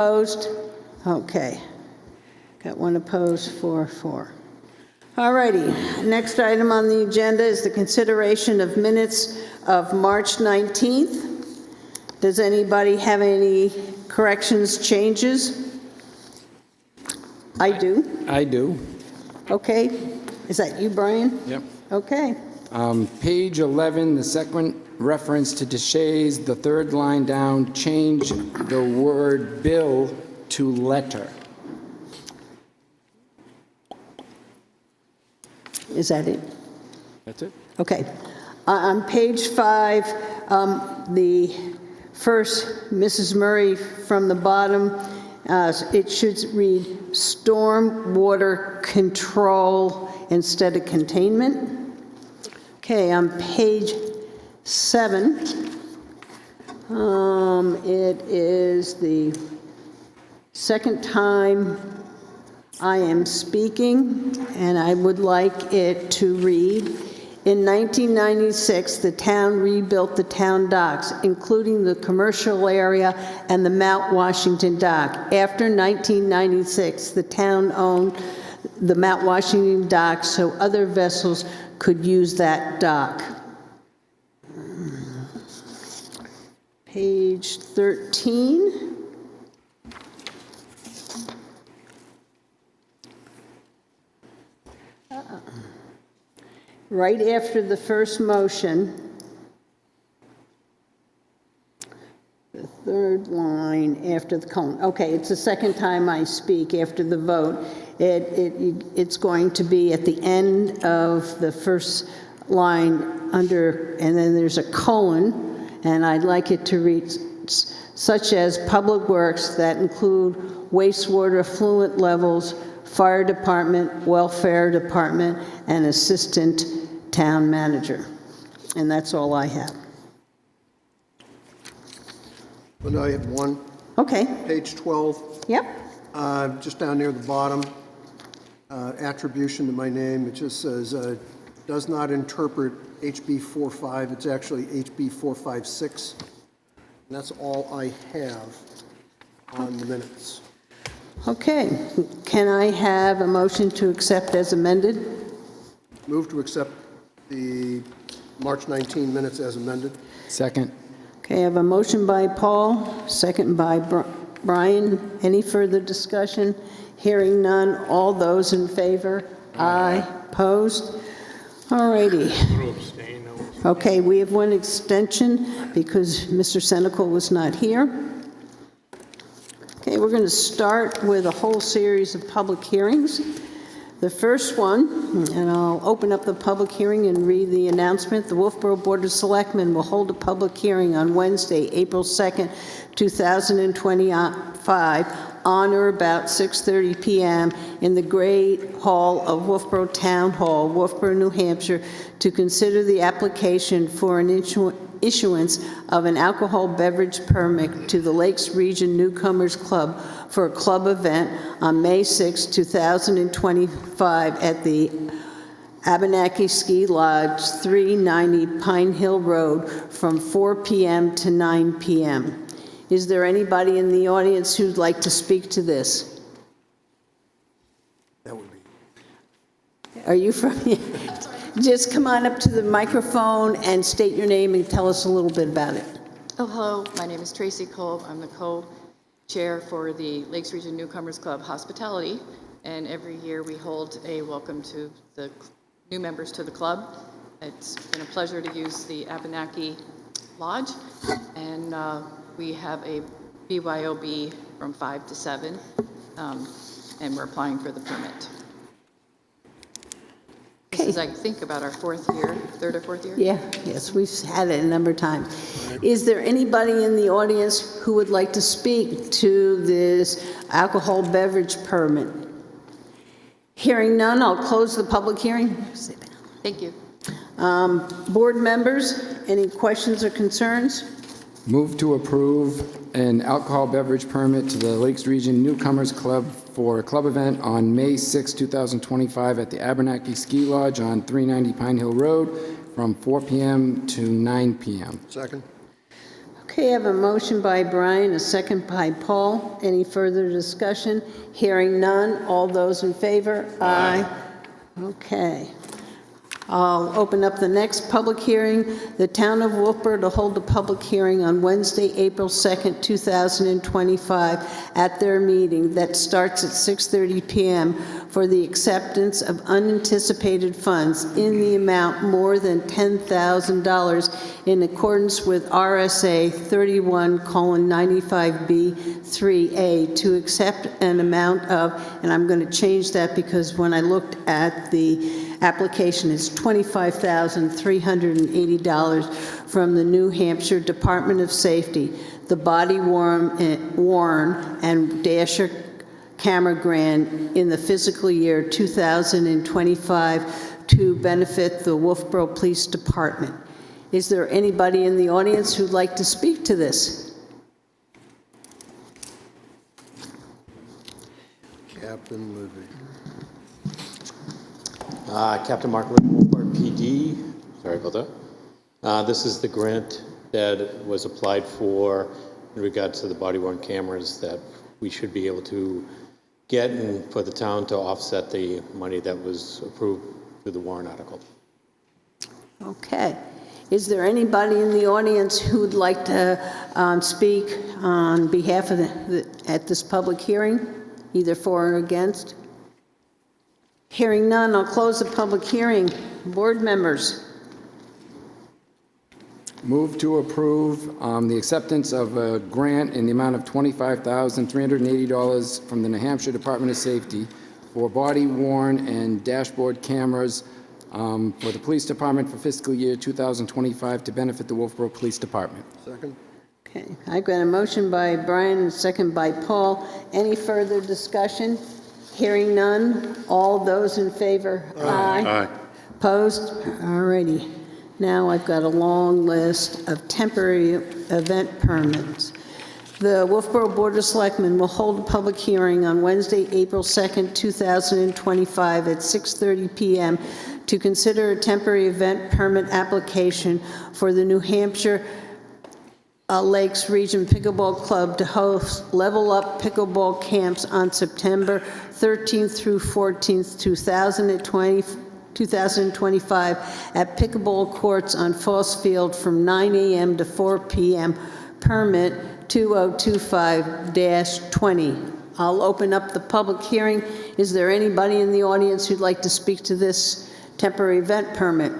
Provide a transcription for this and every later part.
Opposed? Okay. Got one opposed, 4-4. All righty. Next item on the agenda is the consideration of minutes of March 19th. Does anybody have any corrections, changes? I do. I do. Okay. Is that you, Brian? Yep. Okay. Page 11, the second reference to Deshays, the third line down, change the word bill to letter. Is that it? That's it? Okay. On page 5, the first, Mrs. Murray from the bottom, it should read storm water control instead of containment. Okay, on page 7, it is the second time I am speaking, and I would like it to read, in 1996, the town rebuilt the town docks, including the commercial area and the Mount Washington dock. After 1996, the town owned the Mount Washington dock so other vessels could use that dock. Page 13. Right after the first motion, the third line after the colon. Okay, it's the second time I speak after the vote. It's going to be at the end of the first line under, and then there's a colon, and I'd like it to read, such as public works that include wastewater effluent levels, fire department, welfare department, and assistant town manager. And that's all I have. Well, no, I have one. Okay. Page 12. Yep. Just down near the bottom, attribution to my name, it just says, does not interpret HB 45. It's actually HB 456. And that's all I have on the minutes. Okay. Can I have a motion to accept as amended? Move to accept the March 19 minutes as amended. Second. Okay, I have a motion by Paul, second by Brian. Any further discussion? Hearing none. All those in favor? Aye. Opposed? All righty. Okay, we have one extension because Mr. Senecal was not here. Okay, we're going to start with a whole series of public hearings. The first one, and I'll open up the public hearing and read the announcement. The Wolfeboro Board of Selectmen will hold a public hearing on Wednesday, April 2nd, 2025, on or about 6:30 p.m. in the Great Hall of Wolfeboro Town Hall, Wolfeboro, New Hampshire, to consider the application for an issuance of an alcohol beverage permit to the Lakes Region Newcomers Club for a club event on May 6, 2025 at the Abenaki Ski Lodge, 390 Pine Hill Road, from 4 p.m. to 9 p.m. Is there anybody in the audience who'd like to speak to this? That would be. Are you from here? Just come on up to the microphone and state your name and tell us a little bit about it. Oh, hello. My name is Tracy Kolb. I'm the co-chair for the Lakes Region Newcomers Club Hospitality, and every year we hold a welcome to the new members to the club. It's been a pleasure to use the Abenaki Lodge, and we have a BYOB from 5 to 7, and we're applying for the permit. This is, I think, about our third or fourth year? Yes, we've had it a number of times. Is there anybody in the audience who would like to speak to this alcohol beverage permit? Hearing none, I'll close the public hearing. Thank you. Board members, any questions or concerns? Move to approve an alcohol beverage permit to the Lakes Region Newcomers Club for a club event on May 6, 2025 at the Abenaki Ski Lodge on 390 Pine Hill Road from 4 p.m. to 9 p.m. Second. Okay, I have a motion by Brian, a second by Paul. Any further discussion? Hearing none. All those in favor? Aye. Okay. I'll open up the next public hearing. The Town of Wolfeboro to hold a public hearing on Wednesday, April 2nd, 2025, at their meeting that starts at 6:30 p.m. for the acceptance of unanticipated funds in the amount more than $10,000 in accordance with RSA 31:95B3A to accept an amount of, and I'm going to change that because when I looked at the application, it's $25,380 from the New Hampshire Department of Safety, the body-worn and dasher camera grant in the fiscal year 2025 to benefit the Wolfeboro Police Department. Is there anybody in the audience who'd like to speak to this? Captain Libby. Captain Mark Libby, Wolfeboro PD. Sorry about that. This is the grant that was applied for in regards to the body-worn cameras that we should be able to get and for the town to offset the money that was approved through the warrant article. Okay. Is there anybody in the audience who would like to speak on behalf of at this public hearing, either for or against? Hearing none, I'll close the public hearing. Board members. Move to approve the acceptance of a grant in the amount of $25,380 from the New Hampshire Department of Safety for body-worn and dashboard cameras for the Police Department for fiscal year 2025 to benefit the Wolfeboro Police Department. Second? Okay, I've got a motion by Brian and a second by Paul. Any further discussion? Hearing none. All those in favor? Aye. Opposed? All righty. Now I've got a long list of temporary event permits. The Wolfeboro Board of Selectmen will hold a public hearing on Wednesday, April 2nd, 2025 at 6:30 p.m. to consider a temporary event permit application for the New Hampshire Lakes Region Pickleball Club to host Level Up Pickleball camps on September 13th through 14th, 2025 at Pickleball Courts on Foss Field from 9 a.m. to 4 p.m. Permit 2025-20. I'll open up the public hearing. Is there anybody in the audience who'd like to speak to this temporary event permit?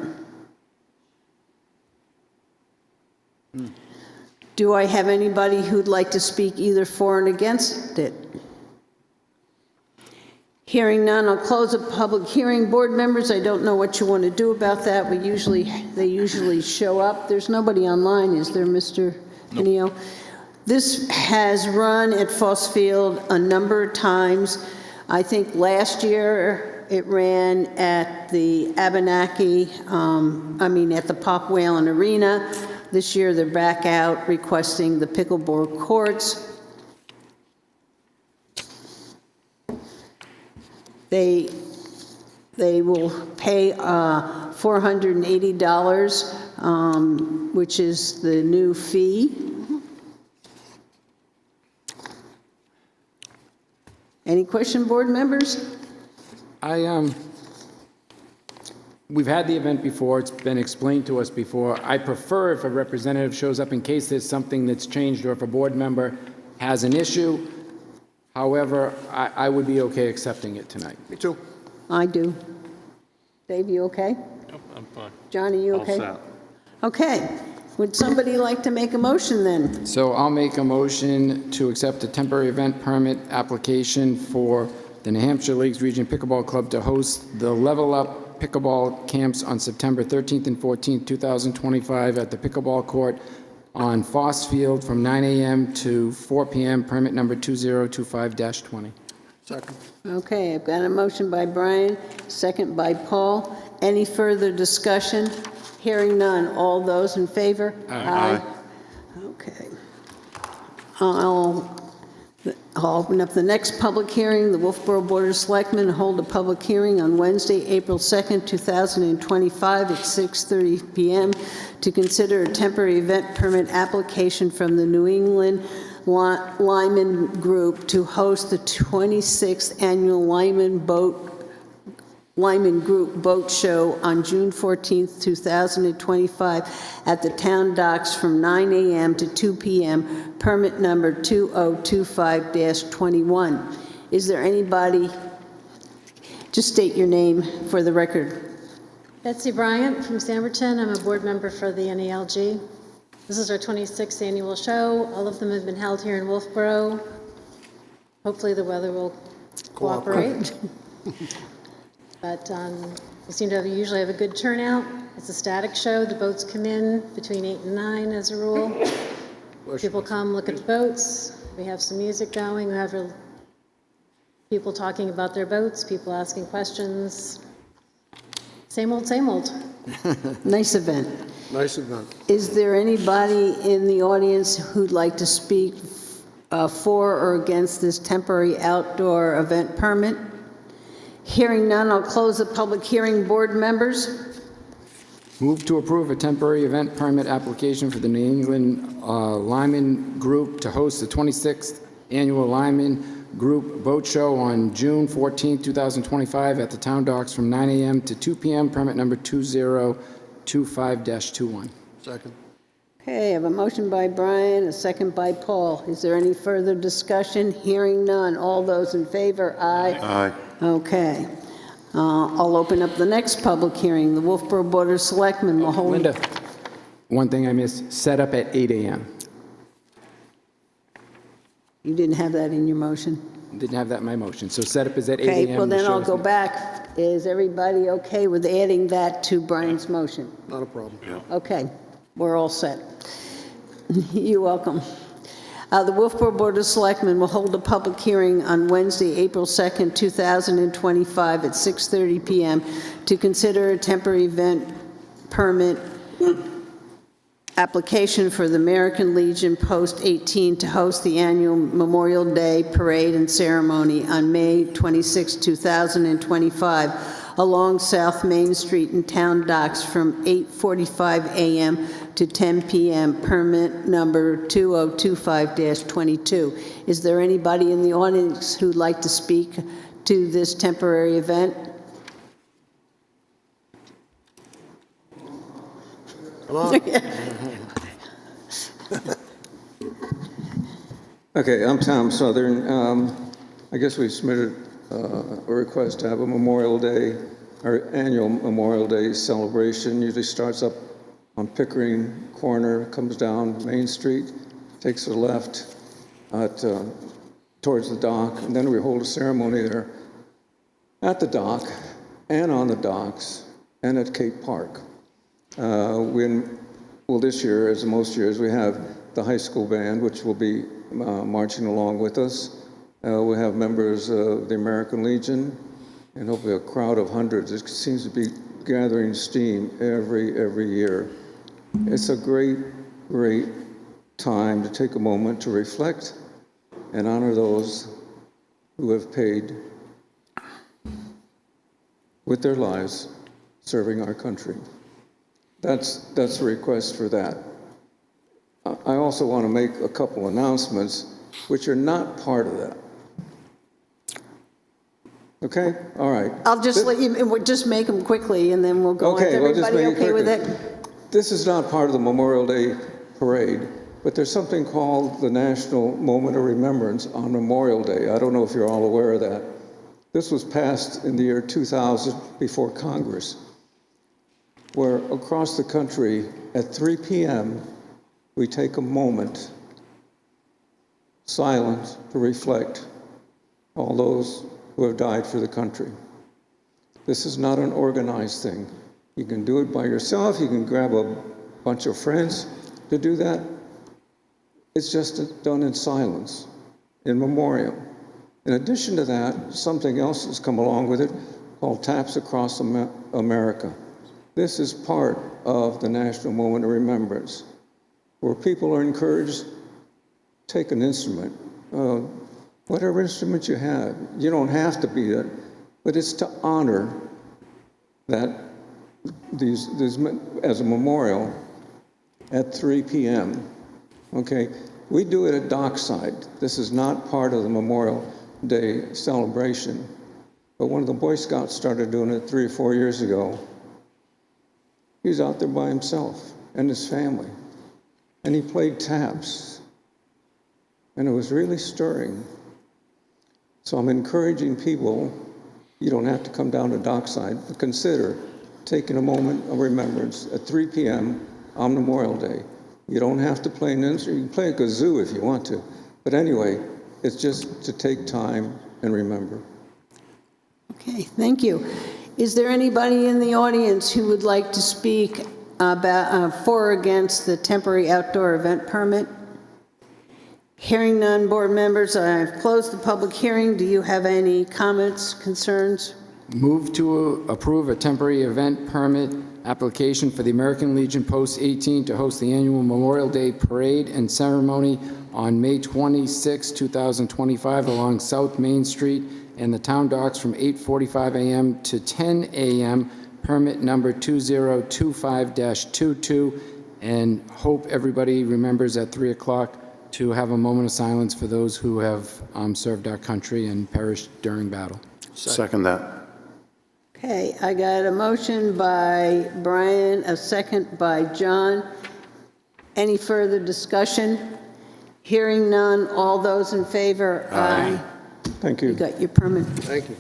Do I have anybody who'd like to speak either for and against it? Hearing none, I'll close the public hearing. Board members, I don't know what you want to do about that. They usually show up. There's nobody online, is there, Mr. Mineo? This has run at Foss Field a number of times. I think last year it ran at the Abenaki, at the Pop Whalen Arena. This year they're back out requesting the pickleball courts. They will pay $480, which is the new fee. Any question, board members? We've had the event before, it's been explained to us before. I prefer if a representative shows up in case there's something that's changed or if a board member has an issue. However, I would be okay accepting it tonight. Me too. I do. Dave, you okay? Yep, I'm fine. Johnny, you All okay? set. Okay. Would somebody like to make a motion then? So I'll make a motion to accept a temporary event permit application for the New Hampshire Lakes Region Pickleball Club to host the Level Up Pickleball camps on September 13th and 14th, 2025 at the Pickleball Court on Foss Field from 9 a.m. to 4 p.m., permit number 2025-20. Second. Okay, I've got a motion by Brian, second by Paul. Any further discussion? Hearing none. All those in favor? Aye. Okay. I'll I'll open up the next public hearing. The Wolfeboro Board of Selectmen hold a public hearing on Wednesday, April 2nd, 2025 at 6:30 p.m. to consider a temporary event permit application from the New England Lyman Group to host the 26th Annual Lyman Group Boat Show on June 14th, 2025 at the town docks from 9 a.m. to 2 p.m., permit number 2025-21. Is there anybody, just state your name for the record. Betsy Bryant from Sanborn. I'm a board member for the NELG. This is our 26th annual show. All of them have been held here in Wolfeboro. Hopefully the weather will cooperate. But we seem to usually have a good turnout. It's a static show. The boats come in between 8 and 9 as a rule. People come look at the boats. We have some music going. We have people talking about their boats, people asking questions. Same old, same old. Nice event. Nice event. Is there anybody in the audience who'd like to speak for or against this temporary outdoor event permit? Hearing none, I'll close the public hearing. Board members? Move to approve a temporary event permit application for the New England Lyman Group to host the 26th Annual Lyman Group Boat Show on June 14, 2025 at the town docks from 9 a.m. to 2 p.m., permit number 2025-21. Second. Okay, I have a motion by Brian, a second by Paul. Is there any further discussion? Hearing none. All those in favor? Aye. Aye. Okay. I'll open up the next public hearing. The Wolfeboro Board of Selectmen will hold... Linda, one thing I missed, set up at 8 a.m. You didn't have that in your motion? Didn't have that in my motion, so setup is at 8 Okay, a.m. well then The I'll show's- go back. Is everybody okay with adding that to Brian's motion? Not a problem. Okay, we're all set. You're welcome. The Wolfeboro Board of Selectmen will hold a public hearing on Wednesday, April 2nd, 2025 at 6:30 p.m. to consider a temporary event permit application for the American Legion Post 18 to host the annual Memorial Day Parade and Ceremony on May 26, 2025, along South Main Street in Town Docks from 8:45 a.m. to 10 p.m., permit number 2025-22. Is there anybody in the audience who'd like to speak to this temporary event? Come on. Okay, I'm Tom Southern. I guess we submitted a request to have a Memorial Day, our annual Memorial Day celebration. Usually starts up on Pickering Corner, comes down Main Street, takes a left towards the dock, and then we hold a ceremony there at the dock and on the docks and at Cape Park. This year, as most years, we have the high school band, which will be marching along with us. We have members of the American Legion, and hopefully a crowd of hundreds. It seems to be gathering steam every year. It's a great time to take a moment to reflect and honor those who have paid with their lives serving our country. That's a request for that. I also want to make a couple announcements which are not part of that. Okay? All right. I'll just let you, we'll just make them quickly, and then we'll go on. Is Okay, we'll just everybody make it okay with quicker. it? This is not part of the Memorial Day parade, but there's something called the National Moment of Remembrance on Memorial Day. I don't know if you're all aware of that. This was passed in the year 2000 before Congress, where across the country at 3 p.m. we take a moment, silent, to reflect all those who have died for the country. This is not an organized thing. You can do it by yourself. You can grab a bunch of friends to do that. It's just done in silence, in memoriam. In addition to that, something else has come along with it called Taps Across America. This is part of the National Moment of Remembrance, where people are encouraged to take an instrument, whatever instrument you have. You don't have to be it, but it's to honor that these as a memorial at 3 p.m. Okay, we do it at Dockside. This is not part of the Memorial Day celebration, but one of the Boy Scouts started doing it 3 or 4 years ago. He was out there by himself and his family, and he played taps, and it was really stirring. So I'm encouraging people, you don't have to come down to Dockside, but consider taking a moment of remembrance at 3 p.m. on Memorial Day. You don't have to play an instrument. You can play a kazoo if you want to. But anyway, it's just to take time and remember. Okay, thank you. Is there anybody in the audience who would like to speak about for or against the temporary outdoor event permit? Hearing none, board members, I've closed the public hearing. Do you have any comments, concerns? Move to approve a temporary event permit application for the American Legion Post 18 to host the annual Memorial Day Parade and Ceremony on May 26, 2025 along South Main Street and the town docks from 8:45 a.m. to 10 a.m., permit number 2025-22, and hope everybody remembers at 3 o'clock to have a moment of silence for those who have served our country and perished during battle. Second that. Okay, I got a motion by Brian, a second by John. Any further discussion? Hearing none, all those in favor? Aye. Thank You you. got your permit. Thank you.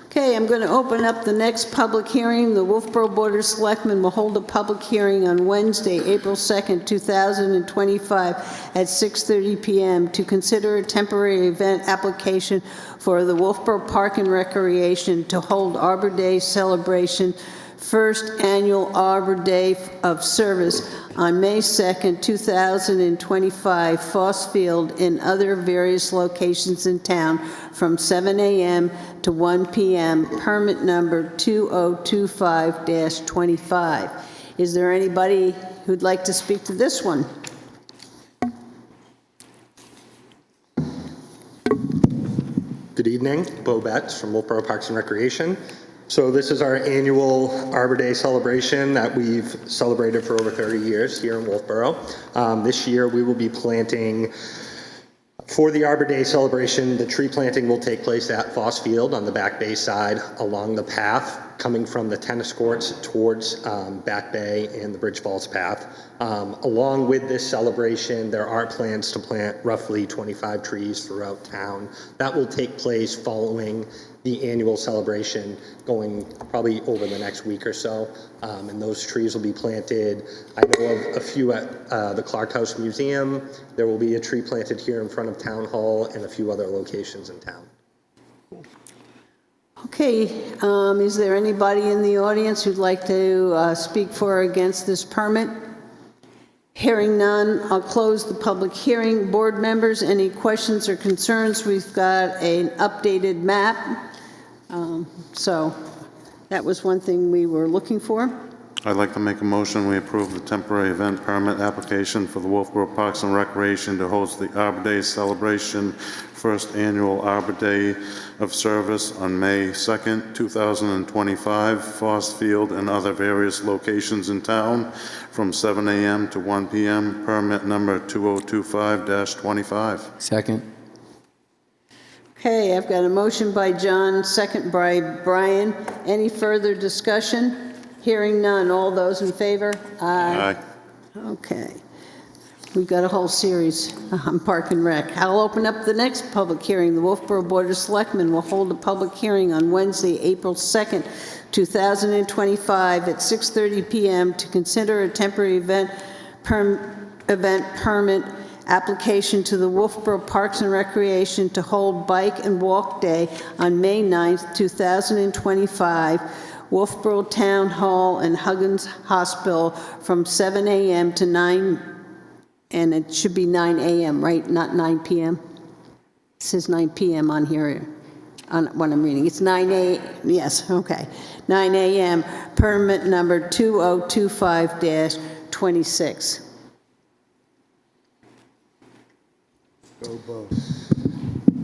Okay, I'm going to open up the next public hearing. The Wolfeboro Board of Selectmen will hold a public hearing on Wednesday, April 2nd, 2025 at 6:30 p.m. to consider a temporary event application for the Wolfeboro Park and Recreation to hold Arbor Day celebration, first annual Arbor Day of Service on May 2nd, 2025, Foss Field and other various locations in town from 7 a.m. to 1 p.m., permit number 2025-25. Is there anybody who'd like to speak to this one? Good evening, Bo Betts from Wolfeboro Parks and Recreation. So this is our annual Arbor Day celebration that we've celebrated for over 30 years here in Wolfeboro. This year we will be planting, for the Arbor Day celebration, the tree planting will take place at Foss Field on the Back Bay side along the path coming from the tennis courts towards Back Bay and the Bridge Falls path. Along with this celebration, there are plans to plant roughly 25 trees throughout town. That will take place following the annual celebration, going probably over the next week or so. And those trees will be planted. I know of a few at the Clark House Museum. There will be a tree planted here in front of Town Hall and a few other locations in town. Okay, is there anybody in the audience who'd like to speak for or against this permit? Hearing none, I'll close the public hearing. Board members, any questions or concerns? We've got an updated map. So that was one thing we were looking for. I'd like to make a motion, we approve the temporary event permit application for the Wolfeboro Parks and Recreation to host the Arbor Day celebration, first annual Arbor Day of Service on May 2nd, 2025, Foss Field and other various locations in town from 7 a.m. to 1 p.m., permit number 2025-25. Second. Okay, I've got a motion by John, second by Brian. Any further discussion? Hearing none. All those in favor? Aye. Okay. We've got a whole series on Park and Rec. I'll open up the next public hearing. The Wolfeboro Board of Selectmen will hold a public hearing on Wednesday, April 2nd, 2025 at 6:30 p.m. to consider a temporary event permit application to the Wolfeboro Parks and Recreation to hold Bike and Walk Day on May 9th, 2025, Wolfeboro Town Hall and Huggins Hospital from 7 a.m. to 9, and it should be 9 a.m., right? Not 9 p.m.? It says 9 p.m. on here, on what I'm reading. It's 9 a.m., yes, okay. 9 a.m., permit number 2025-26.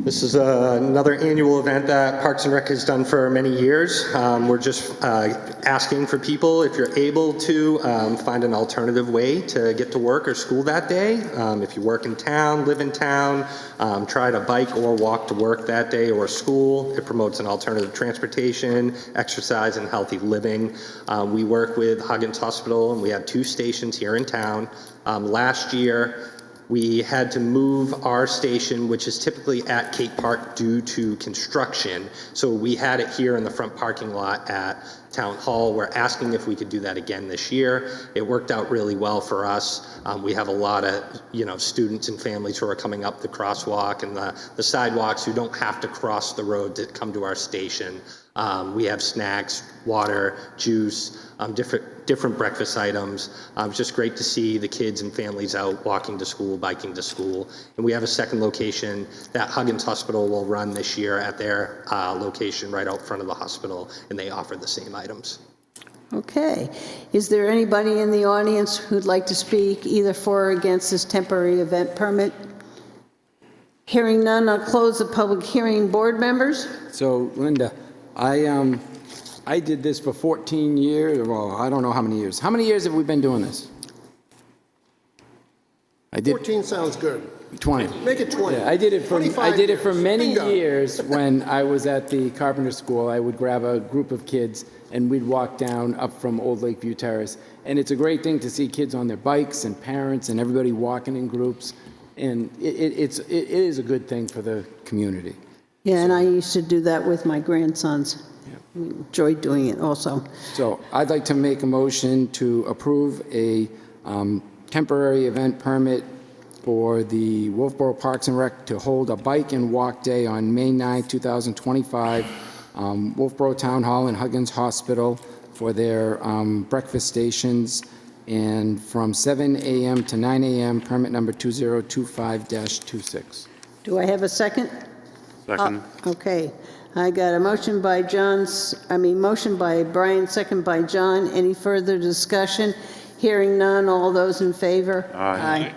The This is another annual event that Parks and Rec has done for many years. We're just asking for people, if you're able to, find an alternative way to get to work or school that day. If you work in town, live in town, try to bike or walk to work that day or school. It promotes an alternative transportation, exercise, and healthy living. We work with Huggins Hospital, and we have 2 stations here in town. Last year, we had to move our station, which is typically at Cape Park, due to construction. So we had it here in the front parking lot at Town Hall. We're asking if we could do that again this year. It worked out really well for us. We have a lot of, students and families who are coming up the crosswalk and the sidewalks who don't have to cross the road to come to our station. We have snacks, water, juice, different breakfast items. It's just great to see the kids and families out walking to school, biking to school. And we have a second location that Huggins Hospital will run this year at their location right out front of the hospital, and they offer the same items. Okay. Is there anybody in the audience who'd like to speak either for or against this temporary event permit? Hearing none, I'll close the public hearing. Board members? So, Linda, I did this for 14 years, well, I don't know how many years. How many years have we been doing this? I did 14 sounds good. 20. Make it 20. Yeah, I did it for 25 many Bingo. years when I was at the carpenter school. I would grab a group of kids and we'd walk down up from Old Lakeview Terrace. And it's a great thing to see kids on their bikes and parents and everybody walking in groups. And it is a good thing for the community. Yeah, and I used to do that with my grandsons. We enjoyed doing it also. So I'd like to make a motion to approve a temporary event permit for the Wolfeboro Parks and Rec to hold a bike and walk day on May 9, 2025, Wolfeboro Town Hall and Huggins Hospital for their breakfast stations, and from 7 a.m. to 9 a.m., permit number 2025-26. Do I have a second? Second. Okay. I got a motion by motion by Brian, second by John. Any further discussion? Hearing none, all those in favor? Aye.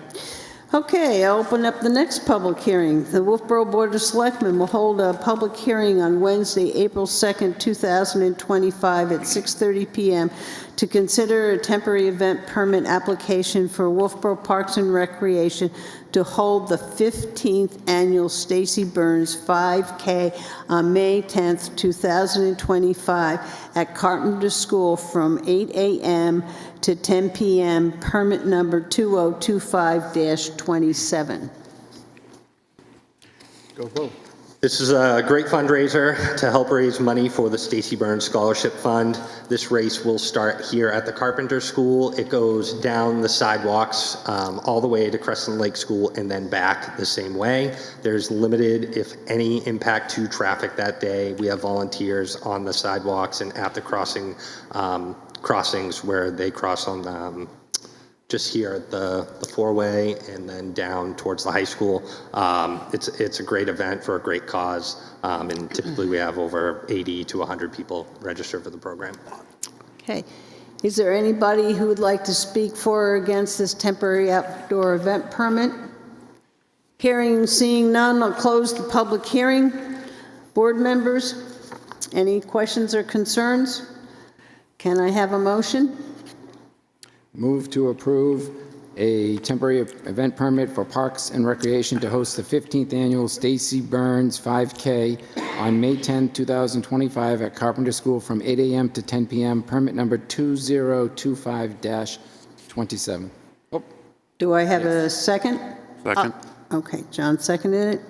Okay, I'll open up the next public hearing. The Wolfeboro Board of Selectmen will hold a public hearing on Wednesday, April 2nd, 2025 at 6:30 p.m. to consider a temporary event permit application for Wolfeboro Parks and Recreation to hold the 15th annual Stacy Burns 5K on May 10th, 2025 at Carpenter School from 8 a.m. to 10 p.m., permit number 2025-27. Go, go. This is a great fundraiser to help raise money for the Stacy Burns Scholarship Fund. This race will start here at the Carpenter School. It goes down the sidewalks all the way to Crescent Lake School and then back the same way. There's limited, if any, impact to traffic that day. We have volunteers on the sidewalks and at the crossings where they cross on just here at the four-way and then down towards the high school. It's a great event for a great cause, and typically we have over 80 to 100 people register for the program. Okay. Is there anybody who would like to speak for or against this temporary outdoor event permit? Hearing, seeing none, I'll close the public hearing. Board members, any questions or concerns? Can I have a motion? Move to approve a temporary event permit for Parks and Recreation to host the 15th annual Stacy Burns 5K on May 10, 2025 at Carpenter School from 8 a.m. to 10 p.m., permit number 2025-27. Oh, Do I have a second? Second. Okay, John seconded it.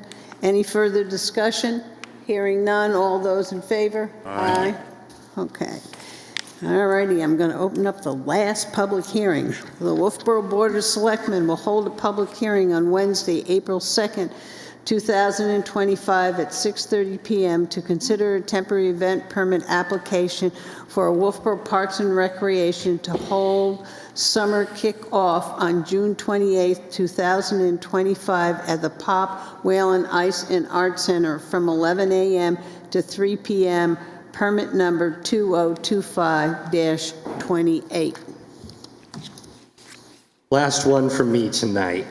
Any further discussion? Hearing none, all those in favor? Aye. Okay. All righty, I'm going to open up the last public hearing. The Wolfeboro Board of Selectmen will hold a public hearing on Wednesday, April 2nd, 2025 at 6:30 p.m. to consider a temporary event permit application for Wolfeboro Parks and Recreation to hold summer kickoff on June 28th, 2025 at the Pop Whalen Ice and Art Center from 11 a.m. to 3 p.m., permit number 2025-28. Last one from me tonight.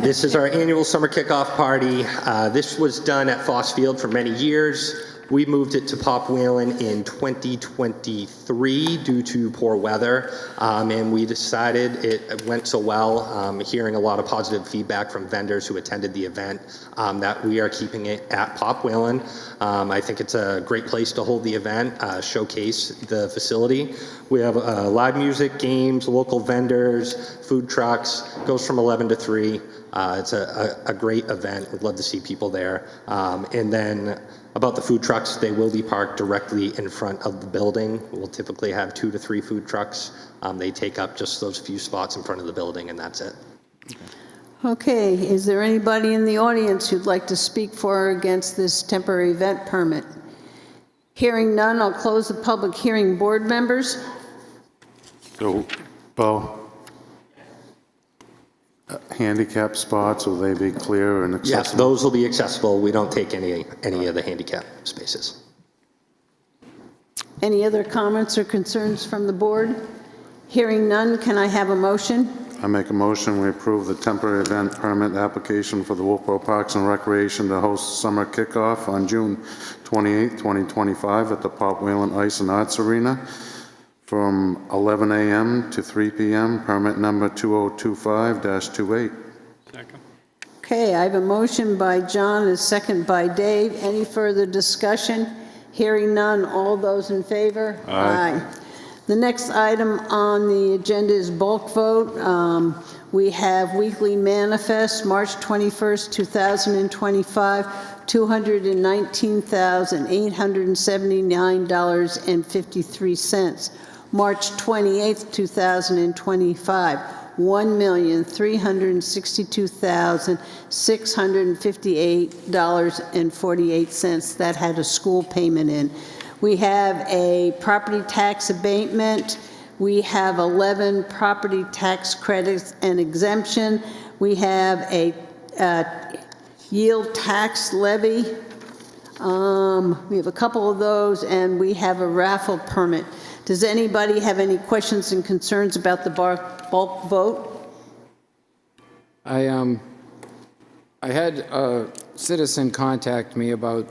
This is our annual summer kickoff party. This was done at Foss Field for many years. We moved it to Pop Whalen in 2023 due to poor weather, and we decided it went so well, hearing a lot of positive feedback from vendors who attended the event, that we are keeping it at Pop Whalen. I think it's a great place to hold the event, showcase the facility. We have live music, games, local vendors, food trucks, goes from 11 to 3. It's a great event. We'd love to see people there. And then about the food trucks, they will be parked directly in front of the building. We'll typically have 2 to 3 food trucks. They take up just those few spots in front of the building, and that's it. Okay, is there anybody in the audience who'd like to speak for or against this temporary event permit? Hearing none, I'll close the public hearing. Board members? So, Bo, handicap spots, will they be clear and accessible? Yes, those will be accessible. We don't take any of the handicap spaces. Any other comments or concerns from the board? Hearing none, can I have a motion? I make a motion, we approve the temporary event permit application for the Wolfeboro Parks and Recreation to host summer kickoff on June 28, 2025 at the Pop Whalen Ice and Arts Arena from 11 a.m. to 3 p.m., permit number 2025-28. Okay, I have a motion by John, a second by Dave. Any further discussion? Hearing none, all those in favor? Aye. The next item on the agenda is bulk vote. We have weekly manifest, March 21st, 2025, $219,879.53. March 28th, 2025, $1,362,658.48. That had a school payment in. We have a property tax abatement. We have 11 property tax credits and exemption. We have a yield tax levy. We have a couple of those, and we have a raffle permit. Does anybody have any questions and concerns about the bulk vote? I had a citizen contact me about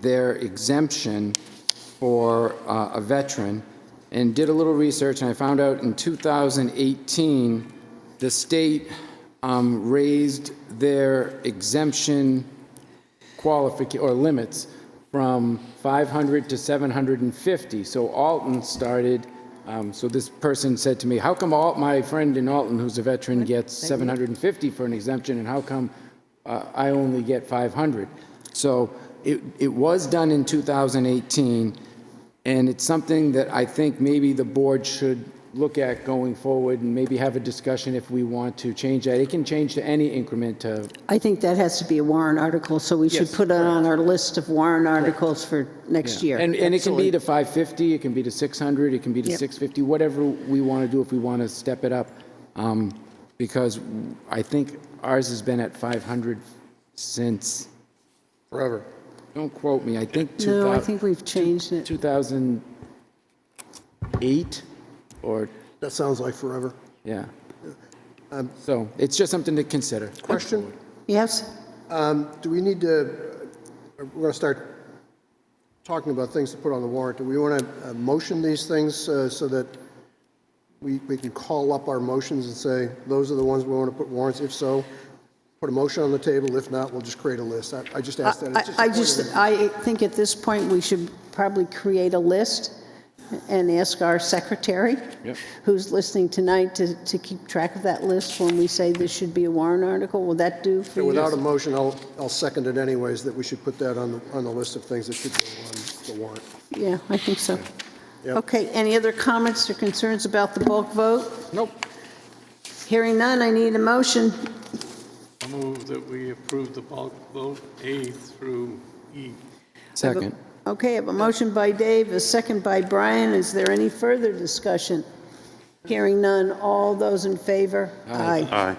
their exemption for a veteran, and did a little research, and I found out in 2018, the state raised their exemption or limits from 500 to 750. So Alton started, so this person said to me, how come my friend in Alton, who's a veteran, gets 750 for an exemption, and how come I only get 500? So it was done in 2018, and it's something that I think maybe the board should look at going forward and maybe have a discussion if we want to change that. It can change to any increment to... I think that has to be a warrant article, so we should Yes, put it on our list of warrant articles for next year. And it can be to 550, it can be to 600, it can be to 650, whatever we want to do if we want to step it up. Because I think ours has been at 500 since... Forever. Don't quote me, I think... No, I think we've changed it. 2008 or... That sounds like forever. Yeah. So it's just something to consider. Question? Yes? Do we need to, we're going to start talking about things to put on the warrant. Do we want to motion these things so that we can call up our motions and say, those are the ones we want to put warrants? If so, put a motion on the table. If not, we'll just create a list. I just asked that. I think at this point, we should probably create a list and ask our secretary, who's listening tonight, to keep track of that list when we say this should be a warrant article. Will that do for you? Without a motion, I'll second it anyways, that we should put that on the list of things that should go on the warrant. Yeah, I think so. Yep. Okay, any other comments or concerns about the bulk vote? Nope. Hearing none, I need a motion. I move that we approve the bulk vote A through E. Second. Okay, I have a motion by Dave, a second by Brian. Is there any further discussion? Hearing none, all those in favor? Aye.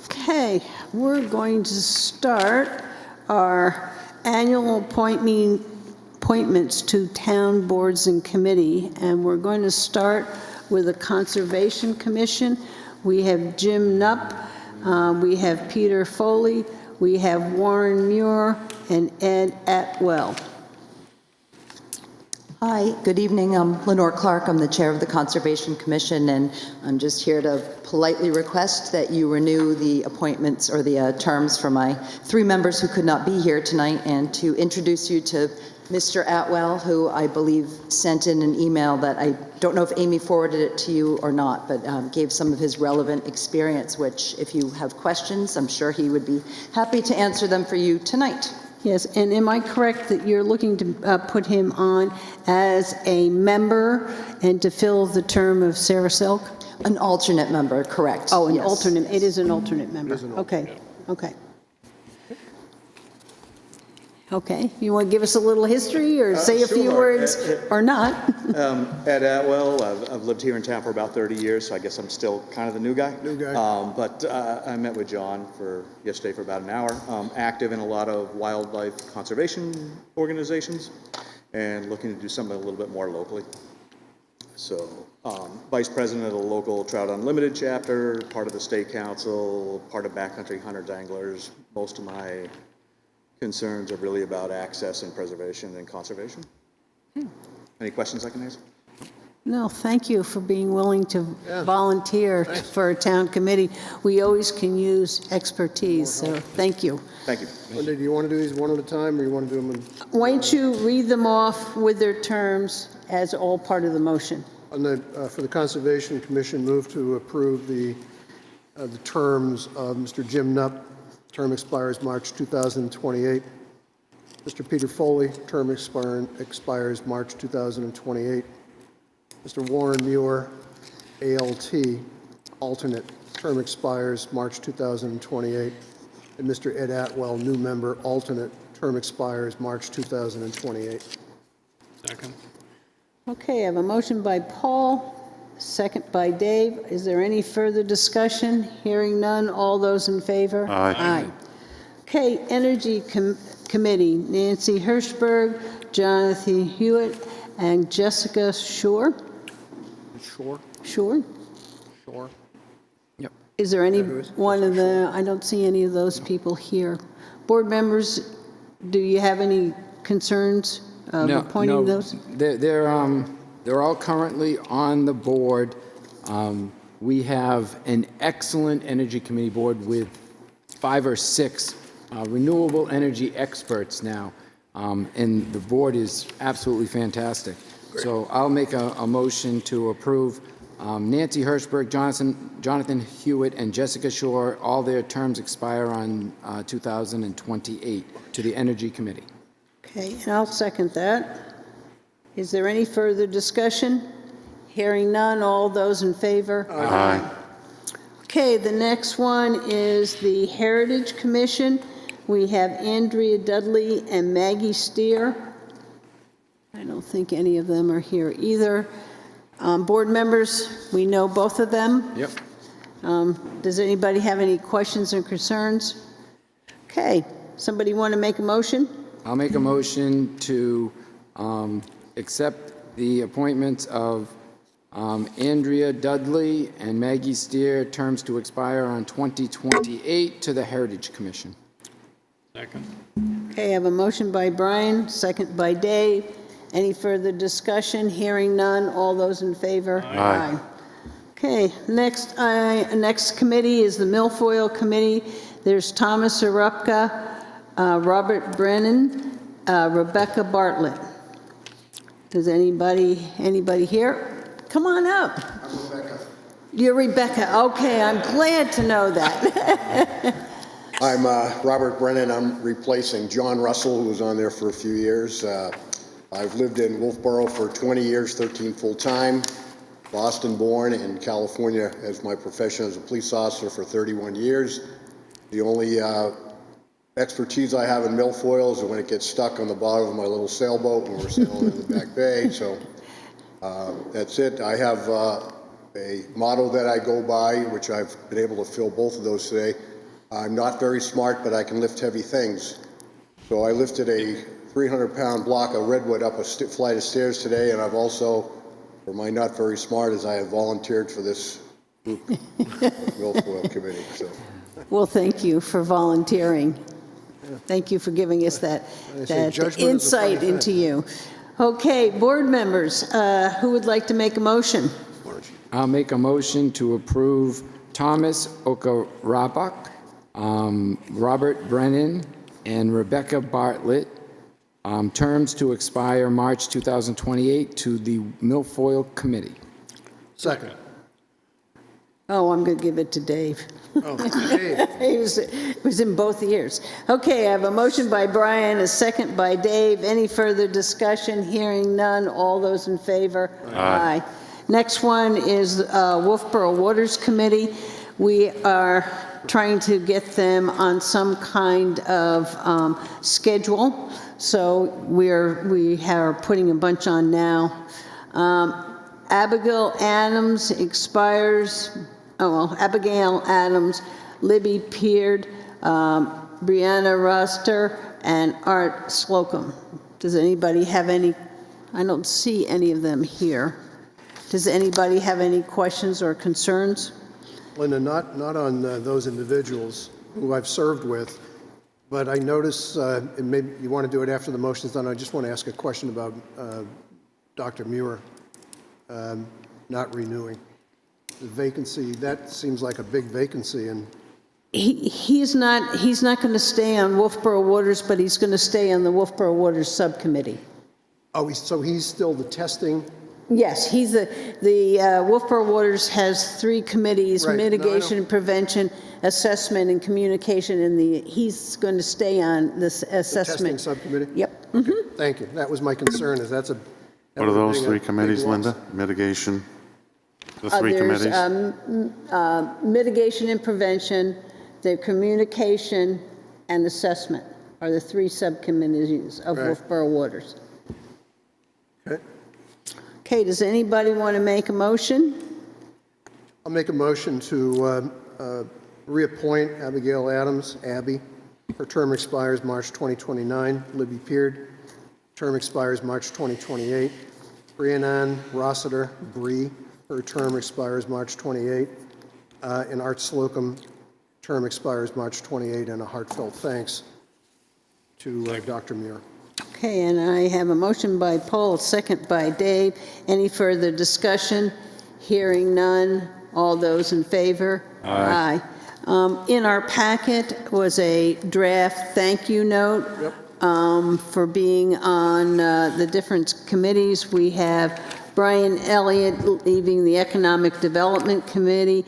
Okay, we're going to start our annual appointments to town boards and committee, and we're going to start with the Conservation Commission. We have Jim Knupp, we have Peter Foley, we have Warren Muir, and Ed Atwell. Hi, good evening. I'm Lenore Clark. I'm the chair of the Conservation Commission, and I'm just here to politely request that you renew the appointments or the terms for my 3 members who could not be here tonight, and to introduce you to Mr. Atwell, who I believe sent in an email that I don't know if Amy forwarded it to you or not, but gave some of his relevant experience, which if you have questions, I'm sure he would be happy to answer them for you tonight. Yes, and am I correct that you're looking to put him on as a member and to fill the term of Sarah Silk? An alternate member, correct. Oh, an yes. alternate, it is an alternate member. Okay, okay. Okay, you want to give us a little history or say a few Sure. words or not? Ed Atwell, I've lived here in town for about 30 years, so I guess I'm still kind of the new guy. New guy. But I met with John yesterday for about an hour. Active in a lot of wildlife conservation organizations and looking to do something a little bit more locally. So, vice president of the local Trout Unlimited chapter, part of the state council, part of Backcountry Hunters Anglers. Most of my concerns are really about access and preservation and conservation. Any questions I can answer? No, thank you for being willing to volunteer for a town committee. We always can use expertise, so thank you. Thank you. Linda, do you want to do these one at a time, or you want to do them in? Why don't you read them off with their terms as all part of the motion? On the, for the Conservation Commission, move to approve the terms of Mr. Jim Knupp. Term expires March 2028. Mr. Peter Foley, term expires March 2028. Mr. Warren Muir, ALT, alternate, term expires March 2028. And Mr. Ed Atwell, new member, alternate, term expires March 2028. Second. Okay, I have a motion by Paul, second by Dave. Is there any further discussion? Hearing none, all those in favor? Aye. Okay, Energy Committee, Nancy Hirschberg, Jonathan Hewitt, and Jessica Shore. Sure, Shore? sure. Yep. Is there any one of the, I don't see any of those people here. Board members, do you have any concerns of appointing those? They're all currently on the board. We have an excellent Energy Committee board with 5 or 6 renewable energy experts now, and the board is absolutely fantastic. So I'll make a motion to approve Nancy Hirschberg, Jonathan Hewitt, and Jessica Shore. All their terms expire on 2028 to the Energy Committee. Okay, and I'll second that. Is there any further discussion? Hearing none, all those in favor? Aye. Okay, the next one is the Heritage Commission. We have Andrea Dudley and Maggie Steer. I don't think any of them are here either. Board members, we know both of them. Yep. Does anybody have any questions or concerns? Okay, somebody want to make a motion? I'll make a motion to accept the appointments of Andrea Dudley and Maggie Steer, terms to expire on 2028 to the Heritage Commission. Second. Okay, I have a motion by Brian, second by Dave. Any further discussion? Hearing none, all those in favor? Aye. Okay, next committee is the Milfoil Committee. There's Thomas Arupka, Robert Brennan, Rebecca Bartlett. Does anybody here? Come on up. I'm Rebecca. You're Rebecca. Okay, I'm glad to know that. I'm Robert Brennan. I'm replacing John Russell, who was on there for a few years. I've lived in Wolfeboro for 20 years, 13 full-time, Boston born, and California as my profession as a police officer for 31 years. The only expertise I have in milfoil is when it gets stuck on the bottom of my little sailboat when we're sailing in the back bay. So that's it. I have a motto that I go by, which I've been able to fill both of those today. I'm not very smart, but I can lift heavy things. So I lifted a 300-pound block of redwood up a flight of stairs today, and I've also for my not very smart, is I have volunteered for this group, Milfoil Committee, so. Well, thank you for volunteering. Thank you for giving us that say judgment is a funny insight thing. into you. Okay, board members, who would like to make a motion? I'll make a motion to approve Thomas Okarabak, Robert Brennan, and Rebecca Bartlett, terms to expire March 2028 to the Milfoil Committee. Second. Oh, I'm going to give it to Dave. Oh, Dave. It was in both ears. Okay, I have a motion by Brian, a second by Dave. Any further discussion? Hearing none. All those in favor? Aye. Next one is Wolfeboro Waters Committee. We are trying to get them on some kind of schedule, so we are putting a bunch on now. Abigail Adams expires. Abigail Adams, Libby Peard, Brianna Roster, and Art Slocum. Does anybody have any? I don't see any of them here. Does anybody have any questions or concerns? Linda, not on those individuals who I've served with, but I notice, and maybe you want to do it after the motion's done, I just want to ask a question about Dr. Muir not renewing. The vacancy, that seems like a big vacancy, and He's not going to stay on Wolfeboro Waters, but he's going to stay on the Wolfeboro Waters Subcommittee. so he's still the testing. Yes, he's the Wolfeboro Waters has 3 committees: Right. No, I mitigation, prevention, assessment, and communication. And he's going to stay on this The testing assessment. subcommittee? Yep. Okay, thank you. That was my concern, is that What are those would be a 3 big committees, loss. Linda? Mitigation? The 3 There's committees? mitigation and prevention, the communication, and assessment are the 3 subcommittees of Right. Wolfeboro Waters. Okay. Okay, does anybody want to make a motion? I'll make a motion to reappoint Abigail Adams, Abby. Her term expires March 2029. Libby Peard, term expires March 2028. Brianna Rossiter, Bree, her term expires March 28. And Art Slocum, term expires March 28. And a heartfelt thanks to Dr. Muir. Okay, and I have a motion by Paul, a second by Dave. Any further discussion? Hearing none. All those in favor? Aye. In our packet was a draft thank you note for being on the different committees. We have Brian Elliott leaving the Economic Development Committee,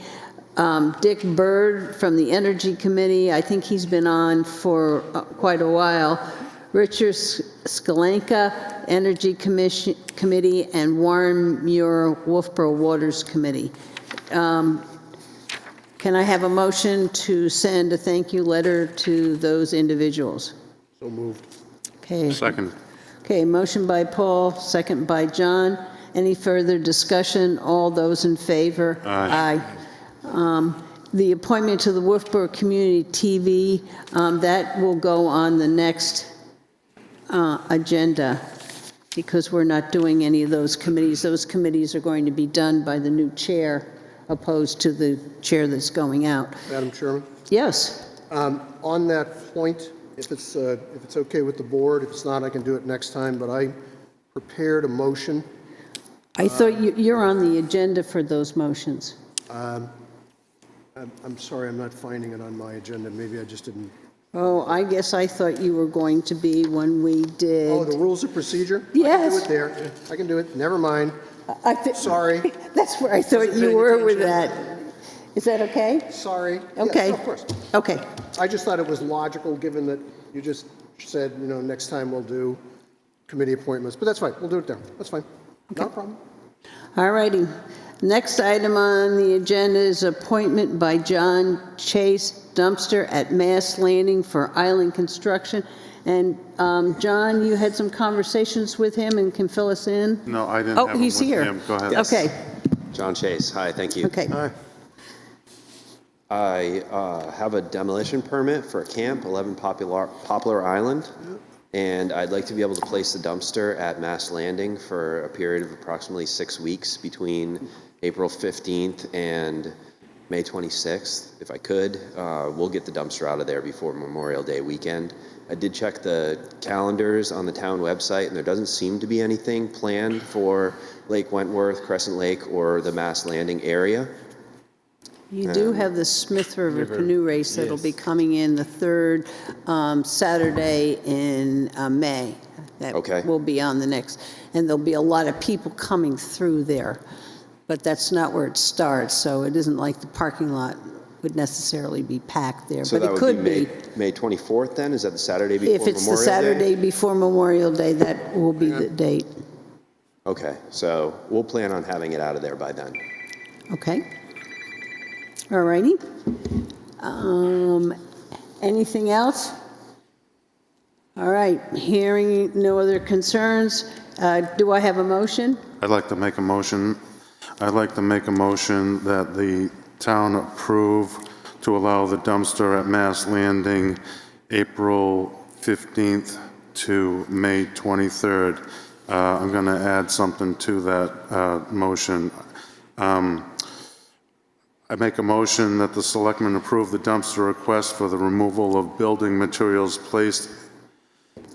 Dick Bird from the Energy Committee. I think he's been on for quite a while. Richard Skalenka, Energy Committee, and Warren Muir, Wolfeboro Waters Committee. Can I have a motion to send a thank you letter to those individuals? So moved. Okay. Second. Okay, motion by Paul, second by John. Any further discussion? All those in favor? Aye. The appointment to the Wolfeboro Community TV, that will go on the next agenda because we're not doing any of those committees. Those committees are going to be done by the new chair opposed to the chair that's going out. Madam Chairman? Yes. On that point, if it's okay with the board, if it's not, I can do it next time, but I prepared a motion. I thought you're on the agenda for those motions. I'm sorry, I'm not finding it on my agenda. Maybe I just didn't. Oh, I guess I thought you were going to be when we did. Oh, the rules of procedure? Yes. I can do it there. I can do it. Never mind. Sorry. That's where I thought Wasn't you paying were with attention. that. Is that okay? Sorry. Okay. Yes, of course. Okay. I just thought it was logical, given that you just said, next time we'll do committee appointments. But that's fine. We'll do it there. That's fine. Not a problem. All righty. Next item on the agenda is appointment by John Chase Dumpster at Mass Landing for Island Construction. And John, you had some conversations with him and can fill us in? No, I didn't have Oh, them he's with here. him. Go ahead. Okay, John Chase, hi, thank you. okay. I have a demolition permit for a camp, 11 Poplar Island. and I'd like to be able to place the dumpster at Mass Landing for a period of approximately 6 weeks between April 15th and May 26th, if I could. We'll get the dumpster out of there before Memorial Day weekend. I did check the calendars on the town website, and there doesn't seem to be anything planned for Lake Wentworth, Crescent Lake, or the Mass Landing area. You do have the Smith River Canoe Race that'll be coming in the third Saturday in May. That Okay. will be on the next, and there'll be a lot of people coming through there. But that's not where it starts, so it isn't like the parking lot would necessarily be packed there. So But that it would could be be. May 24th then? Is that the Saturday before If Memorial Day? it's the Saturday before Memorial Day, that will be the date. Okay, so we'll plan on having it out of there by then. Okay. All righty. Anything else? All right, hearing no other concerns, do I have a motion? I'd like to make a motion. I'd like to make a motion that the town approve to allow the dumpster at Mass Landing April 15th to May 23rd. I'm going to add something to that motion. I make a motion that the selectmen approve the dumpster request for the removal of building materials placed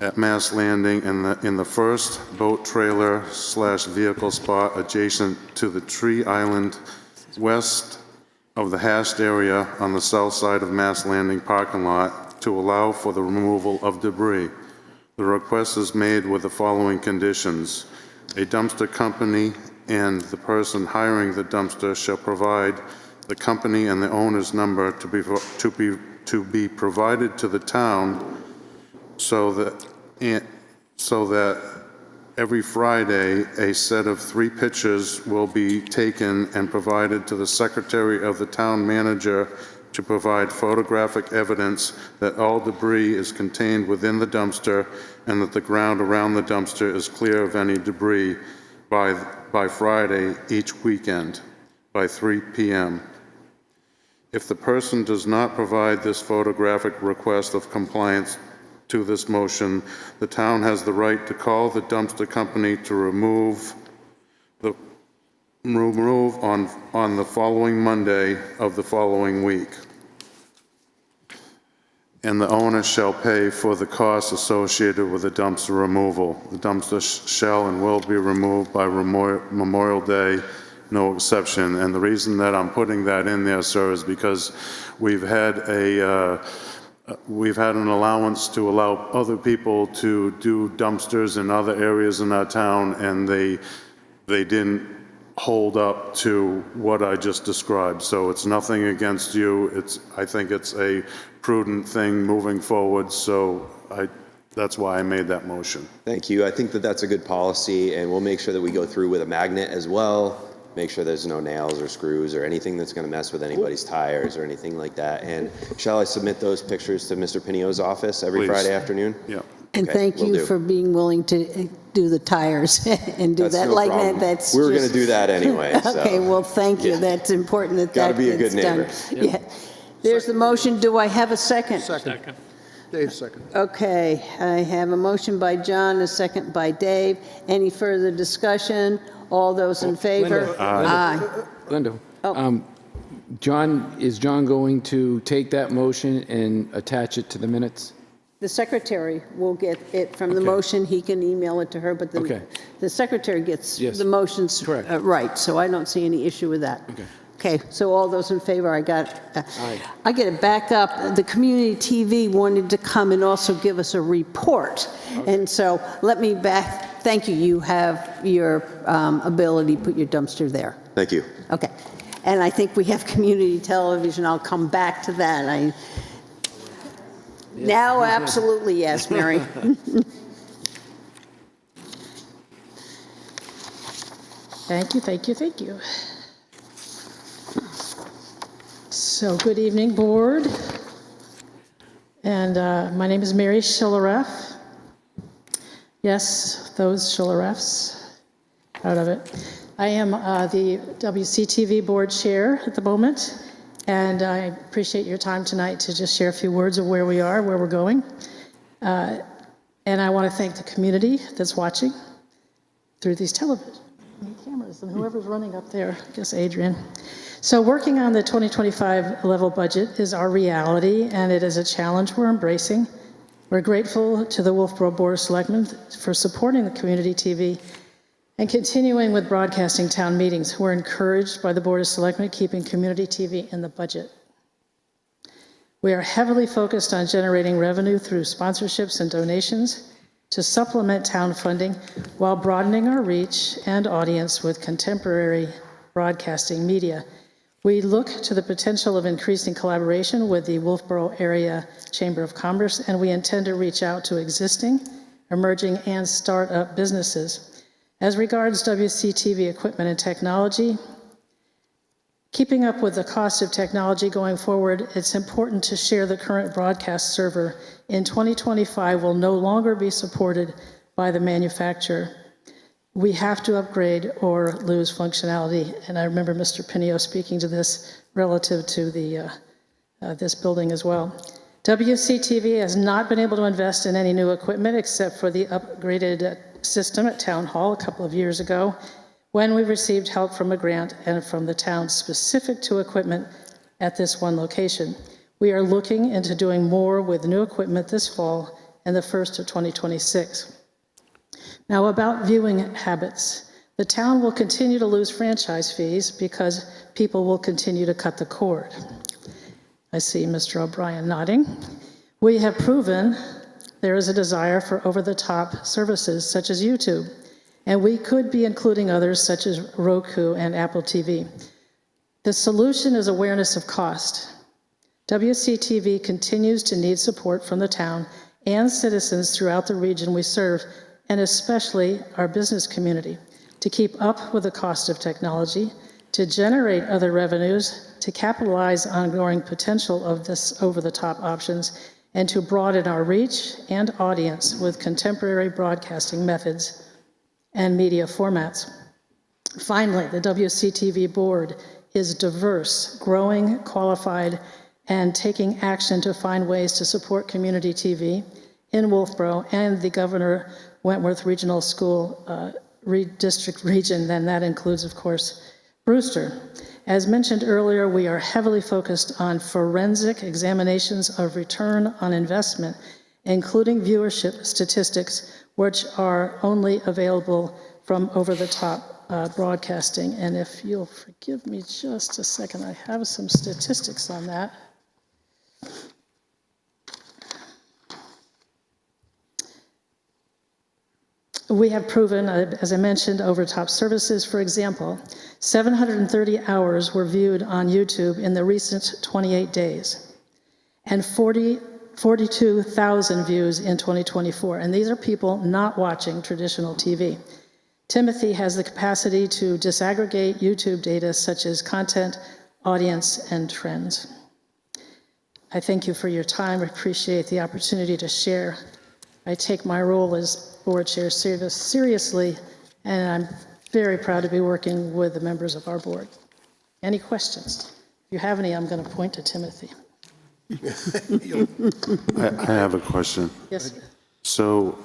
at Mass Landing in the first boat trailer / vehicle spot adjacent to the tree island west of the hashed area on the south side of Mass Landing parking lot to allow for the removal of debris. The request is made with the following conditions. A dumpster company and the person hiring the dumpster shall provide the company and the owner's number to be provided to the town so that every Friday a set of 3 pictures will be taken and provided to the secretary of the town manager to provide photographic evidence that all debris is contained within the dumpster and that the ground around the dumpster is clear of any debris by Friday each weekend by 3 p.m. If the person does not provide this photographic request of compliance to this motion, the town has the right to call the dumpster company to remove on the following Monday of the following week. And the owner shall pay for the costs associated with the dumpster removal. The dumpster shall and will be removed by Memorial Day, no exception. And the reason that I'm putting that in there, sir, is because we've had an allowance to allow other people to do dumpsters in other areas in our town, and they didn't hold up to what I just described. So it's nothing against you. I think it's a prudent thing moving forward, so that's why I made that motion. Thank you. I think that that's a good policy, and we'll make sure that we go through with a magnet as well. Make sure there's no nails or screws or anything that's going to mess with anybody's tires or anything like that. And shall I submit those pictures to Mr. Pineo's office every Please. Friday afternoon? Yeah. And Okay, thank will you do. for being willing to do the tires and do That's that no like problem. that. That's We were going to just- do that anyway. So. Okay, well, thank you. Yeah. That's important that Gotta that be a gets good done. neighbor. Yeah. There's the motion. Do I have a second? Second. Dave, second. Okay, I have a motion by John, a second by Dave. Any further discussion? All those in favor? Linda. Aye. Glenda, Oh. is John going to take that motion and attach it to the minutes? The secretary will get it from the Okay. motion. He can email it to her, but Okay. the secretary gets Yes. the motions Correct. right, so I don't see any issue with that. Okay. Okay, so all those in favor, I got Aye. to back up. The community TV wanted to come and also give us a report. And so let me thank you. You have your ability to put your dumpster there. Thank you. Okay. And I think we have community television. I'll come back to that. Now, absolutely, yes, Mary. Thank you, thank you, thank you. So, good evening, Board. And my name is Mary Schillereff. Yes, those Schillereffs. Proud of it. I am the WCTV Board Chair at the moment, and I appreciate your time tonight to just share a few words of where we are, where we're going. And I want to thank the community that's watching through these television cameras and whoever's running up there, I guess Adrian. So working on the 2025 level budget is our reality, and it is a challenge we're embracing. We're grateful to the Wolfeboro Board of Selectmen for supporting the community TV and continuing with broadcasting town meetings. We're encouraged by the Board of Selectmen keeping community TV in the budget. We are heavily focused on generating revenue through sponsorships and donations to supplement town funding while broadening our reach and audience with contemporary broadcasting media. We look to the potential of increasing collaboration with the Wolfeboro Area Chamber of Commerce, and we intend to reach out to existing, emerging, and startup businesses. As regards WCTV equipment and technology, keeping up with the cost of technology going forward, it's important to share the current broadcast server in 2025 will no longer be supported by the manufacturer. We have to upgrade or lose functionality. And I remember Mr. Pinio speaking to this relative to this building as well. WCTV has not been able to invest in any new equipment except for the upgraded system at Town Hall a couple of years ago, when we received help from a grant and from the town specific to equipment at this one location. We are looking into doing more with new equipment this fall and the first of 2026. Now about viewing habits. The town will continue to lose franchise fees because people will continue to cut the cord. I see Mr. O'Brien nodding. We have proven there is a desire for over-the-top services such as YouTube, and we could be including others such as Roku and Apple TV. The solution is awareness of cost. WCTV continues to need support from the town and citizens throughout the region we serve, and especially our business community, to keep up with the cost of technology, to generate other revenues, to capitalize on growing potential of this over-the-top options, and to broaden our reach and audience with contemporary broadcasting methods and media formats. Finally, the WCTV board is diverse, growing, qualified, and taking action to find ways to support community TV in Wolfeboro and the Governor Wentworth Regional School District region, then that includes, of course, Brewster. As mentioned earlier, we are heavily focused on forensic examinations of return on investment, including viewership statistics, which are only available from over-the-top broadcasting. And if you'll forgive me just a second, I have some statistics on that. We have proven, as I mentioned, over-the-top services. For example, 730 hours were viewed on YouTube in the recent 28 days, and 42,000 views in 2024. And these are people not watching traditional TV. Timothy has the capacity to disaggregate YouTube data such as content, audience, and trends. I thank you for your time. I appreciate the opportunity to share. I take my role as board chair seriously, and I'm very proud to be working with the members of our board. Any questions? If you have any, I'm going to point to Timothy. I have a question. Yes. So,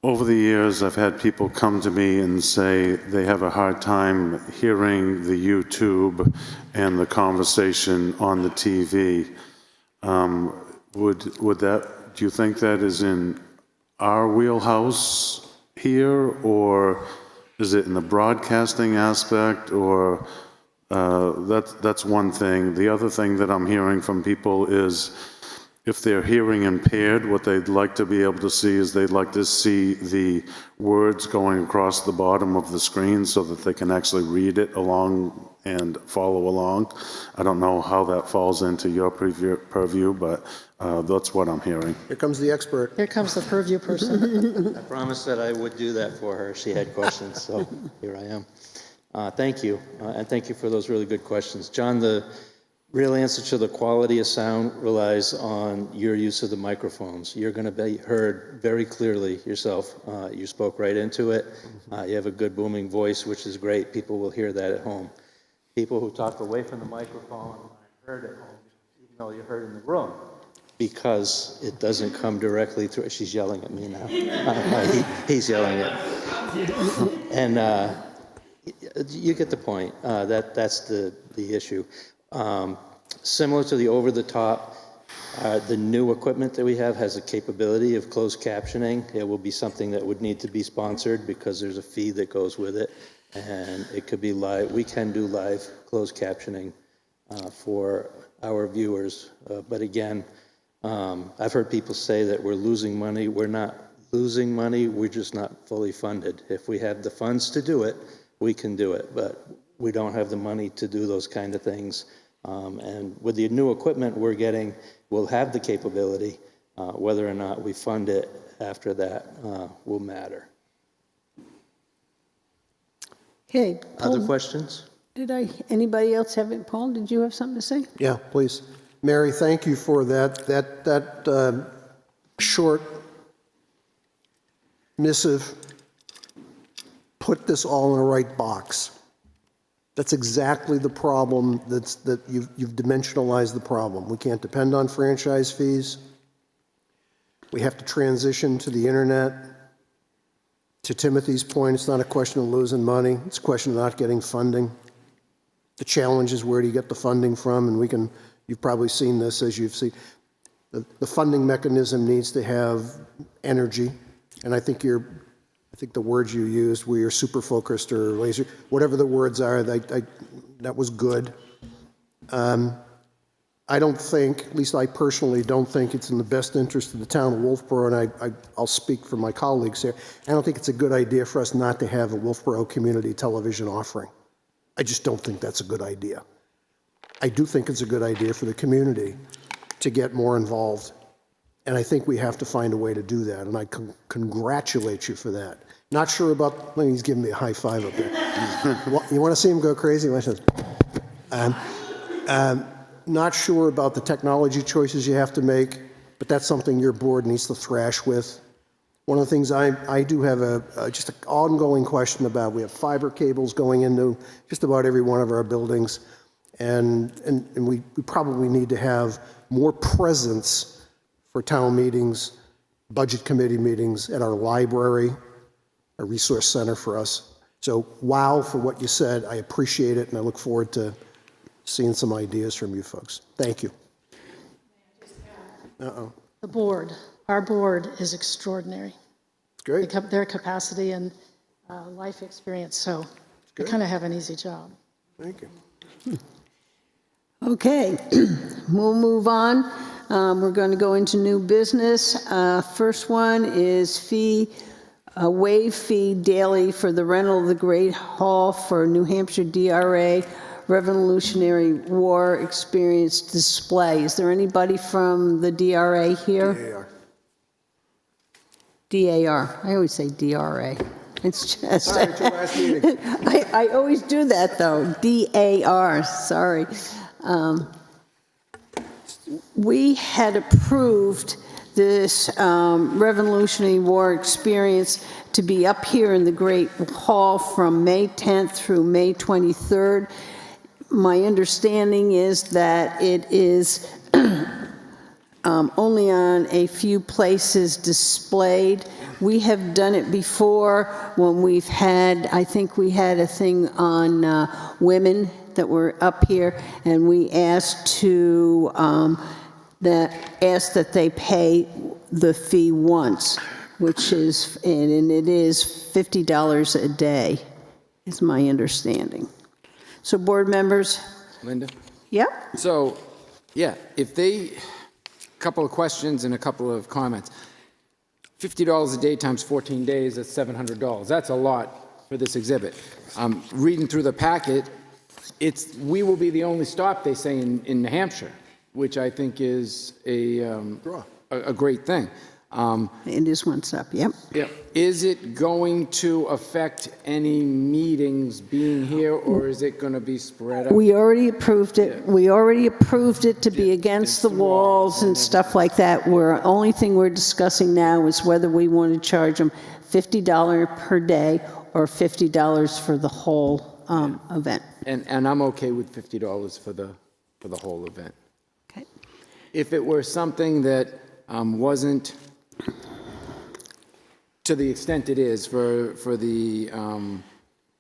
over the years, I've had people come to me and say they have a hard time hearing the YouTube and the conversation on the TV. Would that, do you think that is in our wheelhouse here, or is it in the broadcasting aspect, or that's one thing. The other thing that I'm hearing from people is if they're hearing impaired, what they'd like to be able to see is they'd like to see the words going across the bottom of the screen so that they can actually read it along and follow along. I don't know how that falls into your purview, but that's what I'm hearing. Here comes the expert. Here comes the purview person. I promised that I would do that for her. She had questions, so here I am. Thank you, and thank you for those really good questions. John, the real answer to the quality of sound relies on your use of the microphones. You're going to be heard very clearly yourself. You spoke right into it. You have a good booming voice, which is great. People will hear that at home. People who talk away from the microphone aren't heard at home, even though you're heard in the room, because it doesn't come directly through. She's yelling at me now. He's yelling at me. And you get the point. That's the issue. Similar to the over-the-top, the new equipment that we have has a capability of closed captioning. It will be something that would need to be sponsored because there's a fee that goes with it, and it could be live. We can do live closed captioning for our viewers. But again, I've heard people say that we're losing money. We're not losing money. We're just not fully funded. If we have the funds to do it, we can do it. But we don't have the money to do those kind of things. And with the new equipment we're getting, we'll have the capability. Whether or not we fund it after that will matter. Okay. Other Paul, questions? anybody else have it? Paul, did you have something to say? Yeah, please. Mary, thank you for that short missive. Put this all in the right box. That's exactly the problem that you've dimensionalized the problem. We can't depend on franchise fees. We have to transition to the internet. To Timothy's point, it's not a question of losing money. It's a question of not getting funding. The challenge is, where do you get the funding from? And you've probably seen this as you've seen. The funding mechanism needs to have energy. And I think the words you used, we are super focused or laser, whatever the words are, that was good. I don't think, at least I personally don't think it's in the best interest of the town of Wolfeboro, and I'll speak for my colleagues here. I don't think it's a good idea for us not to have a Wolfeboro community television offering. I just don't think that's a good idea. I do think it's a good idea for the community to get more involved. And I think we have to find a way to do that, and I congratulate you for that. Not sure about, he's giving me a high five up there. You want to see him go crazy? Not sure about the technology choices you have to make, but that's something your board needs to thrash with. One of the things I do have just an ongoing question about, we have fiber cables going into just about every one of our buildings, and we probably need to have more presence for town meetings, budget committee meetings, at our library, a resource center for us. So wow for what you said. I appreciate it, and I look forward to seeing some ideas from you folks. Thank you. The board, our board is extraordinary. Great. Their capacity and life experience, so they kind of have an easy job. Thank you. Okay, we'll move on. We're going to go into new business. First one is waive fee daily for the rental of the Great Hall for New Hampshire DRA Revolutionary War Experience Display. Is there anybody from the DRA here? DAR. I always say DRA. It's just, Sorry, it's your last meeting. I always do that though, DAR, sorry. We had approved this Revolutionary War experience to be up here in the Great Hall from May 10th through May 23rd. My understanding is that it is only on a few places displayed. We have done it before when we've had, I think we had a thing on women that were up here, and we asked that they pay the fee once, which is, and it is $50 a day, is my understanding. So board members? Linda? Yep. So, yeah, couple of questions and a couple of comments. $50 a day times 14 days, that's $700. That's a lot for this exhibit. Reading through the packet, we will be the only stop, they say, in New Hampshire, which I think is a great thing. It is one stop, yep. Yeah. Is it going to affect any meetings being here, or is it going to be spread out? We already approved it. Yeah. We already approved it to be against the walls and stuff like that. Only thing we're discussing now is whether we want to charge them $50 per day or $50 for the whole event. And I'm okay with $50 for the whole event. Okay. if it were something that wasn't to the extent it is for the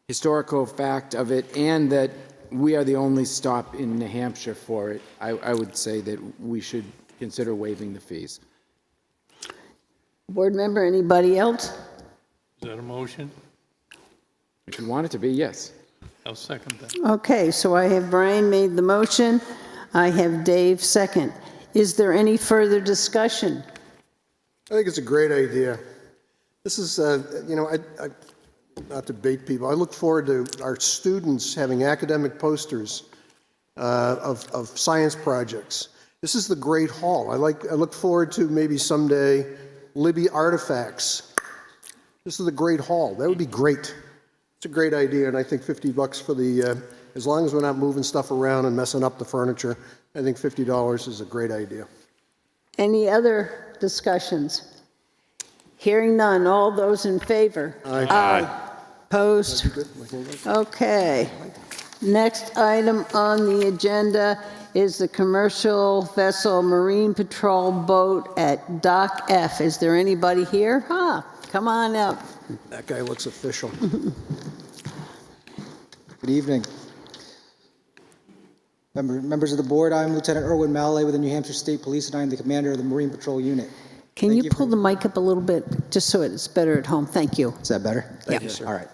historical fact of it, and that we are the only stop in New Hampshire for it, I would say that we should consider waiving the fees. Board member, anybody else? Is that a motion? If you want it to be, yes. I'll second that. Okay, so I have Brian made the motion. I have Dave second. Is there any further discussion? I think it's a great idea. This is, you know, I not to bait people, I look forward to our students having academic posters of science projects. This is the Great Hall. I look forward to maybe someday Libby artifacts. This is the Great Hall. That would be great. It's a great idea, and I think $50 for the, as long as we're not moving stuff around and messing up the furniture, I think $50 is a great idea. Any other discussions? Hearing none, all those in favor? Aye. Opposed? Okay. Next item on the agenda is the commercial vessel Marine Patrol boat at Dock F. Is there anybody here? Come on up. That guy looks official. Good evening. Members of the board, I'm Lieutenant Erwin Mallet with the New Hampshire State Police, and I'm the commander of the Marine Patrol Unit. Can you pull the mic up a little bit, just so it's better at home? Thank you. Is that better? Thank you, sir. All right.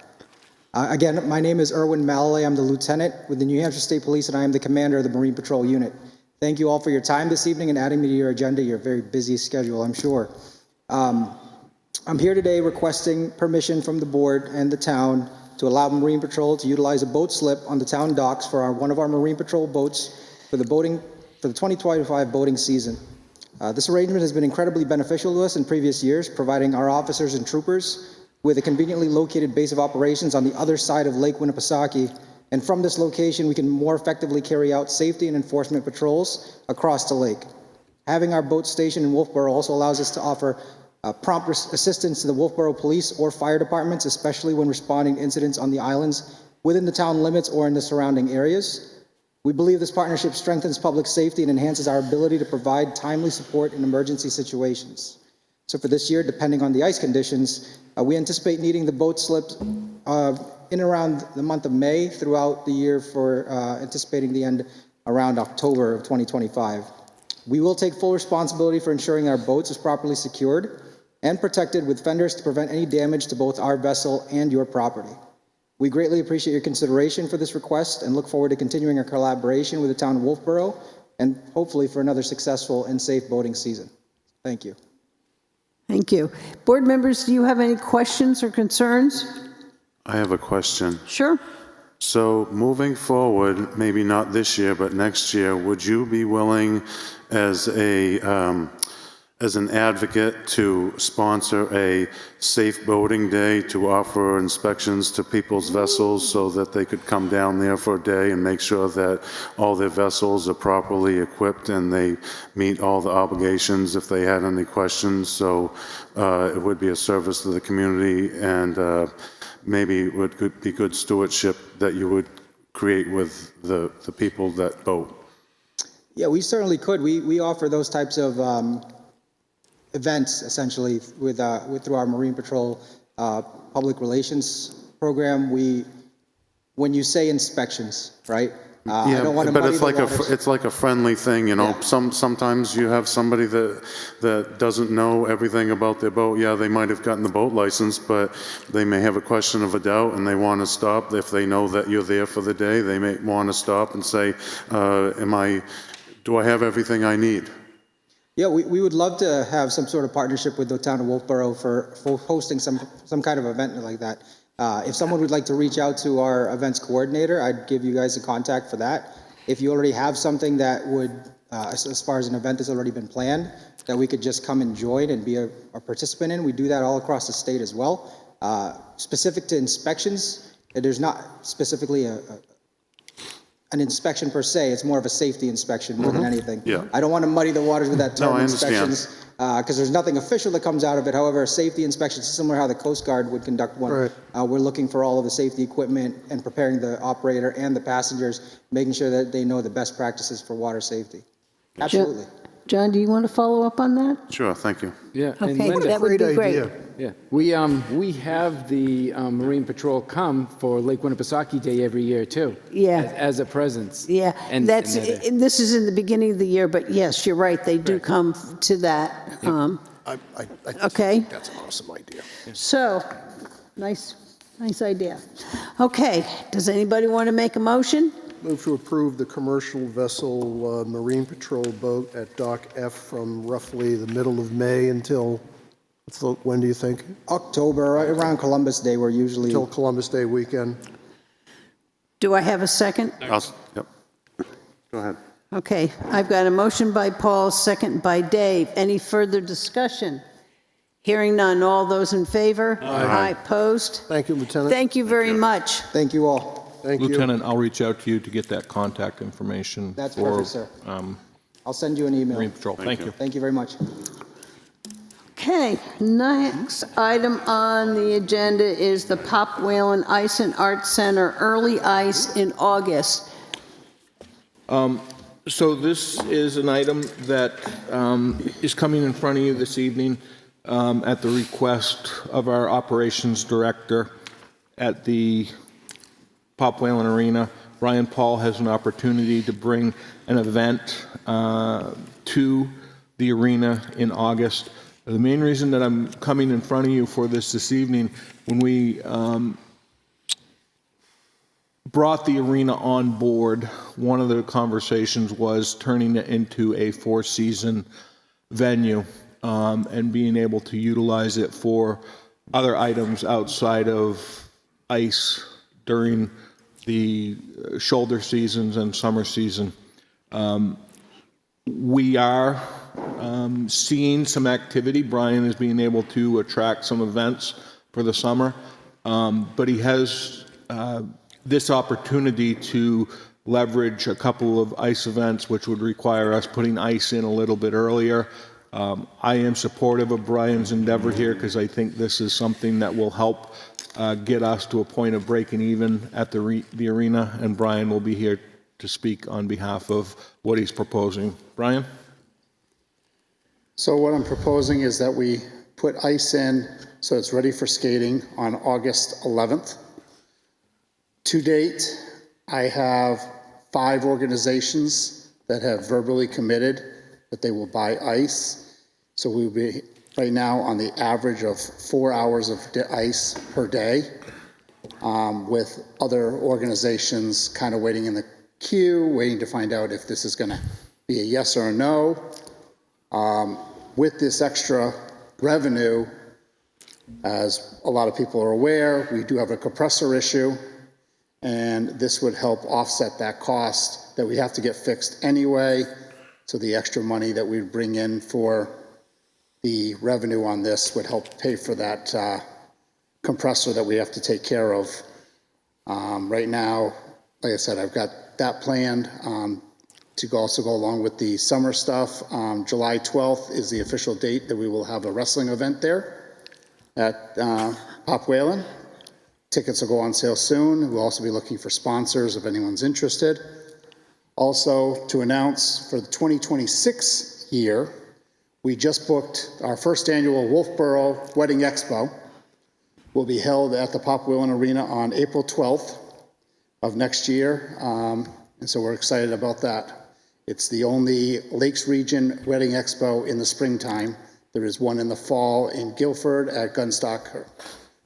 Again, my name is Erwin Mallet. I'm the lieutenant with the New Hampshire State Police, and I am the commander of the Marine Patrol Unit. Thank you all for your time this evening and adding me to your agenda, your very busy schedule, I'm sure. I'm here today requesting permission from the board and the town to allow Marine Patrol to utilize a boat slip on the town docks for one of our Marine Patrol boats for the 2025 boating season. This arrangement has been incredibly beneficial to us in previous years, providing our officers and troopers with a conveniently located base of operations on the other side of Lake Winnipesaukee. And from this location, we can more effectively carry out safety and enforcement patrols across the lake. Having our boat stationed in Wolfeboro also allows us to offer prompt assistance to the Wolfeboro Police or fire departments, especially when responding to incidents on the islands within the town limits or in the surrounding areas. We believe this partnership strengthens public safety and enhances our ability to provide timely support in emergency situations. So for this year, depending on the ice conditions, we anticipate needing the boat slips in around the month of May throughout the year for anticipating the end around October of 2025. We will take full responsibility for ensuring our boats is properly secured and protected with fenders to prevent any damage to both our vessel and your property. We greatly appreciate your consideration for this request and look forward to continuing our collaboration with the town of Wolfeboro and hopefully for another successful and safe boating season. Thank you. Thank you. Board members, do you have any questions or concerns? I have a question. Sure. So moving forward, maybe not this year, but next year, would you be willing as an advocate to sponsor a safe boating day to offer inspections to people's vessels so that they could come down there for a day and make sure that all their vessels are properly equipped and they meet all the obligations if they had any questions? So it would be a service to the community, and maybe it would be good stewardship that you would create with the people that boat. Yeah, we certainly could. We offer those types of events essentially through our Marine Patrol public relations program. When you say inspections, right? I don't want to but muddy it's the like waters. it's like a friendly thing, you know. Yeah. Sometimes you have somebody that doesn't know everything about their boat. Yeah, they might have gotten the boat license, but they may have a question of a doubt and they want to stop. If they know that you're there for the day, they may want to stop and say, do I have everything I need? Yeah, we would love to have some sort of partnership with the town of Wolfeboro for hosting some kind of event like that. If someone would like to reach out to our events coordinator, I'd give you guys a contact for that. If you already have something that would, as far as an event that's already been planned, that we could just come and join and be a participant in, we do that all across the state as well. Specific to inspections, there's not specifically an inspection per se. It's more of a safety inspection more than anything. Yeah. I don't want to muddy the waters with that term, No, I understand. inspections, because there's nothing official that comes out of it. However, safety inspections is similar to how the Coast Guard would conduct one. Right. We're looking for all of the safety equipment and preparing the operator and the passengers, making sure that they know the best practices for water safety. Absolutely. John, do you want to follow up on that? Sure, thank you. Yeah, and Okay, Linda, that would be Great great. idea. yeah, we have the Marine Patrol come for Lake Winnipesaukee Day every year, too. Yeah. As a presence. Yeah, And that's, that- and this is in the beginning of the year, but yes, you're right, they do come to that. I Okay. think that's an awesome idea. So, nice idea. Okay, does anybody want to make a motion? Move to approve the commercial vessel Marine Patrol boat at Dock F from roughly the middle of May until, when do you think? October, right around Columbus Day, we're usually, Till Columbus Day weekend. Do I have a second? Yep. Go ahead. Okay, I've got a motion by Paul, second by Dave. Any further discussion? Hearing none, all those in favor? Aye. Opposed? Thank you, Lieutenant. Thank you very much. thank you all. Thank you. Lieutenant, I'll reach out to you to get that contact information. That's for, perfect, sir. I'll send you an email. Marine Patrol. Thank you. Thank you very much. Okay, next item on the agenda is the Pop Whalen Ice and Art Center Early Ice in August. So this is an item that is coming in front of you this evening at the request of our operations director at the Pop Whalen Arena. Brian Paul has an opportunity to bring an event to the arena in August. The main reason that I'm coming in front of you for this evening, when we brought the arena on board, one of the conversations was turning it into a four-season venue and being able to utilize it for other items outside of ice during the shoulder seasons and summer season. We are seeing some activity. Brian is being able to attract some events for the summer, but he has this opportunity to leverage a couple of ice events, which would require us putting ice in a little bit earlier. I am supportive of Brian's endeavor here because I think this is something that will help get us to a point of breaking even at the arena, and Brian will be here to speak on behalf of what he's proposing. Brian? So what I'm proposing is that we put ice in so it's ready for skating on August 11th. To date, I have 5 organizations that have verbally committed that they will buy ice. So we'll be right now on the average of 4 hours of ice per day, with other organizations kind of waiting in the queue, waiting to find out if this is going to be a yes or a no. With this extra revenue, as a lot of people are aware, we do have a compressor issue, and this would help offset that cost that we have to get fixed anyway. So the extra money that we bring in for the revenue on this would help pay for that compressor that we have to take care of. Right now, like I said, I've got that planned to also go along with the summer stuff. July 12th is the official date that we will have a wrestling event there at Pop Whalen. Tickets will go on sale soon. We'll also be looking for sponsors if anyone's interested. Also, to announce for the 2026 year, we just booked our first annual Wolfeboro Wedding Expo. Will be held at the Pop Whalen Arena on April 12th of next year, and so we're excited about that. It's the only Lakes Region Wedding Expo in the springtime. There is one in the fall in Guilford at Gunstock,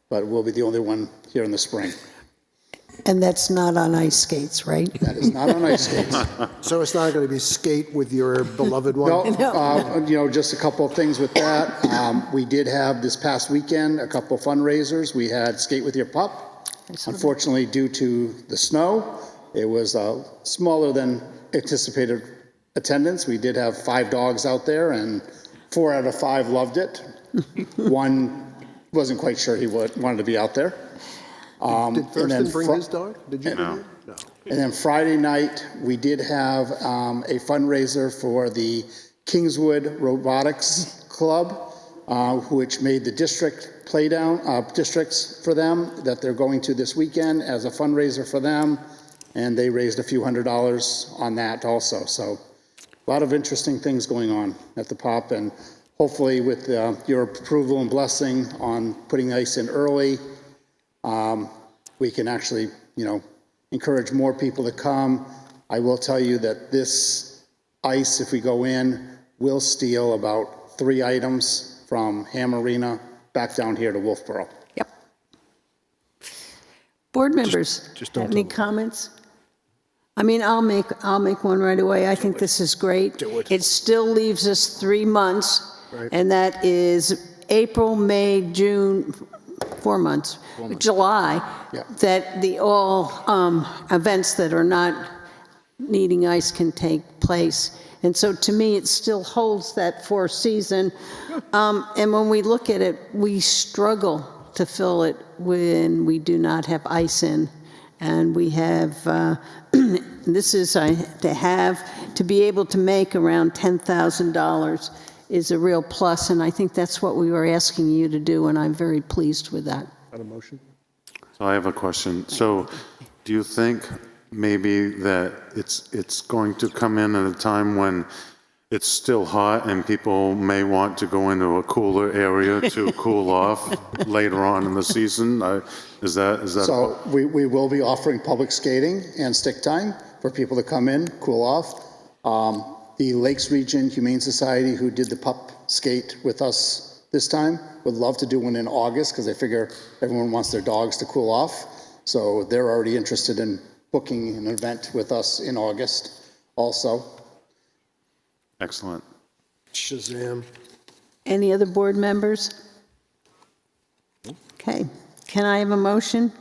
but we'll be the only one here in the spring. And that's not on ice skates, right? That is not on ice skates. So it's not going to be skate with your beloved one? No, just a couple of things with that. We did have this past weekend a couple of fundraisers. We had Skate With Your Pup. Unfortunately, due to the snow, it was smaller than anticipated attendance. We did have 5 dogs out there, and 4 out of 5 loved it. One wasn't quite sure he wanted to be out there. Did Thurston bring his dog? Did you? No. No. And then Friday night, we did have a fundraiser for the Kingswood Robotics Club, which made the district districts for them that they're going to this weekend as a fundraiser for them. And they raised a few $100s on that also. So a lot of interesting things going on at the pop, and hopefully with your approval and blessing on putting ice in early, we can actually, encourage more people to come. I will tell you that this ice, if we go in, will steal about 3 items from Ham Arena back down here to Wolfeboro. Board members, have any comments? I mean, I'll make one right away. I think this is great. It still leaves us 3 months, and that is April, May, June, 4 months, July, that all events that are not needing ice can take place. And so to me, it still holds that 4 season. And when we look at it, we struggle to fill it when we do not have ice in. And we have, this is to be able to make around $10,000 is a real plus, and I think that's what we were asking you to do, and I'm very pleased with that. Got a motion? So I have a question. So do you think maybe that it's going to come in at a time when it's still hot and people may want to go into a cooler area to cool off later on in the season? Is that? So we will be offering public skating and stick time for people to come in, cool off. The Lakes Region Humane Society, who did the pup skate with us this time, would love to do one in August because they figure everyone wants their dogs to cool off. So they're already interested in booking an event with us in August also. Excellent. Shazam. Any other board members? Okay, can I have a motion?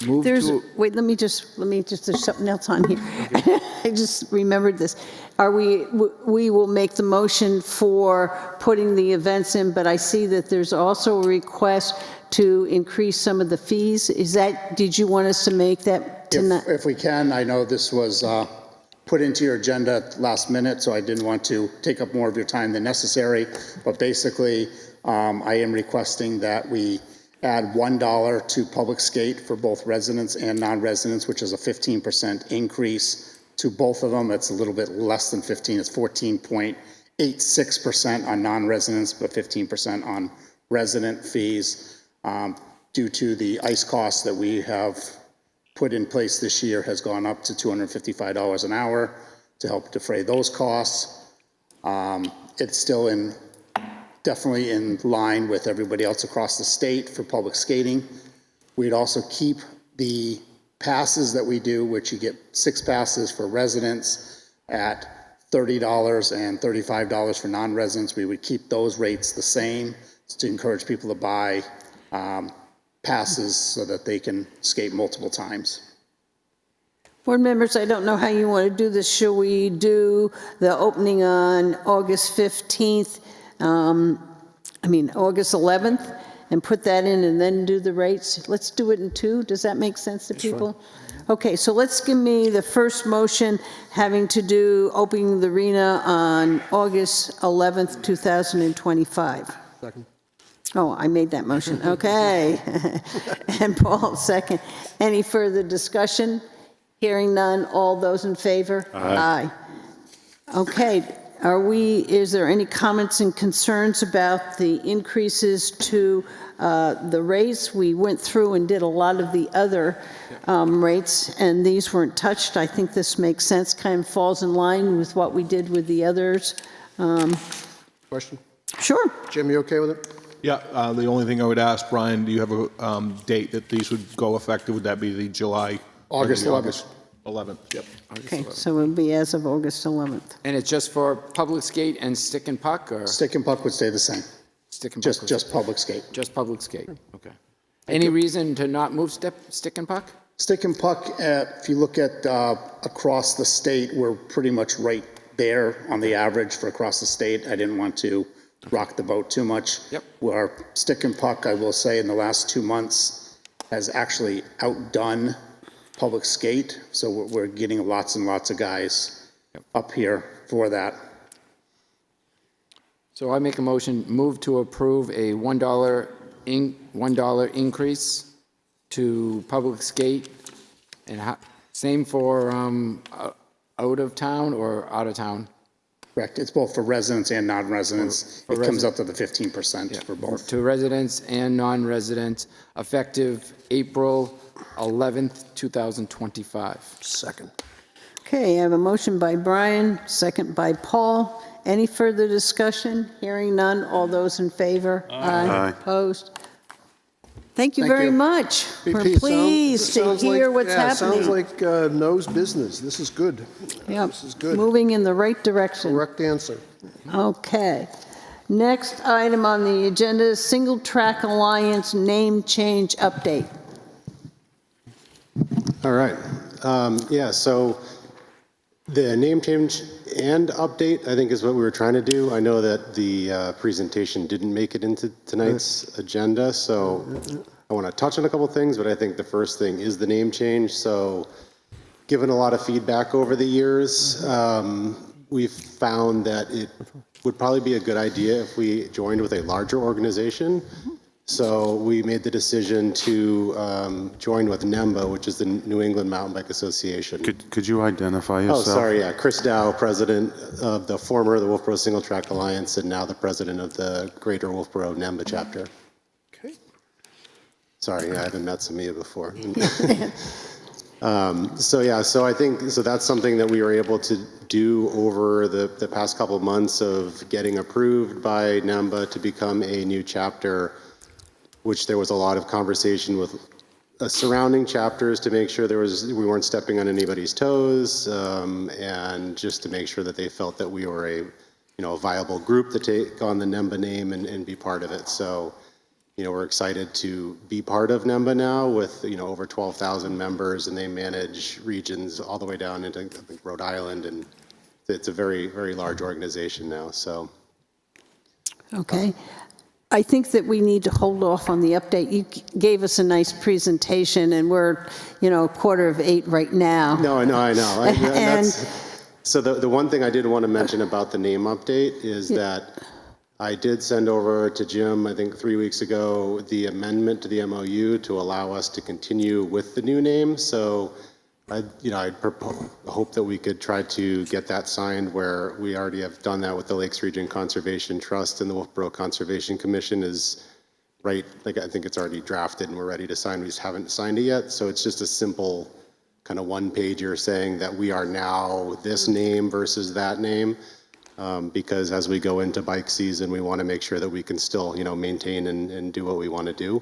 Wait, let me just, there's something else on here. I just remembered this. We will make the motion for putting the events in, but I see that there's also a request to increase some of the fees. Did you want us to make that tonight? If we can, I know this was put into your agenda last minute, so I didn't want to take up more of your time than necessary, but basically, I am requesting that we add $1 to public skate for both residents and non-residents, which is a 15% increase to both of them. It's a little bit less than 15. It's 14.86% on non-residents, but 15% on resident fees. Due to the ice costs that we have put in place this year has gone up to $255 an hour to help defray those costs. It's still definitely in line with everybody else across the state for public skating. We'd also keep the passes that we do, which you get 6 passes for residents at $30 and $35 for non-residents. We would keep those rates the same to encourage people to buy passes so that they can skate multiple times. Board members, I don't know how you want to do this. Should we do the opening on August 15th? August 11th, and put that in and then do the rates? Let's do it in 2. Does that make sense to people? Okay, so let's give me the first motion having to do opening the arena on August 11th, 2025. Second. Oh, I made that motion. Okay. And Paul, second. Any further discussion? Hearing none. All those in favor? Aye. Okay. Is there any comments and concerns about the increases to the rates? We went through and did a lot of the other rates, and these weren't touched. I think this makes sense, kind of falls in line with what we did with the others. Question? Sure. Jim, you okay with it? Yeah, the only thing I would ask, Brian, do you have a date that these would go effective? Would that be the July? August 11th. 11th, yep. Okay, so it would be as of August 11th. And it's just for public skate and stick and puck, or? Stick and puck would stay the same. Stick and puck? Just public skate. Just public skate, okay. Any reason to not move stick and puck? Stick and puck, if you look at across the state, we're pretty much right there on the average for across the state. I didn't want to rock the boat too much. Yep. Our stick and puck, I will say, in the last 2 months has actually outdone public skate. So we're getting lots and lots of guys up here for that. So I make a motion, move to approve a $1 increase to public skate, and same for out of town or out of town? Correct. It's both for residents and non-residents. For It comes up to the 15% for both. To residents and non-residents, effective April 11th, 2025. Second. Okay, I have a motion by Brian, second by Paul. Any further discussion? Hearing none. All those in favor? Aye. Opposed? Thank you Thank very you. much. We're BP, pleased to sounds hear like- what's yeah, happening. Sounds like No's business. This is good. Yep. This is good. Moving in the right direction. Correct answer. Okay. Next item on the agenda is Single Track Alliance name change update. All right. Yeah, so the name change and update, I think, is what we were trying to do. I know that the presentation didn't make it into tonight's agenda, so I want to touch on a couple things, but I think the first thing is the name change. So given a lot of feedback over the years, we've found that it would probably be a good idea if we joined with a larger organization. So we made the decision to join with NEMBA, which is the New England Mountain Bike Association. Could you identify Oh, yourself? sorry, yeah. Chris Dow, president of the former the Wolfeboro Single Track Alliance, and now the president of the Greater Wolfeboro NEMBA chapter. Okay. Sorry, yeah, I haven't met some of you before. So I think, so that's something that we were able to do over the past couple of months of getting approved by NEMBA to become a new chapter, which there was a lot of conversation with surrounding chapters to make sure we weren't stepping on anybody's toes, and just to make sure that they felt that we were a viable group to take on the NEMBA name and be part of it. So, we're excited to be part of NEMBA now with, over 12,000 members, and they manage regions all the way down into, I think, Rhode Island, and it's a very, very large organization now, so. Okay. I think that we need to hold off on the update. You gave us a nice presentation, and we're, 7:45 right now. No, I know. And So the one thing I did want to mention about the name update is that I did send over to Jim, I think 3 weeks ago, the amendment to the MOU to allow us to continue with the new name. So I hope that we could try to get that signed, where we already have done that with the Lakes Region Conservation Trust, and the Wolfeboro Conservation Commission is right, like I think it's already drafted and we're ready to sign. We just haven't signed it yet. So it's just a simple kind of one-pager saying that we are now this name versus that name. Because as we go into bike season, we want to make sure that we can still, maintain and do what we want to do.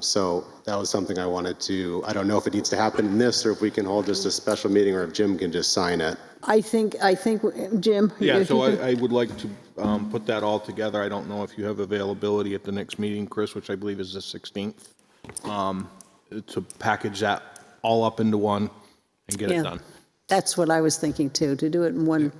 So that was something I wanted to, I don't know if it needs to happen in this, or if we can hold just a special meeting, or if Jim can just sign it. I think, Jim? Yeah, so I would like to put that all together. I don't know if you have availability at the next meeting, Chris, which I believe is the 16th, to package that all up into one and get it done. That's what I was thinking too, to do it in one.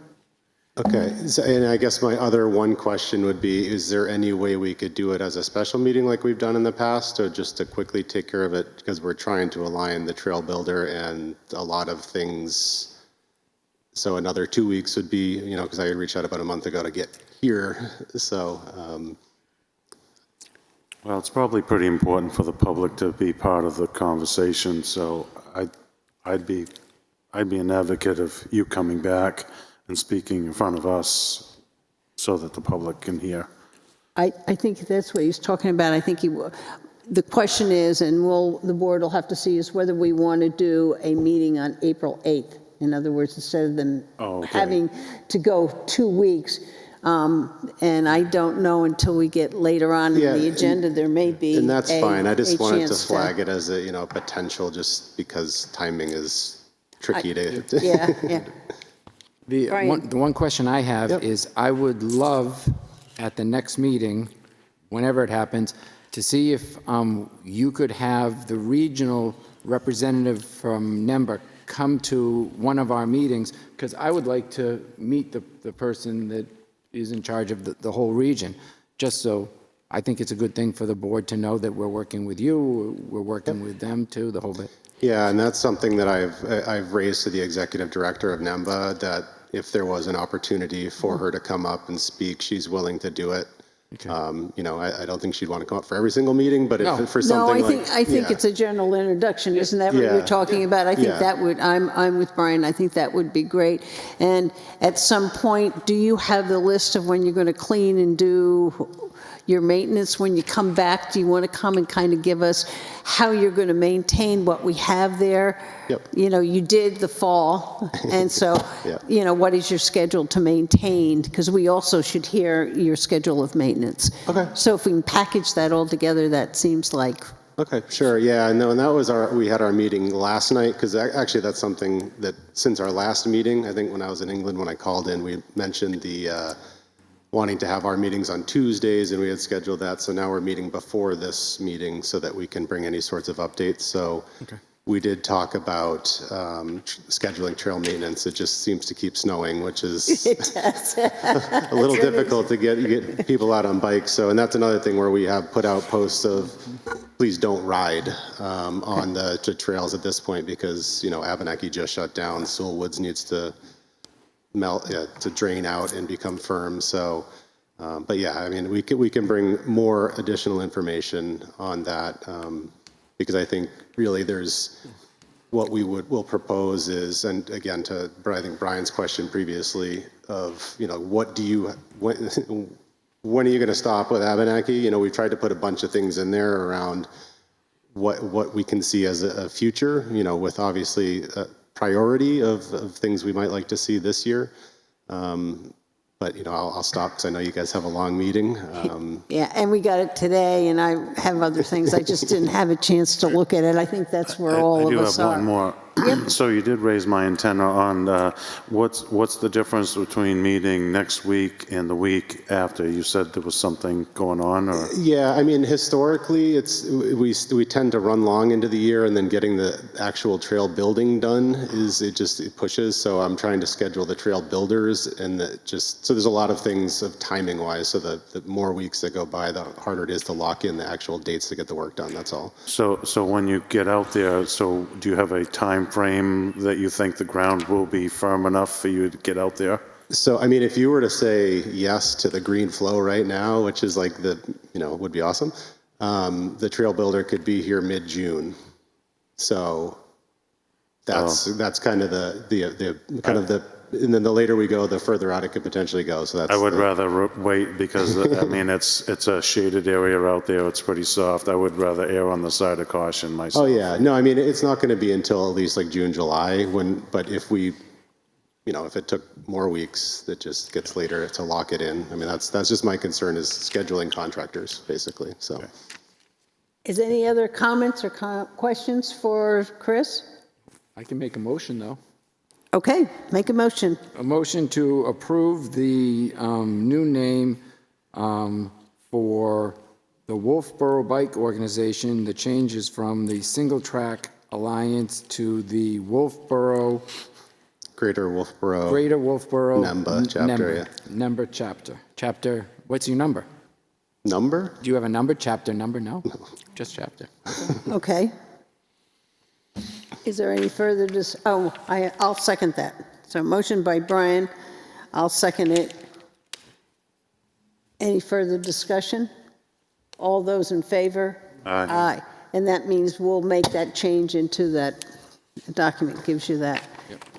Okay, so, and I guess my other one question would be, is there any way we could do it as a special meeting like we've done in the past, or just to quickly take care of it, because we're trying to align the trail builder and a lot of things. So another 2 weeks would be, because I had reached out about a month ago to get here, so. Well, it's probably pretty important for the public to be part of the conversation, so I'd be an advocate of you coming back and speaking in front of us so that the public can hear. I think that's what he's talking about. I think the question is, and the board will have to see, is whether we want to do a meeting on April 8th. In other words, instead of them having to go 2 weeks. And I don't know until we get later on in the agenda, there may be And that's fine. I just wanted to chance flag it as a, potential, just because timing is tricky to. Yeah. The one question I have is, I would love at the next meeting, whenever it happens, to see if you could have the regional representative from NEMBA come to one of our meetings, because I would like to meet the person that is in charge of the whole region, just so I think it's a good thing for the board to know that we're working with you, we're working with them too, the whole bit. Yeah, and that's something that I've raised to the executive director of NEMBA, that if there was an opportunity for her to come up and speak, she's willing to do it. I don't think she'd want to come up for every single meeting, but No. if for No, something I think it's a general introduction, isn't that what Yeah. you're talking about? I think Yeah. that would, I'm with Brian, I think that would be great. And at some point, do you have the list of when you're going to clean and do your maintenance? When you come back, do you want to come and kind of give us how you're going to maintain what we have there? Yep. You did the fall, and so, Yeah. what is your schedule to maintain? Because we also should hear your schedule of maintenance. Okay. So if we can package that all together, that seems like, Okay, sure, yeah, no, and that was we had our meeting last night, because actually that's something that, since our last meeting, I think when I was in England, when I called in, we mentioned the wanting to have our meetings on Tuesdays, and we had scheduled that, so now we're meeting before this meeting so that we can bring any sorts of updates, so we did talk about scheduling trail maintenance. It just seems to keep snowing, which is a little difficult to get people out on bikes. So, and that's another thing where we have put out posts of please don't ride on the trails at this point, because Abenaki just shut down. Sewell Woods needs to melt to drain out and become firm. So, but yeah, I mean, we can bring more additional information on that. Because I think really there's what we'll propose is, and again, I think Brian's question previously of, what do you, when are you going to stop with Abenaki? We've tried to put a bunch of things in there around what we can see as a future, with obviously a priority of things we might like to see this year. But, I'll stop because I know you guys have a long meeting. yeah, and we got it today, and I have other things. I just didn't have a chance to look at it. I think that's where all of us I do have are. one more. So you did raise my antenna on what's the difference between meeting next week and the week after? You said there was something going on, or? Yeah, I mean, historically, we tend to run long into the year, and then getting the actual trail building done it pushes. So I'm trying to schedule the trail builders, and so there's a lot of things of timing wise. So the more weeks that go by, the harder it is to lock in the actual dates to get the work done. That's all. So when you get out there, so do you have a time frame that you think the ground will be firm enough for you to get out there? So, I mean, if you were to say yes to the green flow right now, which is like would be awesome, the trail builder could be here mid-June. So that's kind of and then the later we go, the further out it could potentially go. So that's. I would rather wait because I mean it's a shaded area out there. It's pretty soft. I would rather err on the side of caution myself. Oh yeah, no, I mean it's not going to be until at least like June, July but if we, if it took more weeks, that just gets later to lock it in. I mean that's just my concern is scheduling contractors basically. So. Okay. Is any other comments or questions for Chris? I can make a motion though. Okay, make a motion. A motion to approve the new name for the Wolfeboro Bike Organization. The changes from the Single Track Alliance to the Greater Wolfeboro NEMBA chapter. NEMBA chapter. Chapter. What's your number? Number? Do you have a number? Chapter number? No. Just chapter. Okay. Is there any further I'll second that. So motion by Brian, I'll second it. Any further discussion? All those in favor? Aye. Aye. And that means we'll make that change into that document, gives you that.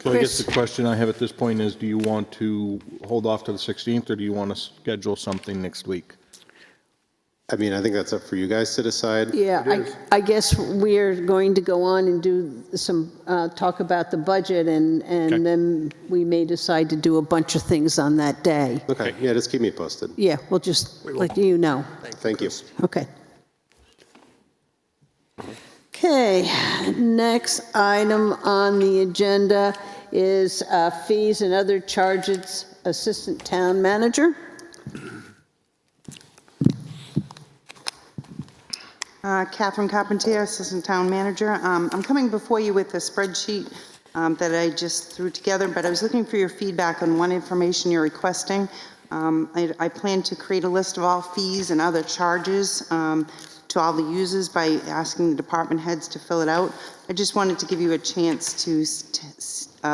So I guess the question I have at this point is, do you want to hold off to the 16th, or do you want to schedule something next week? I mean, I think that's up for you guys to decide. Yeah, I guess we're going to go on and do some, talk about the budget, and then we may decide to do a bunch of things on that day. Okay, yeah, just keep me posted. Yeah, we'll just let you know. Thank you. Okay. Okay, next item on the agenda is fees and other charges, Assistant Town Manager. Catherine Carpentier, Assistant Town Manager. I'm coming before you with a spreadsheet that I just threw together, but I was looking for your feedback on one information you're requesting. I plan to create a list of all fees and other charges to all the users by asking the department heads to fill it out. I just wanted to give you a chance to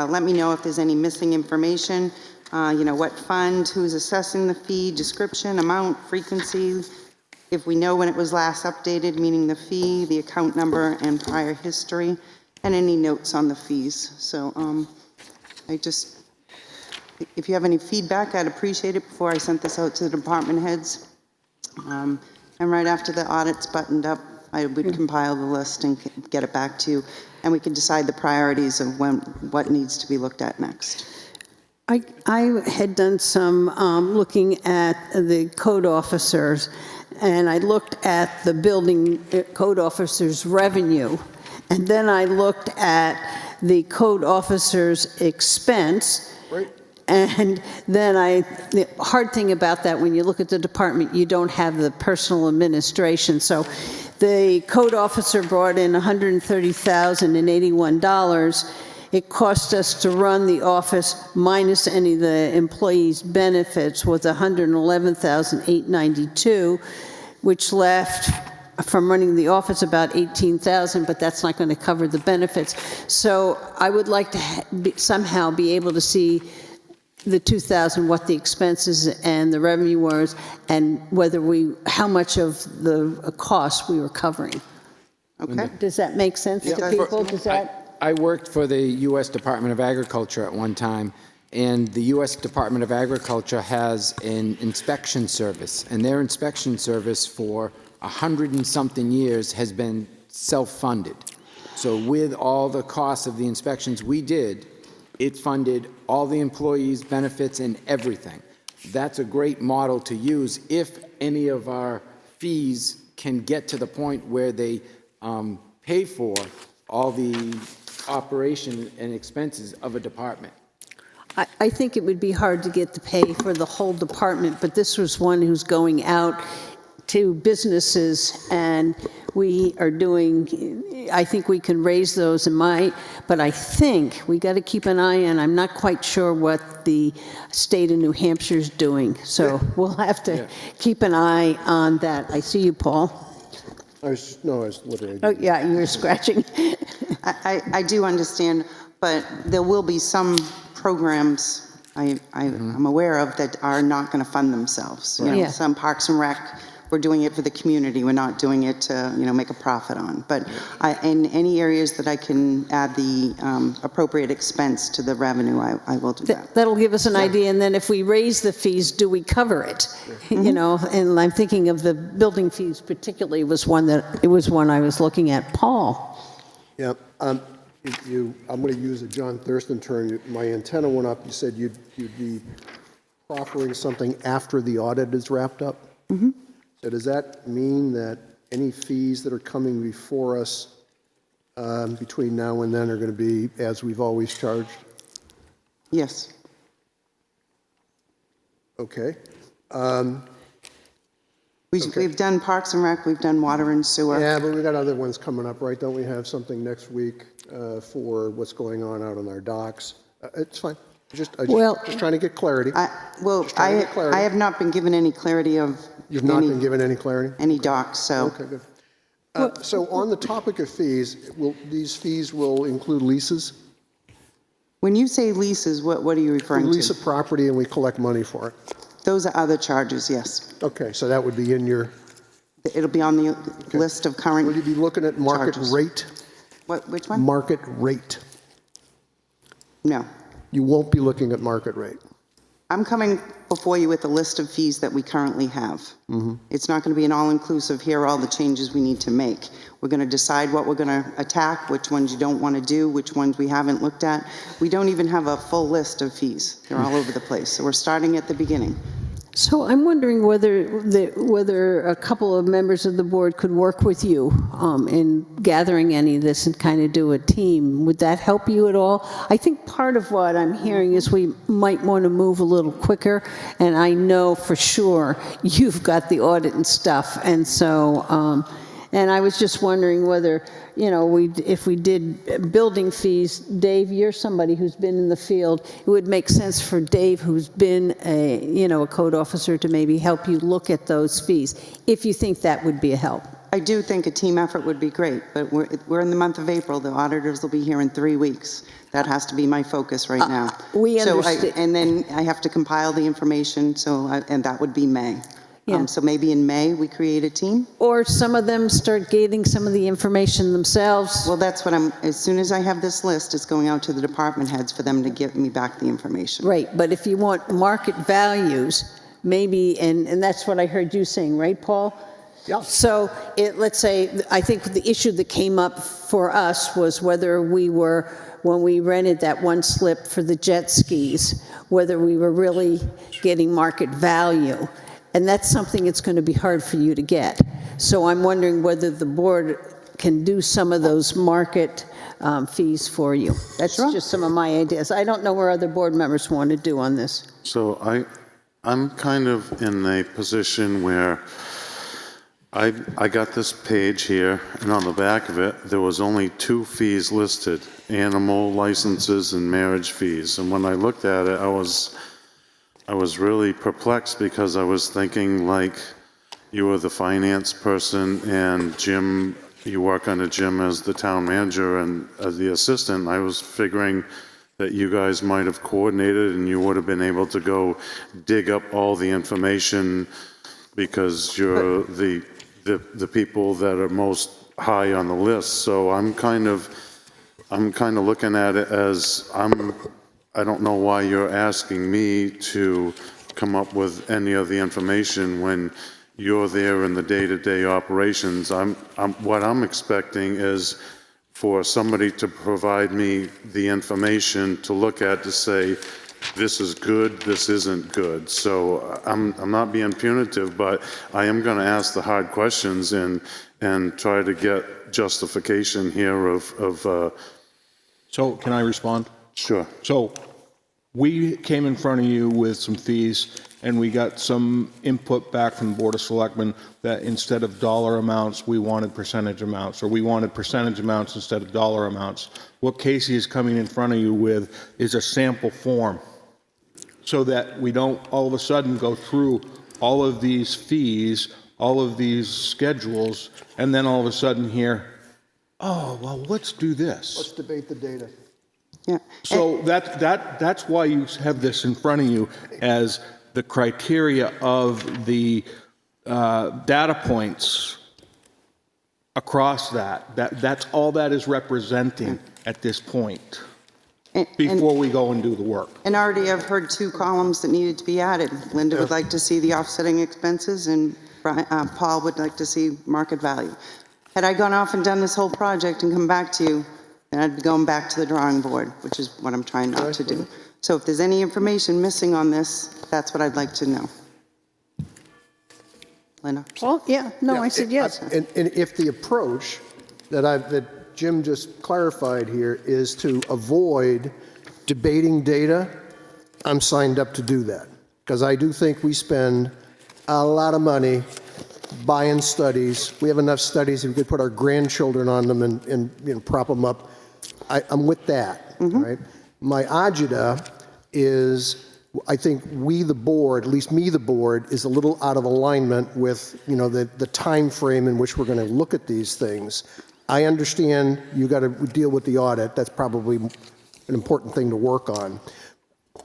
let me know if there's any missing information what fund, who's assessing the fee, description, amount, frequency, if we know when it was last updated, meaning the fee, the account number, and prior history, and any notes on the fees. So if you have any feedback, I'd appreciate it before I sent this out to the department heads. And right after the audit's buttoned up, I would compile the list and get it back to you, and we can decide the priorities of what needs to be looked at next. I had done some looking at the code officers, and I looked at the building code officers' revenue, and then I looked at the code officers' expense. Right. And then the hard thing about that, when you look at the department, you don't have the personal administration. So the code officer brought in $130,081. It cost us to run the office minus any of the employees' benefits was $111,892, which left from running the office about $18,000, but that's not going to cover the benefits. So I would like to somehow be able to see the 2,000, what the expenses and the revenue was, and how much of the cost we were covering. Okay. Does that make sense to people? Does that? I worked for the U.S. Department of Agriculture at one time, and the U.S. Department of Agriculture has an inspection service, and their inspection service for 100 and something years has been self-funded. So with all the costs of the inspections we did, it funded all the employees' benefits and everything. That's a great model to use if any of our fees can get to the point where they pay for all the operation and expenses of a department. I think it would be hard to get the pay for the whole department, but this was one who's going out to businesses, and we are doing, I think we can raise those but I think we got to keep an eye on, I'm not quite sure what the state of New Hampshire is doing, so we'll have to keep an eye on that. I see you, Paul. I was literally. Oh, yeah, you were scratching. I do understand, but there will be some programs I'm aware of that are not going to fund themselves. Some Parks and Rec, we're doing it for the community. We're not doing it to, make a profit on. But in any areas that I can add the appropriate expense to the revenue, I will do that. That'll give us an idea, and then if we raise the fees, do we cover it? And I'm thinking of the building fees particularly was one I was looking at. Paul? Yeah, I'm going to use a John Thurston term. My antenna went up. You said you'd be proffering something after the audit is wrapped up? Mm-hmm. So does that mean that any fees that are coming before us between now and then are going to be as we've always charged? Yes. Okay. We've done Parks and Rec, we've done water and sewer. Yeah, but we got other ones coming up, right? Don't we have something next week for what's going on out on our docks? It's fine. Just trying to get clarity. I have not been given any clarity of. You've not been given any clarity? Any docs, so. Okay, good. So on the topic of fees, these fees will include leases? When you say leases, what are you referring to? We lease a property and we collect money for it. Those are other charges, yes. Okay, so that would be in your... It'll be on the list of current. Will you be looking at market charges. rate? Which one? Market rate. No. You won't be looking at market rate. I'm coming before you with a list of fees that we currently have. Mm-hmm. It's not going to be an all-inclusive, here are all the changes we need to make. We're going to decide what we're going to attack, which ones you don't want to do, which ones we haven't looked at. We don't even have a full list of fees. They're all over the place. So we're starting at the beginning. So I'm wondering whether a couple of members of the board could work with you in gathering any of this and kind of do a team. Would that help you at all? I think part of what I'm hearing is we might want to move a little quicker, and I know for sure you've got the audit and stuff, and so and I was just wondering whether, if we did building fees, Dave, you're somebody who's been in the field. It would make sense for Dave, who's been a code officer, to maybe help you look at those fees, if you think that would be a help. I do think a team effort would be great, but we're in the month of April. The auditors will be here in 3 weeks. That has to be my focus right now. we So understand. and then I have to compile the information, and that would be May. Yeah. So maybe in May, we create a team? Or some of them start gating some of the information themselves. Well, that's what as soon as I have this list, it's going out to the department heads for them to give me back the information. Right, but if you want market values, maybe, and that's what I heard you saying, right, Paul? Yeah. So let's say, I think the issue that came up for us was whether we were, when we rented that one slip for the jet skis, whether we were really getting market value. And that's something that's going to be hard for you to get. So I'm wondering whether the board can do some of those market fees for you. That's just some of my ideas. I don't know where other board members want to do on this. So I'm kind of in a position where I got this page here, and on the back of it, there was only 2 fees listed, animal licenses and marriage fees. And when I looked at it, I was really perplexed because I was thinking like you were the finance person and Jim, you work under Jim as the town manager and as the assistant. I was figuring that you guys might have coordinated and you would have been able to go dig up all the information because you're the people that are most high on the list. So I'm kind of looking at it as I don't know why you're asking me to come up with any of the information when you're there in the day-to-day operations. What I'm expecting is for somebody to provide me the information to look at to say, this is good, this isn't good. So I'm not being punitive, but I am going to ask the hard questions and try to get justification here of So can I respond? Sure. So we came in front of you with some fees, and we got some input back from the Board of Selectmen that instead of dollar amounts, we wanted percentage amounts, or we wanted percentage amounts instead of dollar amounts. What Casey is coming in front of you with is a sample form, so that we don't all of a sudden go through all of these fees, all of these schedules, and then all of a sudden hear, oh, well, let's do this. Let's debate the data. Yeah. So that's why you have this in front of you as the criteria of the data points across that. That's all that is representing at this point before we go and do the work. And already I've heard 2 columns that needed to be added. Linda would like to see the offsetting expenses, and Paul would like to see market value. Had I gone off and done this whole project and come back to you, then I'd be going back to the drawing board, which is what I'm trying not to do. So if there's any information missing on this, that's what I'd like to know. Linda? Well, yeah, no, I said yes. And if the approach that Jim just clarified here is to avoid debating data, I'm signed up to do that. Because I do think we spend a lot of money buying studies. We have enough studies if we could put our grandchildren on them and prop them up. I'm with that, right? My agita is, I think we, the board, at least me, the board, is a little out of alignment with, the time frame in which we're going to look at these things. I understand you got to deal with the audit. That's probably an important thing to work on.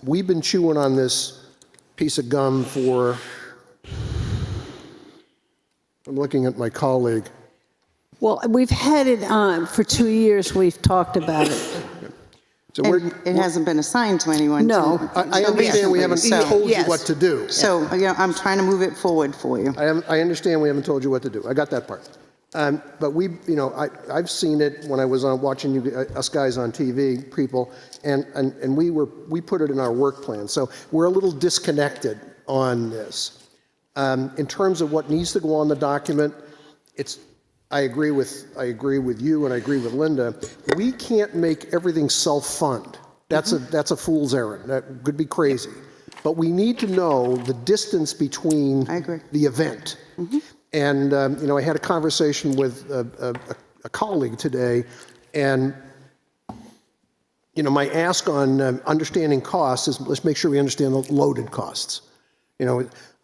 We've been chewing on this piece of gum for, I'm looking at my colleague. Well, we've had it on for 2 years. We've talked about it. So it hasn't been assigned to anyone. No. I understand we haven't told you what to do. So, I'm trying to move it forward for you. I understand we haven't told you what to do. I got that part. But I've seen it when I was watching us guys on TV, people, and we put it in our work plan. So we're a little disconnected on this. In terms of what needs to go on the document, I agree with you and I agree with Linda. We can't make everything self-fund. That's a fool's errand. That could be crazy. But we need to know the distance between the event. And I had a conversation with a colleague today, and my ask on understanding costs is let's make sure we understand the loaded costs.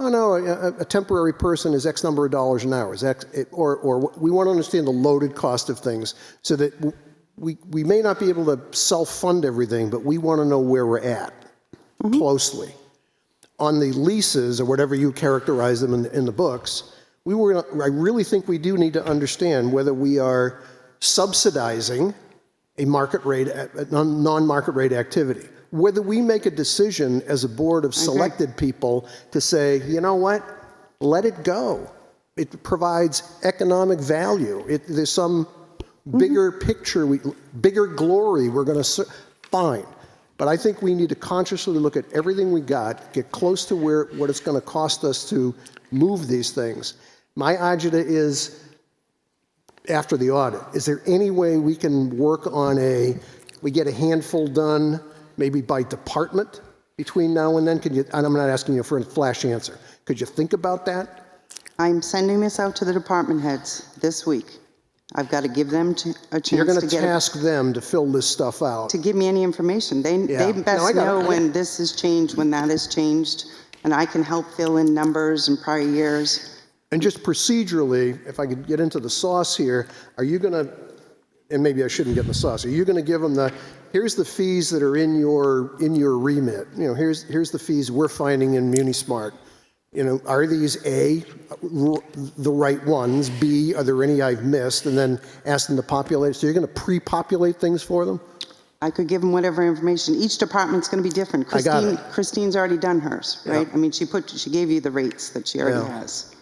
oh no, a temporary person is X number of dollars an hour, is X, or we want to understand the loaded cost of things so that we may not be able to self-fund everything, but we want to know where we're at closely. On the leases, or whatever you characterize them in the books, I really think we do need to understand whether we are subsidizing a market rate, non-market rate activity. Whether we make a decision as a board of selected people to say, you know what, let it go. It provides economic value. There's some bigger picture, bigger glory we're going to find. But I think we need to consciously look at everything we got, get close to what it's going to cost us to move these things. My agita is, after the audit, is there any way we can work on we get a handful done, maybe by department between now and then? And I'm not asking you for a flash answer. Could you think about that? I'm sending this out to the department heads this week. I've got to give them a chance You're going to to task them to fill this stuff out. to give me any information. They best know when this has changed, when that has changed, and I can help fill in numbers and prior years. And just procedurally, if I could get into the sauce here, are you going to, and maybe I shouldn't get in the sauce, are you going to give them here's the fees that are in your remit. Here's the fees we're finding in MuniSmart. Are these A, the right ones? B, are there any I've missed? And then ask them to populate. So you're going to pre-populate things for them? I could give them whatever information. Each department's going to be different. I got it. Christine's already done hers, right? Yeah. I mean, she gave you the rates that she already has.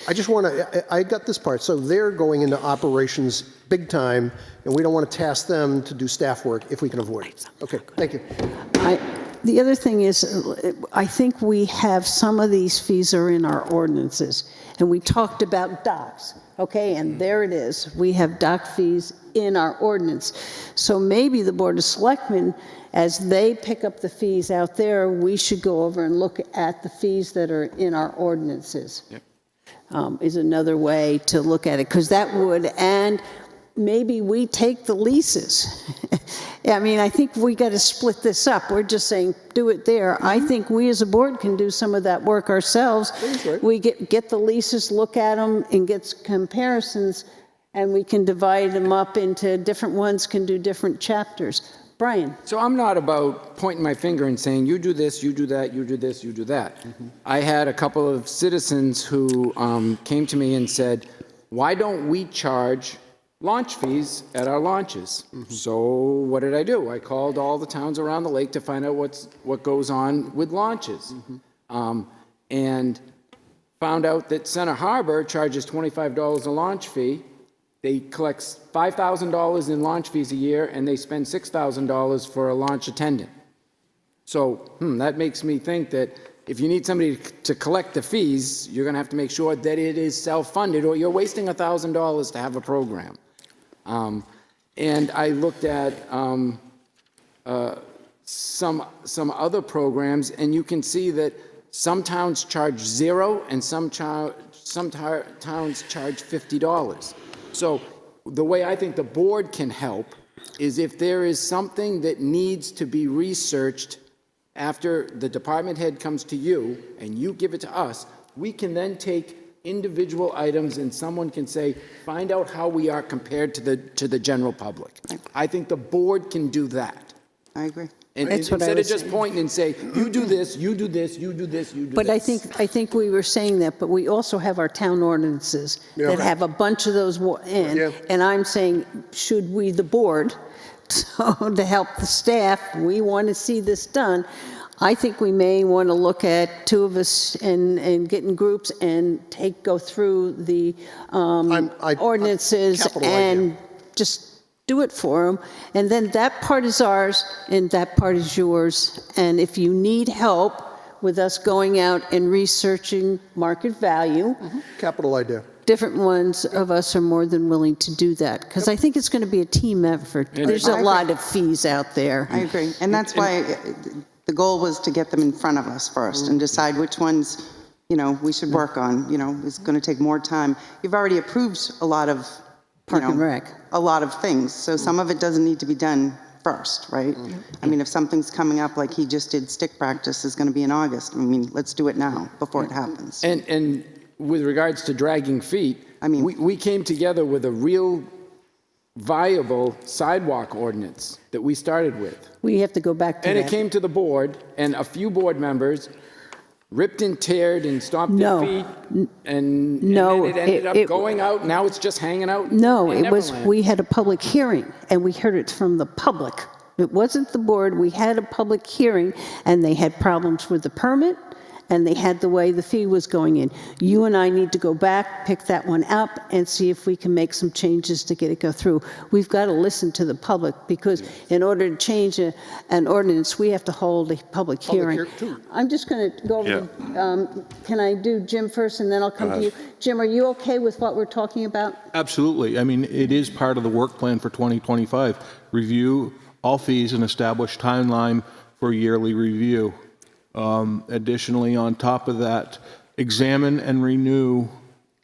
I just want to, I got this part. So they're going into operations big time, and we don't want to task them to do staff work if we can avoid it. Okay, thank you. The other thing is, I think we have some of these fees are in our ordinances, and we talked about docks, okay, and there it is. We have dock fees in our ordinance. So maybe the Board of Selectmen, as they pick up the fees out there, we should go over and look at the fees that are in our ordinances. Yep. Is another way to look at it, because that would, and maybe we take the leases. I mean, I think we got to split this up. We're just saying, do it there. I think we as a board can do some of that work ourselves. Right. We get the leases, look at them, and get comparisons, and we can divide them up into different ones, can do different chapters. Brian. So I'm not about pointing my finger and saying, you do this, you do that, you do this, you do that. I had a couple of citizens who came to me and said, why don't we charge launch fees at our launches? So what did I do? I called all the towns around the lake to find out what goes on with launches. And found out that Center Harbor charges $25 a launch fee. They collect $5,000 in launch fees a year, and they spend $6,000 for a launch attendant. So that makes me think that if you need somebody to collect the fees, you're going to have to make sure that it is self-funded, or you're wasting $1,000 to have a program. And I looked at some other programs, and you can see that some towns charge $0 and some towns charge $50. So the way I think the board can help is if there is something that needs to be researched after the department head comes to you and you give it to us, we can then take individual items and someone can say, find out how we are compared to the general public. I think the board can do that. I agree. And That's what I instead of was just saying. pointing and say, you do this, you do this, you do this, you do But this. I think we were saying that, but we also have our town ordinances that have a bunch of those in. And I'm saying, should we, the board, so to help the staff, we want to see this done. I think we may want to look at two of us and get in groups and go through the ordinances and just do it for them. And then that part is ours and that part is yours. And if you need help with us going out and researching market value, Capital idea. different ones of us are more than willing to do that, because I think it's going to be a team effort. There's a lot of fees out there. I agree. And that's why the goal was to get them in front of us first and decide which ones, we should work on. It's going to take more time. You've already approved a lot of Park and Rec. a lot of things. So some of it doesn't need to be done first, right? I mean, if something's coming up, like he just did stick practice is going to be in August, I mean, let's do it now before it happens. And with regards to dragging feet, I mean, we came together with a real viable sidewalk ordinance that we started with. We have to go back to And that. it came to the board, and a few board members ripped and teared and stomped No. their feet, and No, then it ended up it- going out. Now it's just hanging out. No, in it was, Neverland. we had a public hearing, and we heard it from the public. It wasn't the board, we had a public hearing, and they had problems with the permit, and they had the way the fee was going in. You and I need to go back, pick that one up, and see if we can make some changes to get it go through. We've got to listen to the public, because in order to change an ordinance, we have to hold a public hearing. I'm just going to go over, can I do Jim first, and then I'll come to you? Jim, are you okay with what we're talking about? Absolutely. I mean, it is part of the work plan for 2025. Review all fees and establish timeline for yearly review. Additionally, on top of that, examine and renew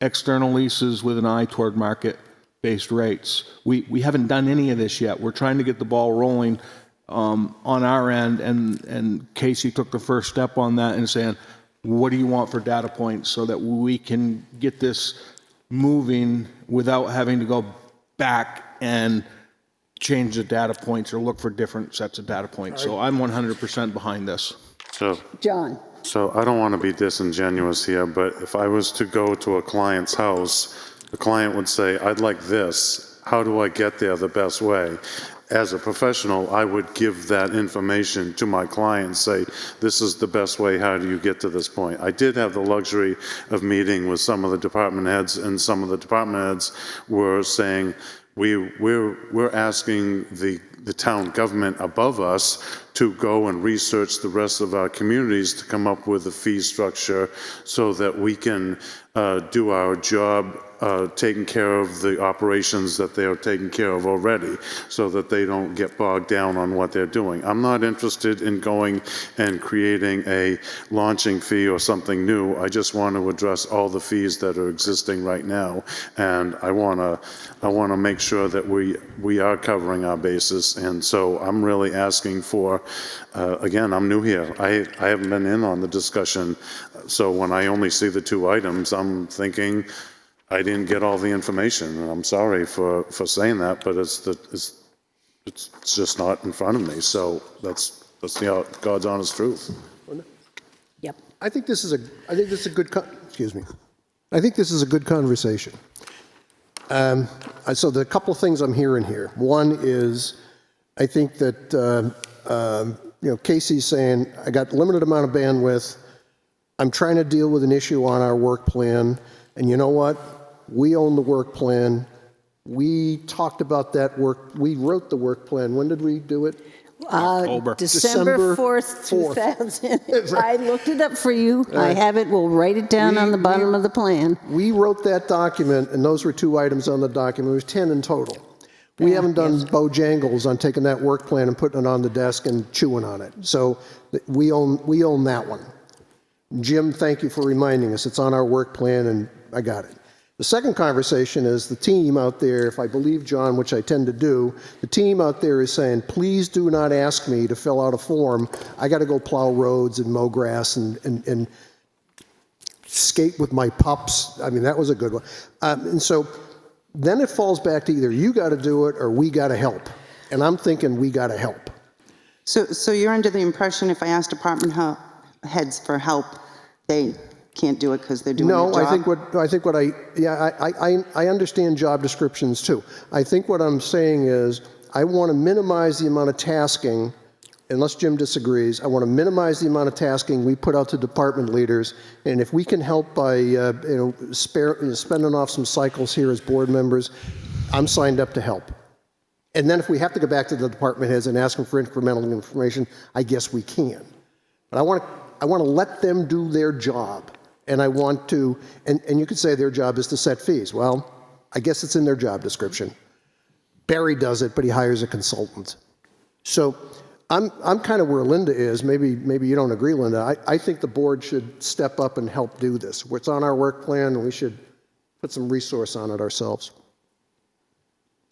external leases with an eye toward market-based rates. We haven't done any of this yet. We're trying to get the ball rolling on our end, and Casey took the first step on that and saying, what do you want for data points so that we can get this moving without having to go back and change the data points or look for different sets of data points. So I'm 100% behind this. John. So I don't want to be disingenuous here, but if I was to go to a client's house, the client would say, I'd like this. How do I get there the best way? As a professional, I would give that information to my client and say, this is the best way, how do you get to this point? I did have the luxury of meeting with some of the department heads, and some of the department heads were saying, we're asking the town government above us to go and research the rest of our communities to come up with a fee structure so that we can do our job taking care of the operations that they are taking care of already, so that they don't get bogged down on what they're doing. I'm not interested in going and creating a launching fee or something new. I just want to address all the fees that are existing right now, and I want to make sure that we are covering our bases. And so I'm really asking for, again, I'm new here. I haven't been in on the discussion, so when I only see the two items, I'm thinking, I didn't get all the information, and I'm sorry for saying that, but it's just not in front of me. So that's the God's honest truth. Yep. I think this is a good, excuse me. I think this is a good conversation. So there are a couple of things I'm hearing here. One is, I think that, Casey's saying, I got limited amount of bandwidth. I'm trying to deal with an issue on our work plan. And you know what? We own the work plan. We talked about that work. We wrote the work plan. When did we do it? December 4th, 2000. I looked it up for you. I have it. We'll write it down on the bottom of the plan. We wrote that document, and those were 2 items on the document. It was 10 in total. We haven't done Bojangles on taking that work plan and putting it on the desk and chewing on it. So we own that one. Jim, thank you for reminding us. It's on our work plan, and I got it. The second conversation is the team out there, if I believe John, which I tend to do, the team out there is saying, please do not ask me to fill out a form. I got to go plow roads and mow grass and skate with my pups. I mean, that was a good one. And so then it falls back to either you got to do it or we got to help. And I'm thinking we got to help. So you're under the impression if I ask department heads for help, they can't do it because they're doing their job? No, I understand job descriptions too. I think what I'm saying is I want to minimize the amount of tasking, unless Jim disagrees. I want to minimize the amount of tasking we put out to department leaders, and if we can help by spending off some cycles here as board members, I'm signed up to help. And then if we have to go back to the department heads and ask them for incremental information, I guess we can. But I want to let them do their job. And I want to, and you could say their job is to set fees. Well, I guess it's in their job description. Barry does it, but he hires a consultant. So I'm kind of where Linda is. Maybe you don't agree, Linda. I think the board should step up and help do this. It's on our work plan, and we should put some resource on it ourselves.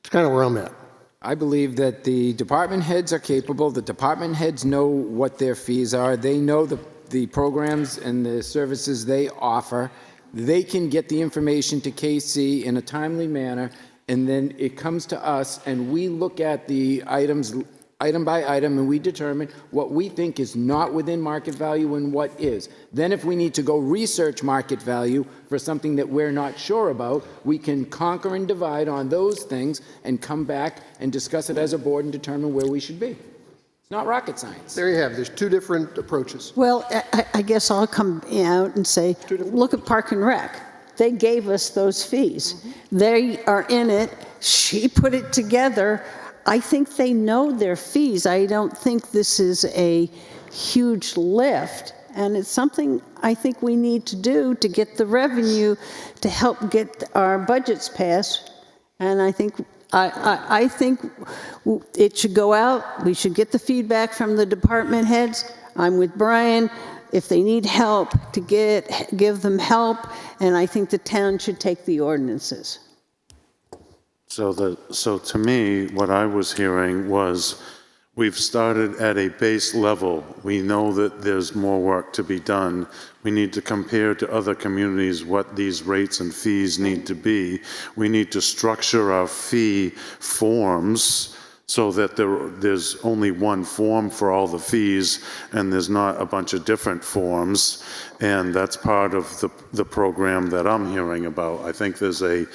It's kind of where I'm at. I believe that the department heads are capable. The department heads know what their fees are. They know the programs and the services they offer. They can get the information to KC in a timely manner, and then it comes to us, and we look at the items item by item, and we determine what we think is not within market value and what is. Then if we need to go research market value for something that we're not sure about, we can conquer and divide on those things and come back and discuss it as a board and determine where we should be. It's not rocket science. There you have, there's two different approaches. Well, I guess I'll come out and say, look at Park and Rec. They gave us those fees. They are in it. She put it together. I think they know their fees. I don't think this is a huge lift, and it's something I think we need to do to get the revenue to help get our budgets passed. And I think it should go out. We should get the feedback from the department heads. I'm with Brian. If they need help, to give them help, and I think the town should take the ordinances. So to me, what I was hearing was, we've started at a base level. We know that there's more work to be done. We need to compare to other communities what these rates and fees need to be. We need to structure our fee forms so that there's only one form for all the fees, and there's not a bunch of different forms. And that's part of the program that I'm hearing about. I think there's a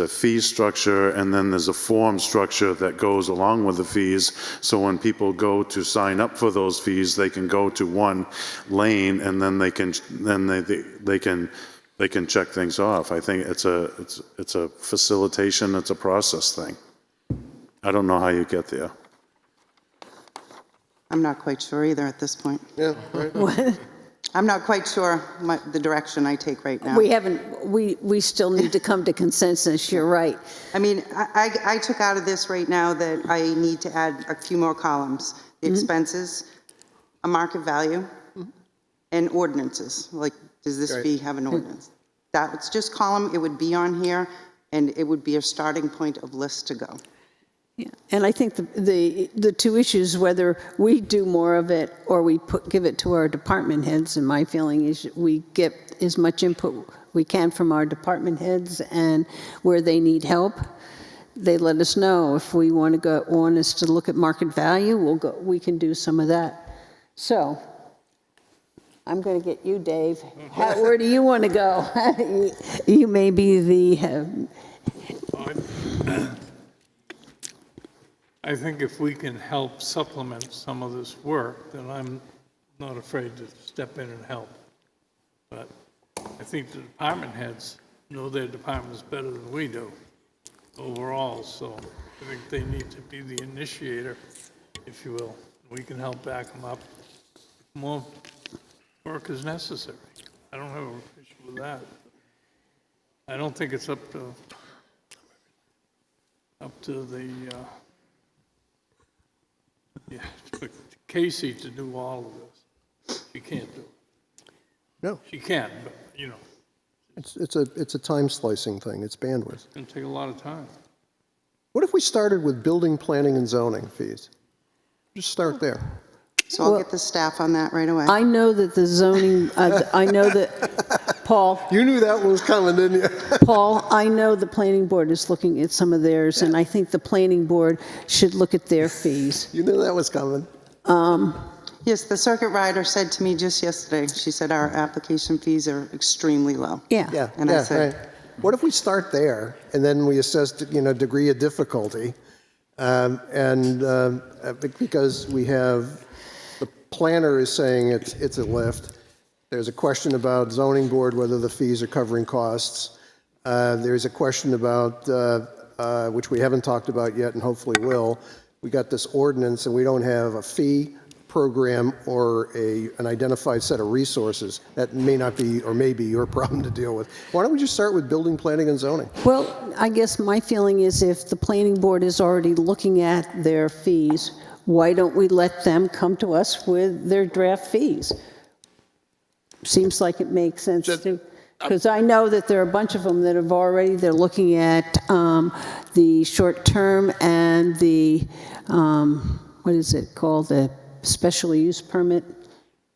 fee structure, and then there's a form structure that goes along with the fees. So when people go to sign up for those fees, they can go to one lane, and then they can check things off. I think it's a facilitation, it's a process thing. I don't know how you get there. I'm not quite sure either at this point. Yeah, right. I'm not quite sure the direction I take right now. We still need to come to consensus, you're right. I mean, I took out of this right now that I need to add a few more columns. The expenses, a market value, and ordinances. Like, does this fee have an ordinance? That's just column, it would be on here, and it would be a starting point of list to go. Yeah, and I think the two issues, whether we do more of it or we give it to our department heads, and my feeling is we get as much input we can from our department heads, and where they need help, they let us know. If we want us to look at market value, we can do some of that. So I'm going to get you, Dave. Where do you want to go? You may be the... I think if we can help supplement some of this work, then I'm not afraid to step in and help. But I think the department heads know their departments better than we do overall, so I think they need to be the initiator, if you will. We can help back them up. More work is necessary. I don't have an issue with that. I don't think it's up to the for Casey to do all of this. She can't do it. No. She can, but, you know. It's a time slicing thing, it's bandwidth. It's going to take a lot of time. What if we started with building, planning, and zoning fees? Just start there. So I'll get the staff on that right away. I know that the zoning, I know that, Paul. You knew that one was coming, didn't you? Paul, I know the planning board is looking at some of theirs, and I think the planning board should look at their fees. You knew that was coming. Yes, the circuit rider said to me just yesterday, she said our application fees are extremely low. Yeah. And I said, right. What if we start there, and then we assess, degree of difficulty, because we have, the planner is saying it's a lift. There's a question about zoning board, whether the fees are covering costs. There's a question about, which we haven't talked about yet and hopefully will, we got this ordinance and we don't have a fee program or an identified set of resources. That may not be, or may be your problem to deal with. Why don't we just start with building, planning, and zoning? Well, I guess my feeling is if the planning board is already looking at their fees, why don't we let them come to us with their draft fees? Seems like it makes sense to... Because I know that there are a bunch of them that have already, they're looking at the short-term and the, what is it called, the special use permit,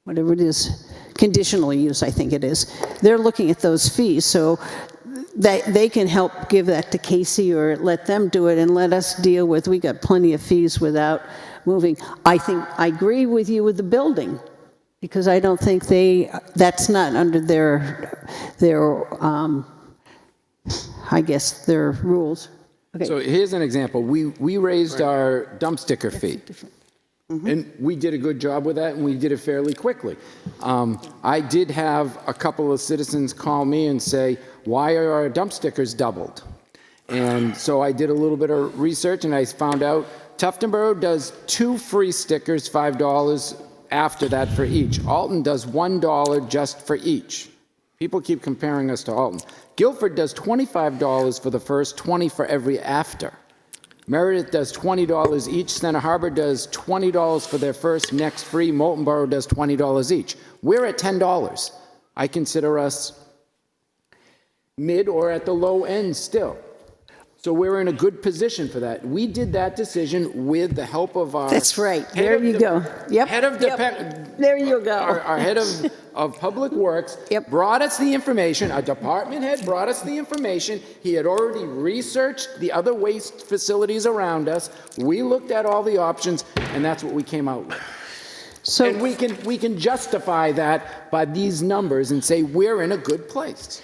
whatever it is, conditional use, I think it is. They're looking at those fees, so they can help give that to Casey or let them do it and let us deal with, we got plenty of fees without moving. I agree with you with the building, because I don't think that's not under their I guess, their rules. Okay. So here's an example. We raised our dump sticker fee. And we did a good job with that, and we did it fairly quickly. I did have a couple of citizens call me and say, why are our dump stickers doubled? And so I did a little bit of research, and I found out Tuftonboro does 2 free stickers, $5 after that for each. Alton does $1 just for each. People keep comparing us to Alton. Guilford does $25 for the first, 20 for every after. Meredith does $20 each. Center Harbor does $20 for their first, next free. Moultonboro does $20 each. We're at $10. I consider us mid or at the low end still. So we're in a good position for that. We did that decision with the help of our... That's right. There you go. Yep. Head of there you go. Our head of Public Works brought us the information. A department head brought us the information. He had already researched the other waste facilities around us. We looked at all the options, and that's what we came out with. So, and we can justify that by these numbers and say we're in a good place.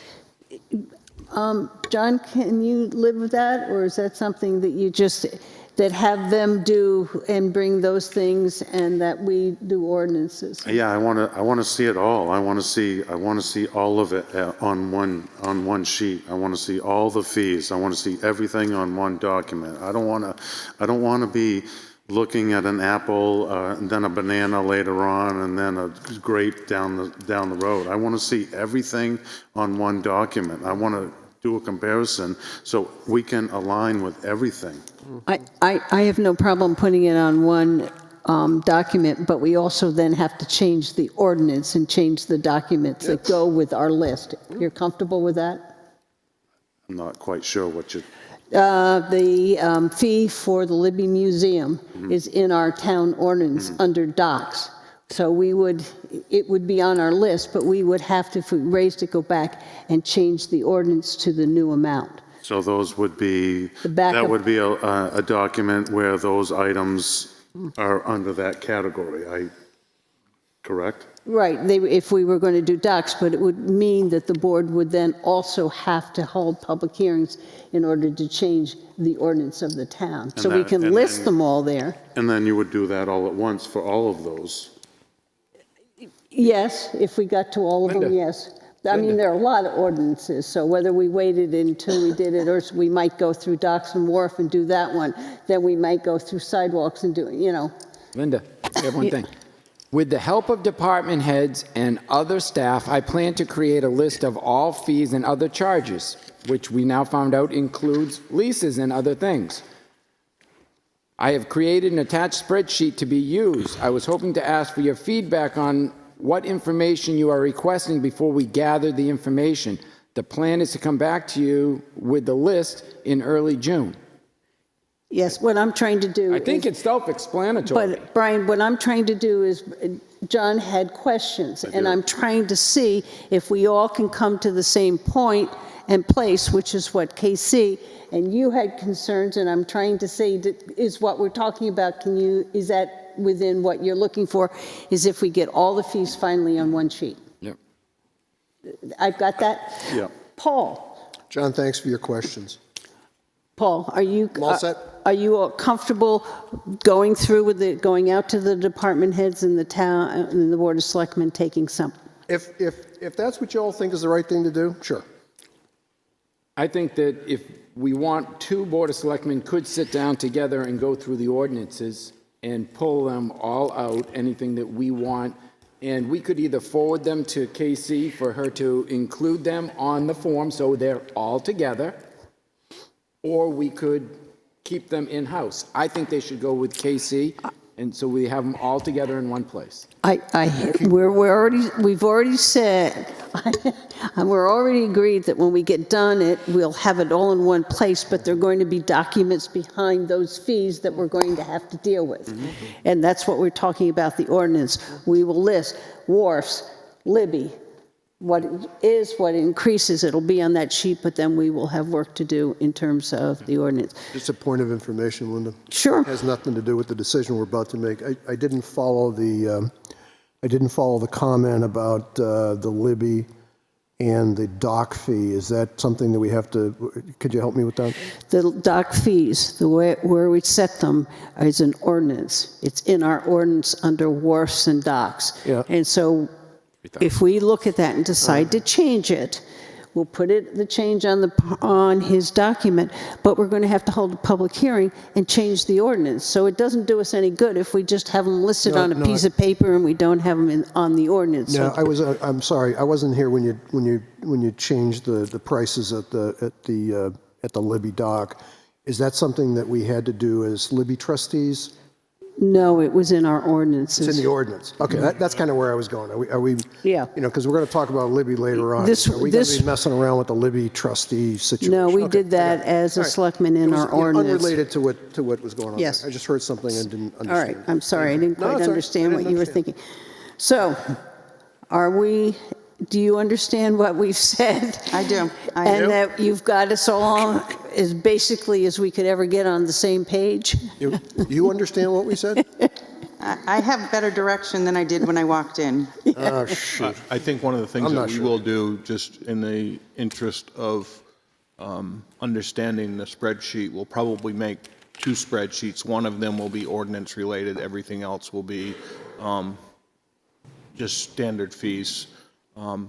John, can you live with that, or is that something that you just, that have them do and bring those things and that we do ordinances? Yeah, I want to see it all. I want to see all of it on one sheet. I want to see all the fees. I want to see everything on one document. I don't want to be looking at an apple and then a banana later on and then a grape down the road. I want to see everything on one document. I want to do a comparison so we can align with everything. I have no problem putting it on one document, but we also then have to change the ordinance and change the documents that go with our list. You're comfortable with that? I'm not quite sure what you... The fee for the Libby Museum is in our town ordinance under docs. So it would be on our list, but we would have to, if we raised it, go back and change the ordinance to the new amount. So those would be, backup. that would be a document where those items are under that category, correct? Right, if we were going to do docs, but it would mean that the board would then also have to hold public hearings in order to change the ordinance of the town. So we can list them all there. And then you would do that all at once for all of those? Yes, if we got to all of them, yes. I mean, there are a lot of ordinances, so whether we waited until we did it, or we might go through Docks and Wharf and do that one, then we might go through sidewalks and do, Linda, I have one thing. With the help of department heads and other staff, I plan to create a list of all fees and other charges, which we now found out includes leases and other things. I have created an attached spreadsheet to be used. I was hoping to ask for your feedback on what information you are requesting before we gather the information. The plan is to come back to you with the list in early June. Yes, what I'm trying to do I think it's self-explanatory. But Brian, what I'm trying to do is, John had questions, and I'm trying to see if we all can come to the same point and place, which is what KC, and you had concerns, and I'm trying to say, is what we're talking about, is that within what you're looking for, is if we get all the fees finally on one sheet? Yep. I've got that? Yeah. Paul? John, thanks for your questions. Paul, are you... All set? Are you comfortable going through with it, going out to the department heads in the town, and the Board of Selectmen, taking some? If that's what you all think is the right thing to do, sure. I think that if we want, 2 Board of Selectmen could sit down together and go through the ordinances and pull them all out, anything that we want, and we could either forward them to Casey for her to include them on the form so they're all together, or we could keep them in-house. I think they should go with KC, and so we have them all together in one place. We've already said, And we're already agreed that when we get done we'll have it all in one place, but there are going to be documents behind those fees that we're going to have to deal with. And that's what we're talking about, the ordinance. We will list wharfs, Libby, what is, what increases. It'll be on that sheet, but then we will have work to do in terms of the ordinance. Just a point of information, Linda. Sure. It has nothing to do with the decision we're about to make. I didn't follow the comment about the Libby and the dock fee. Is that something that we have to, could you help me with that? The dock fees, the way where we set them is an ordinance. It's in our ordinance under wharfs and docks. Yeah. And so if we look at that and decide to change it, we'll put the change on his document, but we're going to have to hold a public hearing and change the ordinance. So it doesn't do us any good if we just have them listed on a piece of paper and we don't have them on the ordinance. No, So I'm sorry. I wasn't here when you changed the prices at the Libby dock. Is that something that we had to do as Libby trustees? no, it was in our ordinances. It's in the ordinance. Okay, that's kind of where I was going. Are we? Yeah. You know, because we're going to talk about Libby later on. Are we going to be messing around with the Libby trustee situation? No, we Okay, did that I got it. as a All right. selectman in It was, our ordinance. Unrelated to what was going on. Yes. There. I just heard something and didn't understand. All right, I'm sorry, I didn't No, quite it's all right. understand I what didn't you were understand. thinking. So, do you understand what we've said? I do. And that you've got us all as basically as we could ever get on the same page? You understand what we said? I have better direction than I did when I walked in. Oh, shoot. I think one of the things I'm that not we sure. will do, just in the interest of understanding the spreadsheet, we'll probably make 2 spreadsheets. One of them will be ordinance related, everything else will be just standard fees,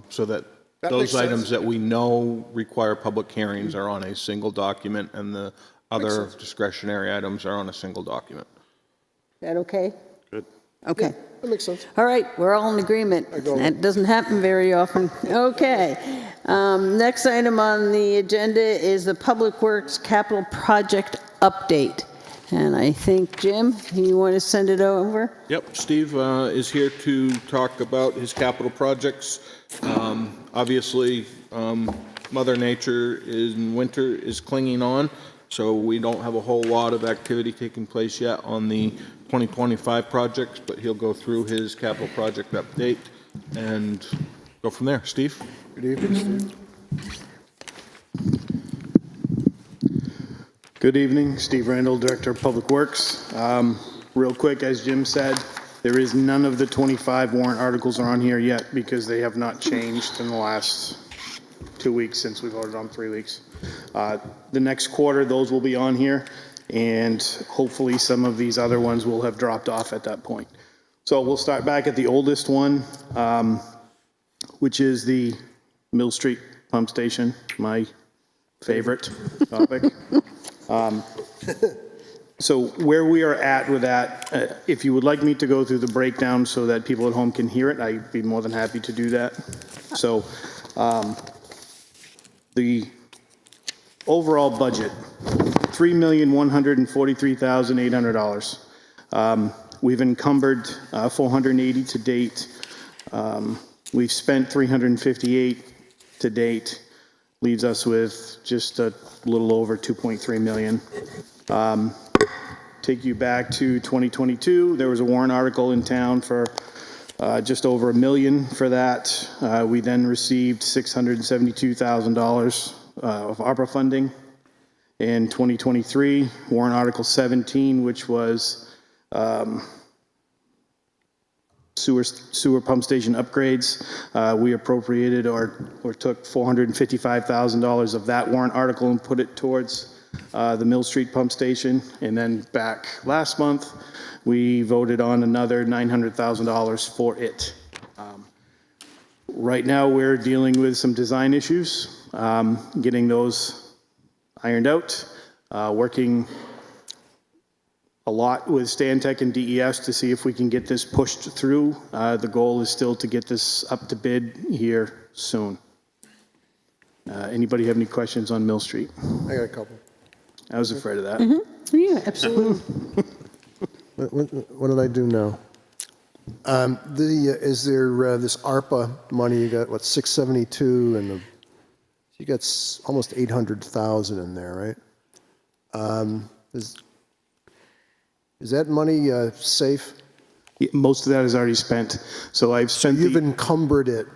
so that That those makes sense. items that we know require public hearings are on a single document, and the other discretionary items are on a single document. Is that okay? Good. Okay. That makes sense. All right, we're all in agreement. That doesn't happen very often. Okay. Next item on the agenda is the Public Works Capital Project Update. And I think, Jim, you want to send it over? Yep, Steve is here to talk about his capital projects. Obviously, Mother Nature in winter is clinging on, so we don't have a whole lot of activity taking place yet on the 2025 projects, but he'll go through his capital project update and go from there. Steve? Good evening, Steve. Good evening, Steve Randall, Director of Public Works. Real quick, as Jim said, there is none of the 25 warrant articles are on here yet because they have not changed in the last 2 weeks since we voted on 3 weeks. The next quarter, those will be on here, and hopefully some of these other ones will have dropped off at that point. So we'll start back at the oldest one, which is the Mill Street Pump Station, my favorite topic. So where we are at with that, if you would like me to go through the breakdown so that people at home can hear it, I'd be more than happy to do that. So the overall budget, $3,143,800. We've encumbered 480 to date. We've spent 358 to date. Leaves us with just a little over 2.3 million. Take you back to 2022, there was a warrant article in town for just over $1 million for that. We then received $672,000 of Arbor funding. In 2023, warrant article 17, which was sewer pump station upgrades. We appropriated or took $455,000 of that warrant article and put it towards the Mill Street pump station. And then back last month, we voted on another $900,000 for it. Right now, we're dealing with some design issues, getting those ironed out, working a lot with Stantec and DES to see if we can get this pushed through. The goal is still to get this up to bid here soon. Anybody have any questions on Mill Street? I got a couple. I was afraid of that. Yeah, absolutely. What did I do now? Is there this ARPA money, you got, what, 672, and you got almost 800,000 in there, right? Is that money safe? Yeah, most of that is already spent. So I've spent. You've encumbered it?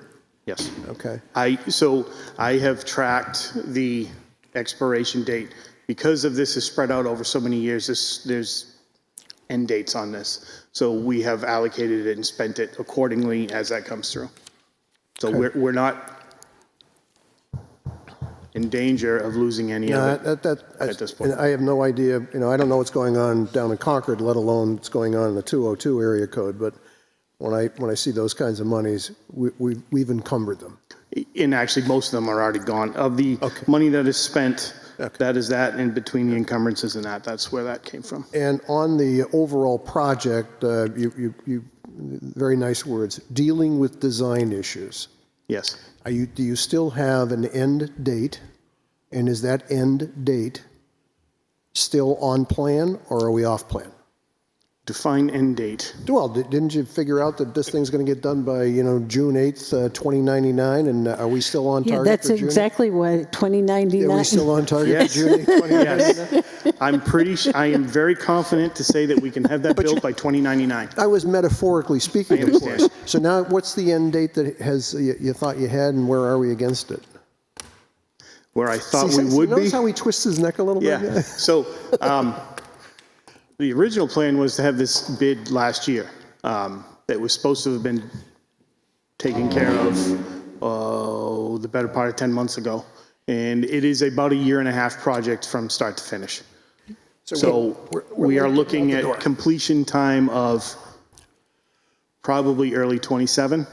Yes. Okay. So I have tracked the expiration date. Because of this is spread out over so many years, there's end dates on this. So we have allocated it and spent it accordingly as that comes through. So Okay. we're not in danger of losing any of it at this point. And I have no idea, I don't know what's going on down in Concord, let alone what's going on in the 202 area code, but when I see those kinds of monies, we've encumbered them. And actually, most of them are already gone. Of the money that is spent, that is that, and between the encumbrances and that's where that came from. And on the overall project, you very nice words, dealing with design issues. Yes. Do you still have an end date? And is that end date still on plan, or are we off plan? Define end date. Well, didn't you figure out that this thing's going to get done by, June 8th, 2099? And are we still on target That's for June? exactly what, 2099? Are we still on target Yes. for June 8th, 2099? Yes. I am very confident to say that we can have that built by 2099. I was metaphorically speaking, I of understand. course. So now, what's the end date that you thought you had, and where are we against it? Where I thought See, we would be. Notice how he twists his neck a little bit? Yeah. So the original plan was to have this bid last year. That was supposed to have been taken care of the better part of 10 months ago. And it is about a 1.5-year project from start to finish. So we are looking at completion time of probably early 27.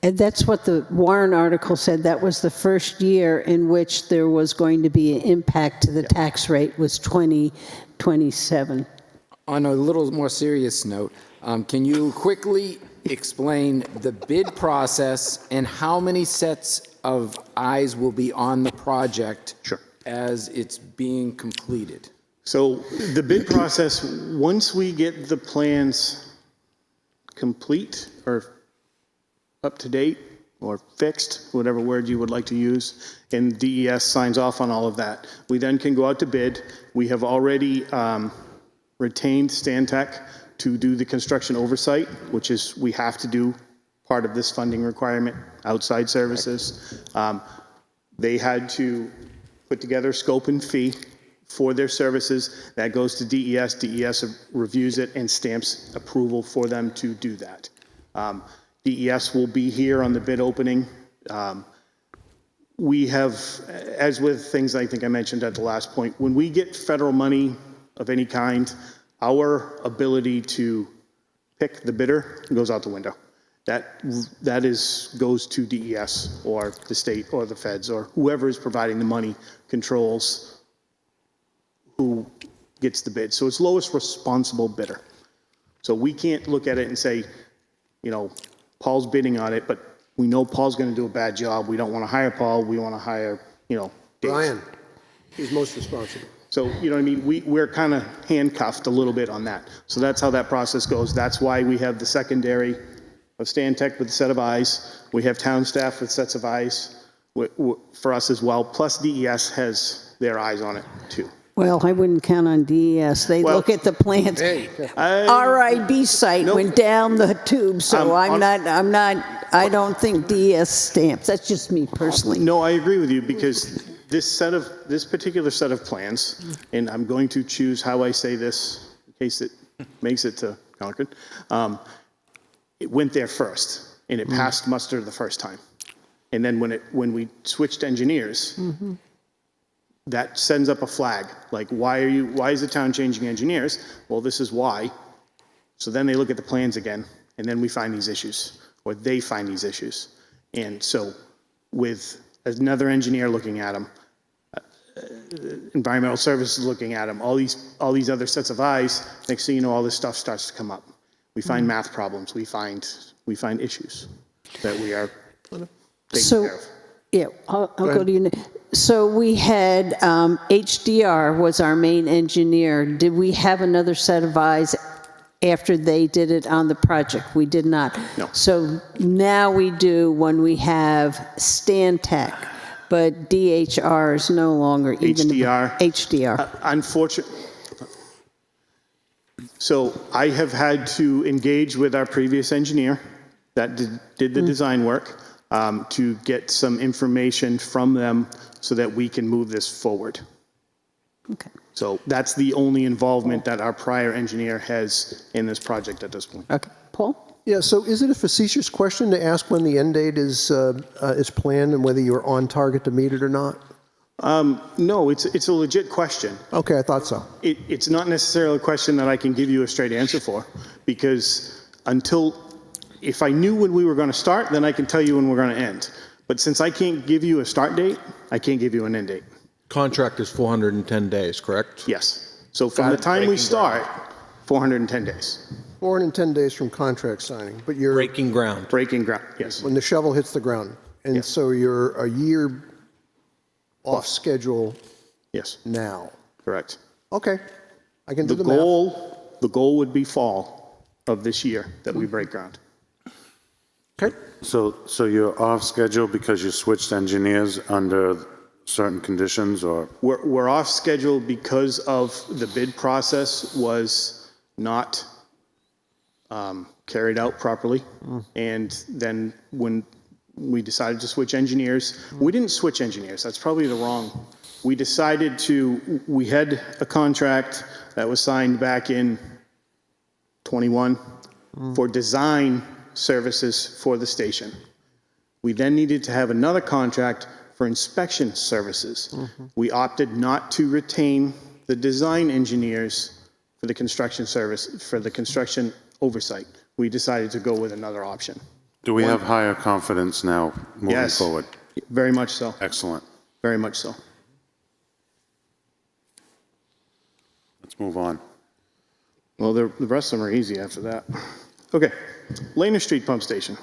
And that's what the Warren article said. That was the first year in which there was going to be an impact to the tax rate, was 2027. On a little more serious note, can you quickly explain the bid process and how many sets of eyes will be on the project as it's being completed? So the bid process, once we get the plans complete or up to date or fixed, whatever word you would like to use, and DES signs off on all of that, we then can go out to bid. We have already retained Stantec to do the construction oversight, which is we have to do part of this funding requirement, outside services. They had to put together scope and fee for their services. That goes to DES. DES reviews it and stamps approval for them to do that. DES will be here on the bid opening. We have, as with things I think I mentioned at the last point, when we get federal money of any kind, our ability to pick the bidder goes out the window. That goes to DES or the state or the feds or whoever is providing the money controls who gets the bid. So it's lowest responsible bidder. So we can't look at it and say, Paul's bidding on it, but we know Paul's going to do a bad job. We don't want to hire Paul. We want to hire, Dave. Brian, he's most responsible. So, you know what I mean? We're kind of handcuffed a little bit on that. So that's how that process goes. That's why we have the secondary of Stantec with a set of eyes. We have town staff with sets of eyes for us as well. Plus DES has their eyes on it too. Well, I wouldn't count on DES. They look at the plans. RIB site went down the tube, so I don't think DES stamps. That's just me personally. No, I agree with you because this particular set of plans, and I'm going to choose how I say this in case it makes it to Concord, it went there first, and it passed muster the first time. And then when we switched engineers, that sends up a flag. Like, why is the town changing engineers? Well, this is why. So then they look at the plans again, and then we find these issues, or they find these issues. And so with another engineer looking at them, environmental services looking at them, all these other sets of eyes, next thing you know, all this stuff starts to come up. We find math problems. We find issues that we are taking care of. Yeah, I'll go to you. So we had HDR was our main engineer. Did we have another set of eyes after they did it on the project. We did not. No. So now we do when we have Stantec, but DHR is no longer even. HDR. HDR. Unfortunately, so I have had to engage with our previous engineer that did the design work to get some information from them so that we can move this forward. Okay. So that's the only involvement that our prior engineer has in this project at this point. Okay. Paul? Yeah, so is it a facetious question to ask when the end date is planned and whether you're on target to meet it or not? No, it's a legit question. Okay, I thought so. It's not necessarily a question that I can give you a straight answer for, because if I knew when we were going to start, then I can tell you when we're going to end. But since I can't give you a start date, I can't give you an end date. Contract is 410 days, correct? Yes. So from the time we start, 410 days. 410 days from contract signing, but you're Breaking ground. Breaking ground, yes. when the shovel hits the ground. And Yes. so you're a year off schedule Yes, now. correct. Okay, I can do The the math. goal would be fall of this year that we break ground. Okay. So you're off schedule because you switched engineers under certain conditions, or? We're off schedule because of the bid process was not carried out properly. And then when we decided to switch engineers, we didn't switch engineers. That's probably the wrong. We had a contract that was signed back in 21 for design services for the station. We then needed to have another contract for inspection services. We opted not to retain the design engineers for the construction service, for the construction oversight. We decided to go with another option. Do we have higher confidence now moving Yes. forward? Very much so. Excellent. Very much so. Let's move on. Well, the rest of them are easy after that. Okay, Laner Street Pump Station.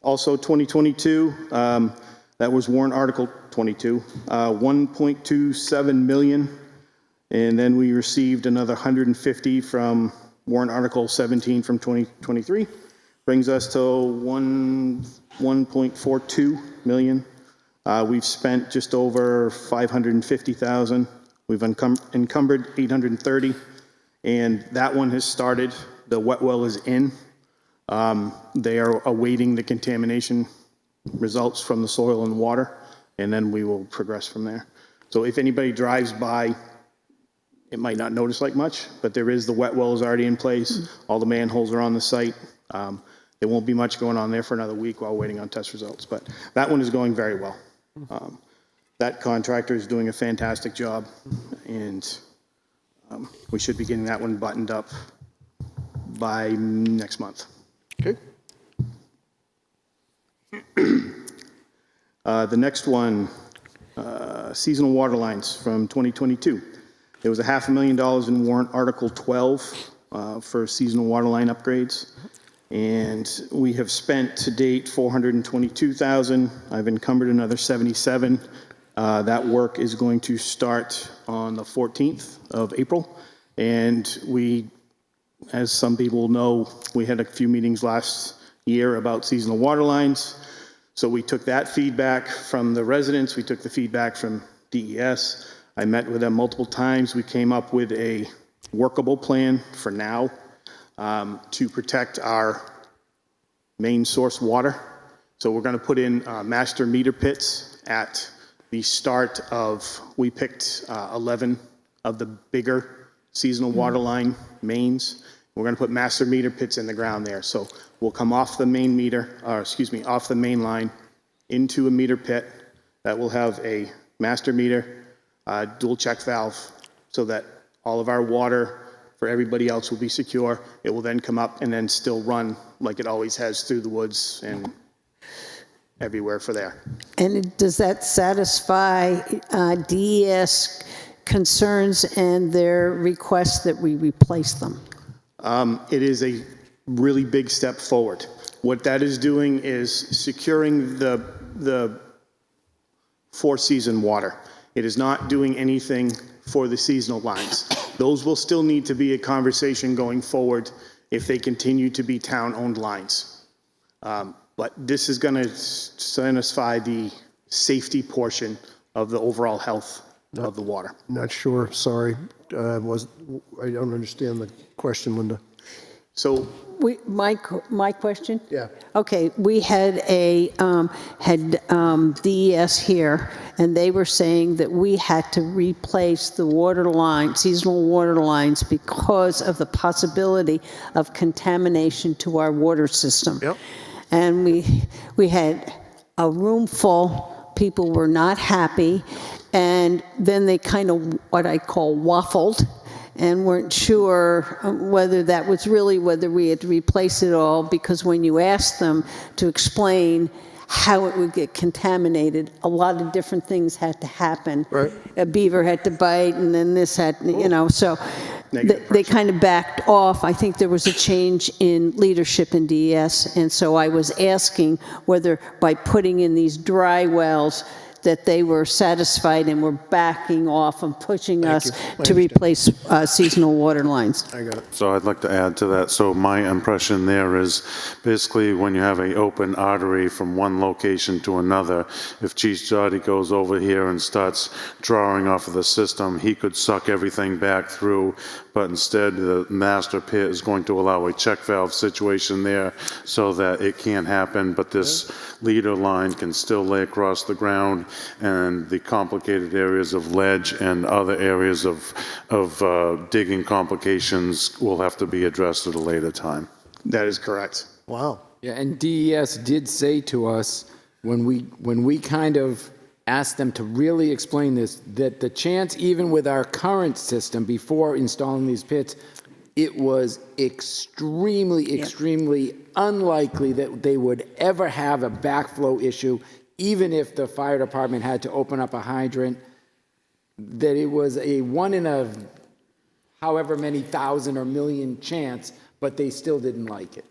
Also 2022, that was warrant article 22, 1.27 million. And then we received another 150 from warrant article 17 from 2023. Brings us to 1.42 million. We've spent just over 550,000. We've encumbered 830, and that one has started. The wet well is in. They are awaiting the contamination results from the soil and water, and then we will progress from there. So if anybody drives by, it might not notice like much, but there is, the wet well is already in place. All the manholes are on the site. There won't be much going on there for another week while waiting on test results, but that one is going very well. That contractor is doing a fantastic job, and we should be getting that one buttoned up by next month. Okay. The next one, seasonal water lines from 2022. There was $500,000 in warrant article 12 for seasonal water line upgrades. And we have spent to date 422,000. I've encumbered another 77. That work is going to start on the 14th of April. And we, as some people know, we had a few meetings last year about seasonal water lines. So we took that feedback from the residents. We took the feedback from DES. I met with them multiple times. We came up with a workable plan for now to protect our main source water. So we're going to put in master meter pits at the start of, we picked 11 of the bigger seasonal water line mains. We're going to put master meter pits in the ground there. So we'll come off the main meter, off the main line into a meter pit that will have a master meter, dual check valve, so that all of our water for everybody else will be secure. It will then come up and then still run like it always has through the woods and everywhere for there. And does that satisfy DES concerns and their request that we replace them? It is a really big step forward. What that is doing is securing the four-season water. It is not doing anything for the seasonal lines. Those will still need to be a conversation going forward if they continue to be town-owned lines. But this is going to satisfy the safety portion of the overall health of the water. Not sure, sorry. I don't understand the question, Linda. So My question? Yeah. Okay, we had DES here, and they were saying that we had to replace the water line, seasonal water lines, because of the possibility of contamination to our water system. Yep. And we had a room full, people were not happy, and then they kind of, what I call, waffled, and weren't sure whether that was really, whether we had to replace it all, because when you asked them to explain how it would get contaminated, a lot of different things had to happen. Right. A beaver had to bite, and then this had, so they kind of backed off. I think there was a change in leadership in DES, and so I was asking whether by putting in these dry wells that they were satisfied and were backing off and pushing us to replace seasonal water lines. I got it. So I'd like to add to that. So my impression there is basically when you have an open artery from one location to another, if Chief Jotty goes over here and starts drawing off of the system, he could suck everything back through, but instead the master pit is going to allow a check valve situation there so that it can't happen, but this leader line can still lay across the ground, and the complicated areas of ledge and other areas of digging complications will have to be addressed at a later time. That is correct. Wow. Yeah, and DES did say to us, when we kind of asked them to really explain this, that the chance, even with our current system, before installing these pits, it was extremely unlikely that they would ever have a backflow issue, even if the fire department had to open up a hydrant, that it was a 1 in a however many thousand or million chance, but they still didn't like it.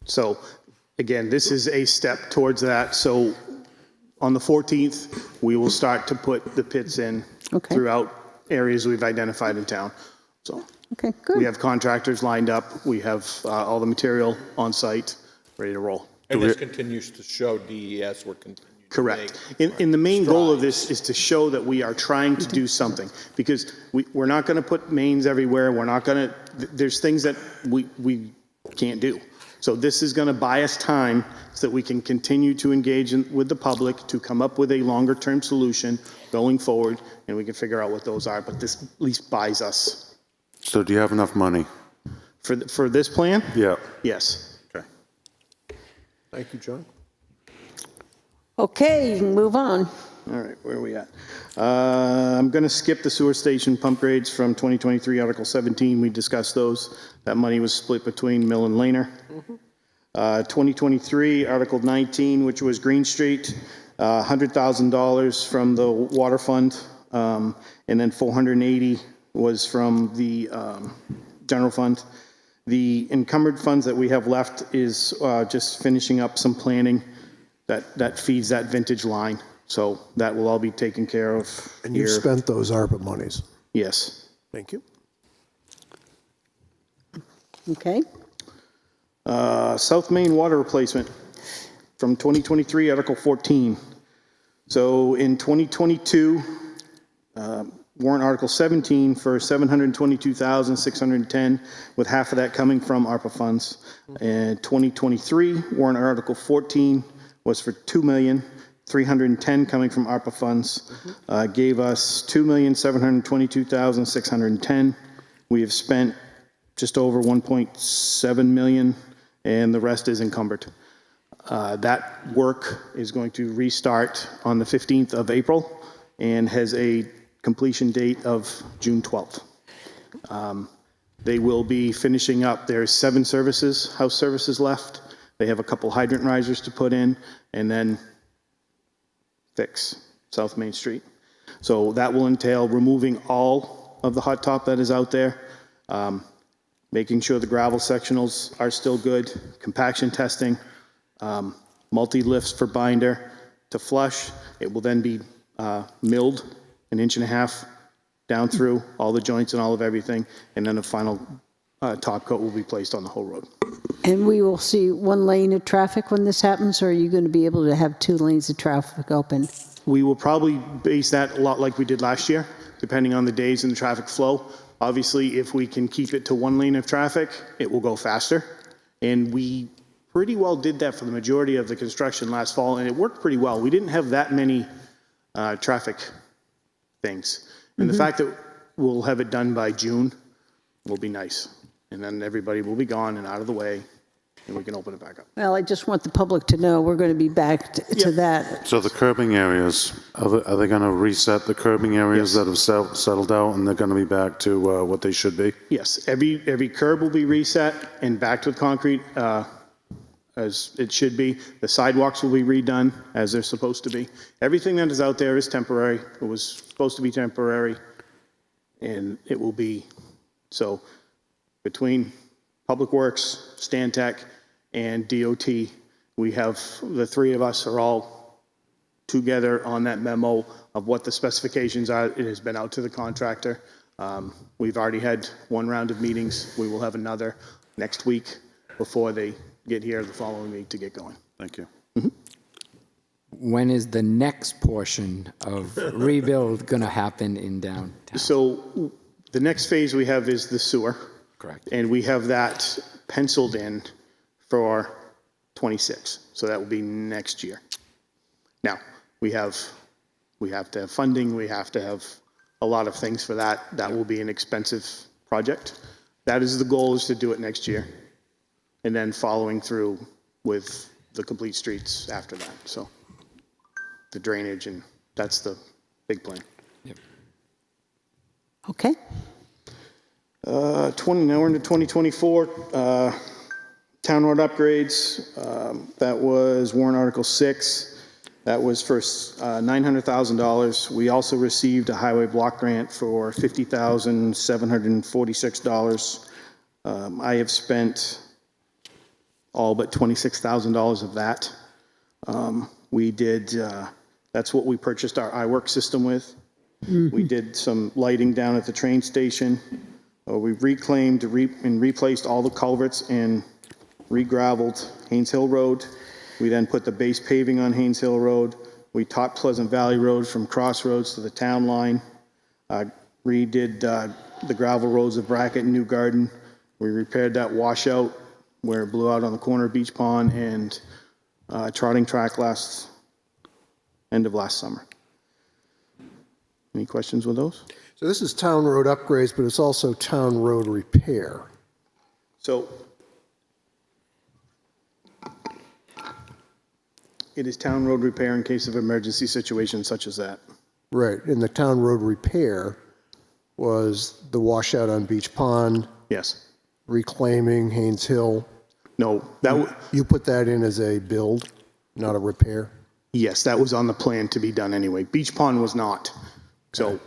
So again, this is a step towards that. So on the 14th, we will start to put the pits in throughout areas we've identified in town. So okay, good. We have contractors lined up. We have all the material on site, ready to roll. And this continues to show DES we're continuing. Correct. And the main goal of this is to show that we are trying to do something, because we're not going to put mains everywhere. We're not going to, there's things that we can't do. So this is going to buy us time so that we can continue to engage with the public to come up with a longer term solution going forward, and we can figure out what those are. But this at least buys us. So do you have enough money? For this plan? Yeah. Yes. Okay. Thank you, John. Okay, you can move on. All right, where are we at? I'm going to skip the sewer station pump grades from 2023, Article 17. We discussed those. That money was split between Mill and Laner. 2023, Article 19, which was Green Street, $100,000 from the water fund, and then 480 was from the general fund. The encumbered funds that we have left is just finishing up some planning that feeds that vintage line. So that will all be taken care of. And you spent those ARPA monies? Yes. Thank you. Okay. South Main water replacement from 2023, Article 14. So in 2022, warrant Article 17 for $722,610, with half of that coming from ARPA funds. And 2023, warrant Article 14 was for $2,310,000 coming from ARPA funds, gave us $2,722,610. We have spent just over $1.7 million, and the rest is encumbered. That work is going to restart on the 15th of April and has a completion date of June 12th. They will be finishing up. There's 7 services, house services left. They have a couple hydrant risers to put in, and then fix South Main Street. So that will entail removing all of the hot top that is out there, making sure the gravel sectionals are still good, compaction testing, multi-lifts for binder to flush. It will then be milled 1.5 inches down through all the joints and all of everything, and then a final top coat will be placed on the whole road. And we will see one lane of traffic when this happens, or are you going to be able to have 2 lanes of traffic open? We will probably base that a lot like we did last year, depending on the days and the traffic flow. Obviously, if we can keep it to 1 lane of traffic, it will go faster. And we pretty well did that for the majority of the construction last fall, and it worked pretty well. We didn't have that many traffic things. And the fact that we'll have it done by June will be nice. And then everybody will be gone and out of the way, and we can open it back up. Well, I just want the public to know we're going to be back to that. So the curbing areas, are they going to reset the curbing areas that have settled out, and they're going to be back to what they should be? Yes, every curb will be reset and backed with concrete as it should be. The sidewalks will be redone as they're supposed to be. Everything that is out there is temporary. It was supposed to be temporary, and it will be. So between Public Works, Stantec, and DOT, we have, the 3 of us are all together on that memo of what the specifications are. It has been out to the contractor. We've already had 1 round of meetings. We will have another next week before they get here the following week to get going. Thank you. When is the next portion of rebuild going to happen in downtown? So the next phase we have is the sewer. Correct. And we have that penciled in for 26. So that will be next year. Now, we have to have funding. We have to have a lot of things for that. That will be an expensive project. That is the goal, is to do it next year. And then following through with the complete streets after that. So the drainage, and that's the big plan. Yep. Okay. Now we're into 2024. Town road upgrades. That was warrant article 6. That was for $900,000. We also received a highway block grant for $50,746. I have spent all but $26,000 of that. We did, that's what we purchased our iWork system with. We did some lighting down at the train station. We reclaimed and replaced all the culverts and re-gravelled Haynes Hill Road. We then put the base paving on Haynes Hill Road. We topped Pleasant Valley Road from Crossroads to the town line. Redid the gravel roads of Brackett and New Garden. We repaired that washout where it blew out on the corner of Beach Pond and trotting track end of last summer. Any questions with those? So this is town road upgrades, but it's also town road repair. So it is town road repair in case of emergency situations such as that. Right, and the town road repair was the washout on Beach Pond. Yes. Reclaiming Haynes Hill. No, you put that in as a build, not a repair? Yes, that was on the plan to be done anyway. Beach Pond was not. So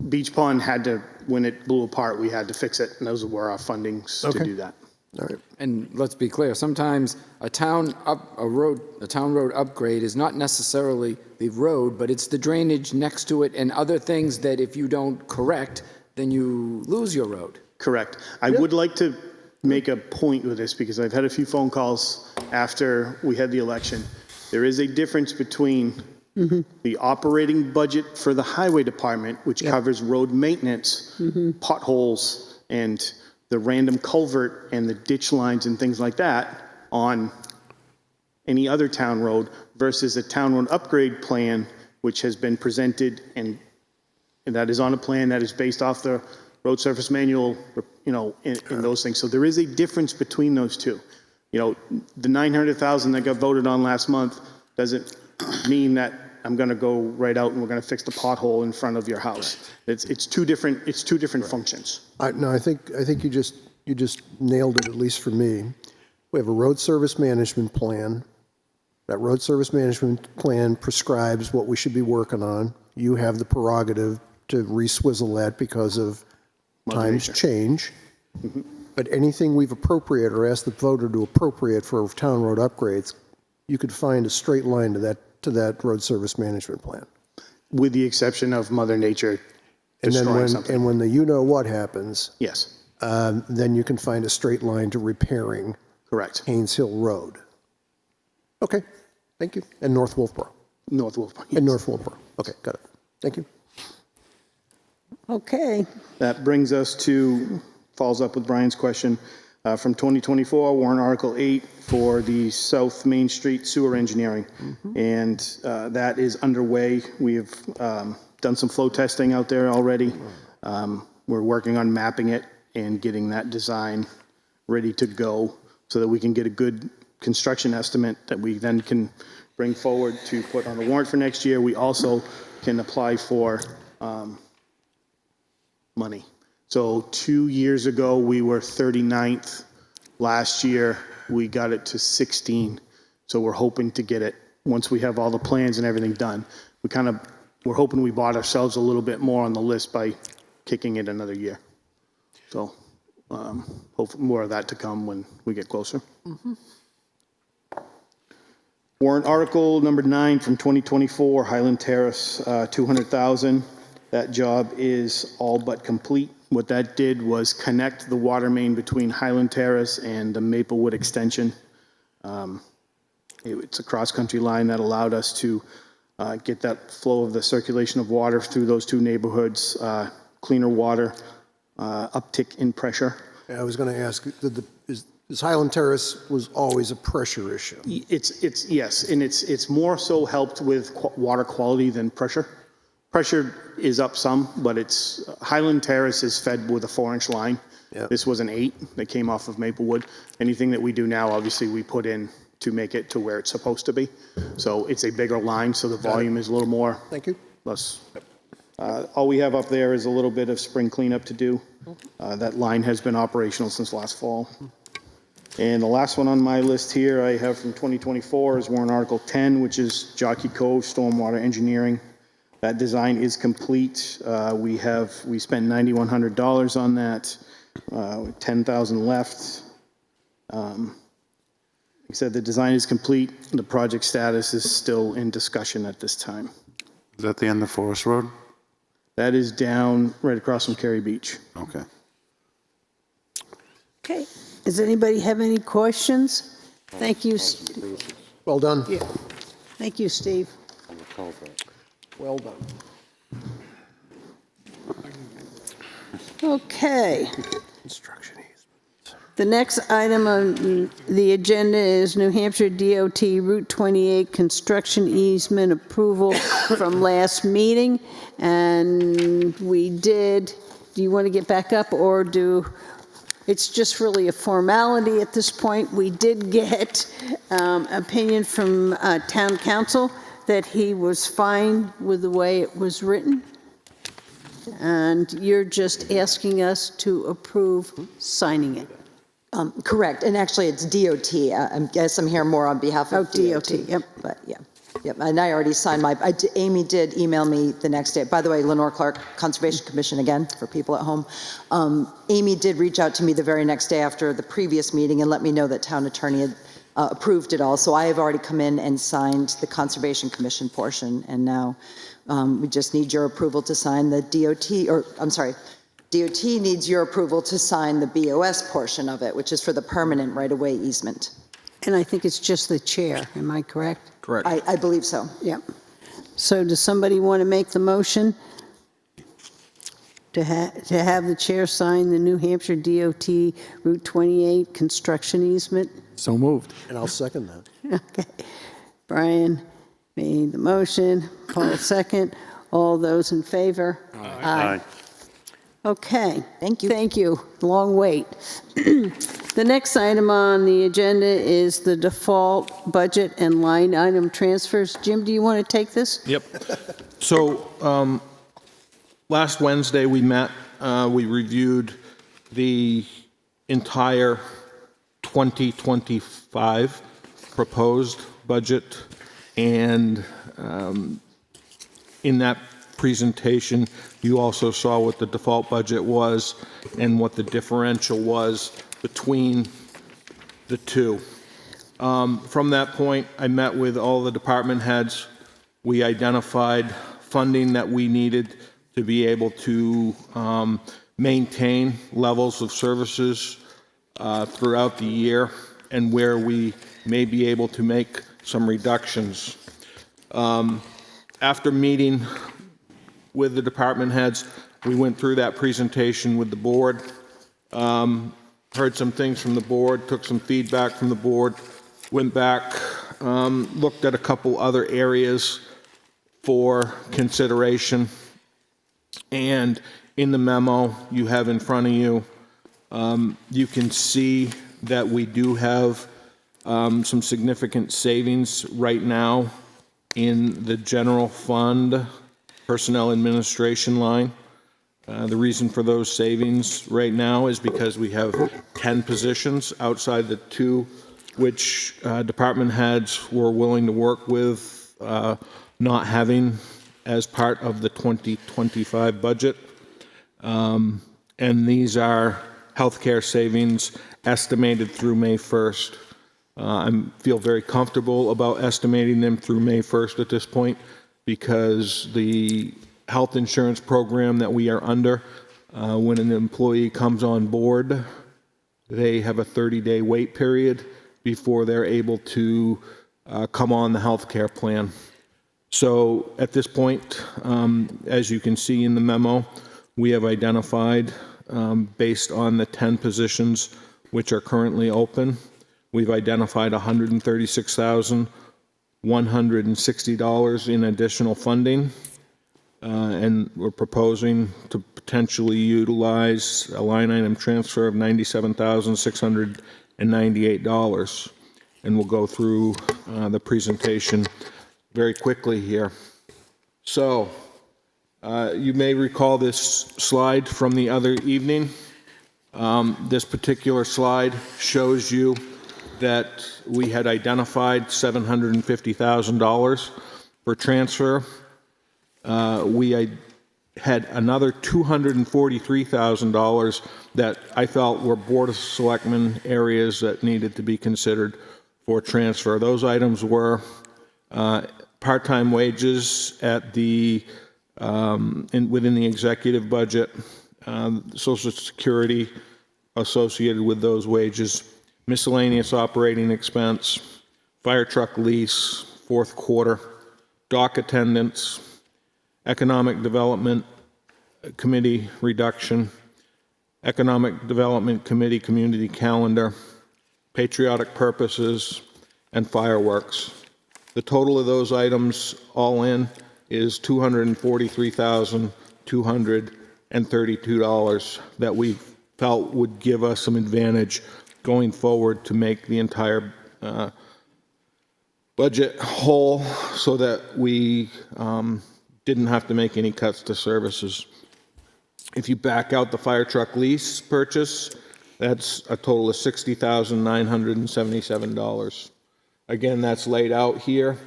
Beach Pond had to, when it blew apart, we had to fix it, and those were our fundings to do that. All right. And let's be clear, sometimes a town road upgrade is not necessarily the road, but it's the drainage next to it and other things that if you don't correct, then you lose your road. Correct. I would like to make a point with this because I've had a few phone calls after we had the election. There is a difference between the operating budget for the highway department, which covers road maintenance, potholes, and the random culvert and the ditch lines and things like that on any other town road, versus a town road upgrade plan, which has been presented and that is on a plan that is based off the road surface manual, in those things. So there is a difference between those two. The $900,000 that got voted on last month doesn't mean that I'm going to go right out and we're going to fix the pothole in front of your house. It's two different functions. No, I think you just nailed it, at least for me. We have a road service management plan. That road service management plan prescribes what we should be working on. You have the prerogative to re-swizzle that because of times change. But anything we've appropriated or asked the voter to appropriate for town road upgrades, you could find a straight line to that road service management plan. With the exception of Mother Nature And then destroying when, something. and when the you-know-what happens, Yes, then you can find a straight line to repairing correct. Haynes Hill Road. Okay, thank you. And North Wolfboro. North Wolfboro. And North Wolfboro. Okay, got it. Thank you. Okay. That brings us to, follows up with Brian's question, from 2024, warrant Article 8 for the South Main Street sewer engineering. And that is underway. We have done some flow testing out there already. We're working on mapping it and getting that design ready to go so that we can get a good construction estimate that we then can bring forward to put on the warrant for next year. We also can apply for money. So 2 years ago, we were 39th. Last year, we got it to 16. So we're hoping to get it, once we have all the plans and everything done, we're hoping we bought ourselves a little bit more on the list by kicking it another year. So hopefully more of that to come when we get closer. Warrant article number 9 from 2024, Highland Terrace, $200,000. That job is all but complete. What that did was connect the water main between Highland Terrace and the Maplewood extension. It's a cross-country line that allowed us to get that flow of the circulation of water through those two neighborhoods, cleaner water, uptick in pressure. I was going to ask, is Highland Terrace was always a pressure issue? It's yes, and it's more so helped with water quality than pressure. Pressure is up some, but it's Highland Terrace is fed with a 4-inch line. Yep. This was an 8 that came off of Maplewood. Anything that we do now, obviously, we put in to make it to where it's supposed to be. So it's a bigger line, so the volume is a little more. Thank you. Less. All we have up there is a little bit of spring cleanup to do. That line has been operational since last fall. And the last one on my list here I have from 2024 is warrant article 10, which is Jockey Cove Stormwater Engineering. That design is complete. We spent $9,100 on that, with $10,000 left. Like I said, the design is complete. The project status is still in discussion at this time. Is that the end of Forest Road? That is down right across from Cary Beach. Okay. Okay. Does anybody have any questions? Thank you. Well done. Yeah. Thank you, Steve. Well done. Okay. The next item on the agenda is New Hampshire DOT Route 28 construction easement approval from last meeting. And we did, do you want to get back up or it's just really a formality at this point. We did get opinion from town council that he was fine with the way it was written. And you're just asking us to approve signing it. Correct, and actually it's DOT. I guess I'm here more on behalf of DOT. Yep. But yeah, yep, and I already signed Amy did email me the next day. By the way, Lenore Clark, Conservation Commission again, for people at home. Amy did reach out to me the very next day after the previous meeting and let me know that town attorney had approved it all. So I have already come in and signed the Conservation Commission portion, and now we just need your approval to sign the DOT needs your approval to sign the BoS portion of it, which is for the permanent right-of-way easement. And I think it's just the chair, am I correct? Correct. I believe so. Yep. So does somebody want to make the motion to have the chair sign the New Hampshire DOT Route 28 construction easement? So moved. And I'll second that. Okay. Brian made the motion, Paul second. All those in favor? Aye. Okay. Thank you. Thank you. Long wait. The next item on the agenda is the default budget and line item transfers. Jim, do you want to take this? Yep. So last Wednesday we met, we reviewed the entire 2025 proposed budget, and in that presentation you also saw what the default budget was and what the differential was between the two. From that point, I met with all the department heads. We identified funding that we needed to be able to maintain levels of services throughout the year, and where we may be able to make some reductions. After meeting with the department heads, we went through that presentation with the board, heard some things from the board, took some feedback from the board, went back, looked at a couple other areas for consideration, and in the memo you have in front of you, you can see that we do have some significant savings right now in the general fund personnel administration line. The reason for those savings right now is because we have 10 positions outside the 2 which department heads were willing to work with not having as part of the 2025 budget. And these are healthcare savings estimated through May 1st. I feel very comfortable about estimating them through May 1st at this point, because the health insurance program that we are under, when an employee comes on board, they have a 30-day wait period before they're able to come on the health care plan. So at this point, as you can see in the memo, we have identified, based on the 10 positions which are currently open, we've identified $136,160 in additional funding, and we're proposing to potentially utilize a line item transfer of $97,698. And we'll go through the presentation very quickly here. So you may recall this slide from the other evening. This particular slide shows you that we had identified $750,000 for transfer. We had another $243,000 that I felt were Board of Selectmen areas that needed to be considered for transfer. Those items were part-time wages at the within the executive budget, Social Security associated with those wages, miscellaneous operating expense, fire truck lease, fourth quarter, dock attendance, Economic Development Committee reduction, Economic Development Committee community calendar, patriotic purposes, and fireworks. The total of those items all in is $243,232 that we felt would give us some advantage going forward to make the entire budget whole, so that we didn't have to make any cuts to services. If you back out the fire truck lease purchase, that's a total of $60,977. Again, that's laid out here.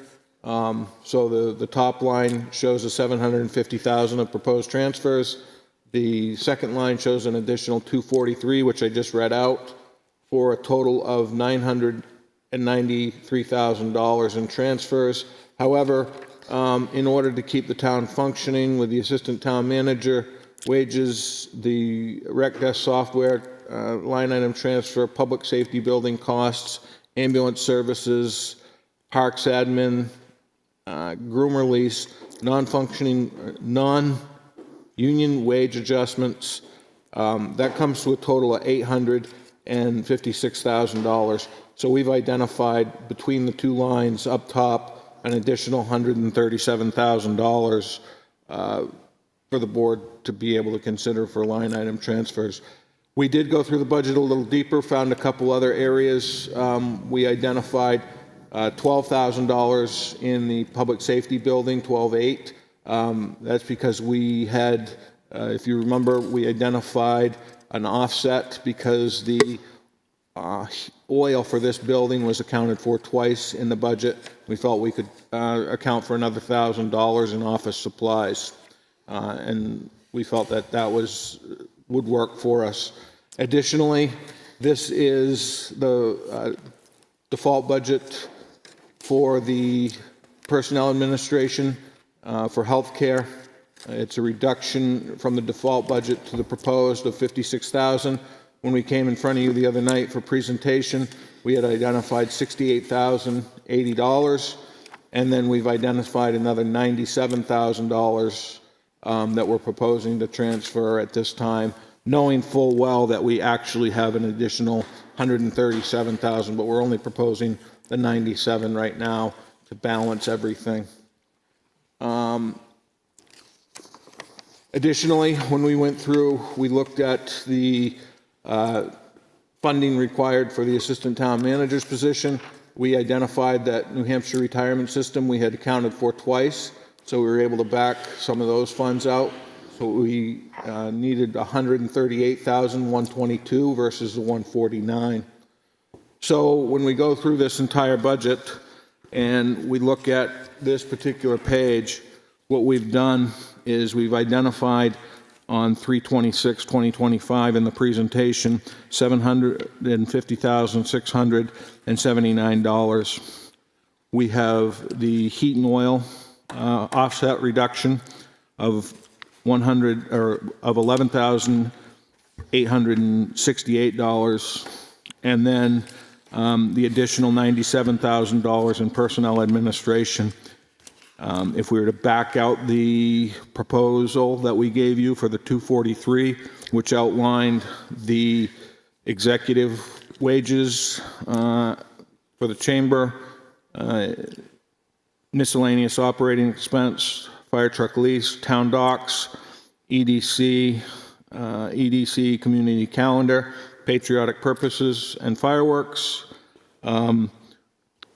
So the top line shows the $750,000 of proposed transfers. The second line shows an additional $243,000, which I just read out, for a total of $993,000 in transfers. However, in order to keep the town functioning with the assistant town manager wages, the rec desk software line item transfer, public safety building costs, ambulance services, parks admin, groomer lease, non-union wage adjustments, that comes to a total of $856,000. So we've identified between the two lines up top an additional $137,000 for the board to be able to consider for line item transfers. We did go through the budget a little deeper, found a couple other areas. We identified $12,000 in the public safety building, 12.8. That's because we had, if you remember, we identified an offset because the oil for this building was accounted for twice in the budget. We felt we could account for another $1,000 in office supplies, and we felt that that would work for us. Additionally, this is the default budget for the personnel administration for healthcare. It's a reduction from the default budget to the proposed of $56,000. When we came in front of you the other night for presentation, we had identified $68,080, and then we've identified another $97,000 that we're proposing to transfer at this time, knowing full well that we actually have an additional $137,000, but we're only proposing the 97 right now to balance everything. Additionally, when we went through, we looked at the funding required for the assistant town manager's position. We identified that New Hampshire retirement system we had accounted for twice, so we were able to back some of those funds out. So we needed $138,122 versus the $149. So when we go through this entire budget and we look at this particular page, what we've done is we've identified on 3/26/2025 in the presentation $750,679. We have the heat and oil offset reduction of $11,868, and then the additional $97,000 in personnel administration. If we were to back out the proposal that we gave you for the 243, which outlined the executive wages for the chamber, miscellaneous operating expense, fire truck lease, town docks, EDC, community calendar, patriotic purposes, and fireworks,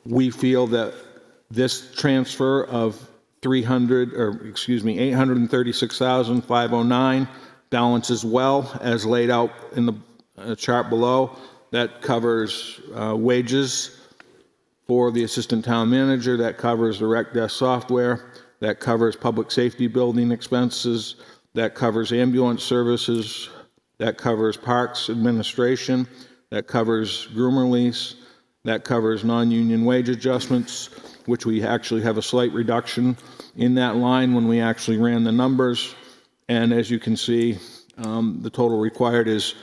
we feel that this transfer of $836,509 balances well as laid out in the chart below. That covers wages for the assistant town manager, that covers the rec desk software, that covers public safety building expenses, that covers ambulance services, that covers parks administration, that covers groomer lease, that covers non-union wage adjustments, which we actually have a slight reduction in that line when we actually ran the numbers. And as you can see, the total required is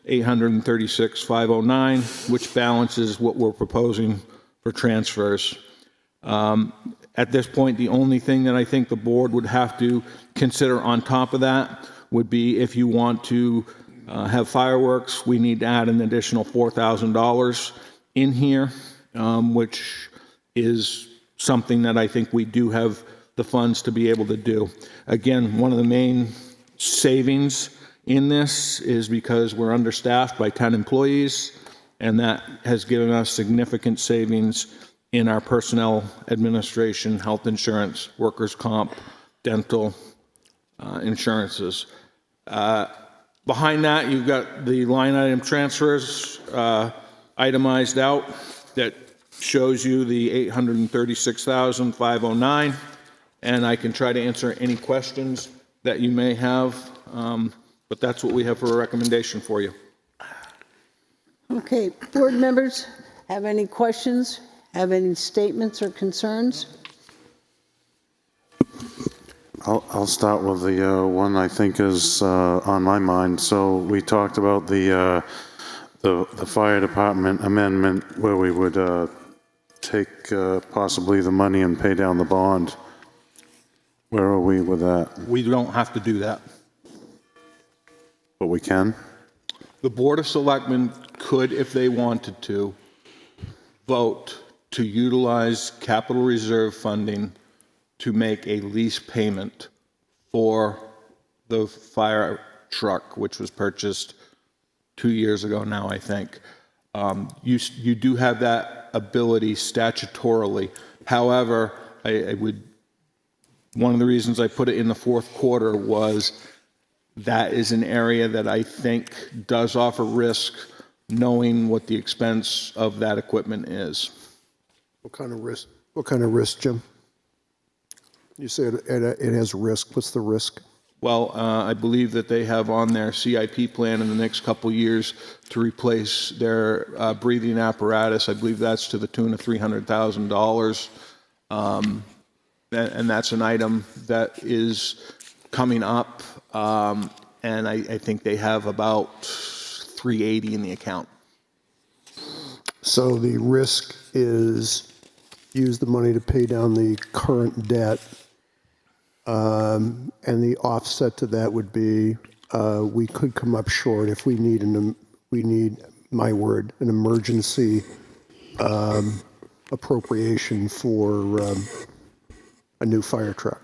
$836,509, which balances what we're proposing for transfers. At this point, the only thing that I think the board would have to consider on top of that would be if you want to have fireworks, we need to add an additional $4,000 in here, which is something that I think we do have the funds to be able to do. Again, one of the main savings in this is because we're understaffed by 10 employees, and that has given us significant savings in our personnel administration, health insurance, workers' comp, dental insurances. Behind that, you've got the line item transfers itemized out that shows you the $836,509, and I can try to answer any questions that you may have, but that's what we have for a recommendation for you. Okay, board members, have any questions? Have any statements or concerns? I'll start with the one I think is on my mind. So we talked about the fire department amendment where we would take possibly the money and pay down the bond. Where are we with that? We don't have to do that. But we can? The Board of Selectmen could, if they wanted to, vote to utilize capital reserve funding to make a lease payment for the fire truck, which was purchased 2 years ago now, I think. You do have that ability statutorily. However, one of the reasons I put it in the fourth quarter was that is an area that I think does offer risk, knowing what the expense of that equipment is. What kind of risk? What kind of risk, Jim? You said it has risk. What's the risk? Well, I believe that they have on their CIP plan in the next couple years to replace their breathing apparatus. I believe that's to the tune of $300,000. And that's an item that is coming up, and I think they have about $380 in the account. So the risk is use the money to pay down the current debt, and the offset to that would be we could come up short if we need my word, an emergency appropriation for a new fire truck.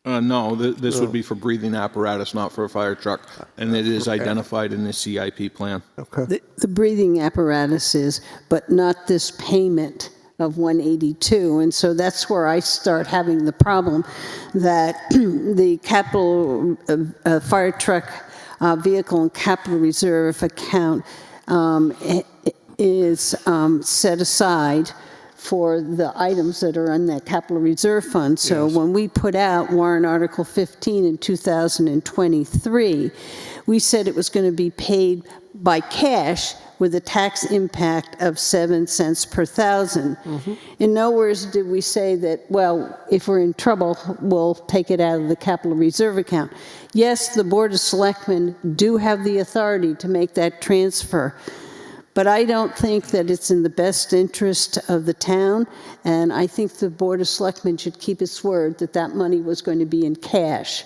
No, this would be for breathing apparatus, not for a fire truck, and it is identified in the CIP plan. Okay. The breathing apparatus is, but not this payment of 182, and so that's where I start having the problem that the capital fire truck vehicle and capital reserve account is set aside for the items that are in that capital reserve fund. So when we put out warrant article 15 in 2023, we said it was going to be paid by cash with a tax impact of 7 cents per thousand. In no words did we say that, well, if we're in trouble, we'll take it out of the capital reserve account. Yes, the Board of Selectmen do have the authority to make that transfer, but I don't think that it's in the best interest of the town, and I think the Board of Selectmen should keep its word that that money was going to be in cash.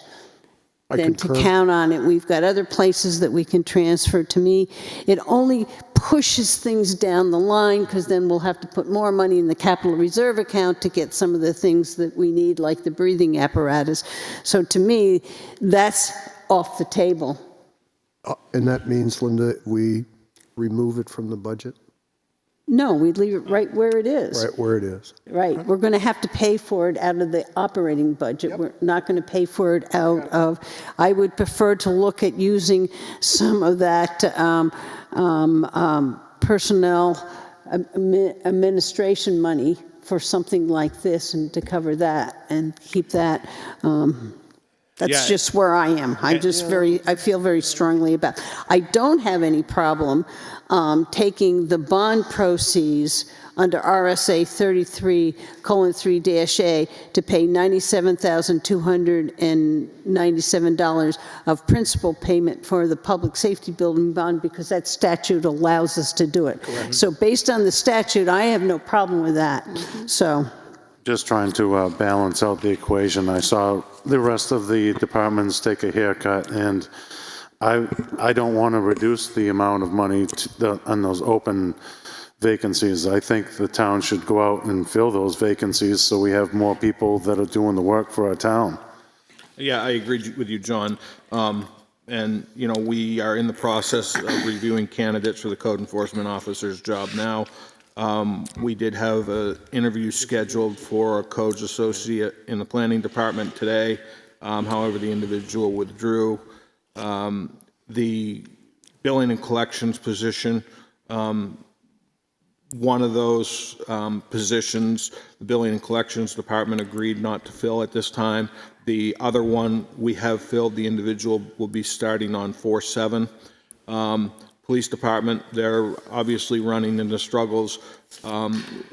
Than to count on it. We've got other places that we can transfer. To me, it only pushes things down the line, because then we'll have to put more money in the capital reserve account to get some of the things that we need, like the breathing apparatus. So to me, that's off the table. And that means, Linda, we remove it from the budget? No, we'd leave it right where it is. Right where it is. Right. We're going to have to pay for it out of the operating budget. We're not going to pay for it out of, I would prefer to look at using some of that personnel administration money for something like this, and to cover that and keep that. That's just where I am. I feel very strongly about. I don't have any problem taking the bond proceeds under RSA 33:3-A to pay $97,297 of principal payment for the public safety building bond, because that statute allows us to do it. Correct. So based on the statute, I have no problem with that. So. Just trying to balance out the equation. I saw the rest of the departments take a haircut, and I don't want to reduce the amount of money on those open vacancies. I think the town should go out and fill those vacancies so we have more people that are doing the work for our town. Yeah, I agree with you, John. And, you know, we are in the process of reviewing candidates for the code enforcement officer's job now. We did have an interview scheduled for a codes associate in the planning department today. However, the individual withdrew. The billing and collections position, one of those positions, the billing and collections department agreed not to fill at this time. The other one we have filled. The individual will be starting on 4/7. Police department, they're obviously running into struggles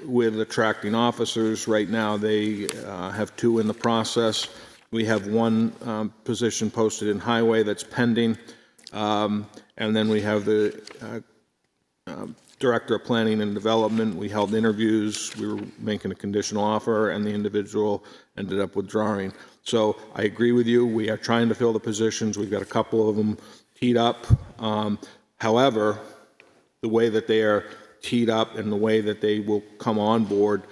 with attracting officers. Right now, they have 2 in the process. We have 1 position posted in highway that's pending. And then we have the director of planning and development. We held interviews. We were making a conditional offer, and the individual ended up withdrawing. So I agree with you. We are trying to fill the positions. We've got a couple of them teed up. However, the way that they are teed up and the way that they will come on board,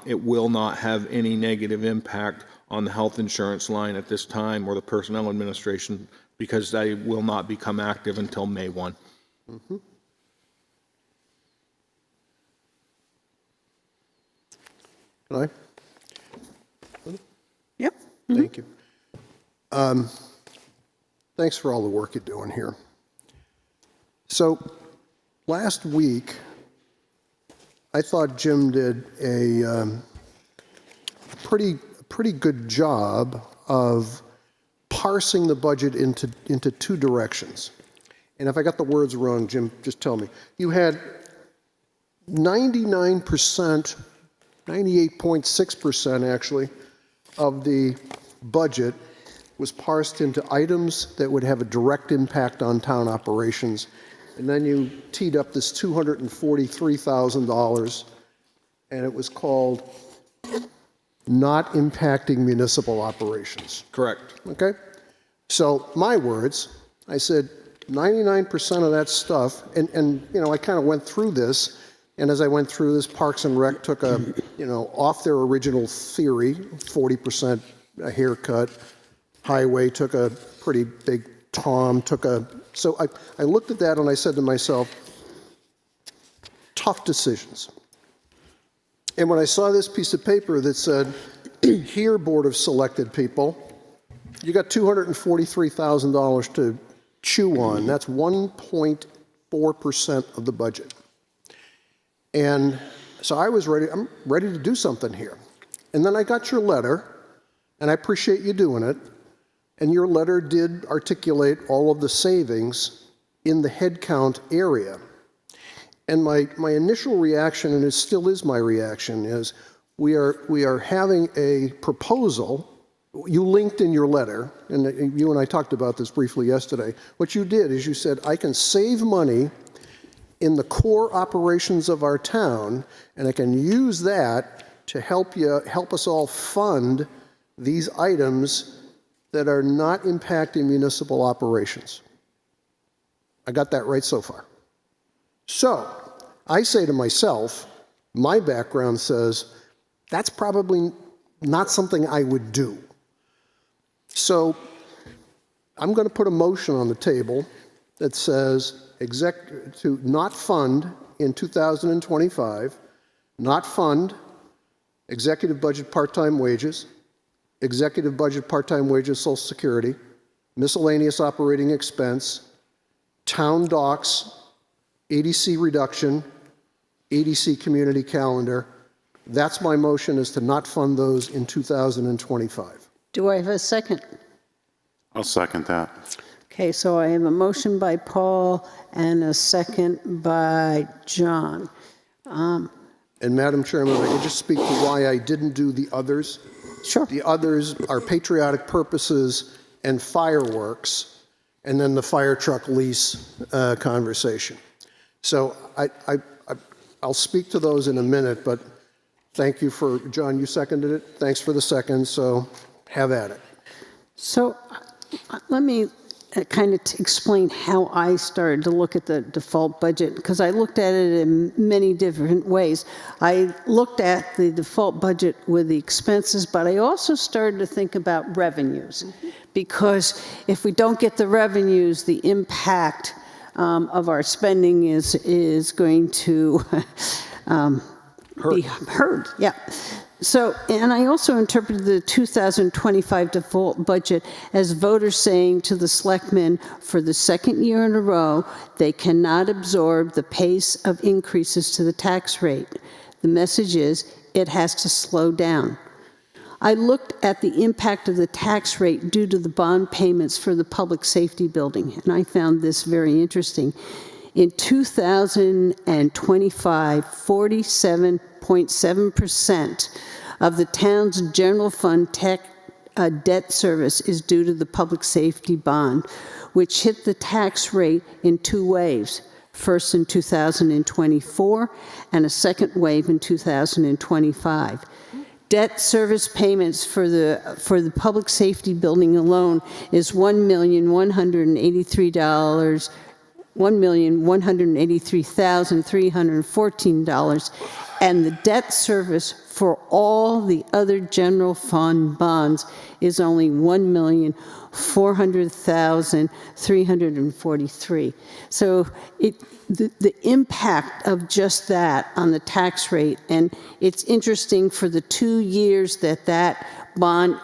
it will not have any negative impact on the health insurance line at this time, or the personnel administration, because they will not become active until May 1. Mm-hmm. Can I? Yep. Thank you. Thanks for all the work you're doing here. So last week, I thought Jim did a pretty good job of parsing the budget into 2 directions. And if I got the words wrong, Jim, just tell me. You had 99%, 98.6% actually, of the budget was parsed into items that would have a direct impact on town operations. And then you teed up this $243,000, and it was called not impacting municipal operations. Correct. Okay? So my words, I said 99% of that stuff, and you know, I kind of went through this, and as I went through this, Parks and Rec took a, you know, off their original theory, 40% a haircut. Highway took a pretty big tom, so I looked at that and I said to myself, tough decisions. And when I saw this piece of paper that said, here, Board of Selected People, you got $243,000 to chew on. That's 1.4% of the budget. And so I'm ready to do something here. And then I got your letter, and I appreciate you doing it. And your letter did articulate all of the savings in the headcount area. And my initial reaction, and it still is my reaction, is we are having a proposal. You linked in your letter, and you and I talked about this briefly yesterday. What you did is you said, I can save money in the core operations of our town, and I can use that to help us all fund these items that are not impacting municipal operations. I got that right so far. So I say to myself, my background says, that's probably not something I would do. So I'm going to put a motion on the table that says to not fund in 2025, not fund executive budget part-time wages, executive budget part-time wages, Social Security, miscellaneous operating expense, town docks, ADC reduction, ADC community calendar. That's my motion, is to not fund those in 2025. Do I have a second? I'll second that. Okay, so I have a motion by Paul and a second by John. And Madam Chairman, if I could just speak to why I didn't do the others. Sure. The others are patriotic purposes and fireworks, and then the fire truck lease conversation. So I'll speak to those in a minute, but thank you for, John, you seconded it. Thanks for the second, so have at it. So let me kind of explain how I started to look at the default budget, because I looked at it in many different ways. I looked at the default budget with the expenses, but I also started to think about revenues, because if we don't get the revenues, the impact of our spending is going to be heard. Yeah. So, and I also interpreted the 2025 default budget as voters saying to the selectmen for the second year in a row, they cannot absorb the pace of increases to the tax rate. The message is, it has to slow down. I looked at the impact of the tax rate due to the bond payments for the public safety building, and I found this very interesting. In 2025, 47.7% of the town's general fund debt service is due to the public safety bond, which hit the tax rate in two waves, first in 2024 and a second wave in 2025. Debt service payments for the public safety building alone is $1,183,314, and the debt service for all the other general fund bonds is only $1,400,343. So the impact of just that on the tax rate, and it's interesting for the 2 years that bond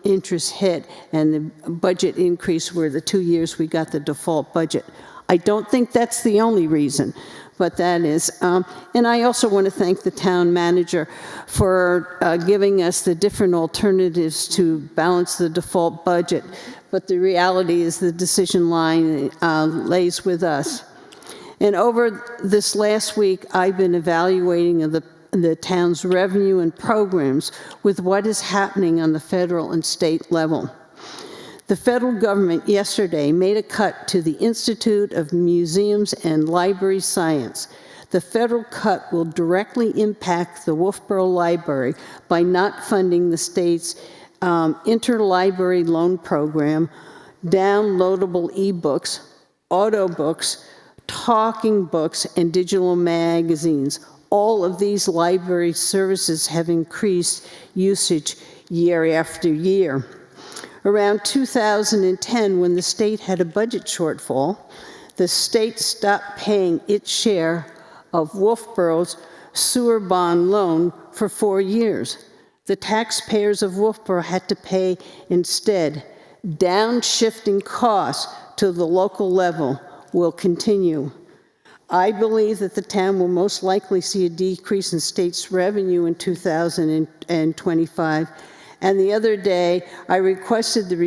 interest hit and the budget increase were the 2 years we got the default budget. I don't think that's the only reason, but that is. And I also want to thank the town manager for giving us the different alternatives to balance the default budget. But the reality is the decision line lays with us. And over this last week, I've been evaluating the town's revenue and programs with what is happening on the federal and state level. The federal government yesterday made a cut to the Institute of Museums and Library Science. The federal cut will directly impact the Wolfeboro Library by not funding the state's interlibrary loan program, downloadable ebooks, auto books, talking books, and digital magazines. All of these library services have increased usage year after year. Around 2010, when the state had a budget shortfall, the state stopped paying its share of Wolfeboro's sewer bond loan for 4 years. The taxpayers of Wolfeboro had to pay instead. Downshifting costs to the local level will continue. I believe that the town will most likely see a decrease in state's revenue in 2025. And the other day, I requested the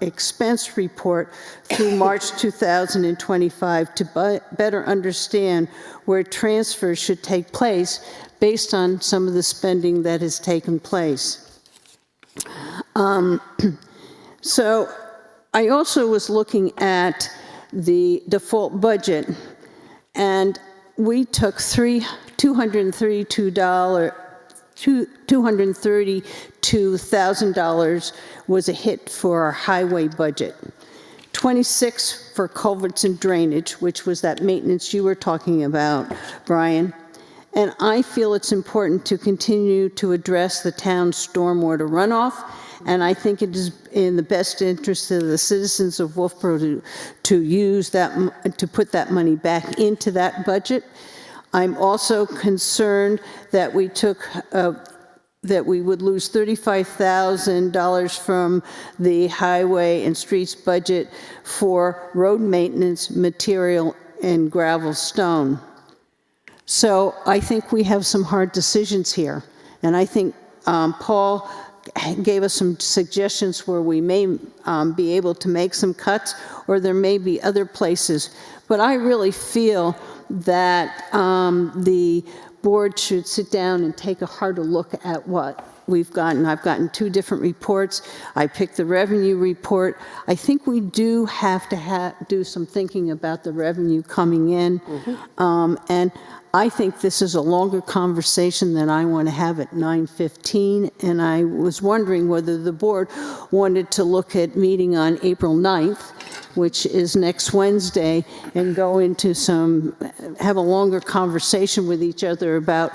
expense report through March 2025 to better understand where transfers should take place based on some of the spending that has taken place. So I also was looking at the default budget, and we took $232,000 was a hit for our highway budget. 26 for culverts and drainage, which was that maintenance you were talking about, Brian. And I feel it's important to continue to address the town's stormwater runoff, and I think it is in the best interest of the citizens of Wolfeboro to use that, to put that money back into that budget. I'm also concerned that we would lose $35,000 from the highway and streets budget for road maintenance, material, and gravel stone. So I think we have some hard decisions here. And I think Paul gave us some suggestions where we may be able to make some cuts, or there may be other places. But I really feel that the board should sit down and take a harder look at what we've gotten. I've gotten 2 different reports. I picked the revenue report. I think we do have to do some thinking about the revenue coming in. And I think this is a longer conversation than I want to have at 9:15, and I was wondering whether the board wanted to look at meeting on April 9th, which is next Wednesday, and go into have a longer conversation with each other about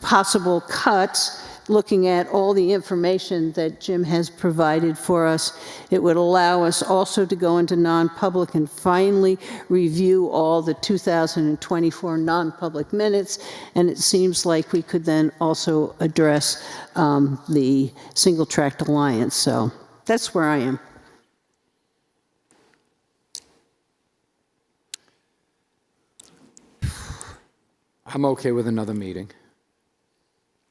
possible cuts, looking at all the information that Jim has provided for us. It would allow us also to go into non-public and finally review all the 2024 non-public minutes, and it seems like we could then also address the single tract alliance. So that's where I am. I'm okay with another meeting.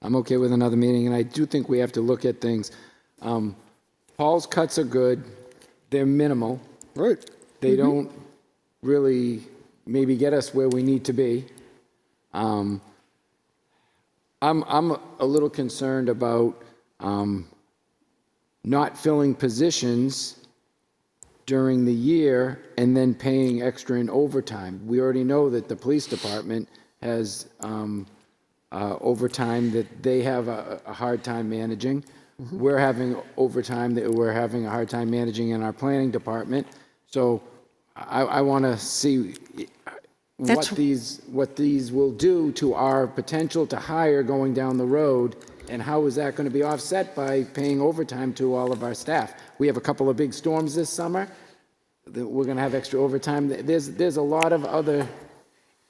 I'm okay with another meeting, and I do think we have to look at things. Paul's cuts are good. They're minimal. Right. They don't really maybe get us where we need to be. I'm a little concerned about not filling positions during the year and then paying extra in overtime. We already know that the police department has overtime that they have a hard time managing. We're having overtime that we're having a hard time managing in our planning department. So I want to see what these will do to our potential to hire going down the road, and how is that going to be offset by paying overtime to all of our staff. We have a couple of big storms this summer that we're going to have extra overtime. There's a lot of other.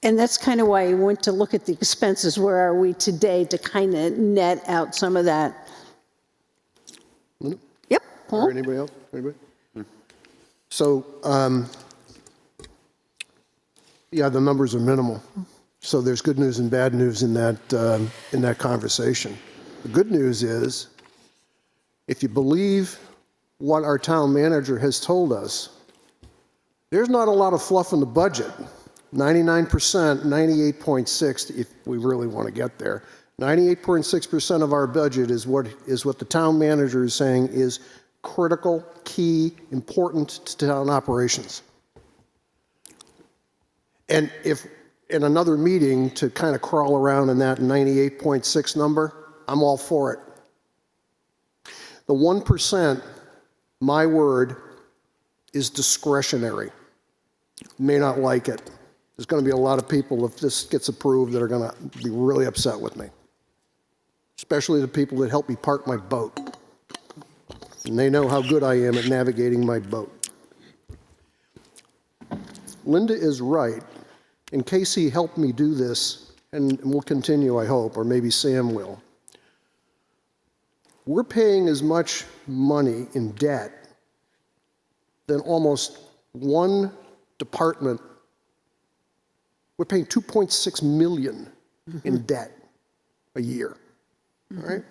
And that's kind of why I went to look at the expenses. Where are we today to kind of net out some of that? Yep. Paul? Or anybody else? Anybody? So, yeah, the numbers are minimal. So there's good news and bad news in that conversation. The good news is, if you believe what our town manager has told us, there's not a lot of fluff in the budget. 99%, 98.6%, if we really want to get there. 98.6% of our budget is what the town manager is saying is critical, key, important to town operations. And if in another meeting to kind of crawl around in that 98.6 number, I'm all for it. The 1%, my word, is discretionary. May not like it. There's going to be a lot of people, if this gets approved, that are going to be really upset with me. Especially the people that help me park my boat. And they know how good I am at navigating my boat. Linda is right. And Casey helped me do this, and we'll continue, I hope, or maybe Sam will. We're paying as much money in debt than almost one department. We're paying $2.6 million in debt a year, all right?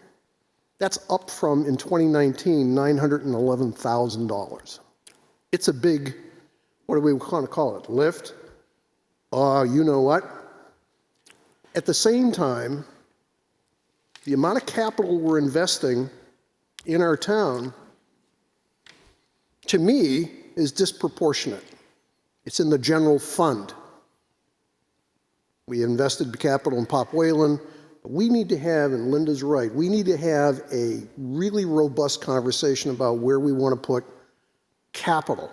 That's up from, in 2019, $911,000. It's a big, what do we want to call it, lift? You know what? At the same time, the amount of capital we're investing in our town, to me, is disproportionate. It's in the general fund. We invested capital in Pop Whalen. We need to have, and Linda's right, we need to have a really robust conversation about where we want to put capital.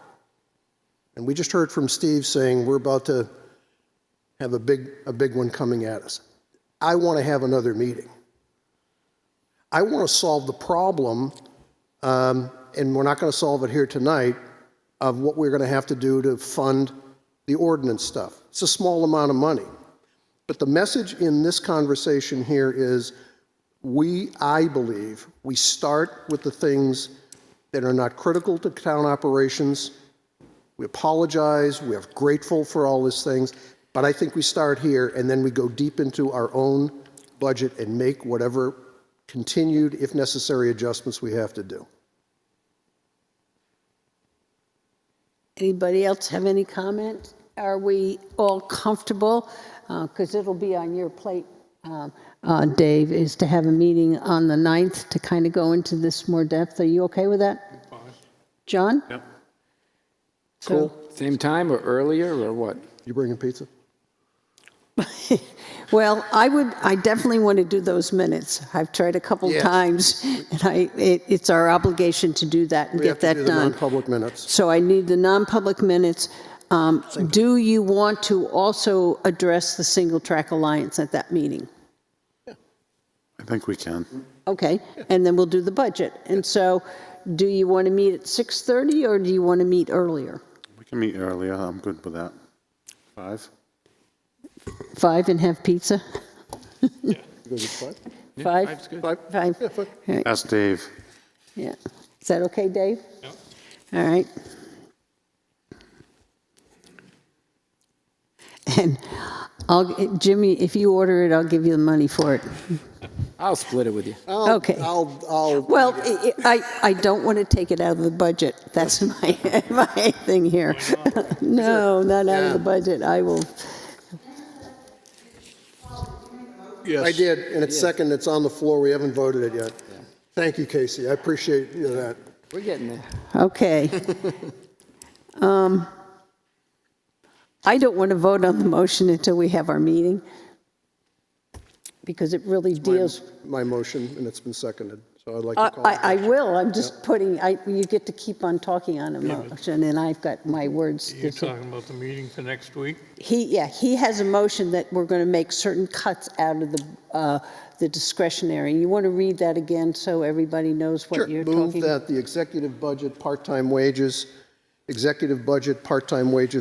And we just heard from Steve saying we're about to have a big one coming at us. I want to have another meeting. I want to solve the problem, and we're not going to solve it here tonight, of what we're going to have to do to fund the ordinance stuff. It's a small amount of money. But the message in this conversation here is I believe, we start with the things that are not critical to town operations. We apologize, we are grateful for all these things, but I think we start here and then we go deep into our own budget and make whatever continued, if necessary, adjustments we have to do. Anybody else have any comments? Are we all comfortable? Because it'll be on your plate, Dave, is to have a meeting on the 9th to kind of go into this more depth. Are you okay with that? Fine. John? Yep. So, Same time or earlier or what? You bringing pizza? well, I definitely want to do those minutes. I've tried a couple times, and it's our obligation to do that and get that done. We have to do the non-public minutes. So I need the non-public minutes. Do you want to also address the Single Track Alliance at that meeting? I think we can. Okay, and then we'll do the budget. And so, do you want to meet at 6:30 or do you want to meet earlier? We can meet earlier. I'm good with that. 5? 5 and have pizza? You go with 5? 5? 5's good. 5? Yeah, 5. All right. Ask Dave. Yeah. Is that okay, Dave? Yep. All right. And Jimmy, if you order it, I'll give you the money for it. I'll split it with you. Okay. Well, I don't want to take it out of the budget. That's my thing here. No, not out of the budget. I will. Yes. I did, and it's second, it's on the floor, we haven't voted it yet. Thank you, Casey, I appreciate that. We're getting there. Okay. I don't want to vote on the motion until we have our meeting, because it really deals. My motion, and it's been seconded, so I'd like to call I will, I'm just putting, you get to keep on talking on a motion, and I've got my words. You're talking about the meeting for next week? He has a motion that we're going to make certain cuts out of the discretionary. You want to read that again so everybody knows what you're talking about? Move that the executive budget, part-time wages,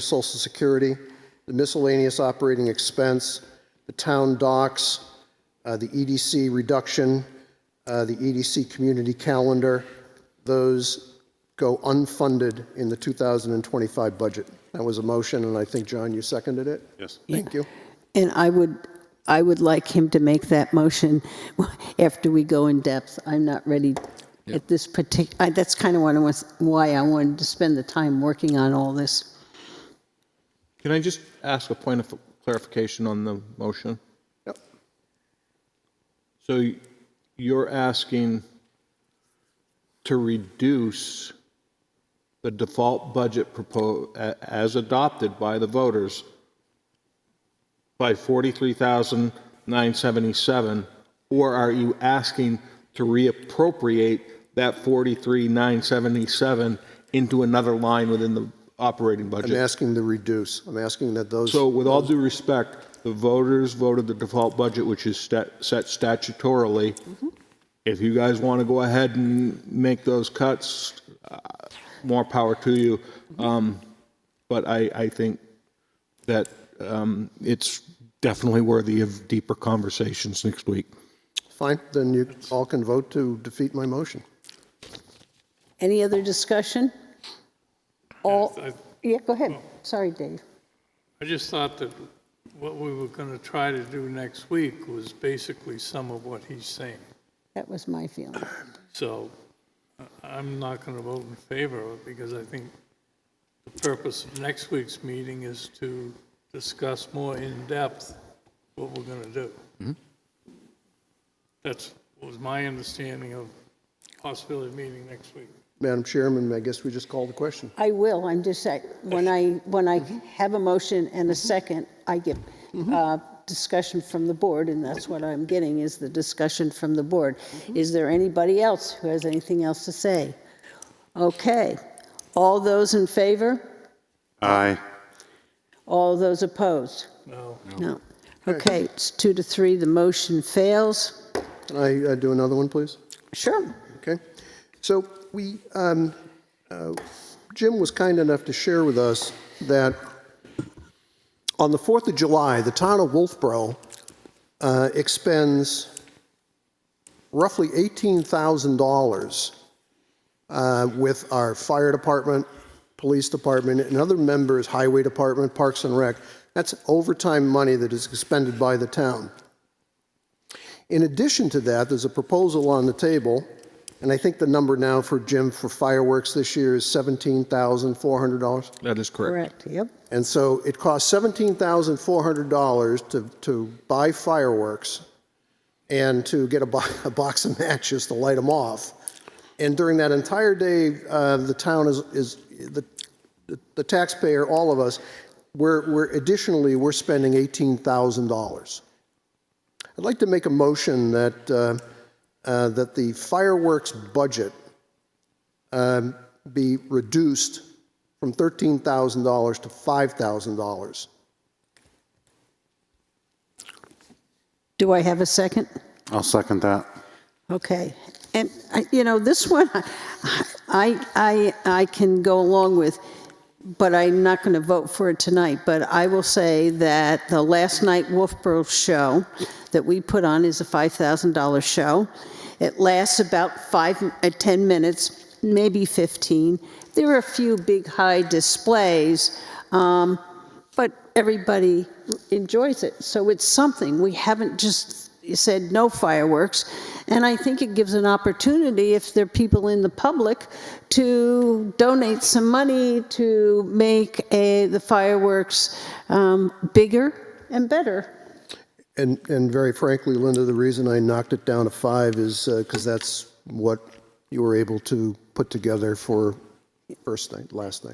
Social Security, the miscellaneous operating expense, the town docks, the EDC reduction, the EDC community calendar, those go unfunded in the 2025 budget. That was a motion, and I think, John, you seconded it? Yes. Thank you. And I would like him to make that motion after we go in depth. I'm not ready at this particular, that's kind of why I wanted to spend the time working on all this. Can I just ask a point of clarification on the motion? Yep. So you're asking to reduce the default budget as adopted by the voters by $43,977, or are you asking to reappropriate that $43,977 into another line within the operating budget? I'm asking to reduce. I'm asking that those. So with all due respect, the voters voted the default budget, which is set statutorily. If you guys want to go ahead and make those cuts, more power to you. But I think that it's definitely worthy of deeper conversations next week. Fine, then you all can vote to defeat my motion. Any other discussion? Yeah, go ahead. Sorry, Dave. I just thought that what we were going to try to do next week was basically some of what he's saying. That was my feeling. So I'm not going to vote in favor of it because I think the purpose of next week's meeting is to discuss more in depth what we're going to do. That was my understanding of possibility of meeting next week. Madam Chairman, I guess we just call the question. I will. I'm just saying, when I have a motion and a second, I get discussion from the board, and that's what I'm getting, is the discussion from the board. Is there anybody else who has anything else to say? Okay. All those in favor? Aye. All those opposed? No. No. Okay, it's 2 to 3. The motion fails. Can I do another one, please? Sure. Okay. So we, Jim was kind enough to share with us that on the 4th of July, the town of Wolfeboro expends roughly $18,000 with our fire department, police department, and other members, highway department, parks and rec. That's overtime money that is expended by the town. In addition to that, there's a proposal on the table, and I think the number now for Jim for fireworks this year is $17,400. That is correct. Correct, yep. And so it costs $17,400 to buy fireworks and to get a box of matches to light them off. And during that entire day, the town is the taxpayer, all of us, we're spending $18,000. I'd like to make a motion that that the fireworks budget be reduced from $13,000 to $5,000. Do I have a second? I'll second that. Okay. And, this one, I can go along with, but I'm not going to vote for it tonight. But I will say that the last night Wolfeboro show that we put on is a $5,000 show. It lasts about 10 minutes, maybe 15. There are a few big high displays, but everybody enjoys it. So it's something. We haven't just said no fireworks. And I think it gives an opportunity, if there are people in the public, to donate some money to make the fireworks bigger and better. And very frankly, Linda, the reason I knocked it down to 5 is because that's what you were able to put together for last night. Last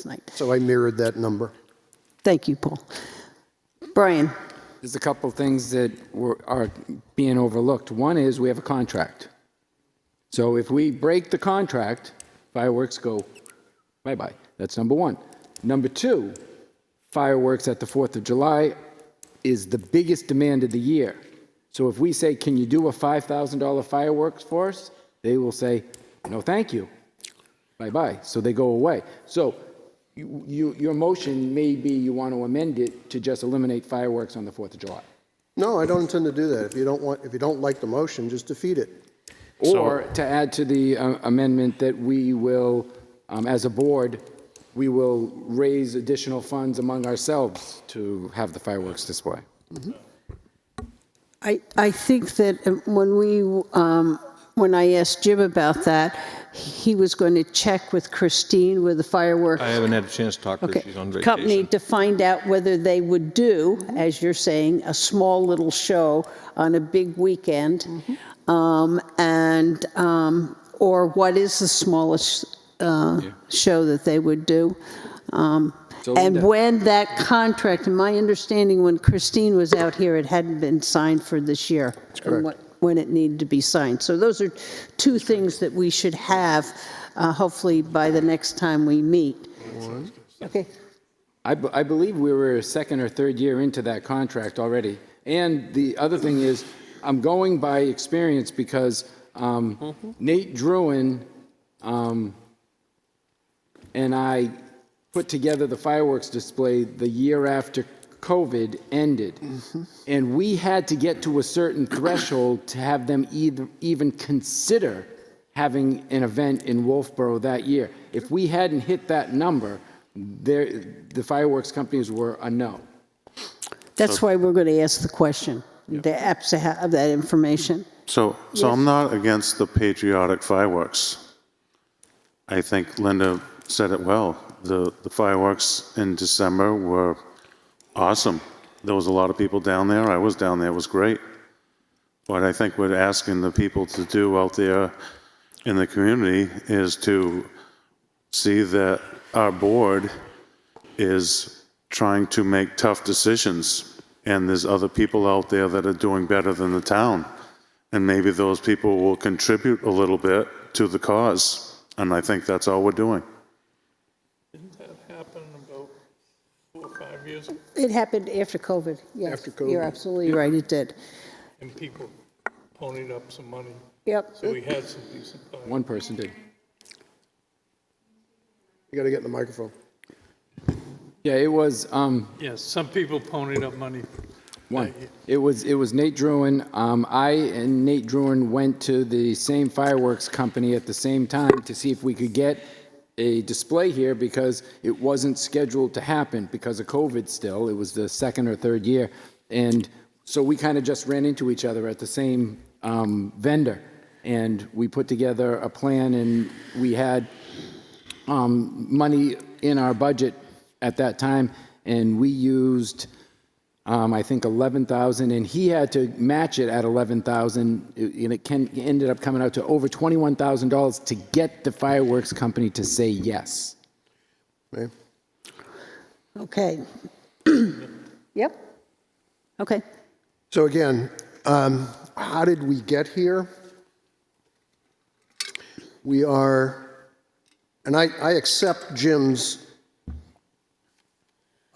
night. So I mirrored that number. Thank you, Paul. Brian. There's a couple things that are being overlooked. One is we have a contract. So if we break the contract, fireworks go bye-bye. That's number one. Number two, fireworks at the 4th of July is the biggest demand of the year. So if we say, can you do a $5,000 fireworks for us? They will say, no, thank you. Bye-bye. So they go away. So your motion may be you want to amend it to just eliminate fireworks on the 4th of July. No, I don't intend to do that. If you don't like the motion, just defeat it. Or to add to the amendment that we will, as a board, we will raise additional funds among ourselves to have the fireworks display. Mm-hmm. I think that when I asked Jim about that, he was going to check with Christine with the fireworks. I haven't had a chance to talk to her. She's on vacation. Company to find out whether they would do, as you're saying, a small little show on a big weekend. or what is the smallest show that they would do. So And Linda- when that contract, in my understanding, when Christine was out here, it hadn't been signed for this year. correct. When it needed to be signed. So those are two things that we should have, hopefully by the next time we meet. Okay. I believe we were second or third year into that contract already. And the other thing is, I'm going by experience because Nate Druin and I put together the fireworks display the year after COVID ended. And we had to get to a certain threshold to have them even consider having an event in Wolfeboro that year. If we hadn't hit that number, the fireworks companies were a no. That's why we're going to ask the question, the apps have that information. So I'm not against the patriotic fireworks. I think Linda said it well. The fireworks in December were awesome. There was a lot of people down there. I was down there. It was great. What I think we're asking the people to do out there in the community is to see that our board is trying to make tough decisions, and there's other people out there that are doing better than the town, and maybe those people will contribute a little bit to the cause, and I think that's all we're doing. Didn't that happen about 4 or 5 years ago? It happened after COVID. Yes, After COVID. you're absolutely right, it did. And people ponied up some money. Yep. So we had some decent fireworks. One person did. You got to get in the microphone. Yeah, it was, Yes, some people ponied up money. one. It was Nate Druin. I and Nate Druin went to the same fireworks company at the same time to see if we could get a display here because it wasn't scheduled to happen because of COVID still. It was the second or third year. And so we kind of just ran into each other at the same vendor. And we put together a plan, and we had money in our budget at that time, and we used, I think, 11,000, and he had to match it at 11,000, and it ended up coming out to over $21,000 to get the fireworks company to say yes. Okay. Okay. Yep. Okay. So again, how did we get here? We are, and I accept Jim's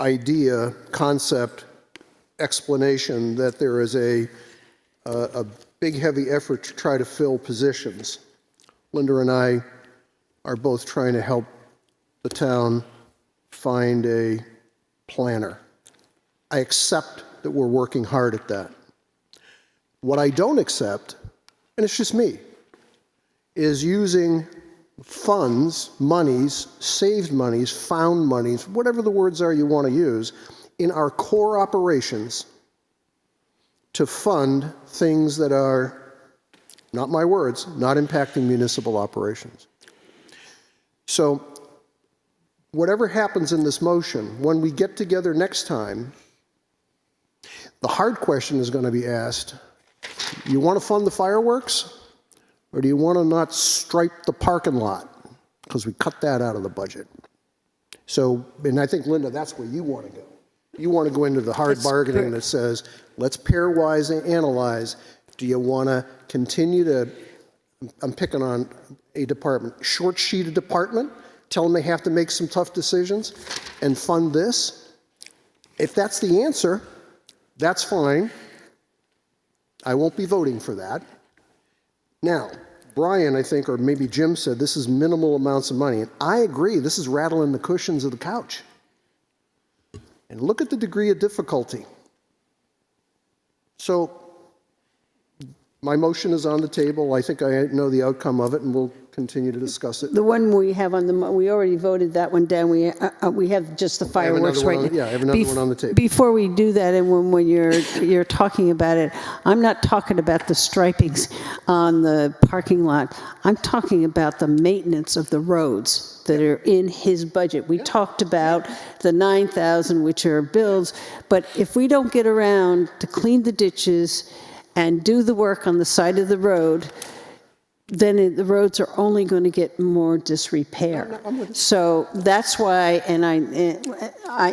idea, concept, explanation that there is a big, heavy effort to try to fill positions. Linda and I are both trying to help the town find a planner. I accept that we're working hard at that. What I don't accept, and it's just me, is using funds, monies, saved monies, found monies, whatever the words are you want to use, in our core operations to fund things that are, not my words, not impacting municipal operations. So whatever happens in this motion, when we get together next time, the hard question is going to be asked, you want to fund the fireworks? Or do you want to not stripe the parking lot? Because we cut that out of the budget. So, and I think, Linda, that's where you want to go. You want to go into the hard bargaining that says, let's pairwise analyze. Do you want to continue to, I'm picking on a department, short sheet a department, tell them they have to make some tough decisions and fund this? If that's the answer, that's fine. I won't be voting for that. Now, Brian, I think, or maybe Jim said this is minimal amounts of money. And I agree, this is rattling the cushions of the couch. And look at the degree of difficulty. So my motion is on the table. I think I know the outcome of it, and we'll continue to discuss it. The one we have on the, we already voted that one down. We have just the fireworks right now. Yeah, I have another one on the table. Before we do that, and when you're talking about it, I'm not talking about the stripings on the parking lot. I'm talking about the maintenance of the roads that are in his budget. We talked about the 9,000, which are bills, but if we don't get around to clean the ditches and do the work on the side of the road, then the roads are only going to get more disrepair. So that's why, and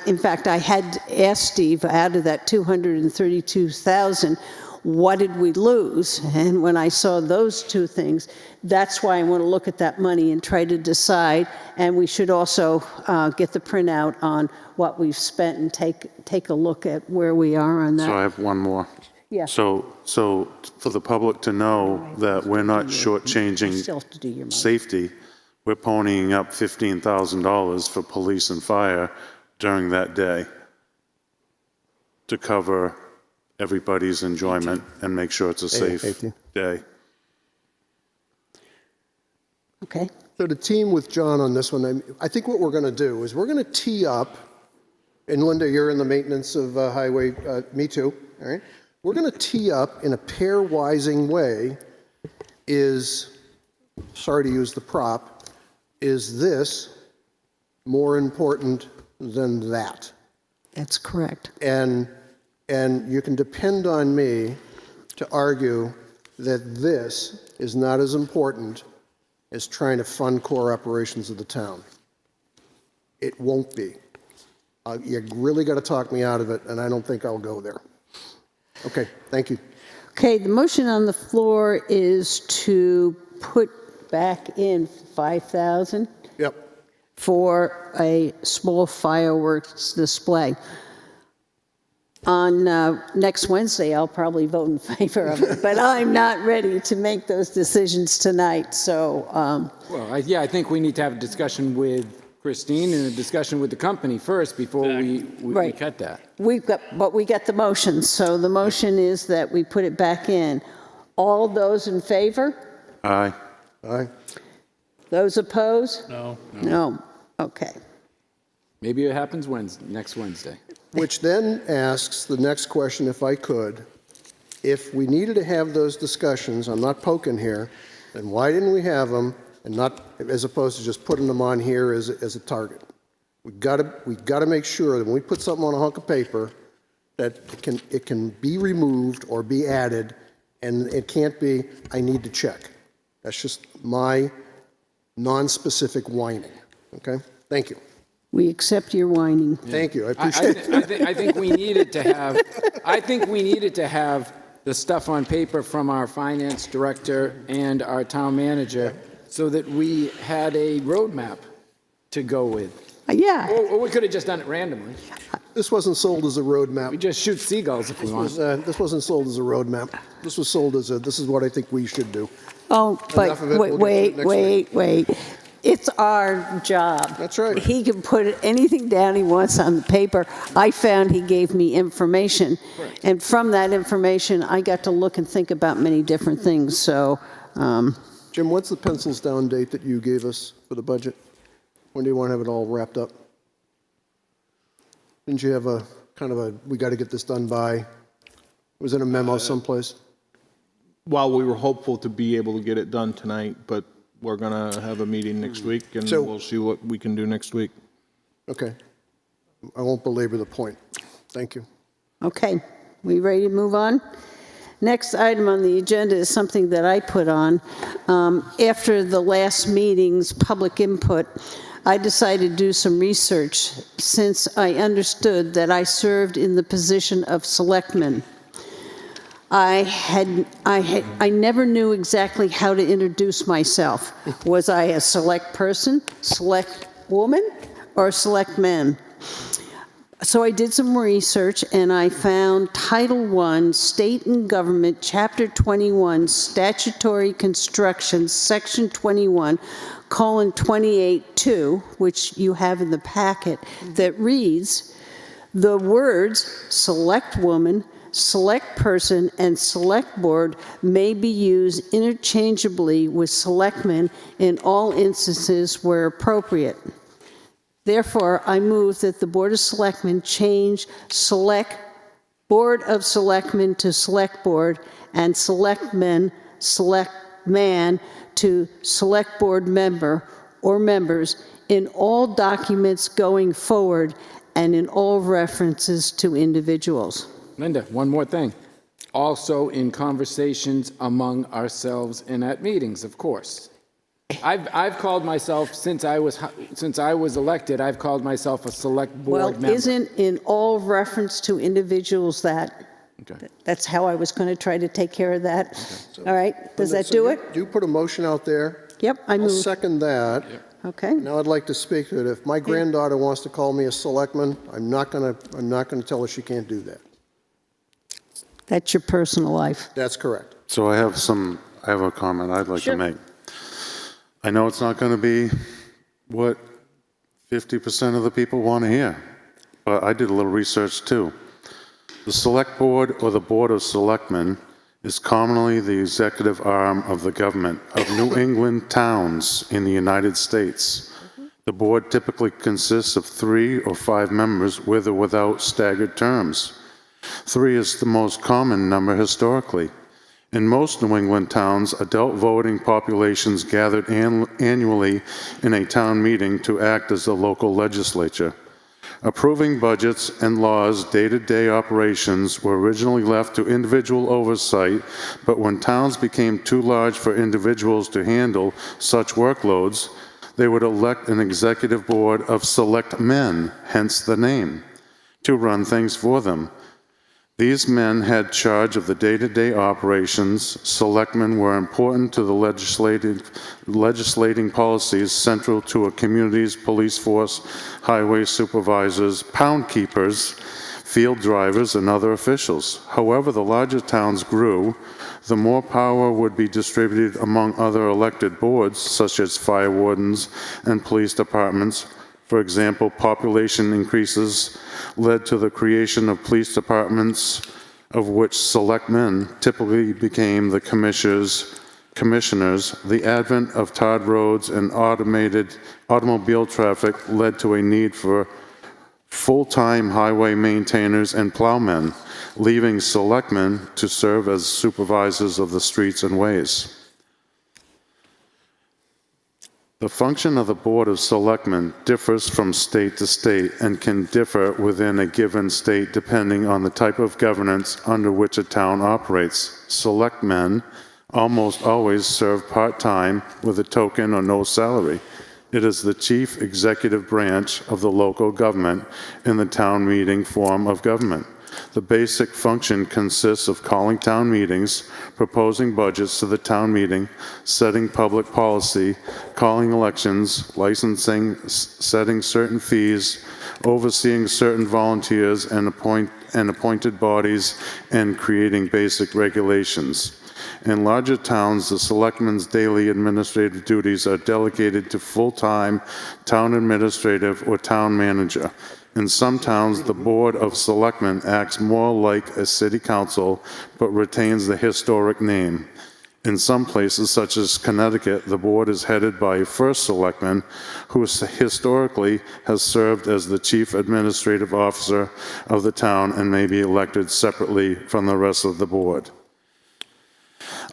in fact, I had asked Steve, out of that 232,000, what did we lose? And when I saw those two things, that's why I want to look at that money and try to decide. And we should also get the printout on what we've spent and take a look at where we are on that. So I have one more. Yeah. So for the public to know that we're not shortchanging Still have to do your money. safety, we're ponying up $15,000 for police and fire during that day to cover everybody's enjoyment and make sure it's a safe day. Okay. So to team with John on this one, I think what we're going to do is we're going to tee up, and Linda, you're in the maintenance of highway, me too, all right? We're going to tee up in a pairwising way is, sorry to use the prop, is this more important than that? That's correct. And you can depend on me to argue that this is not as important as trying to fund core operations of the town. It won't be. You really got to talk me out of it, and I don't think I'll go there. Okay, thank you. Okay, the motion on the floor is to put back in 5,000. Yep. For a small fireworks display. On next Wednesday, I'll probably vote in favor of it, but I'm not ready to make those decisions tonight, so. Well, I think we need to have a discussion with Christine and a discussion with the company first before we Right. cut that. We got the motion, so the motion is that we put it back in. All those in favor? Aye. Aye. Those opposed? No. No, okay. Maybe it happens next Wednesday. Which then asks the next question, if I could. If we needed to have those discussions, I'm not poking here, then why didn't we have them and not, as opposed to just putting them on here as a target? We got to make sure that when we put something on a hunk of paper, that it can be removed or be added, and it can't be, I need to check. That's just my non-specific whining, okay? Thank you. We accept your whining. Thank you, I appreciate it. I think we needed to have, the stuff on paper from our finance director and our town manager so that we had a roadmap to go with. Yeah. Or we could have just done it randomly. This wasn't sold as a roadmap. We just shoot seagulls if we want. This wasn't sold as a roadmap. This was sold as this is what I think we should do. Oh, but Enough of it, we'll get to it next wait. It's our job. That's right. He can put anything down he wants on the paper. I found he gave me information. Correct. And from that information, I got to look and think about many different things. So, Jim, what's the pencils down date that you gave us for the budget? When do you want to have it all wrapped up? Didn't you have a kind of a, we got to get this done by, was it a memo someplace? While we were hopeful to be able to get it done tonight, but we're going to have a meeting next week, and So- we'll see what we can do next week. Okay. I won't belabor the point. Thank you. okay, we ready to move on? Next item on the agenda is something that I put on. After the last meeting's public input, I decided to do some research since I understood that I served in the position of selectman. I never knew exactly how to introduce myself. Was I a select person, select woman, or select man? So I did some research and I found Title I, State and Government, Chapter 21, Statutory Construction, Section 21, colon 28-2, which you have in the packet, that reads, the words select woman, select person, and select board may be used interchangeably with selectmen in all instances where appropriate. Therefore, I move that the Board of Selectmen change select Board of Selectmen to select board and selectmen, select man to select board member or members in all documents going forward and in all references to individuals. Linda, one more thing. Also in conversations among ourselves and at meetings, of course. I've called myself, since I was elected, I've called myself a select board member. Well, isn't in all reference to individuals that, Okay. that's how I was going to try to take care of that. All right, does that do it? You put a motion out there. Yep, I I'll move. second that. Okay, Now I'd like to speak to it. If my granddaughter wants to call me a selectman, I'm not going to tell her she can't do that. that's your personal life. That's correct. So I have a comment I'd like to make. I know it's not going to be what 50% of the people want to hear, but I did a little research too. The Select Board, or the Board of Selectmen, is commonly the executive arm of the government of New England towns in the United States. The board typically consists of 3 or 5 members with or without staggered terms. 3 is the most common number historically. In most New England towns, adult voting populations gathered annually in a town meeting to act as the local legislature. Approving budgets and laws, day-to-day operations were originally left to individual oversight, but when towns became too large for individuals to handle such workloads, they would elect an executive board of selectmen, hence the name, to run things for them. These men had charge of the day-to-day operations. Selectmen were important to the legislating policies central to a community's police force, highway supervisors, pound keepers, field drivers, and other officials. However, the larger towns grew, the more power would be distributed among other elected boards, such as fire wardens and police departments. For example, population increases led to the creation of police departments, of which selectmen typically became the commissioners. The advent of tarred roads and automated automobile traffic led to a need for full-time highway maintainers and plowmen, leaving selectmen to serve as supervisors of the streets and ways. The function of the Board of Selectmen differs from state to state and can differ within a given state depending on the type of governance under which a town operates. Selectmen almost always serve part-time with a token or no salary. It is the chief executive branch of the local government in the town meeting form of government. The basic function consists of calling town meetings, proposing budgets to the town meeting, setting public policy, calling elections, licensing, setting certain fees, overseeing certain volunteers and appointed bodies, and creating basic regulations. In larger towns, the selectmen's daily administrative duties are delegated to full-time town administrative or town manager. In some towns, the Board of Selectmen acts more like a city council, but retains the historic name. In some places, such as Connecticut, the board is headed by a first selectman, who historically has served as the chief administrative officer of the town and may be elected separately from the rest of the board.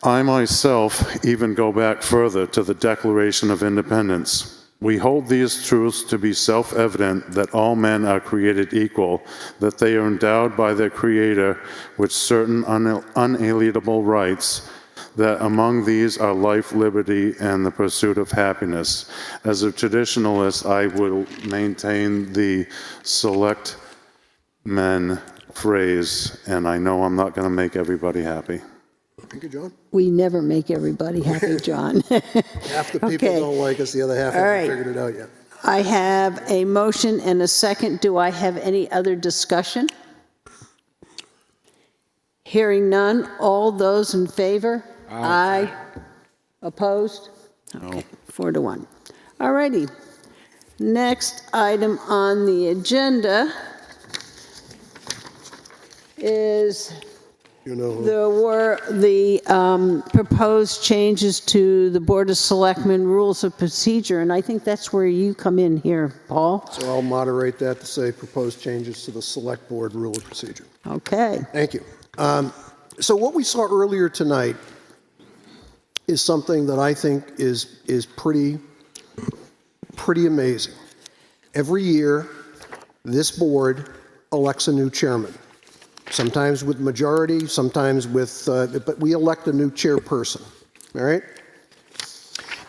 I myself even go back further to the Declaration of Independence. We hold these truths to be self-evident that all men are created equal, that they are endowed by their Creator with certain unalienable rights, that among these are life, liberty, and the pursuit of happiness. As a traditionalist, I will maintain the select men phrase, and I know I'm not going to make everybody happy. Thank you, John. We never make everybody happy, John. Half the people don't like us, the other half haven't figured it out yet. I have a motion and a second. Do I have any other discussion? Hearing none. All those in favor? Aye. Opposed? Okay, 4-1. All righty. Next item on the agenda is there were the proposed changes to the Board of Selectmen rules of procedure, and I think that's where you come in here, Paul. So I'll moderate that to say proposed changes to the Select Board rule of procedure. Okay. Thank you. So what we saw earlier tonight is something that I think is pretty amazing. Every year, this board elects a new chairman. sometimes with majority, sometimes with, but we elect a new chairperson, all right?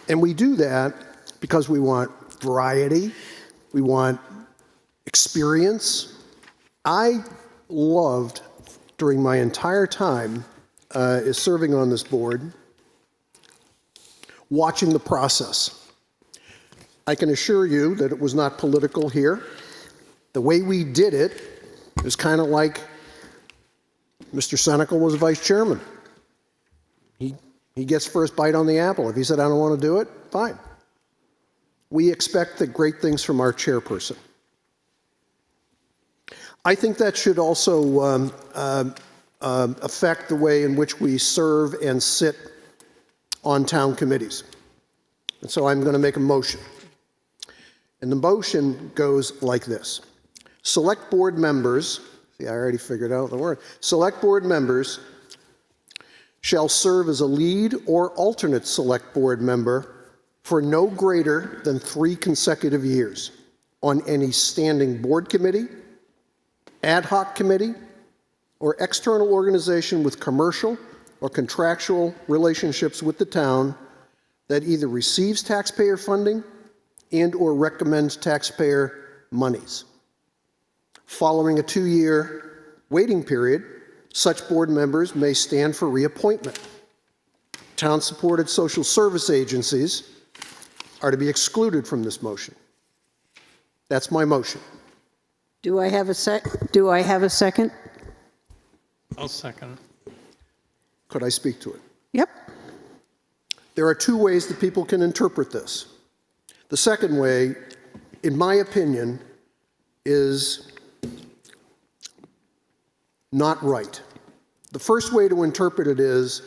And we do that because we want variety, we want experience. I loved, during my entire time as serving on this board, watching the process. I can assure you that it was not political here. The way we did it is kind of like Mr. Senecal was vice chairman. He gets first bite on the apple. If he said, I don't want to do it, fine. We expect the great things from our chairperson. I think that should also affect the way in which we serve and sit on town committees. And so I'm going to make a motion. And the motion goes like this. Select board members, see, I already figured out the word. Select board members shall serve as a lead or alternate select board member for no greater than 3 consecutive years on any standing board committee, ad hoc committee, or external organization with commercial or contractual relationships with the town that either receives taxpayer funding and or recommends taxpayer monies. Following a 2-year waiting period, such board members may stand for reappointment. Town-supported social service agencies are to be excluded from this motion. That's my motion. Do I have a second? I'll second it. Could I speak to it? Yep. There are 2 ways that people can interpret this. The second way, in my opinion, is not right. The first way to interpret it is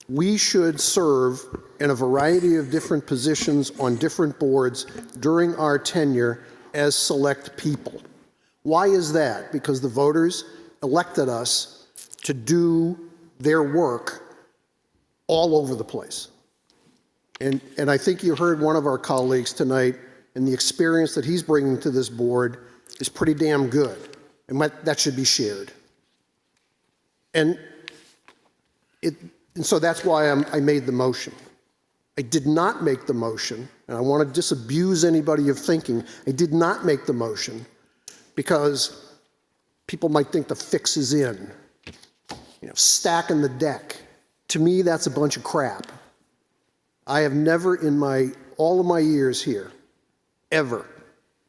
we should serve in a variety of different positions on different boards during our tenure as select people. Why is that? Because the voters elected us to do their work all over the place. And I think you heard one of our colleagues tonight, and the experience that he's bringing to this board is pretty damn good, and that should be shared. And so that's why I made the motion. I did not make the motion, and I want to disabuse anybody of thinking, I did not make the motion because people might think the fix is in. Stacking the deck. To me, that's a bunch of crap. I have never in all of my years here ever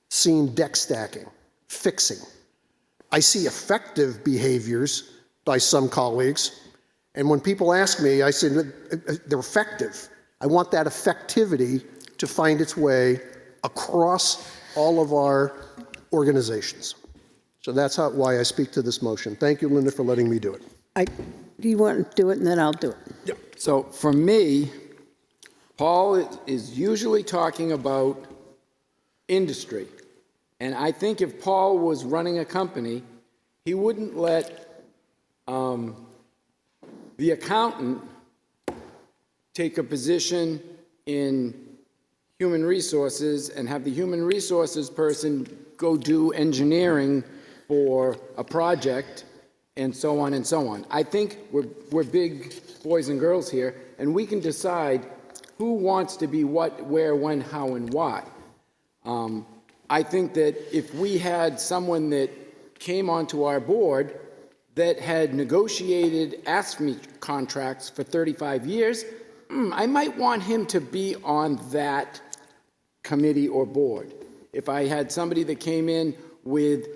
seen deck stacking, fixing. I see effective behaviors by some colleagues, and when people ask me, I say they're effective. I want that effectivity to find its way across all of our organizations. So that's why I speak to this motion. Thank you, Linda, for letting me do it. Do you want to do it, and then I'll do it? Yeah. So for me, Paul is usually talking about industry. And I think if Paul was running a company, he wouldn't let the accountant take a position in human resources and have the human resources person go do engineering for a project and so on and so on. I think we're big boys and girls here, and we can decide who wants to be what, where, when, how, and why. I think that if we had someone that came onto our board that had negotiated ASME contracts for 35 years, I might want him to be on that committee or board. If I had somebody that came in with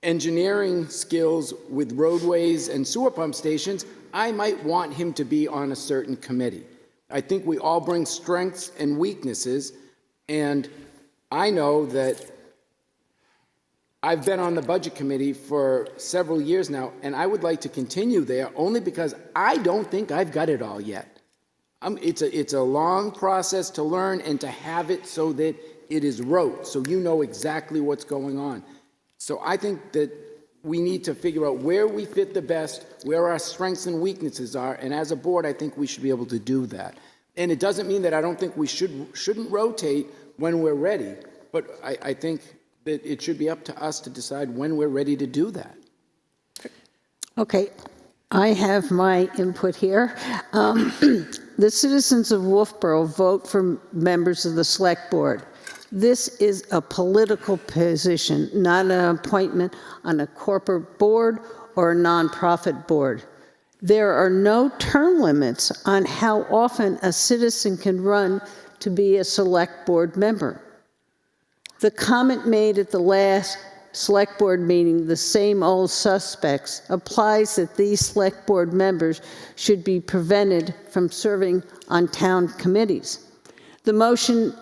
engineering skills with roadways and sewer pump stations, I might want him to be on a certain committee. I think we all bring strengths and weaknesses, and I know that I've been on the budget committee for several years now, and I would like to continue there only because I don't think I've got it all yet. It's a long process to learn and to have it so that it is rote, so you know exactly what's going on. So I think that we need to figure out where we fit the best, where our strengths and weaknesses are, and as a board, I think we should be able to do that. And it doesn't mean that I don't think we shouldn't rotate when we're ready, but I think that it should be up to us to decide when we're ready to do that. Okay, I have my input here. The citizens of Wolfeboro vote for members of the Select Board. This is a political position, not an appointment on a corporate board or a nonprofit board. There are no term limits on how often a citizen can run to be a Select Board member. The comment made at the last Select Board meeting, the same old suspects, applies that these Select Board members should be prevented from serving on town committees. The motion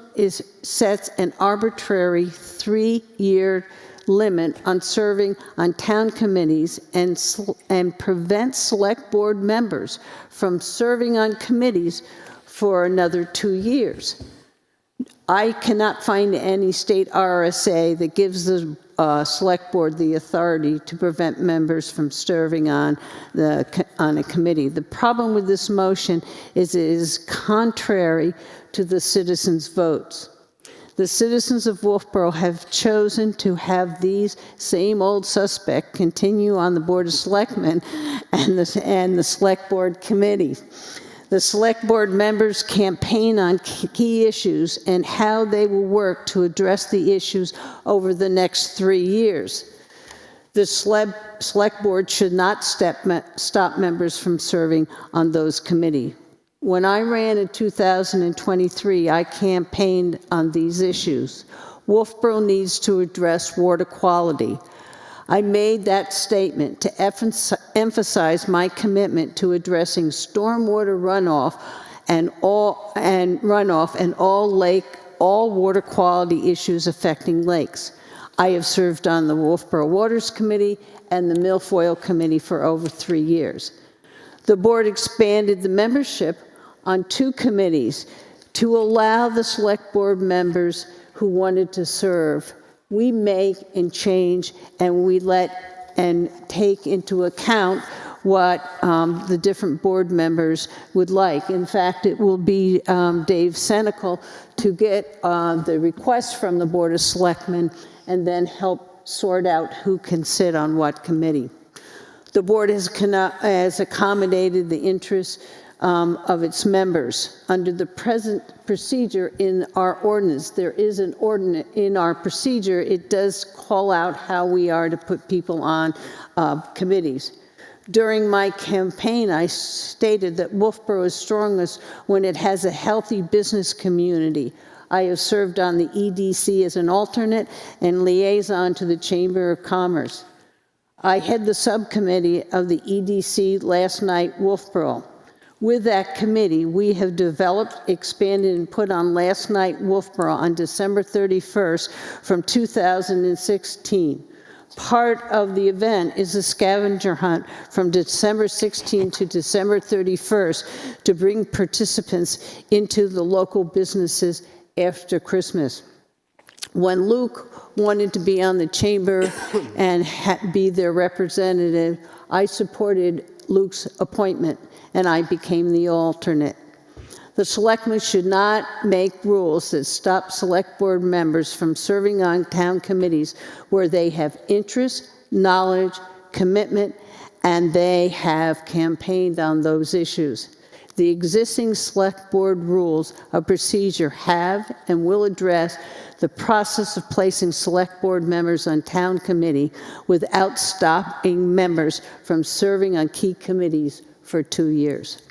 sets an arbitrary 3-year limit on serving on town committees and prevents Select Board members from serving on committees for another 2 years. I cannot find any state RSA that gives the Select Board the authority to prevent members from serving on a committee. The problem with this motion is it is contrary to the citizens' votes. The citizens of Wolfeboro have chosen to have these same old suspects continue on the Board of Selectmen and the Select Board committee. The Select Board members campaign on key issues and how they will work to address the issues over the next 3 years. The Select Board should not stop members from serving on those committees. When I ran in 2023, I campaigned on these issues. Wolfeboro needs to address water quality. I made that statement to emphasize my commitment to addressing stormwater runoff and all water quality issues affecting lakes. I have served on the Wolfeboro Waters Committee and the Milfoil Committee for over 3 years. The board expanded the membership on 2 committees to allow the Select Board members who wanted to serve. We make and change, and we let and take into account what the different board members would like. In fact, it will be Dave Senecal to get the request from the Board of Selectmen and then help sort out who can sit on what committee. The board has accommodated the interests of its members. Under the present procedure in our ordinance, there is an ordinance in our procedure, it does call out how we are to put people on committees. During my campaign, I stated that Wolfeboro is strongest when it has a healthy business community. I have served on the EDC as an alternate and liaison to the Chamber of Commerce. I head the subcommittee of the EDC Last Night Wolfeboro. With that committee, we have developed, expanded, and put on Last Night Wolfeboro on December 31st from 2016. Part of the event is a scavenger hunt from December 16th to December 31st to bring participants into the local businesses after Christmas. When Luke wanted to be on the chamber and be their representative, I supported Luke's appointment, and I became the alternate. The selectmen should not make rules that stop select board members from serving on town committees where they have interest, knowledge, commitment, and they have campaigned on those issues. The existing select board rules of procedure have and will address the process of placing select board members on town committee without stopping members from serving on key committees for 2 years.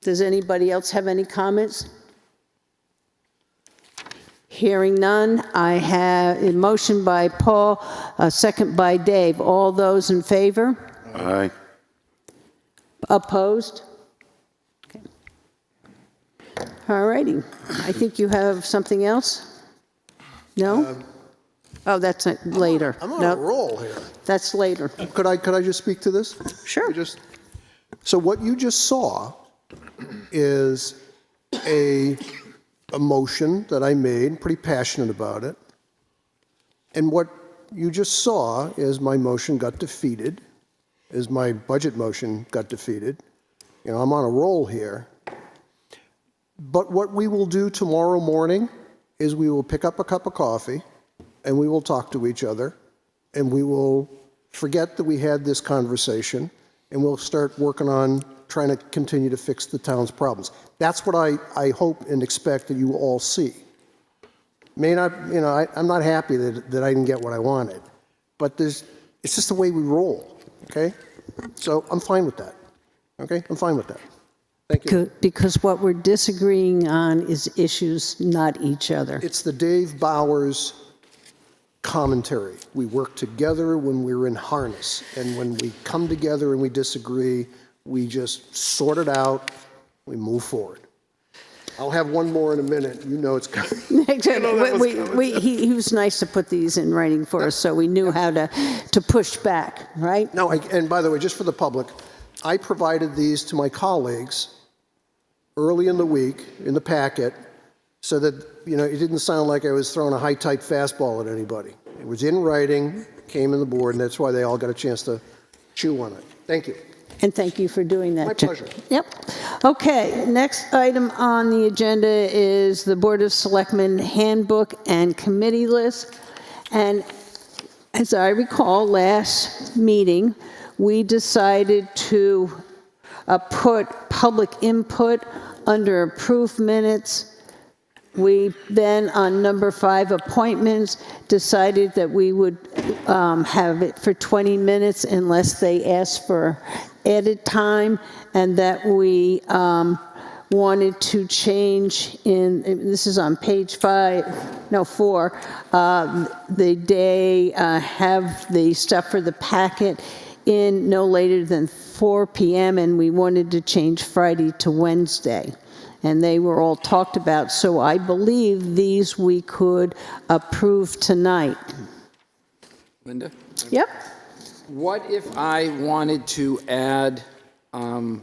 Does anybody else have any comments? Hearing none, I have a motion by Paul, a second by Dave. All those in favor? Aye. Opposed? Okay. All righty. I think you have something else? No? Oh, that's later. I'm on a roll here. That's later. Could I just speak to this? Sure. So what you just saw is a motion that I made, pretty passionate about it. And what you just saw is my motion got defeated, is my budget motion got defeated. You know, I'm on a roll here. But what we will do tomorrow morning is we will pick up a cup of coffee and we will talk to each other and we will forget that we had this conversation, and we'll start working on trying to continue to fix the town's problems. That's what I hope and expect that you all see. May not, I'm not happy that I didn't get what I wanted, but it's just the way we roll, okay? So I'm fine with that, okay? I'm fine with that. Thank you. Because what we're disagreeing on is issues, not each other. It's the Dave Bowers commentary. We work together when we're in harness, and when we come together and we disagree, we just sort it out, we move forward. I'll have one more in a minute. You know it's coming. He was nice to put these in writing for us, so we knew how to push back, right? No, and by the way, just for the public, I provided these to my colleagues early in the week in the packet so that, it didn't sound like I was throwing a high-type fastball at anybody. It was in writing, came in the board, and that's why they all got a chance to chew on it. Thank you. And thank you for doing that. My pleasure. Yep. Okay, next item on the agenda is the Board of Selectmen handbook and committee list. And as I recall, last meeting, we decided to put public input under approved minutes. We then, on number 5, appointments, decided that we would have it for 20 minutes unless they asked for added time, and that we wanted to change this is on page 4, the day, have the stuff for the packet in no later than 4 p.m., and we wanted to change Friday to Wednesday. And they were all talked about, so I believe these we could approve tonight. Linda? Yep. What if I wanted to add the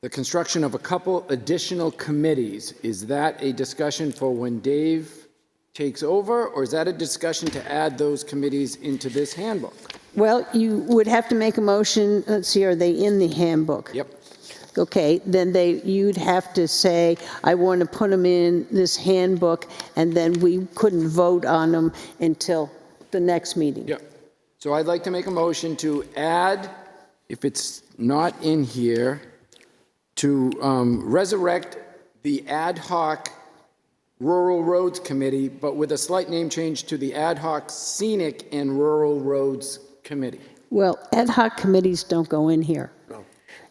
construction of a couple additional committees? Is that a discussion for when Dave takes over, or is that a discussion to add those committees into this handbook? Well, you would have to make a motion. Let's see, are they in the handbook? Yep. Okay, then you'd have to say, I want to put them in this handbook, and then we couldn't vote on them until the next meeting. Yep. So I'd like to make a motion to add, if it's not in here, to resurrect the ad hoc Rural Roads Committee, but with a slight name change to the Ad hoc Scenic and Rural Roads Committee. Well, ad hoc committees don't go in here. No.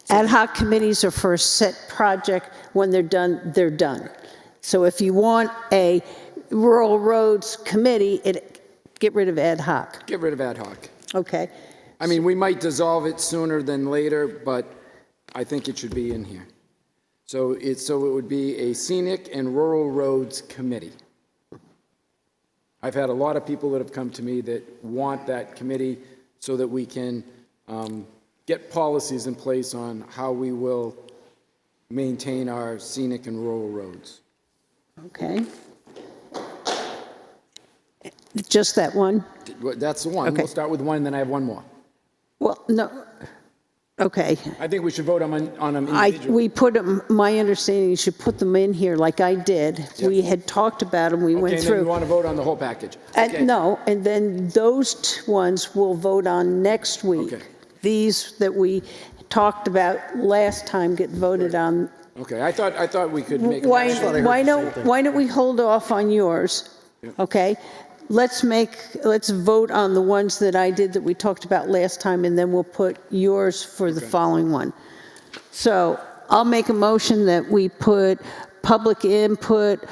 Ad hoc committees are for a set project. When they're done, they're done. So if you want a Rural Roads Committee, get rid of ad hoc. Get rid of ad hoc. Okay. I mean, we might dissolve it sooner than later, but I think it should be in here. So it would be a Scenic and Rural Roads Committee. I've had a lot of people that have come to me that want that committee so that we can get policies in place on how we will maintain our scenic and rural roads. Okay. Just that one? That's the one. Okay. We'll start with one, and then I have one more. Well, no. Okay. I think we should vote on them individually. We put them, my understanding, you should put them in here like I did. Yep. We had talked about them, we went Okay, and then through. you want to vote on the whole package? Okay. No, and then those ones we'll vote on next week. Okay. These that we talked about last time get voted on. Okay, I thought we could make a Why motion. don't we hold off on yours? Okay? Let's vote on the ones that I did that we talked about last time, and then we'll put yours for the following one. So I'll make a motion that we put public input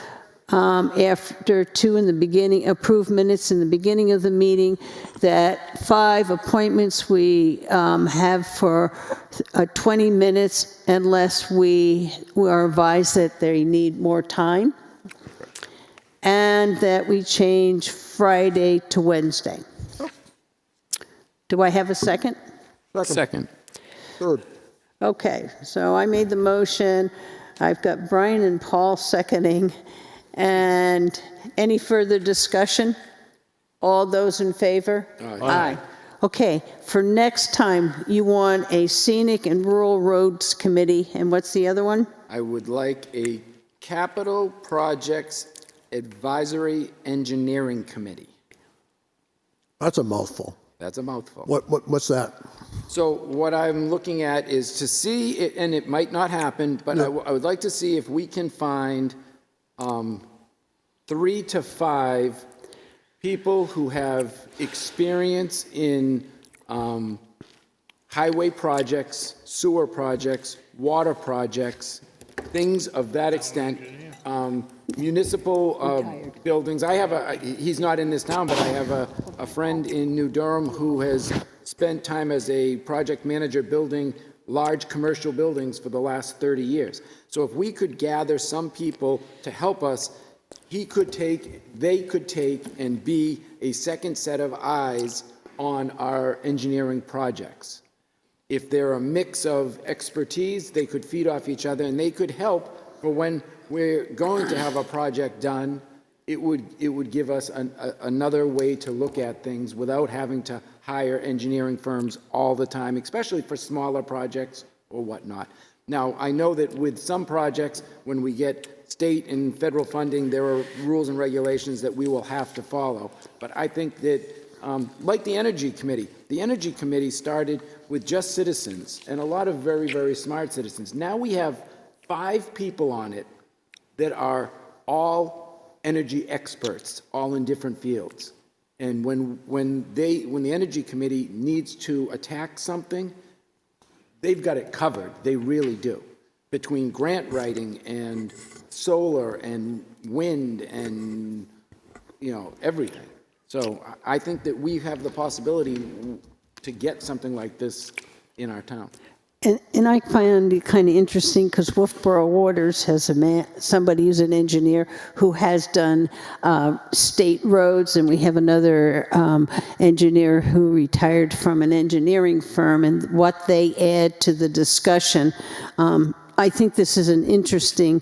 after 2 in the beginning, approved minutes in the beginning of the meeting, that 5 appointments we have for 20 minutes unless we are advised that they need more time, and that we change Friday to Wednesday. Do I have a second? Second. Third. Okay, so I made the motion. I've got Brian and Paul seconding. And any further discussion? All those in favor? Aye. Okay, for next time, you want a Scenic and Rural Roads Committee, and what's the other one? I would like a Capital Projects Advisory Engineering Committee. That's a mouthful. That's a mouthful. What's that? So what I'm looking at is to see, and it might not happen, but I would like to see if we can find 3 to 5 people who have experience in highway projects, sewer projects, water projects, things of that extent, municipal buildings. I have he's not in this town, but I have a friend in New Durham who has spent time as a project manager building large commercial buildings for the last 30 years. So if we could gather some people to help us, they could take and be a second set of eyes on our engineering projects. If they're a mix of expertise, they could feed off each other, and they could help for when we're going to have a project done. It would give us another way to look at things without having to hire engineering firms all the time, especially for smaller projects or whatnot. Now, I know that with some projects, when we get state and federal funding, there are rules and regulations that we will have to follow. But I think that, like the Energy Committee started with just citizens and a lot of very, very smart citizens. Now we have 5 people on it that are all energy experts, all in different fields. And when the Energy Committee needs to attack something, they've got it covered. They really do. Between grant writing and solar and wind and, everything. So I think that we have the possibility to get something like this in our town. And I find it kind of interesting because Wolfeboro Waters has somebody who's an engineer who has done state roads, and we have another engineer who retired from an engineering firm, and what they add to the discussion. I think this is an interesting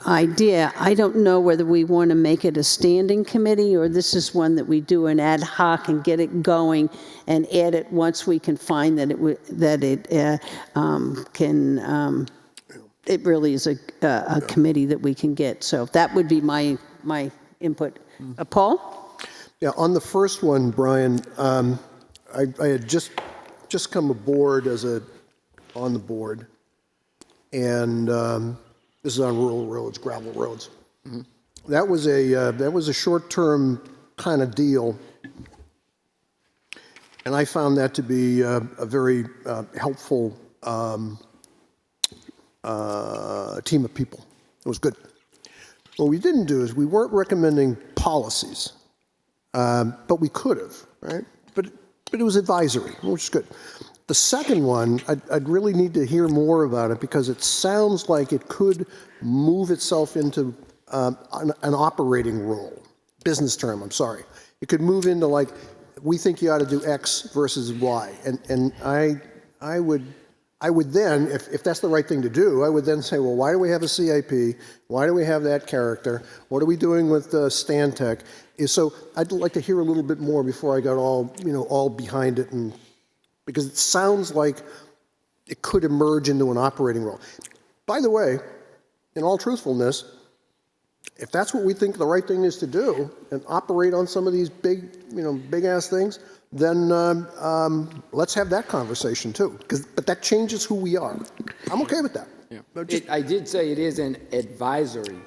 idea. I don't know whether we want to make it a standing committee or this is one that we do an ad hoc and get it going and add it once we can find that it really is a committee that we can get. So that would be my input. Paul? Yeah, on the first one, Brian, I had just come aboard on the board. And this is on rural roads, gravel roads. Mm-hmm. That was a short-term kind of deal, and I found that to be a very helpful team of people. It was good. What we didn't do is we weren't recommending policies, but we could have, right? But it was advisory, which is good. The second one, I'd really need to hear more about it because it sounds like it could move itself into an operating role, business term, I'm sorry. It could move into like, we think you ought to do X versus Y. And I would then, if that's the right thing to do, I would then say, well, why do we have a CIP? Why do we have that character? What are we doing with Stantec? So I'd like to hear a little bit more before I got all behind it, because it sounds like it could emerge into an operating role. By the way, in all truthfulness, if that's what we think the right thing is to do and operate on some of these big ass things, then let's have that conversation too. But that changes who we are. I'm okay with that. Yeah. I did say it is an advisory.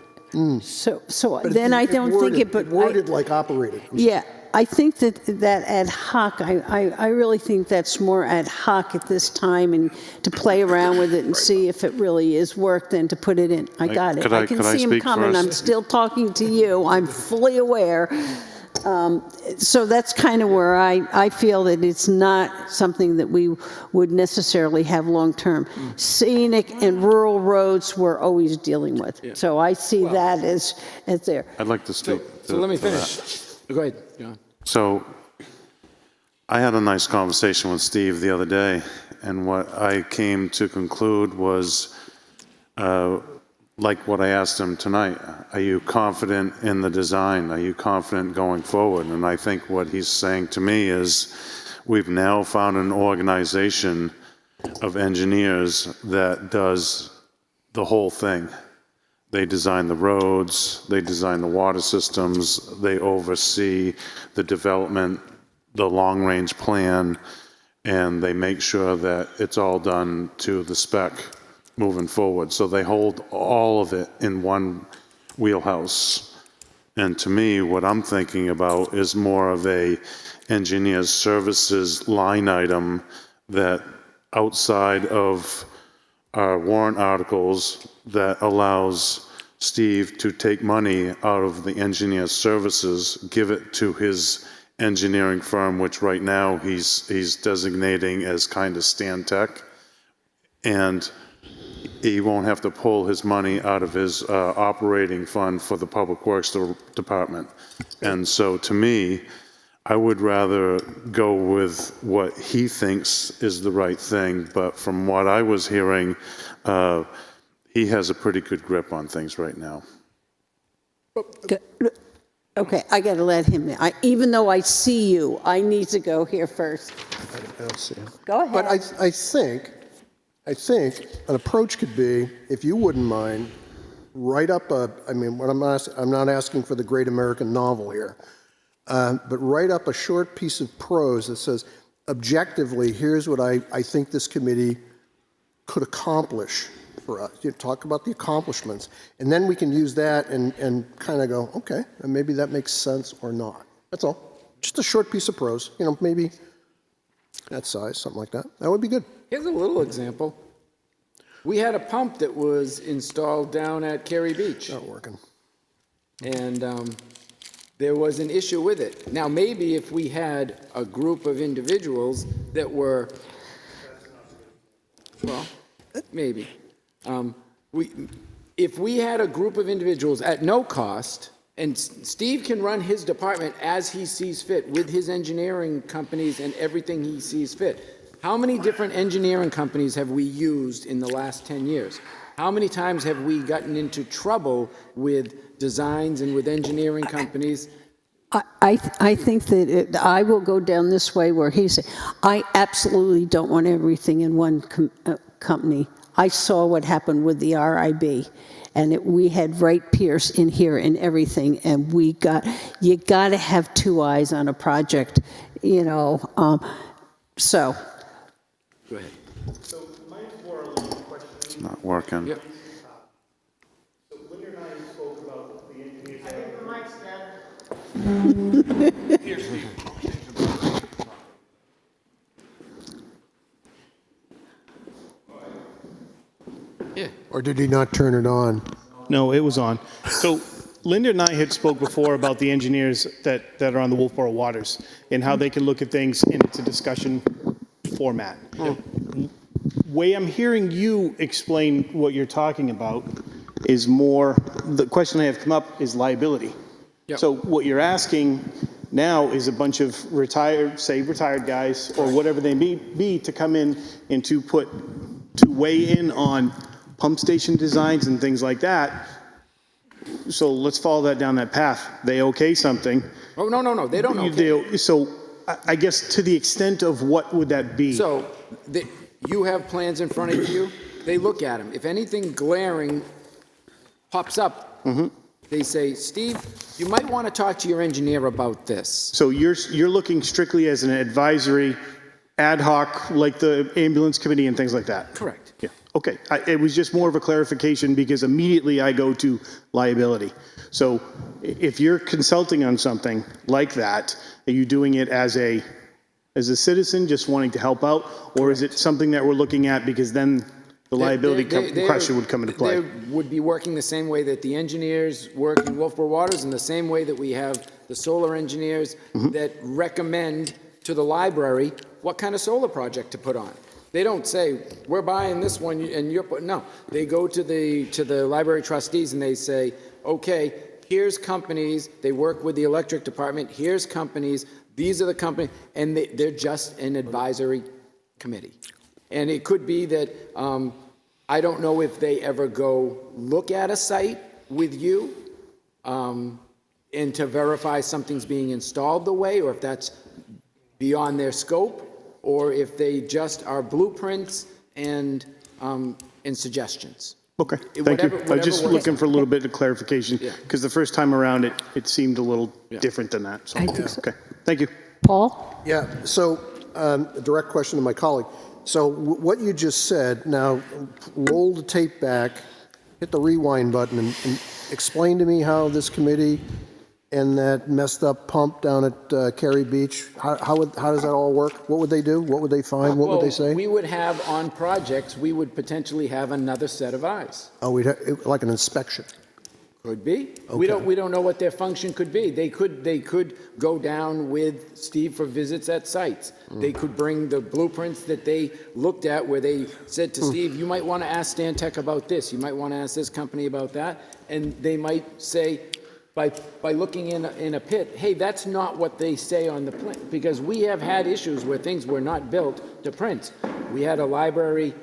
So then I don't think it, but worded like operated. Yeah. I think that ad hoc, I really think that's more ad hoc at this time, and to play around with it and see if it really is work than to put it in. I got it. I can see him coming. I'm still talking to you. I'm fully aware. So that's kind of where I feel that it's not something that we would necessarily have long-term. Scenic and rural roads we're always dealing with. Yeah. So I see that as there. I'd like to speak. So let me finish. Go ahead, John. So I had a nice conversation with Steve the other day, and what I came to conclude was like what I asked him tonight. Are you confident in the design? Are you confident going forward? And I think what he's saying to me is we've now found an organization of engineers that does the whole thing. They design the roads, they design the water systems, they oversee the development, the long-range plan, and they make sure that it's all done to the spec moving forward. So they hold all of it in one wheelhouse. And to me, what I'm thinking about is more of a engineer's services line item that outside of our warrant articles that allows Steve to take money out of the engineer's services, give it to his engineering firm, which right now he's designating as kind of Stan Tech, and he won't have to pull his money out of his operating fund for the Public Works Department. And so to me, I would rather go with what he thinks is the right thing, but from what I was hearing, he has a pretty good grip on things right now. Okay, I got to let him in. Even though I see you, I need to go here first. I don't see him. Go ahead. But I think an approach could be, if you wouldn't mind, write up I'm not asking for the great American novel here, but write up a short piece of prose that says, objectively, here's what I think this committee could accomplish for us. You talk about the accomplishments, and then we can use that and kind of go, okay, and maybe that makes sense or not. That's all. Just a short piece of prose, maybe that size, something like that. That would be good. Here's a little example. We had a pump that was installed down at Cary Beach. Not working. And there was an issue with it. Now, maybe if we had a group of individuals that were, well, maybe. If we had a group of individuals at no cost, and Steve can run his department as he sees fit with his engineering companies and everything he sees fit. How many different engineering companies have we used in the last 10 years? How many times have we gotten into trouble with designs and with engineering companies? I think that I will go down this way where he said, I absolutely don't want everything in one company. I saw what happened with the RIB, and we had Wright Pierce in here and everything, and you got to have two eyes on a project, so. Go ahead. So mine's more a little question. Not working. Yep. So Linda and I spoke about the engineers. I think the mic's Yeah. Or did he not turn it on? No, it was on. So Linda and I had spoke before about the engineers that are on the Wolfeboro waters and how they can look at things in a discussion format. Way I'm hearing you explain what you're talking about is more, the question I have come up is liability. Yep. So what you're asking now is a bunch of retired guys or whatever they may be to come in and to weigh in on pump station designs and things like that. So let's follow that down that path. They okay something. Oh, no, they don't okay. So I guess to the extent of what would that be? So you have plans in front of you. They look at them. If anything glaring pops up, they say, Steve, you might want to talk to your engineer about this. So you're looking strictly as an advisory, ad hoc, like the ambulance committee and things like that? Correct. Yeah. Okay. It was just more of a clarification because immediately I go to liability. So if you're consulting on something like that, are you doing it as a citizen just wanting to help out, or is it something that we're looking at because then the liability question would come into play? They would be working the same way that the engineers work in Wolfeboro Waters, and the same way that we have the solar engineers that recommend to the library what kind of solar project to put on. They don't say, we're buying this one and you're putting, no. They go to the library trustees and they say, okay, here's companies, they work with the electric department, here's companies, these are the companies, and they're just an advisory committee. And it could be that, I don't know if they ever go look at a site with you and to verify something's being installed the way, or if that's beyond their scope, or if they just are blueprints and suggestions. Okay, thank Whatever- you. I'm whatever just works. looking for a little bit of clarification, Yeah. because the first time around, it seemed a little different than that. So, I think so. okay, thank you. Paul? Yeah, so a direct question to my colleague. So what you just said, now roll the tape back, hit the rewind button, and explain to me how this committee and that messed up pump down at Cary Beach, how does that all work? What would they do? What would they find? What would they say? We would have on projects, we would potentially have another set of eyes. Oh, like an inspection. Could be. Okay. We don't know what their function could be. They could go down with Steve for visits at sites. They could bring the blueprints that they looked at where they said to Steve, you might want to ask Stan Tech about this. You might want to ask this company about that. And they might say, by looking in a pit, hey, that's not what they say on the plan. Because we have had issues where things were not built to prints. We had a library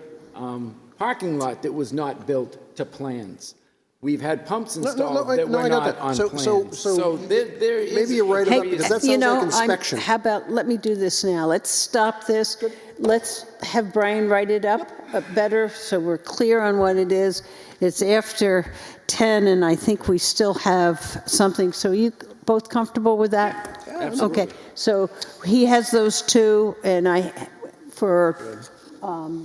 parking lot that was not built to plans. We've had pumps installed that were not on plans. So there is. Maybe you're right about, because that sounds like inspection. How about, let me do this now. Let's stop this. Let's have Brian write it up better so we're clear on what it is. It's after 10, and I think we still have something. So you both comfortable with that? Yeah, absolutely. Okay, so he has those two, and for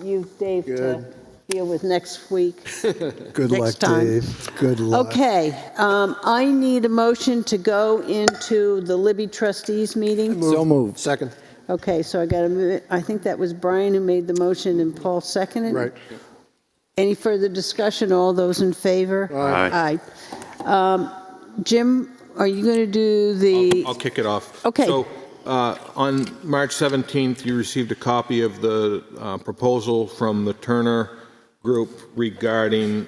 you, Dave, to deal with next week. Good next luck, time. Dave. Good luck. Okay, I need a motion to go into the Libby trustees meeting. So moved. Second. Okay, so I think that was Brian who made the motion and Paul seconded. Right. Any further discussion? All those in favor? Aye. Aye. Jim, are you going to do the? I'll kick it off. Okay. So on March 17th, you received a copy of the proposal from the Turner Group regarding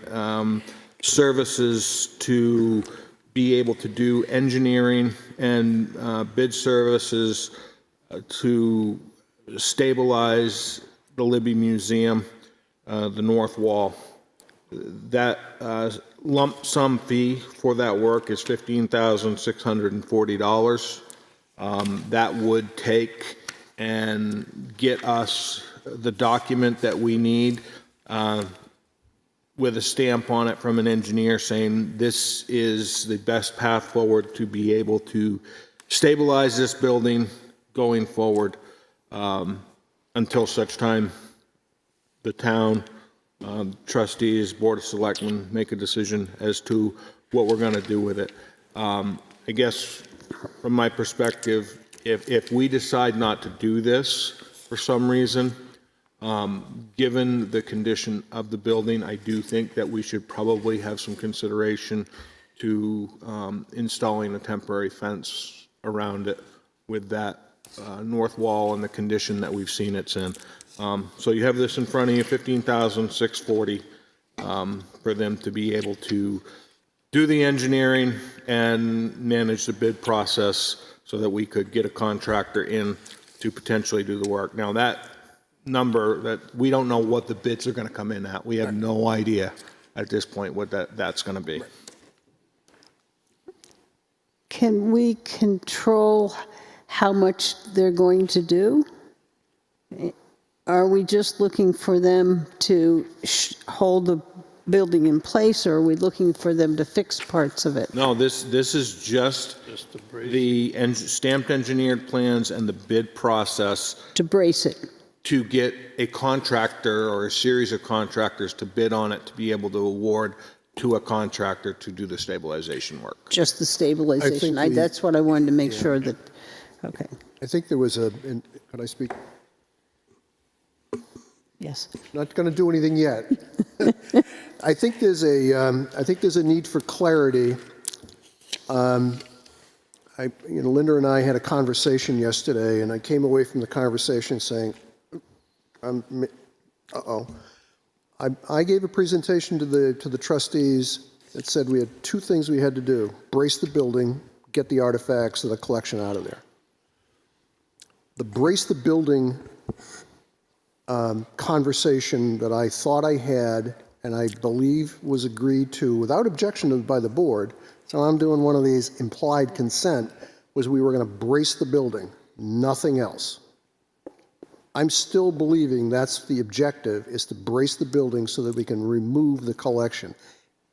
services to be able to do engineering and bid services to stabilize the Libby Museum, the north wall. That lump sum fee for that work is $15,640. That would take and get us the document that we need with a stamp on it from an engineer saying this is the best path forward to be able to stabilize this building going forward until such time the town, trustees, Board of Selectmen make a decision as to what we're going to do with it. I guess from my perspective, if we decide not to do this for some reason, given the condition of the building, I do think that we should probably have some consideration to installing a temporary fence around it with that north wall and the condition that we've seen it's in. So you have this in front of you, $15,640 for them to be able to do the engineering and manage the bid process so that we could get a contractor in to potentially do the work. Now that number, that we don't know what the bids are going to come in at. We have no idea at this point what that's going to be. Can we control how much they're going to do? Are we just looking for them to hold the building in place, or are we looking for them to fix parts of it? No, this is just the stamped engineered plans and the bid process. To brace it? To get a contractor or a series of contractors to bid on it to be able to award to a contractor to do the stabilization work. Just the stabilization? That's what I wanted to make sure that, okay. I think there was could I speak? Yes. Not going to do anything yet. I think there's a need for clarity. Linda and I had a conversation yesterday, and I came away from the conversation saying, I gave a presentation to the trustees that said we had two things we had to do: brace the building, get the artifacts of the collection out of there. The brace the building conversation that I thought I had, and I believe was agreed to without objection by the board, so I'm doing one of these implied consent, was we were going to brace the building, nothing else. I'm still believing that's the objective, is to brace the building so that we can remove the collection.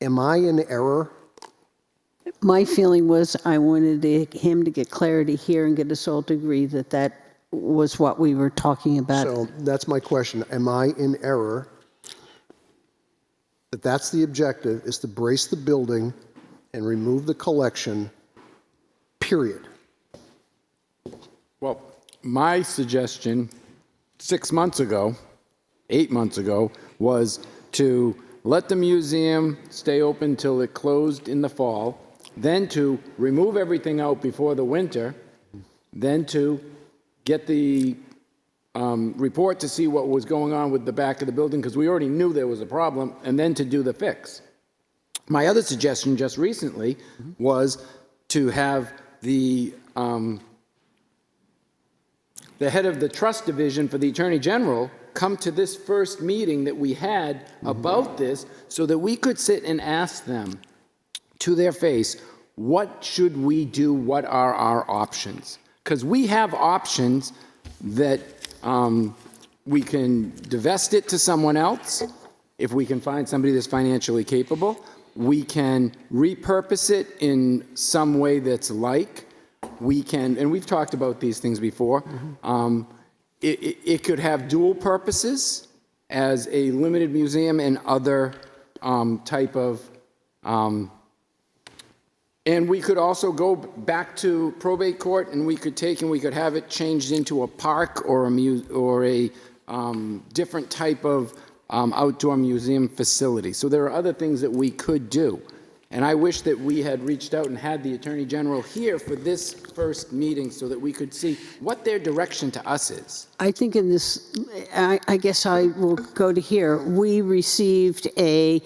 Am I in error? My feeling was I wanted him to get clarity here and get us all to agree that that was what we were talking about. So that's my question. Am I in error that that's the objective, is to brace the building and remove the collection, period? Well, my suggestion 6 months ago, 8 months ago, was to let the museum stay open till it closed in the fall, then to remove everything out before the winter, then to get the report to see what was going on with the back of the building, because we already knew there was a problem, and then to do the fix. My other suggestion just recently was to have the head of the trust division for the Attorney General come to this first meeting that we had about this, so that we could sit and ask them to their face, what should we do? What are our options? Because we have options that we can divest it to someone else if we can find somebody that's financially capable. We can repurpose it in some way that's like. We can, and we've talked about these things before, it could have dual purposes as a limited museum and other type of, and we could also go back to probate court, and we could take and we could have it changed into a park or a different type of outdoor museum facility. So there are other things that we could do. And I wish that we had reached out and had the Attorney General here for this first meeting so that we could see what their direction to us is. I think in this, I guess I will go to here. We received a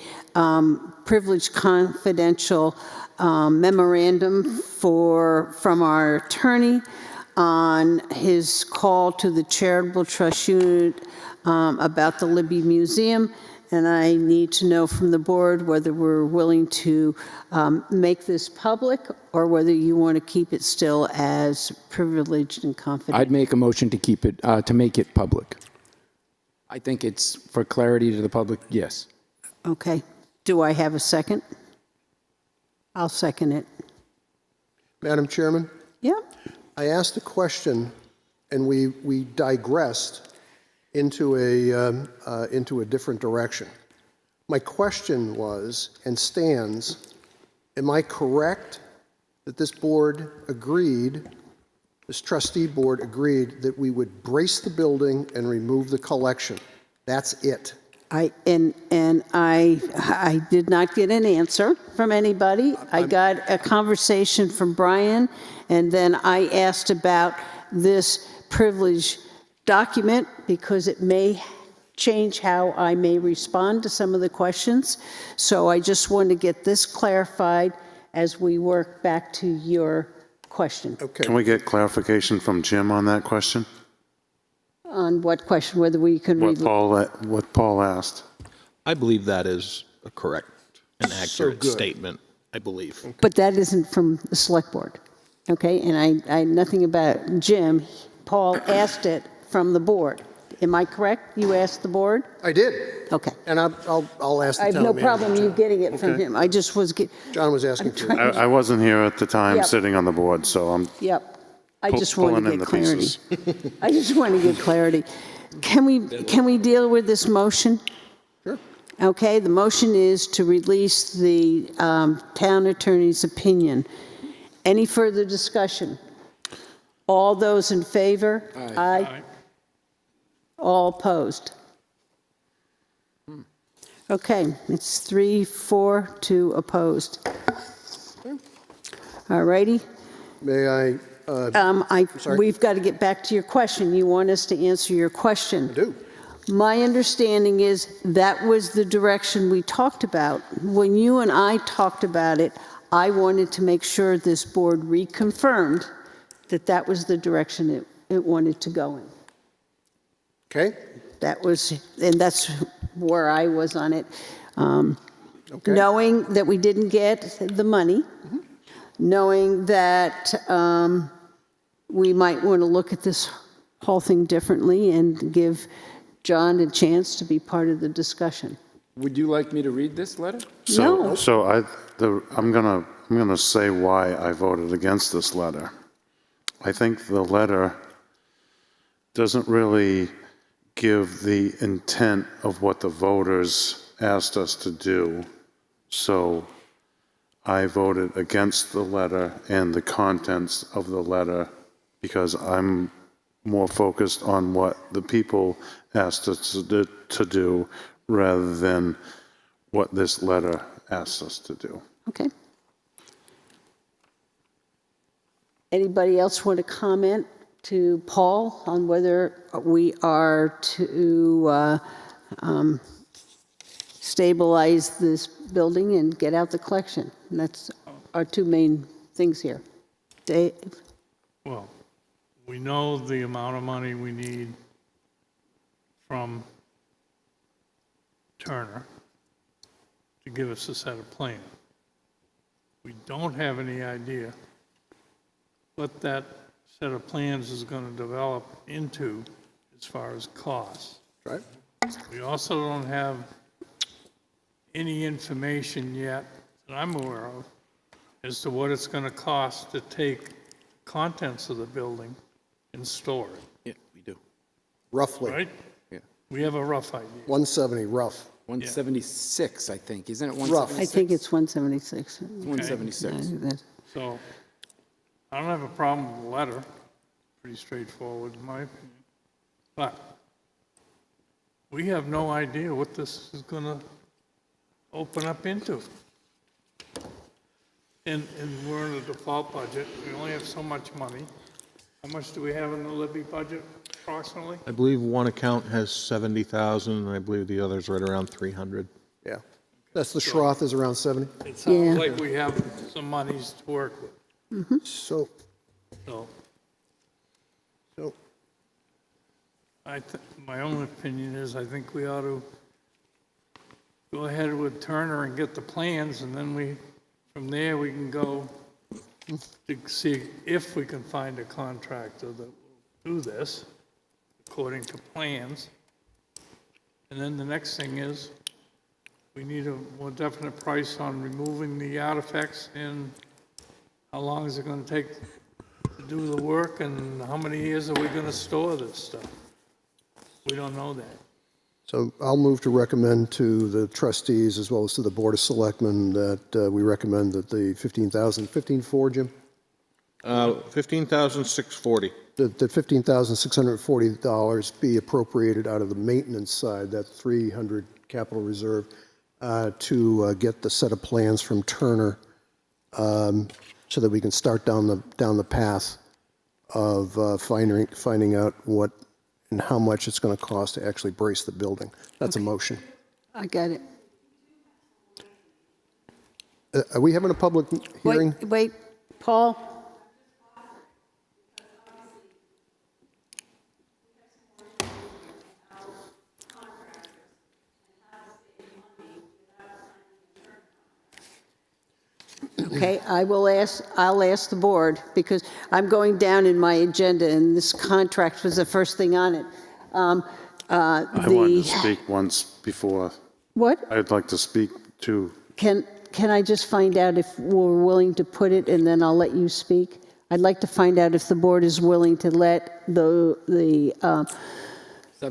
privileged confidential memorandum from our attorney on his call to the charitable trust unit about the Libby Museum. And I need to know from the board whether we're willing to make this public or whether you want to keep it still as privileged and confidential. I'd make a motion to keep it, to make it public. I think it's for clarity to the public, yes. Okay. Do I have a second? I'll second it. Madam Chairman? Yeah. I asked a question, and we digressed into a different direction. My question was, and stands, am I correct that this board agreed, this trustee board agreed that we would brace the building and remove the collection? That's it. I did not get an answer from anybody. I got a conversation from Brian, and then I asked about this privilege document because it may change how I may respond to some of the questions. So I just want to get this clarified as we work back to your question. Okay. Can we get clarification from Jim on that question? On what question? Whether we can What Paul asked. I believe that is a correct and accurate good. statement, I believe. But that isn't from the select board, okay? And I nothing about Jim. Paul asked it from the board. Am I correct? You asked the board? I did. Okay. And I'll ask the I have town no manager. problem you getting it from him. I just was John was asking for it. I wasn't here at the time Yep. sitting on the board, so I'm Yep. I just pulling want to in get the clarity. pieces. I just want to get clarity. Can we deal with this motion? Sure. Okay, the motion is to release the town attorney's opinion. Any further discussion? All those in favor? Aye. All opposed? Okay, it's 3-4 opposed. All righty. May I? Sorry. We've got to get back to your question. You want us to answer your question. I do. My understanding is that was the direction we talked about. When you and I talked about it, I wanted to make sure this board reconfirmed that that was the direction it wanted to go in. Okay. That was, and that's where I was on it. Okay. Knowing that we didn't get the money, knowing that we might want to look at this whole thing differently and give John a chance to be part of the discussion. Would you like me to read this letter? No. I'm gonna say why I voted against this letter. I think the letter doesn't really give the intent of what the voters asked us to do. So I voted against the letter and the contents of the letter because I'm more focused on what the people asked us to do rather than what this letter asks us to do. Okay. Anybody else want to comment to Paul on whether we are to stabilize this building and get out the collection? And that's our two main things here. Dave? Well, we know the amount of money we need from Turner to give us a set of plans. We don't have any idea what that set of plans is going to develop into as far as costs. Right. We also don't have any information yet that I'm aware of as to what it's going to cost to take contents of the building and store it. Yeah, we do. Roughly. Right? Yeah. We have a rough idea. 170, rough. 176, I think. Isn't it 176? Rough. I think it's 176. 176. So I don't have a problem with the letter. Pretty straightforward in my opinion. But we have no idea what this is going to open up into. And we're in a default budget. We only have so much money. How much do we have in the Libby budget approximately? I believe one account has 70,000, and I believe the other's right around 300. Yeah. That's the Schroth is around 70. It sounds Yeah. like we have some monies to work with. So, So so my own opinion is I think we ought to go ahead with Turner and get the plans, and then from there we can go to see if we can find a contractor that will do this according to plans. And then the next thing is we need a more definite price on removing the artifacts and how long is it going to take to do the work and how many years are we going to store this stuff? We don't know that. So I'll move to recommend to the trustees as well as to the Board of Selectmen that we recommend that the 15,4, Jim? 15,640. That $15,640 be appropriated out of the maintenance side, that 300 capital reserve, to get the set of plans from Turner so that we can start down the path of finding out what and how much it's going to cost to actually brace the building. That's a motion. I got it. Are we having a public hearing? Wait, Paul? Okay, I'll ask the board, because I'm going down in my agenda, and this contract was the first thing on it. I wanted to speak once before. What? I'd like to speak to, Can I just find out if we're willing to put it, and then I'll let you speak? I'd like to find out if the board is willing to let the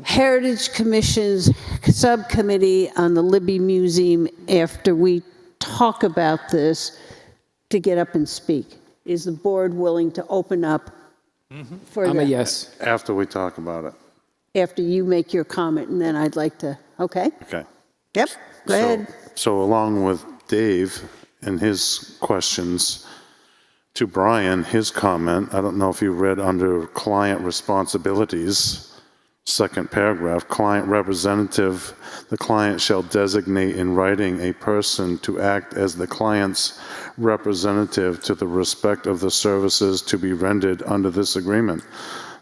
Heritage Commission's subcommittee on the Libby Museum, after we talk about this, to get up and speak. Is the board willing to open up for that? I'm a yes. after we talk about it. After you make your comment, and then I'd like to, okay? Okay. Yep, go ahead. So along with Dave and his questions, to Brian, his comment, I don't know if you read under client responsibilities, second paragraph, client representative, the client shall designate in writing a person to act as the client's representative to the respect of the services to be rendered under this agreement.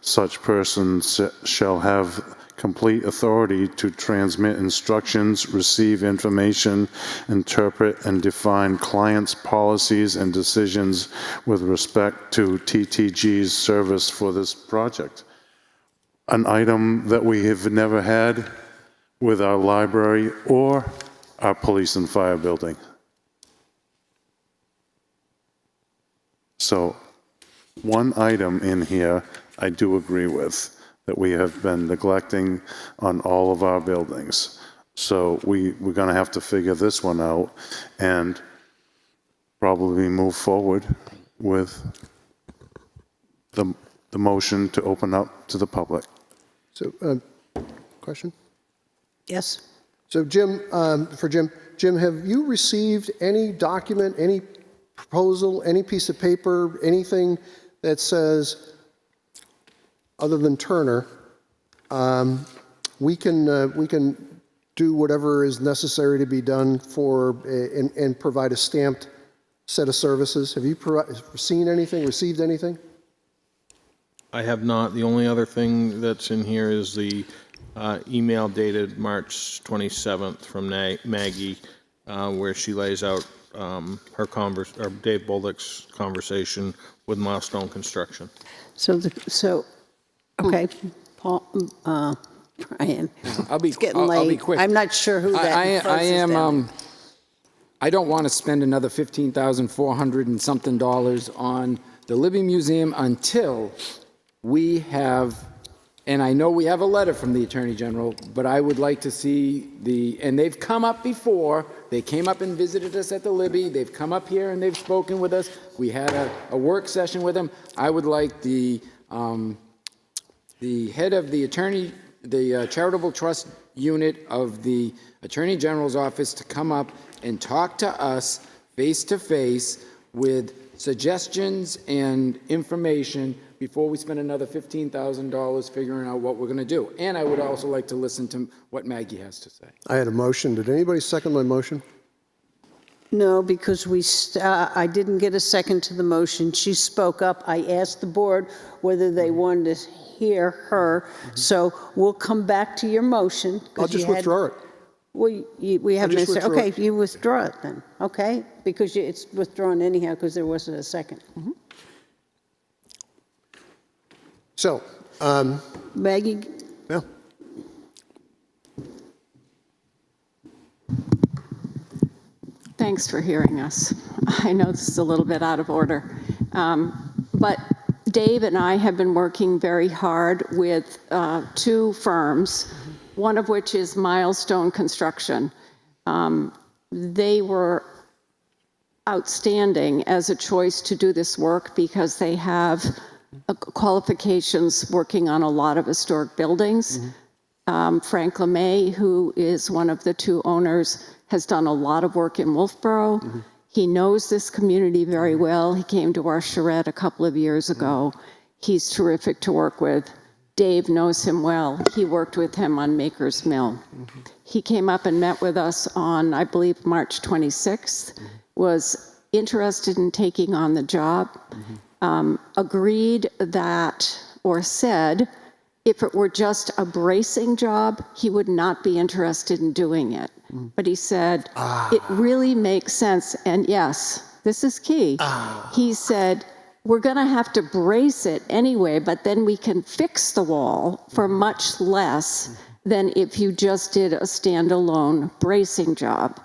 Such person shall have complete authority to transmit instructions, receive information, interpret and define clients' policies and decisions with respect to TTG's service for this project. an item that we have never had with our library or our police and fire building. So one item in here I do agree with, that we have been neglecting on all of our buildings. So we're going to have to figure this one out and probably move forward with the motion to open up to the public. So, question? Yes. So Jim, Jim, have you received any document, any proposal, any piece of paper, anything that says, other than Turner, we can do whatever is necessary to be done for, and provide a stamped set of services? Have you seen anything, received anything? I have not. The only other thing that's in here is the email dated March 27th from Maggie, where she lays out her Dave Bullock's conversation with Milestone Construction. Okay, Paul, Brian. I'll be, It's getting I'll late. be quick. I'm not sure who that I am, down. I don't want to spend another $15,400 and something on the Libby Museum until we have, and I know we have a letter from the Attorney General, but I would like to see and they've come up before, they came up and visited us at the Libby, they've come up here and they've spoken with us, we had a work session with them. I would like the head of the charitable trust unit of the Attorney General's office to come up and talk to us face to face with suggestions and information before we spend another $15,000 figuring out what we're going to do. And I would also like to listen to what Maggie has to say. I had a motion. Did anybody second my motion? No, because I didn't get a second to the motion. She spoke up. I asked the board whether they wanted to hear her. So we'll come back to your motion. I'll just withdraw it. Well, we haven't. just withdraw Okay, it. you withdraw it then. Okay, because it's withdrawn anyhow because there wasn't a second. So, Maggie. Yeah. Thanks for hearing us. I know this is a little bit out of order, but Dave and I have been working very hard with two firms, one of which is Milestone Construction. They were outstanding as a choice to do this work because they have qualifications working on a lot of historic buildings. Frank LeMay, who is one of the two owners, has done a lot of work in Wolfeboro. He knows this community very well. He came to our charrette a couple of years ago. He's terrific to work with. Dave knows him well. He worked with him on Maker's Mill. He came up and met with us on, I believe, March 26th, was interested in taking on the job, agreed that, or said, if it were just a bracing job, he would not be interested in doing it. But he said, it really makes sense. And yes, this is key. He said, we're going to have to brace it anyway, but then we can fix the wall for much less than if you just did a standalone bracing job.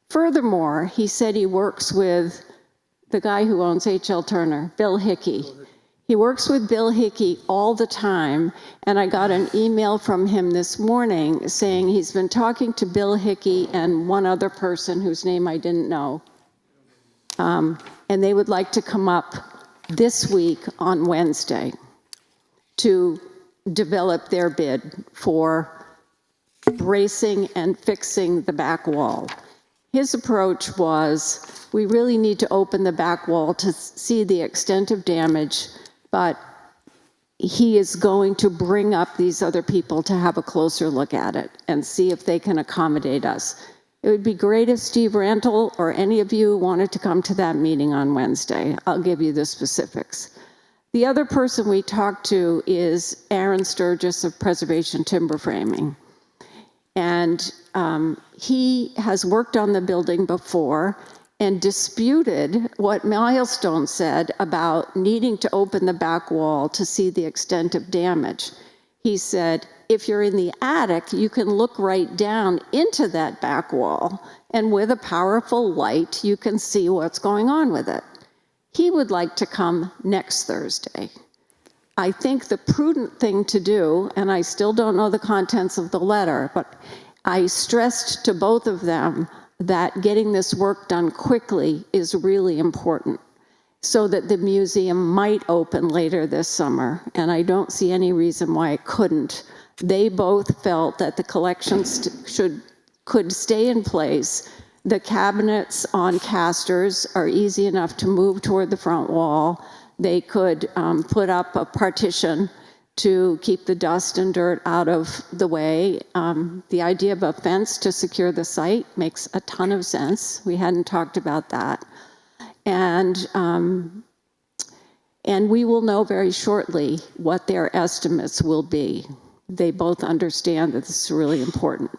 Furthermore, he said he works with the guy who owns H.L. Turner, Bill Hickey. He works with Bill Hickey all the time, and I got an email from him this morning saying he's been talking to Bill Hickey and one other person whose name I didn't know, and they would like to come up this week on Wednesday to develop their bid for bracing and fixing the back wall. His approach was, we really need to open the back wall to see the extent of damage, but he is going to bring up these other people to have a closer look at it and see if they can accommodate us. It would be great if Steve Rantle or any of you wanted to come to that meeting on Wednesday. I'll give you the specifics. The other person we talked to is Aaron Sturgis of Preservation Timber Framing. And he has worked on the building before and disputed what Milestone said about needing to open the back wall to see the extent of damage. he said, if you're in the attic, you can look right down into that back wall, and with a powerful light, you can see what's going on with it. He would like to come next Thursday. I think the prudent thing to do, and I still don't know the contents of the letter, but I stressed to both of them that getting this work done quickly is really important so that the museum might open later this summer, and I don't see any reason why it couldn't. They both felt that the collections could stay in place. The cabinets on casters are easy enough to move toward the front wall. They could put up a partition to keep the dust and dirt out of the way. The idea of a fence to secure the site makes a ton of sense. We hadn't talked about that. And we will know very shortly what their estimates will be. They both understand that this is really important.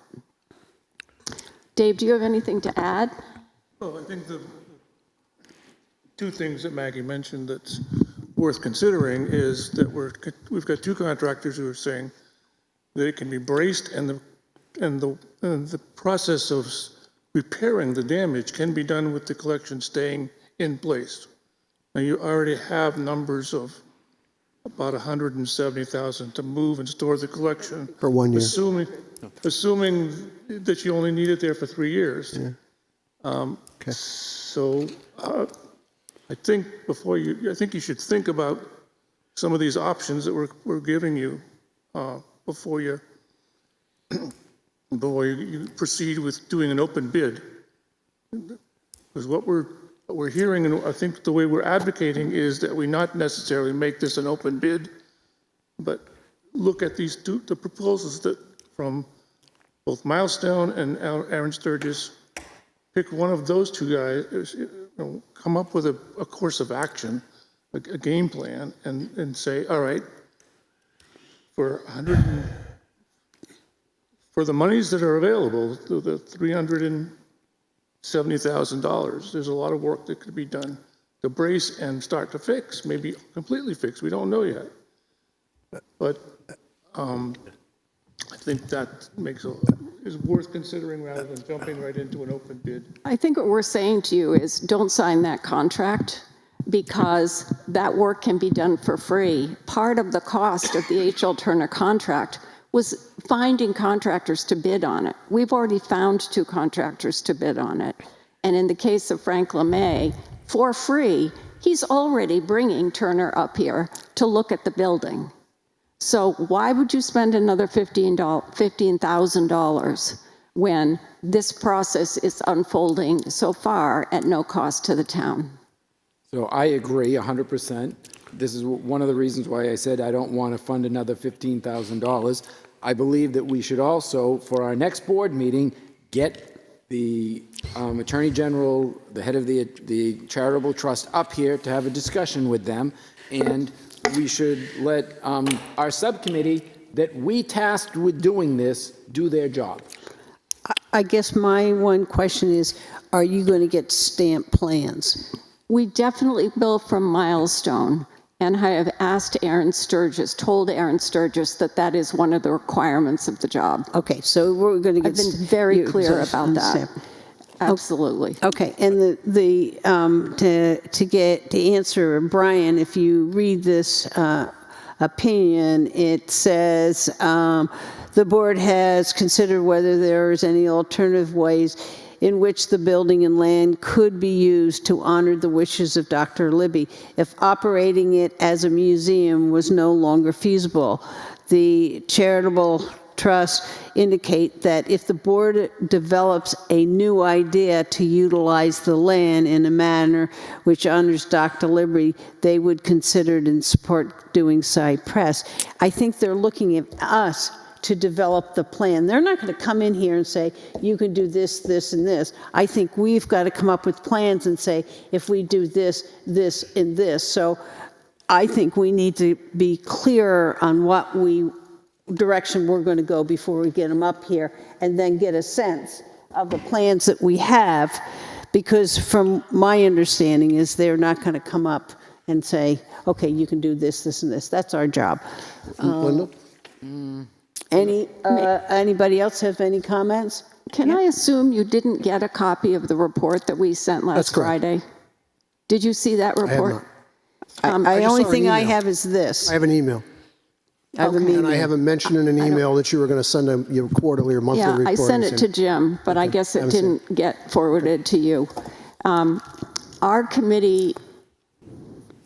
Dave, do you have anything to add? Well, I think the two things that Maggie mentioned that's worth considering is that we've got two contractors who are saying that it can be braced, and the process of repairing the damage can be done with the collection staying in place. Now, you already have numbers of about 170,000 to move and store the collection For 1 year. assuming that you only need it there for 3 years. Yeah. Okay. So I think I think you should think about some of these options that we're giving you before you proceed with doing an open bid. Because what we're hearing, and I think the way we're advocating, is that we not necessarily make this an open bid, but look at the proposals that from both Milestone and Aaron Sturgis. Pick one of those two guys, come up with a course of action, a game plan, and say, all right, for the monies that are available, the $370,000, there's a lot of work that could be done to brace and start to fix, maybe completely fix. We don't know yet, but I think that is worth considering rather than jumping right into an open bid. I think what we're saying to you is don't sign that contract because that work can be done for free. Part of the cost of the H.L. Turner contract was finding contractors to bid on it. We've already found 2 contractors to bid on it. And in the case of Frank LeMay, for free, he's already bringing Turner up here to look at the building. So why would you spend another $15,000 when this process is unfolding so far at no cost to the town? So I agree 100%. This is one of the reasons why I said I don't want to fund another $15,000. I believe that we should also, for our next board meeting, get the Attorney General, the head of the charitable trust up here to have a discussion with them, and we should let our subcommittee that we tasked with doing this do their job. I guess my one question is, are you going to get stamped plans? We definitely will from Milestone, and I have told Aaron Sturgis that that is one of the requirements of the job. Okay, so we're going to get... I've been very clear about that. Absolutely. Okay, and to answer Brian, if you read this opinion, it says the board has considered whether there is any alternative ways in which the building and land could be used to honor the wishes of Dr. Libby if operating it as a museum was no longer feasible. The charitable trust indicate that if the board develops a new idea to utilize the land in a manner which honors Dr. Libby, they would consider it and support doing cypress. I think they're looking at us to develop the plan. They're not going to come in here and say, you can do this, this, and this. I think we've got to come up with plans and say, if we do this, this, and this. So I think we need to be clearer on what direction we're going to go before we get them up here, and then get a sense of the plans that we have, because from my understanding is they're not going to come up and say, okay, you can do this, this, and this. That's our job. Linda? Anybody else have any comments? Can I assume you didn't get a copy of the report that we sent last Friday? Did you see that report? I have not. The just only saw an thing I email. have is this. I have an email. I have an And I email. haven't mentioned in an email that you were going to send your quarterly or monthly Yeah, report. I sent it and- to Jim, but I guess it haven't seen didn't get forwarded to you. Our committee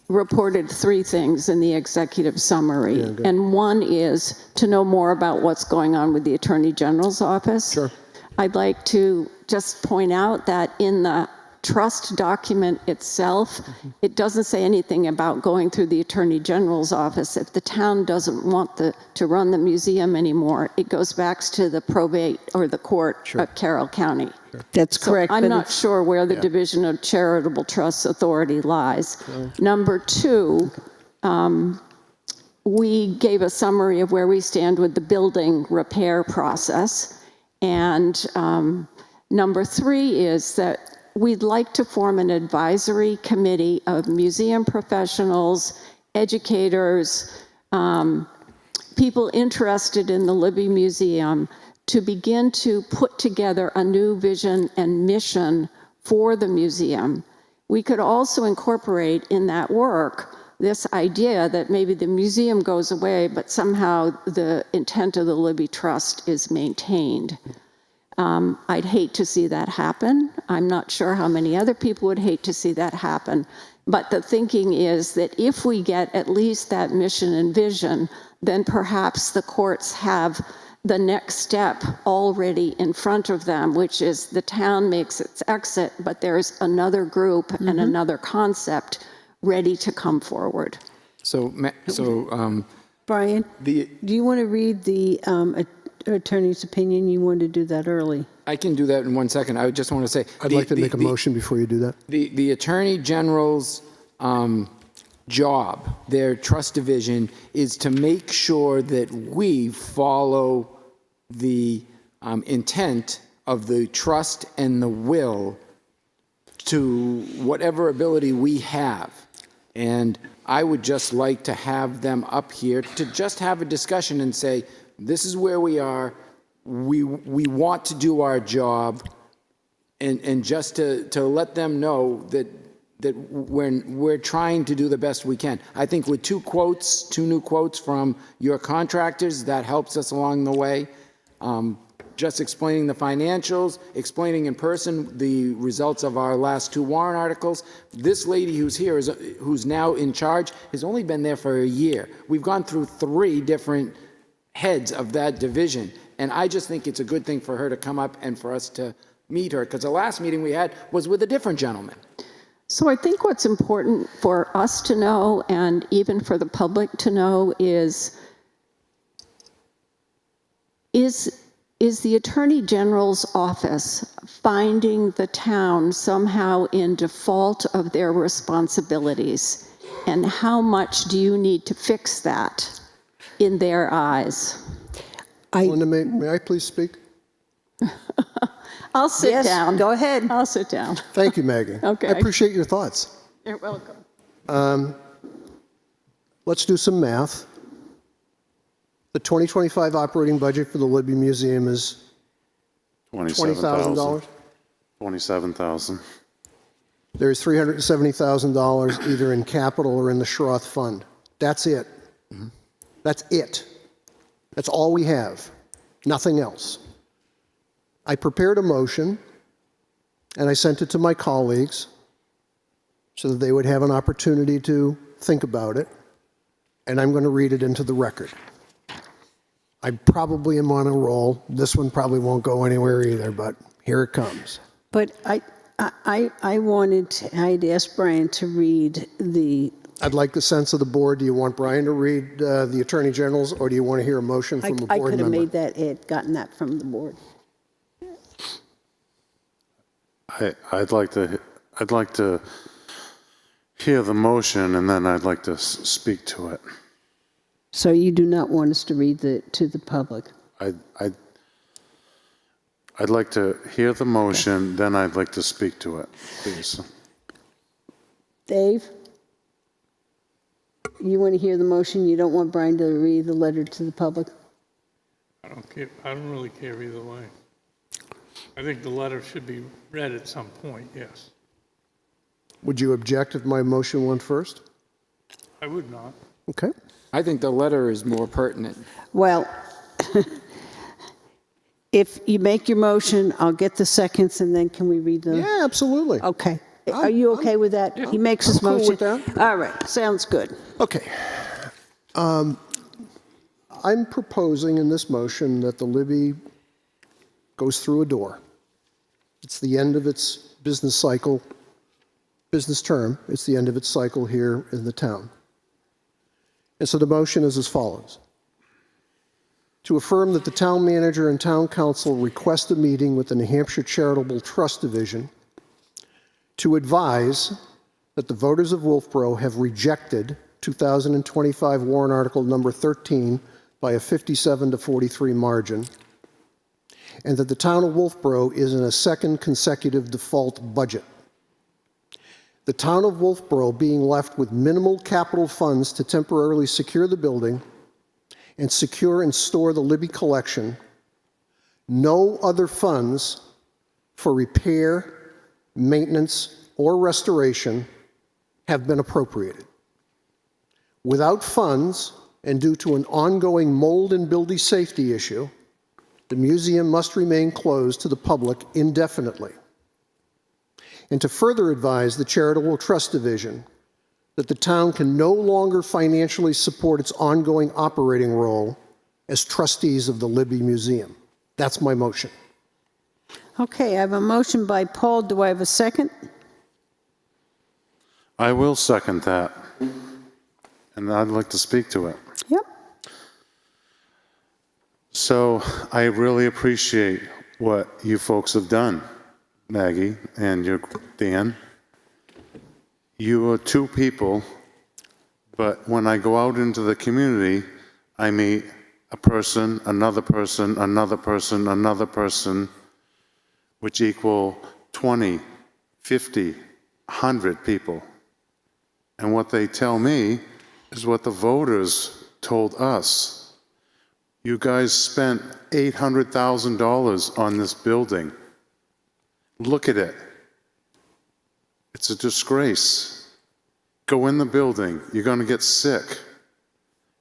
reported 3 things in the executive summary, and one is to know more about what's going on with the Attorney General's office. Sure. I'd like to just point out that in the trust document itself, it doesn't say anything about going through the Attorney General's office. If the town doesn't want to run the museum anymore, it goes back to the probate or the court of Carroll County. That's correct. I'm but not it's- sure where the Division of Charitable Trusts Authority lies. Number 2, we gave a summary of where we stand with the building repair process. And number 3 is that we'd like to form an advisory committee of museum professionals, educators, people interested in the Libby Museum to begin to put together a new vision and mission for the museum. We could also incorporate in that work this idea that maybe the museum goes away, but somehow the intent of the Libby Trust is maintained. I'd hate to see that happen. I'm not sure how many other people would hate to see that happen. But the thinking is that if we get at least that mission and vision, then perhaps the courts have the next step already in front of them, which is the town makes its exit, but there's another group and another concept ready to come forward. Brian, do you want to read the attorney's opinion? You want to do that early? I can do that in 1 second. I just want to say. I'd like to make a motion before you do that. The Attorney General's job, their trust division, is to make sure that we follow the intent of the trust and the will to whatever ability we have. And I would just like to have them up here to just have a discussion and say, this is where we are. We want to do our job, and just to let them know that we're trying to do the best we can. I think with 2 new quotes from your contractors, that helps us along the way. Just explaining the financials, explaining in person the results of our last 2 warrant articles. This lady who's here, who's now in charge, has only been there for a year. We've gone through 3 different heads of that division, and I just think it's a good thing for her to come up and for us to meet her, because the last meeting we had was with a different gentleman. So I think what's important for us to know, and even for the public to know, is the Attorney General's office finding the town somehow in default of their responsibilities? And how much do you need to fix that in their eyes? Linda, may I please speak? I'll sit Yes, down. go ahead. I'll sit down. Thank you, Maggie. Okay. I appreciate your thoughts. You're welcome. Let's do some math. The 2025 operating budget for the Libby Museum is $20,000. $27,000. There's $370,000 either in capital or in the Schroth Fund. That's it. That's it. That's all we have. Nothing else. I prepared a motion, and I sent it to my colleagues so that they would have an opportunity to think about it, and I'm going to read it into the record. I probably am on a roll. This one probably won't go anywhere either, but here it comes. But I'd asked Brian to read the. I'd like the sense of the board. Do you want Brian to read the Attorney General's, or do you want to hear a motion from a board member? I could have made that, gotten that from the board. I'd like to hear the motion, and then I'd like to speak to it. So you do not want us to read to the public? I'd like to hear the motion, then I'd like to speak to it, please. Dave? You want to hear the motion? You don't want Brian to read the letter to the public? I don't really care either way. I think the letter should be read at some point, yes. Would you object if my motion went first? I would not. Okay. I think the letter is more pertinent. Well, if you make your motion, I'll get the seconds, and then can we read them? Yeah, absolutely. Okay. Are you okay with that? He makes his I'm cool motion. with that. All right, sounds good. Okay. I'm proposing in this motion that the Libby goes through a door. It's the end of its business cycle, business term. It's the end of its cycle here in the town. And so the motion is as follows. To affirm that the town manager and town council request a meeting with the New Hampshire Charitable Trust Division to advise that the voters of Wolfeboro have rejected 2025 warrant article number 13 by a 57 to 43 margin, and that the town of Wolfeboro is in a second consecutive default budget. The town of Wolfeboro being left with minimal capital funds to temporarily secure the building and secure and store the Libby collection, no other funds for repair, maintenance, or restoration have been appropriated. Without funds, and due to an ongoing mold and building safety issue, the museum must remain closed to the public indefinitely. And to further advise the Charitable Trust Division that the town can no longer financially support its ongoing operating role as trustees of the Libby Museum. That's my motion. Okay, I have a motion by Paul. Do I have a second? I will second that, and I'd like to speak to it. Yep. So I really appreciate what you folks have done, Maggie and Dan. You are two people, but when I go out into the community, I meet a person, another person, another person, another person, which equal 20, 50, 100 people. And what they tell me is what the voters told us. You guys spent $800,000 on this building. Look at it. It's a disgrace. Go in the building. You're going to get sick.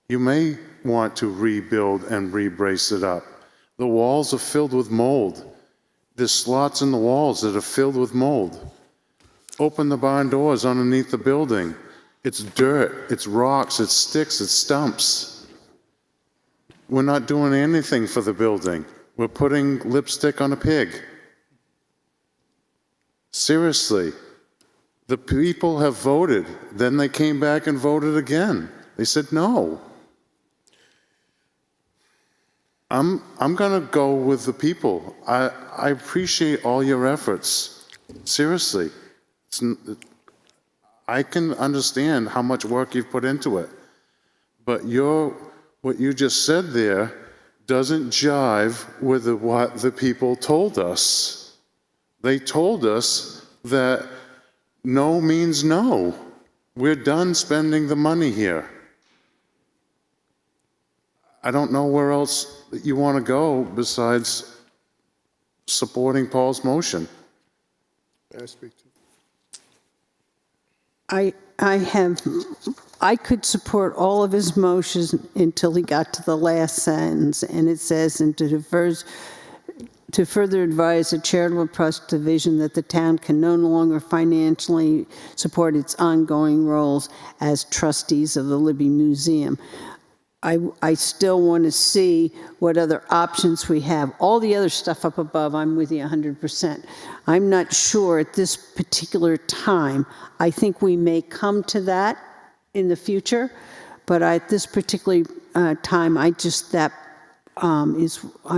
You may want to rebuild and re-brace it up. The walls are filled with mold. There's slots in the walls that are filled with mold. Open the barn doors underneath the building. It's dirt, it's rocks, it's sticks, it's stumps. We're not doing anything for the building. We're putting lipstick on a pig. Seriously, the people have voted. Then they came back and voted again. They said no. I'm going to go with the people. I appreciate all your efforts. Seriously. I can understand how much work you've put into it. But what you just said there doesn't jive with what the people told us. They told us that no means no. We're done spending the money here. I don't know where else you want to go besides supporting Paul's motion. May I speak to? I could support all of his motions until he got to the last sentence, and it says, and to further advise the Charitable Trust Division that the town can no longer financially support its ongoing roles as trustees of the Libby Museum. I still want to see what other options we have. All the other stuff up above, I'm with you 100%. I'm not sure at this particular time. I think we may come to that in the future, but at this particular time, I'm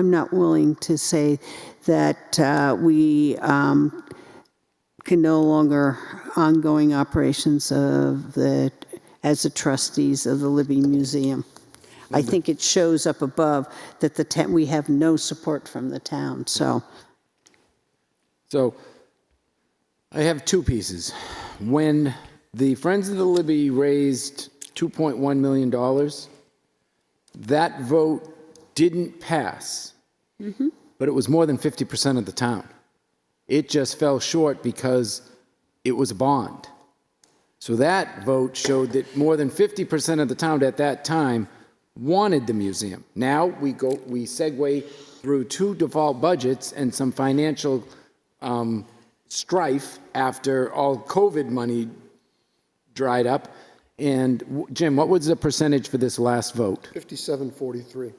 not willing to say that we can no longer ongoing operations of as the trustees of the Libby Museum. I think it shows up above that we have no support from the town, so. So I have two pieces. When the Friends of the Libby raised $2.1 million, that vote didn't pass, but it was more than 50% of the town. It just fell short because it was a bond. So that vote showed that more than 50% of the town at that time wanted the museum. Now we segue through 2 default budgets and some financial strife after all COVID money dried up. And Jim, what was the percentage for this last vote? 57-43.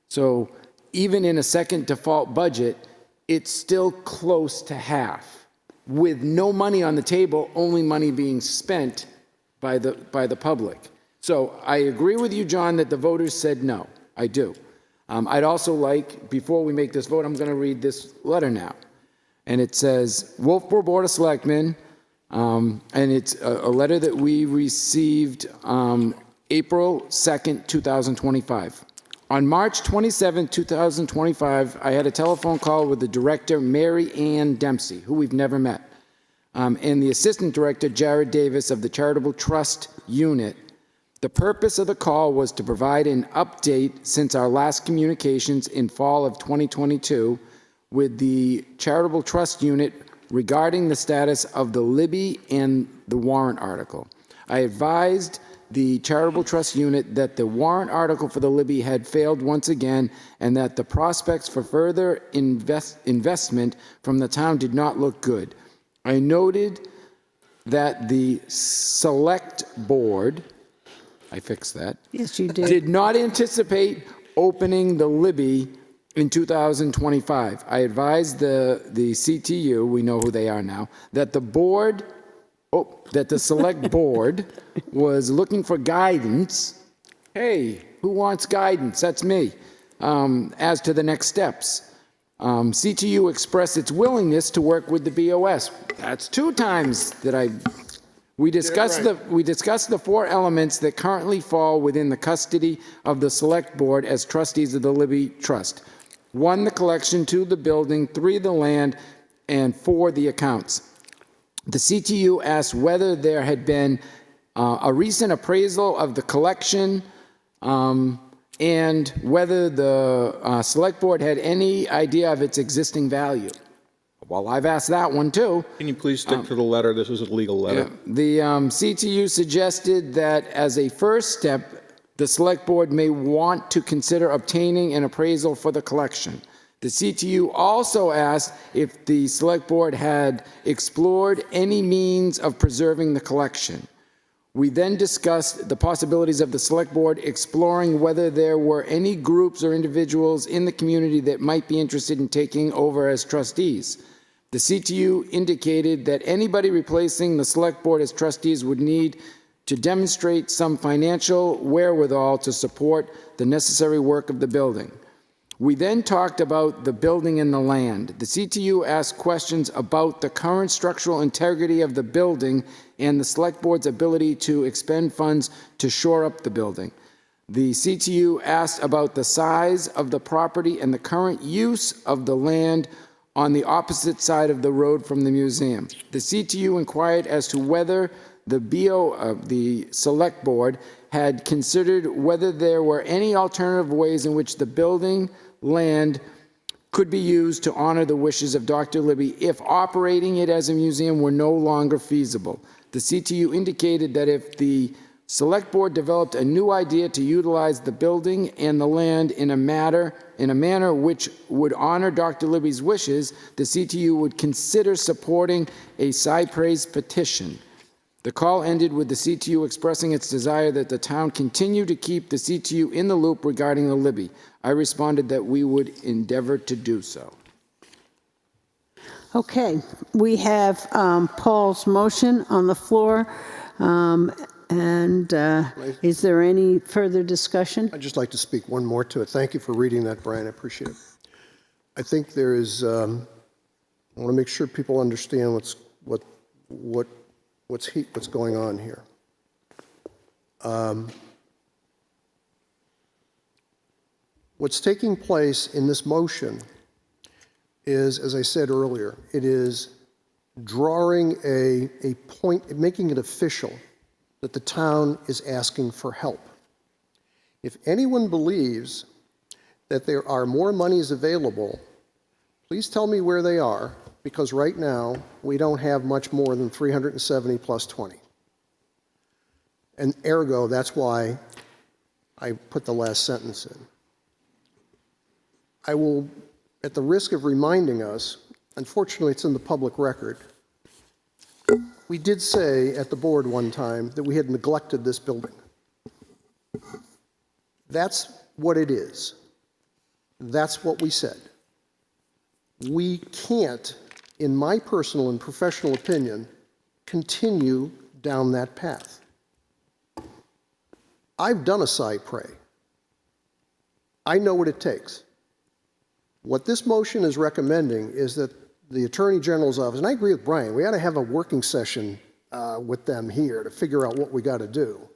So even in a second default budget, it's still close to half, with no money on the table, only money being spent by the public. So I agree with you, John, that the voters said no. I do. I'd also like, before we make this vote, I'm going to read this letter now. And it says, Wolfeboro Board of Selectmen, and it's a letter that we received April 2nd, 2025. On March 27, 2025, I had a telephone call with the director, Mary Ann Dempsey, who we've never met, and the assistant director, Jared Davis, of the Charitable Trust Unit. The purpose of the call was to provide an update since our last communications in fall of 2022 with the Charitable Trust Unit regarding the status of the Libby and the warrant article. I advised the Charitable Trust Unit that the warrant article for the Libby had failed once again and that the prospects for further investment from the town did not look good. I noted that the Select Board, I fixed that. Yes, you did. Did not anticipate opening the Libby in 2025. I advised the CTU, we know who they are now, that the Select Board was looking for guidance. Hey, who wants guidance? That's me. As to the next steps. CTU expressed its willingness to work with the BoS. That's 2 times that we discussed the 4 elements that currently fall within the custody of the Select Board as trustees of the Libby Trust. 1, the collection, 2, the building, 3, the land, and 4, the accounts. The CTU asked whether there had been a recent appraisal of the collection and whether the Select Board had any idea of its existing value. Well, I've asked that one too. Can you please stick to the letter? This is a legal letter. The CTU suggested that as a first step, the Select Board may want to consider obtaining an appraisal for the collection. The CTU also asked if the Select Board had explored any means of preserving the collection. We then discussed the possibilities of the Select Board exploring whether there were any groups or individuals in the community that might be interested in taking over as trustees. The CTU indicated that anybody replacing the Select Board as trustees would need to demonstrate some financial wherewithal to support the necessary work of the building. We then talked about the building and the land. The CTU asked questions about the current structural integrity of the building and the Select Board's ability to expend funds to shore up the building. The CTU asked about the size of the property and the current use of the land on the opposite side of the road from the museum. The CTU inquired as to whether the Select Board had considered whether there were any alternative ways in which the building land could be used to honor the wishes of Dr. Libby if operating it as a museum were no longer feasible. The CTU indicated that if the Select Board developed a new idea to utilize the building and the land in a manner which would honor Dr. Libby's wishes, the CTU would consider supporting a cypraise petition. The call ended with the CTU expressing its desire that the town continue to keep the CTU in the loop regarding the Libby. I responded that we would endeavor to do so. Okay, we have Paul's motion on the floor, and is there any further discussion? I'd just like to speak one more to it. Thank you for reading that, Brian. I appreciate it. I think there is, I want to make sure people understand what's going on here. What's taking place in this motion is, as I said earlier, it is drawing a point, making it official that the town is asking for help. If anyone believes that there are more monies available, please tell me where they are, because right now, we don't have much more than 370 plus 20. And ergo, that's why I put the last sentence in. I will, at the risk of reminding us, unfortunately it's in the public record, we did say at the board one time that we had neglected this building. That's what it is. That's what we said. We can't, in my personal and professional opinion, continue down that path. I've done a cypre. I know what it takes. What this motion is recommending is that the Attorney General's office, and I agree with Brian, we ought to have a working session with them here to figure out what we got to do.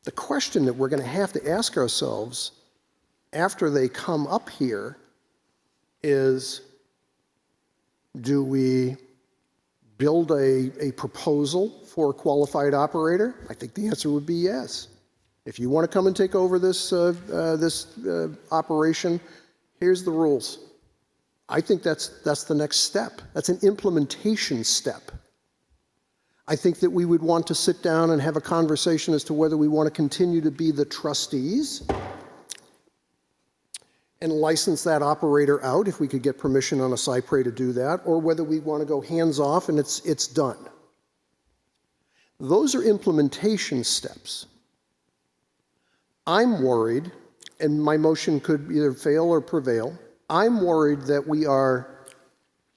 The question that we're going to have to ask ourselves after they come up here is, do we build a proposal for a qualified operator? I think the answer would be yes. If you want to come and take over this operation, here's the rules. I think that's the next step. That's an implementation step. I think that we would want to sit down and have a conversation as to whether we want to continue to be the trustees and license that operator out if we could get permission on a cypre to do that, or whether we want to go hands off and it's done. Those are implementation steps. I'm worried, and my motion could either fail or prevail, I'm worried that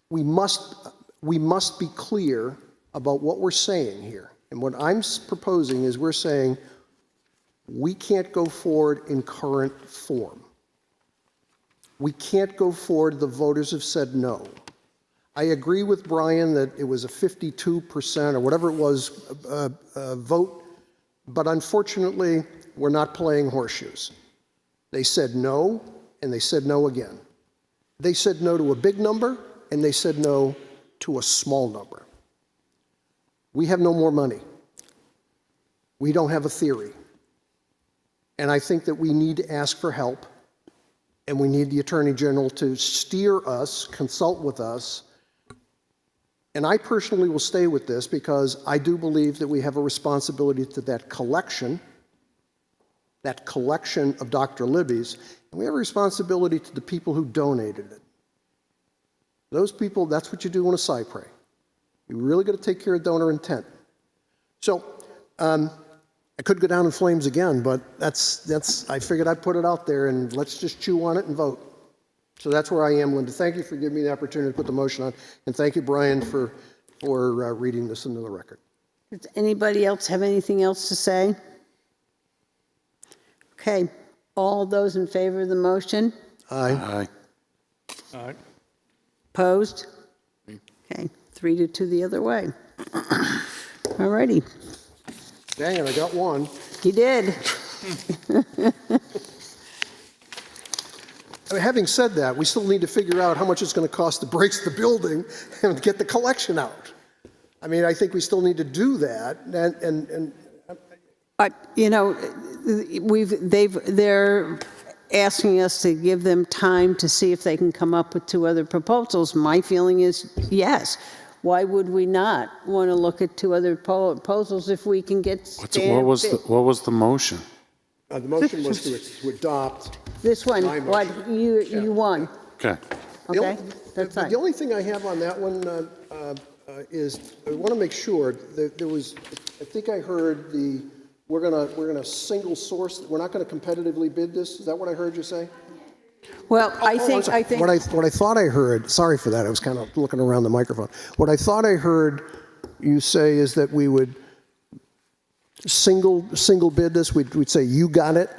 we must be clear about what we're saying here. And what I'm proposing is we're saying we can't go forward in current form. We can't go forward, the voters have said no. I agree with Brian that it was a 52% or whatever it was vote, but unfortunately, we're not playing horseshoes. They said no, and they said no again. They said no to a big number, and they said no to a small number. We have no more money. We don't have a theory. And I think that we need to ask for help, and we need the Attorney General to steer us, consult with us. And I personally will stay with this because I do believe that we have a responsibility to that collection of Dr. Libby's, and we have a responsibility to the people who donated it. Those people, that's what you do on a cypre. You really got to take care of donor intent. So I could go down in flames again, but I figured I'd put it out there and let's just chew on it and vote. So that's where I am, Linda. Thank you for giving me the opportunity to put the motion on, and thank you, Brian, for reading this into the record. Does anybody else have anything else to say? Okay, all those in favor of the motion? Aye. Aye. Opposed? Okay, 3-2 the other way. All righty. Dang it, I got one. You did. I mean, having said that, we still need to figure out how much it's going to cost to brace the building and get the collection out. I mean, I think we still need to do that, and You know, they're asking us to give them time to see if they can come up with 2 other proposals. My feeling is yes. Why would we not want to look at 2 other proposals if we can get What was the motion? the motion was to adopt. This one? My What motion. you won? Okay. Okay, that's fine. The only thing I have on that one is I want to make sure that there was. I think I heard we're gonna single source. We're not going to competitively bid this. Is that what I heard you say? Well, I think what I thought I heard. Sorry for that. I was kind of looking around the microphone. What I thought I heard you say is that we would single bid this. We'd say you got it.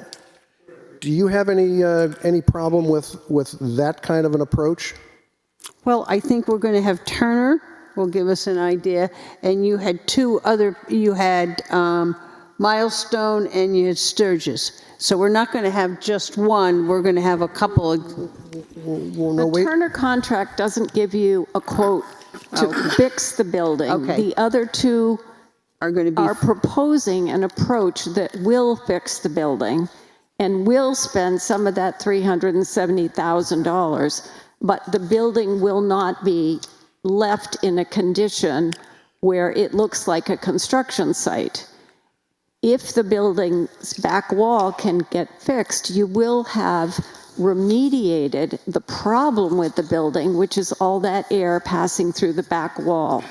Do you have any problem with that kind of an approach? Well, I think we're going to have Turner will give us an idea, and you had 2 other. You had Milestone and you had Sturgis. So we're not going to have just one. We're going to have a couple of. The Turner contract doesn't give you a quote to fix the building. Okay. The other 2 are going to be proposing an approach that will fix the building. and will spend some of that $370,000, but the building will not be left in a condition where it looks like a construction site. If the building's back wall can get fixed, you will have remediated the problem with the building, which is all that air passing through the back wall.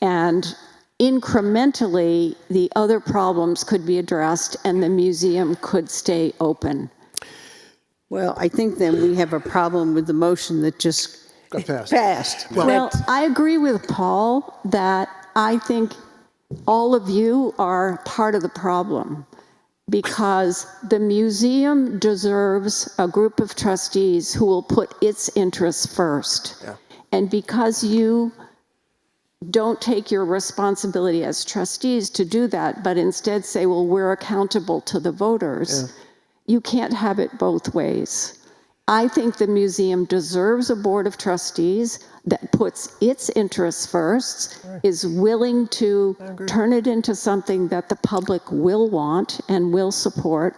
And incrementally, the other problems could be addressed and the museum could stay open. Well, I think then we have a problem with the motion that just Got passed. passed. Well, I agree with Paul that I think all of you are part of the problem, because the museum deserves a group of trustees who will put its interests first. Yeah. And because you don't take your responsibility as trustees to do that, but instead say, well, we're accountable to the voters, you can't have it both ways. I think the museum deserves a board of trustees that puts its interests first, is willing to turn it into something that the public will want and will support.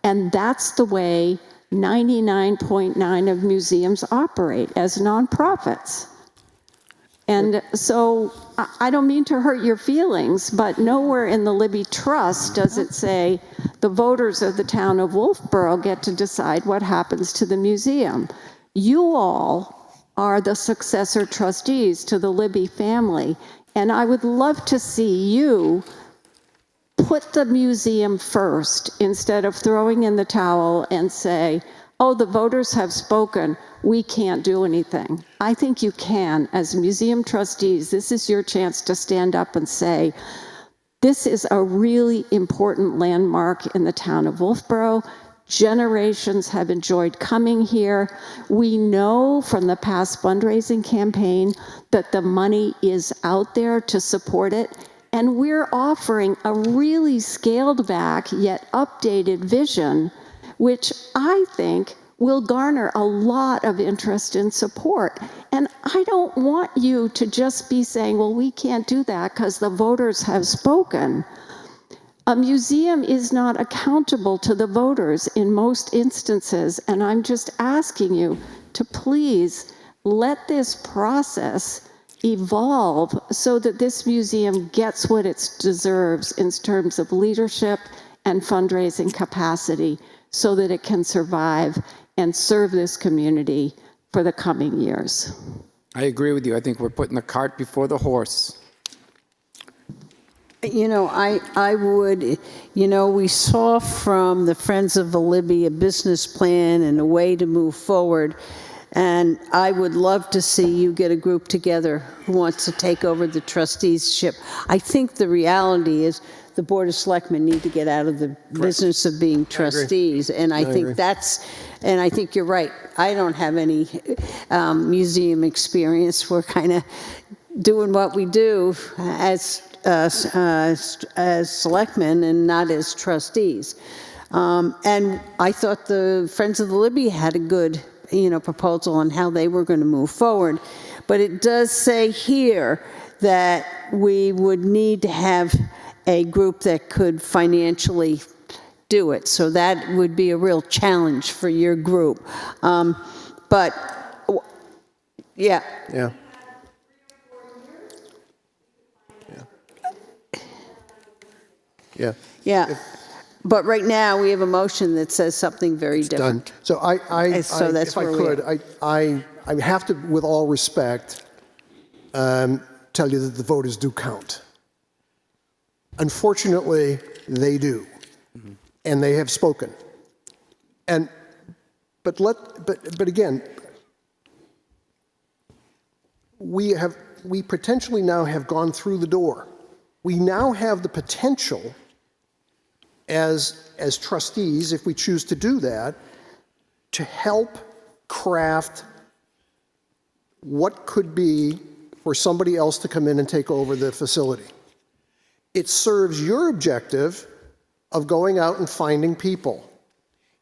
And that's the way 99.9% of museums operate, as nonprofits. And so I don't mean to hurt your feelings, but nowhere in the Libby Trust does it say the voters of the town of Wolfeboro get to decide what happens to the museum. You all are the successor trustees to the Libby family, and I would love to see you put the museum first instead of throwing in the towel and say, oh, the voters have spoken, we can't do anything. I think you can. As museum trustees, this is your chance to stand up and say, this is a really important landmark in the town of Wolfeboro. Generations have enjoyed coming here. We know from the past fundraising campaign that the money is out there to support it, and we're offering a really scaled back yet updated vision, which I think will garner a lot of interest and support. And I don't want you to just be saying, well, we can't do that because the voters have spoken. A museum is not accountable to the voters in most instances, and I'm just asking you to please let this process evolve so that this museum gets what it deserves in terms of leadership and fundraising capacity, so that it can survive and serve this community for the coming years. I agree with you. I think we're putting the cart before the horse. You know, I would, you know, we saw from the Friends of the Libby a business plan and a way to move forward, and I would love to see you get a group together who wants to take over the trusteeship. I think the reality is the Board of Selectmen need to get out of the business of being trustees, and I think that's, and I think you're right. I don't have any museum experience. We're kind of doing what we do as selectmen and not as trustees. And I thought the Friends of the Libby had a good, you know, proposal on how they were going to move forward. But it does say here that we would need to have a group that could financially do it. So that would be a real challenge for your group. But, yeah. Yeah. Yeah. Yeah. But right now, we have a motion that says something very different. Done. So So that's if I where we could, are. I have to, with all respect, tell you that the voters do count. Unfortunately, they do, and they have spoken. And but again, we potentially now have gone through the door. We now have the potential, as trustees, if we choose to do that, to help craft what could be for somebody else to come in and take over the facility. It serves your objective of going out and finding people.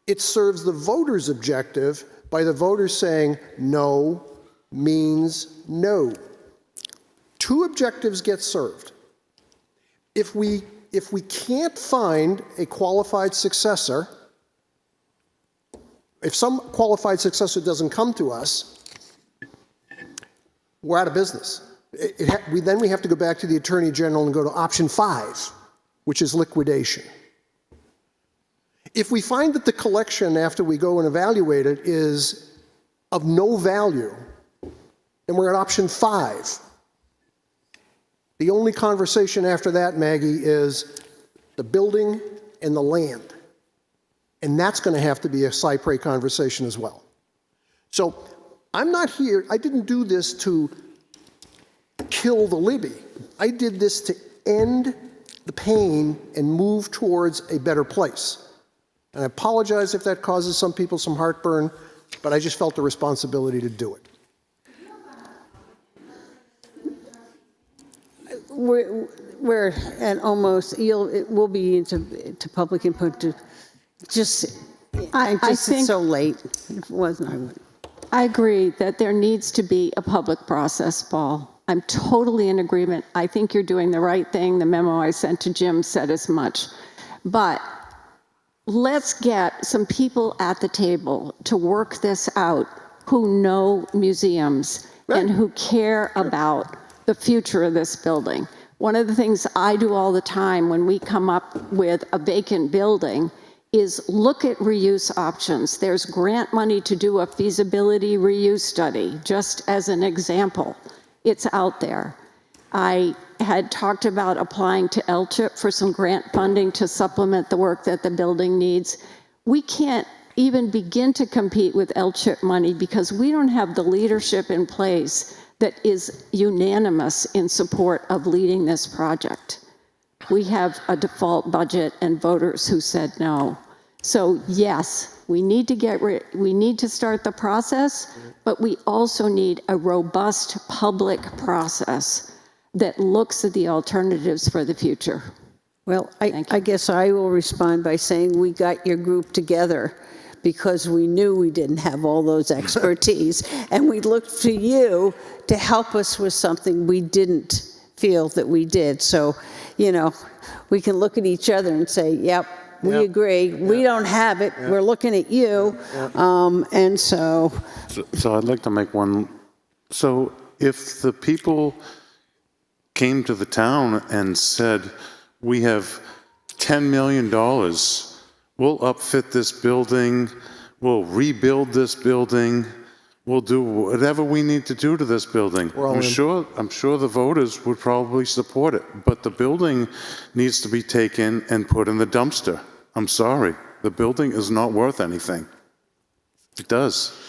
It serves the voters' objective by the voters saying no means no. Two objectives get served. If we can't find a qualified successor, if some qualified successor doesn't come to us, we're out of business. Then we have to go back to the Attorney General and go to option 5, which is liquidation. If we find that the collection, after we go and evaluate it, is of no value, then we're at option 5. The only conversation after that, Maggie, is the building and the land. And that's going to have to be a cypre conversation as well. So I'm not here, I didn't do this to kill the Libby. I did this to end the pain and move towards a better place. And I apologize if that causes some people some heartburn, but I just felt the responsibility to do it. We're at almost, it will be to public input to just, it's so late. If it wasn't, I wouldn't. I agree that there needs to be a public process, Paul. I'm totally in agreement. I think you're doing the right thing. The memo I sent to Jim said as much. But let's get some people at the table to work this out who know museums and who care about the future of this building. One of the things I do all the time when we come up with a vacant building is look at reuse options. There's grant money to do a feasibility reuse study, just as an example. It's out there. I had talked about applying to LCHIP for some grant funding to supplement the work that the building needs. We can't even begin to compete with LCHIP money because we don't have the leadership in place that is unanimous in support of leading this project. We have a default budget and voters who said no. So yes, we need to start the process, but we also need a robust public process that looks at the alternatives for the future. Well, I guess I will respond by saying we got your group together because we knew we didn't have all those expertise, and we looked to you to help us with something we didn't feel that we did. So, you know, we can look at each other and say, yep, we agree. We don't have it. We're looking at you. And so... So I'd like to make one. So if the people came to the town and said, we have $10 million, we'll upfit this building, we'll rebuild this building, we'll do whatever we need to do to this building. I'm sure the voters would probably support it, but the building needs to be taken and put in the dumpster. I'm sorry, the building is not worth anything. It does.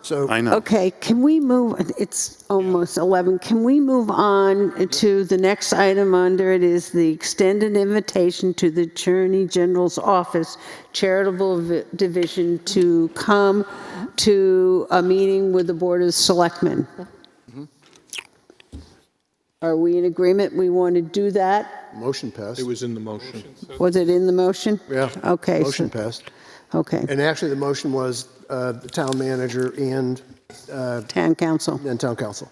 So I know. Okay, can we move, it's almost 11, can we move on to the next item under it is the extended invitation to the Attorney General's Office Charitable Division to come to a meeting with the Board of Selectmen. Are we in agreement? We want to do that? Motion passed. It was in the motion. Was it in the motion? Yeah. Okay. Motion passed. Okay. And actually, the motion was the town manager and... Town council. And town council.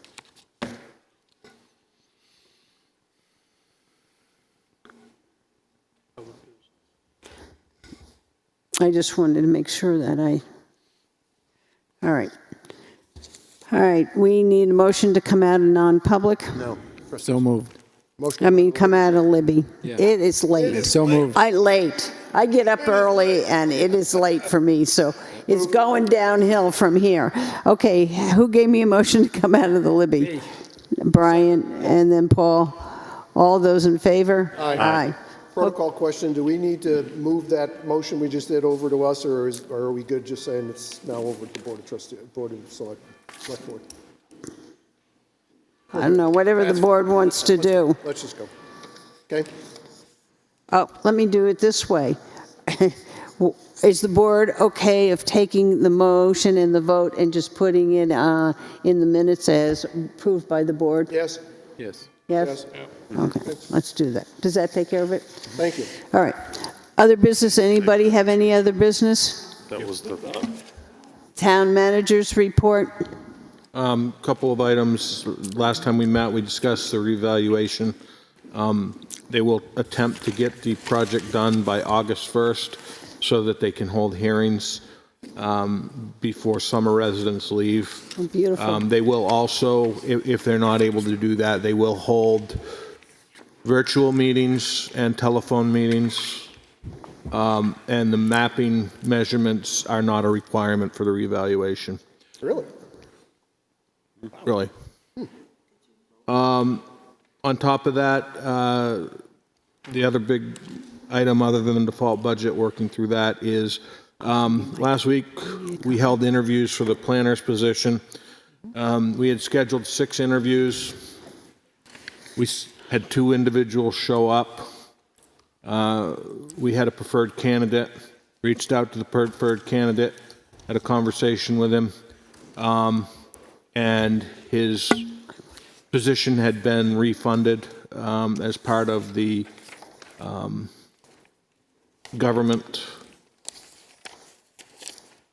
I just wanted to make sure that all right. All right, we need a motion to come out of non-public. No. So moved. Come out of Libby. Yeah. It is late. So moved. I get up early and it is late for me, so it's going downhill from here. Okay, who gave me a motion to come out of the Libby? Brian, and then Paul. All those in favor? Aye. Protocol question, do we need to move that motion we just did over to us, or are we good just saying it's now over to the Board of Trustees, Board of Select Board? I don't know, whatever the board wants to do. Let's just go. Okay? Oh, let me do it this way. Is the board okay of taking the motion and the vote and just putting it in the minutes as approved by the board? Yes. Yes. Yes? Okay, let's do that. Does that take care of it? Thank you. All right. Other business, anybody have any other business? That was the... Town managers report? Couple of items. Last time we met, we discussed the revaluation. They will attempt to get the project done by August 1st. so that they can hold hearings before summer residents leave. Oh, beautiful. They will also, if they're not able to do that, they will hold virtual meetings and telephone meetings. And the mapping measurements are not a requirement for the reevaluation. Really? Really. On top of that, the other big item other than the default budget, working through that, is last week we held interviews for the planner's position. We had scheduled 6 interviews. We had 2 individuals show up. We had a preferred candidate, reached out to the preferred candidate, had a conversation with him, and his position had been refunded as part of the government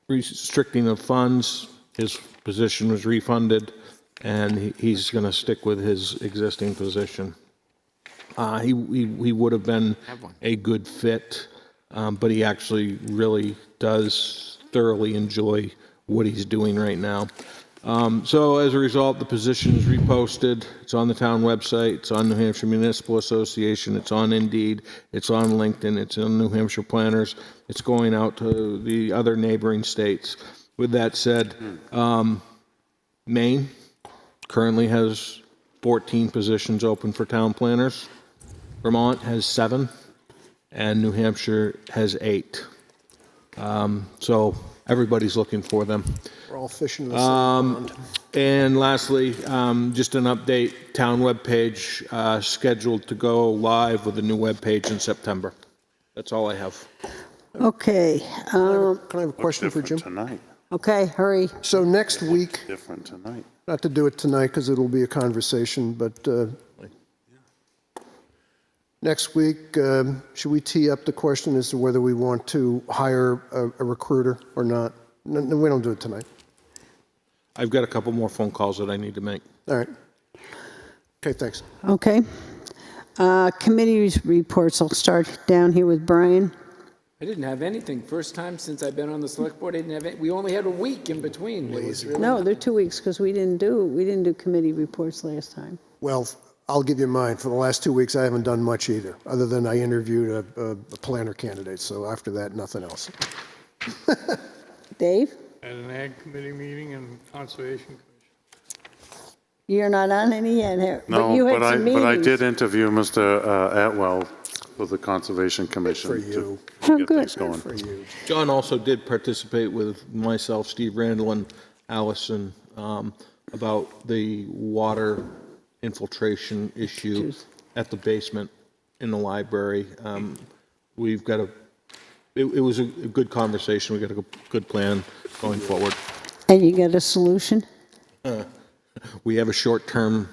restricting of funds. His position was refunded, and he's going to stick with his existing position. He would have been a good fit, but he actually really does thoroughly enjoy what he's doing right now. So as a result, the position is reposted. It's on the town website. It's on New Hampshire Municipal Association. It's on Indeed. It's on LinkedIn. It's on New Hampshire Planners. It's going out to the other neighboring states. With that said, Maine currently has 14 positions open for town planners. Vermont has 7, and New Hampshire has 8. So everybody's looking for them. We're all fishing in the same pond. And lastly, just an update, town webpage scheduled to go live with a new webpage in September. That's all I have. Okay. Can I have a question for Jim? Tonight. Okay, hurry. So next week, Different tonight. not to do it tonight because it'll be a conversation, but next week, should we tee up the question as to whether we want to hire a recruiter or not? No, we don't do it tonight. I've got a couple more phone calls that I need to make. All right. Okay, thanks. Okay. Committee reports. I'll start down here with Brian. I didn't have anything. First time since I've been on the select board, I didn't have it. We only had a week in between. It was really No, they're 2 weeks because we didn't do committee reports last time. Well, I'll give you mine. For the last 2 weeks, I haven't done much either, other than I interviewed a planner candidate. So after that, nothing else. Dave, At an ag committee meeting and conservation commission. you're not on any yet here, but No, you had but some meetings. I did interview Mr. Atwell for the Conservation Commission For you. to Oh, get good. things going. For you. John also did participate with myself, Steve Randall, and Allison about the water infiltration issue at the basement in the library. We've got it was a good conversation. We got a good plan going forward. And you got a solution? We have a short-term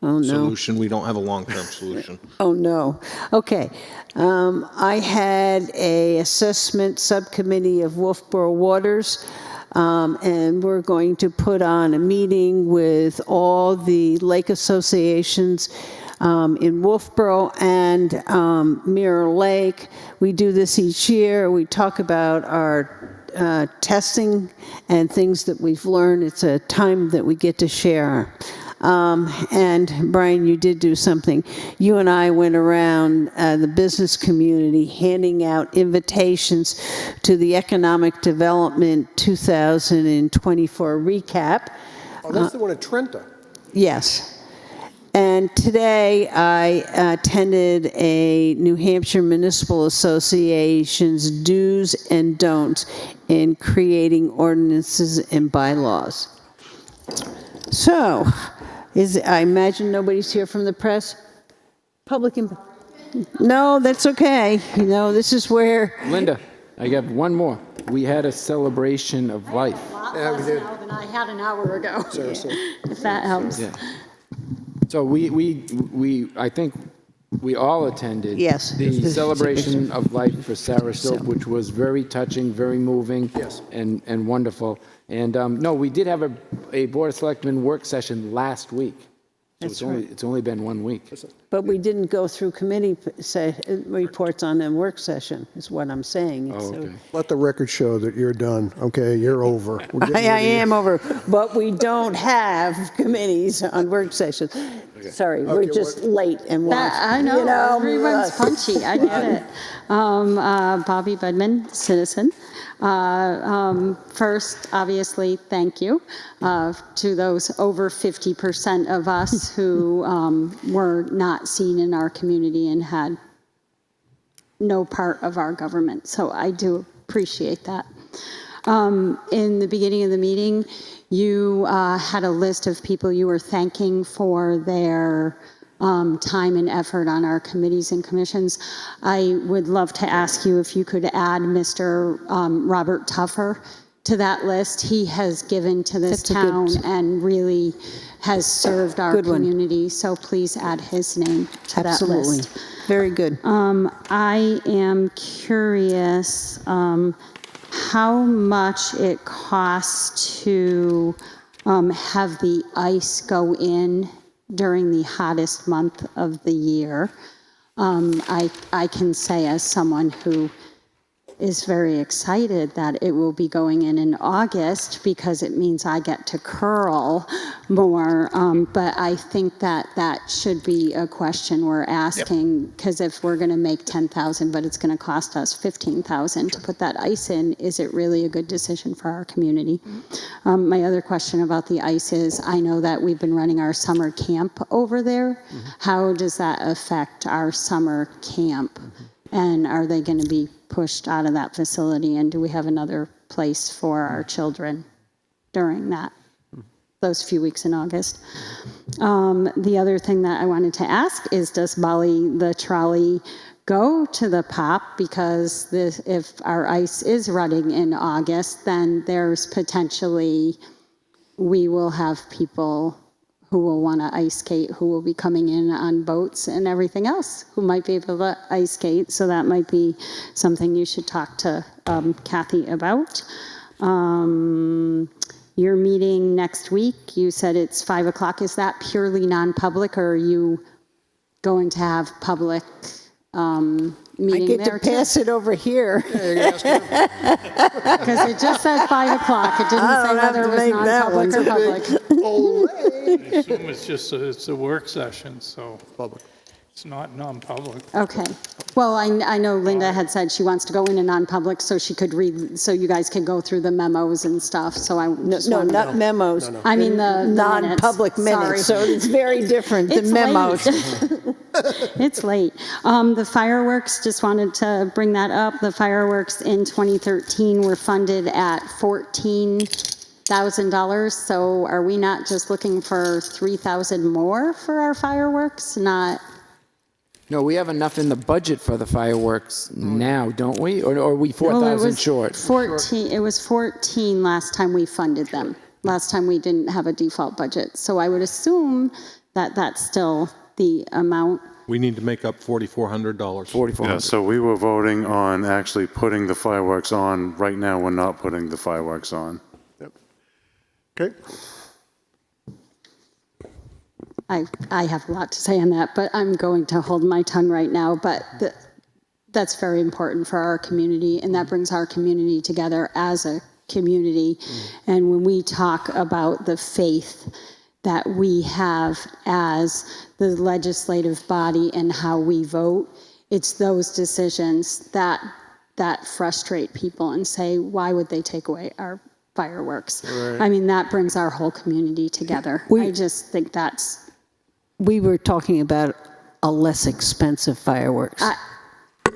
Oh, no. solution. We don't have a long-term solution. Oh, no. Okay. I had a assessment subcommittee of Wolfeboro Waters, and we're going to put on a meeting with all the lake associations in Wolfeboro and Mirror Lake. We do this each year. We talk about our testing and things that we've learned. It's a time that we get to share. And Brian, you did do something. You and I went around the business community handing out invitations to the Economic Development 2024 recap. Oh, that's the one at Trento. Yes. And today I attended a New Hampshire Municipal Association's do's and don'ts in creating ordinances and bylaws. So, I imagine nobody's here from the press? No, that's okay. You know, this is where... Linda, I got one more. We had a celebration of life. Yeah, we did. Than I had an hour ago. Seriously. If that helps. Yeah. So I think we all attended Yes. the celebration of life for Sarah Soap, which was very touching, very moving, Yes. and wonderful. And no, we did have a Board of Selectmen work session last week. So That's right. it's only been 1 week. But we didn't go through committee reports on the work session, is what I'm saying. Oh, So- okay. Let the record show that you're done, okay? You're over. We're getting I ready to- am over, but we don't have committees on work sessions. Sorry, we're just late and want. I know, everyone's punchy, I get it. Bobby Budman, citizen. First, obviously, thank you to those over 50% of us who were not seen in our community and had no part of our government. So I do appreciate that. In the beginning of the meeting, you had a list of people you were thanking for their time and effort on our committees and commissions. I would love to ask you if you could add Mr. Robert Tuffer to that list. He has given to this town and really has served our community. So please add his name to that list. Very good. I am curious how much it costs to have the ice go in during the hottest month of the year. I can say, as someone who is very excited that it will be going in August, because it means I get to curl more. But I think that that should be a question we're asking, because if we're going to make 10,000, but it's going to cost us 15,000 to put that ice in, is it really a good decision for our community? My other question about the ice is, I know that we've been running our summer camp over there. How does that affect our summer camp? And are they going to be pushed out of that facility? And do we have another place for our children during those few weeks in August? The other thing that I wanted to ask is, does Molly the trolley go to the POP? Because if our ice is running in August, then there's potentially, we will have people who will want to ice skate, who will be coming in on boats and everything else, who might be able to ice skate. So that might be something you should talk to Kathy about. Your meeting next week, you said it's 5 o'clock. Is that purely non-public, or are you going to have public meeting I get there to pass it over here. Because it just said 5 o'clock. It didn't say whether it was non-public or public. I assume it's a work session, so it's not non-public. Okay. Well, I know Linda had said she wants to go into non-public so she could read, so you guys could go through the memos and stuff. So I just No, wanted not memos. I mean the non-public minutes. So Sorry. it's very different than It's memos. late. It's late. The fireworks, just wanted to bring that up. The fireworks in 2013 were funded at $14,000. So are we not just looking for 3,000 more for our fireworks? Not. No, we have enough in the budget for the fireworks now, don't we? Or are we 4,000 short? 14. It was 14 last time we funded them. Last time we didn't have a default budget. So I would assume that that's still the amount. We need to make up $4,400. Yeah, so we were voting on actually putting the fireworks on. Right now, we're not putting the fireworks on. Okay. I have a lot to say on that, but I'm going to hold my tongue right now. But that's very important for our community, and that brings our community together as a community. And when we talk about the faith that we have as the legislative body and how we vote, it's those decisions that frustrate people and say, why would they take away our fireworks? Right. I mean, that brings our whole community together. I just think that's... We were talking about a less expensive fireworks.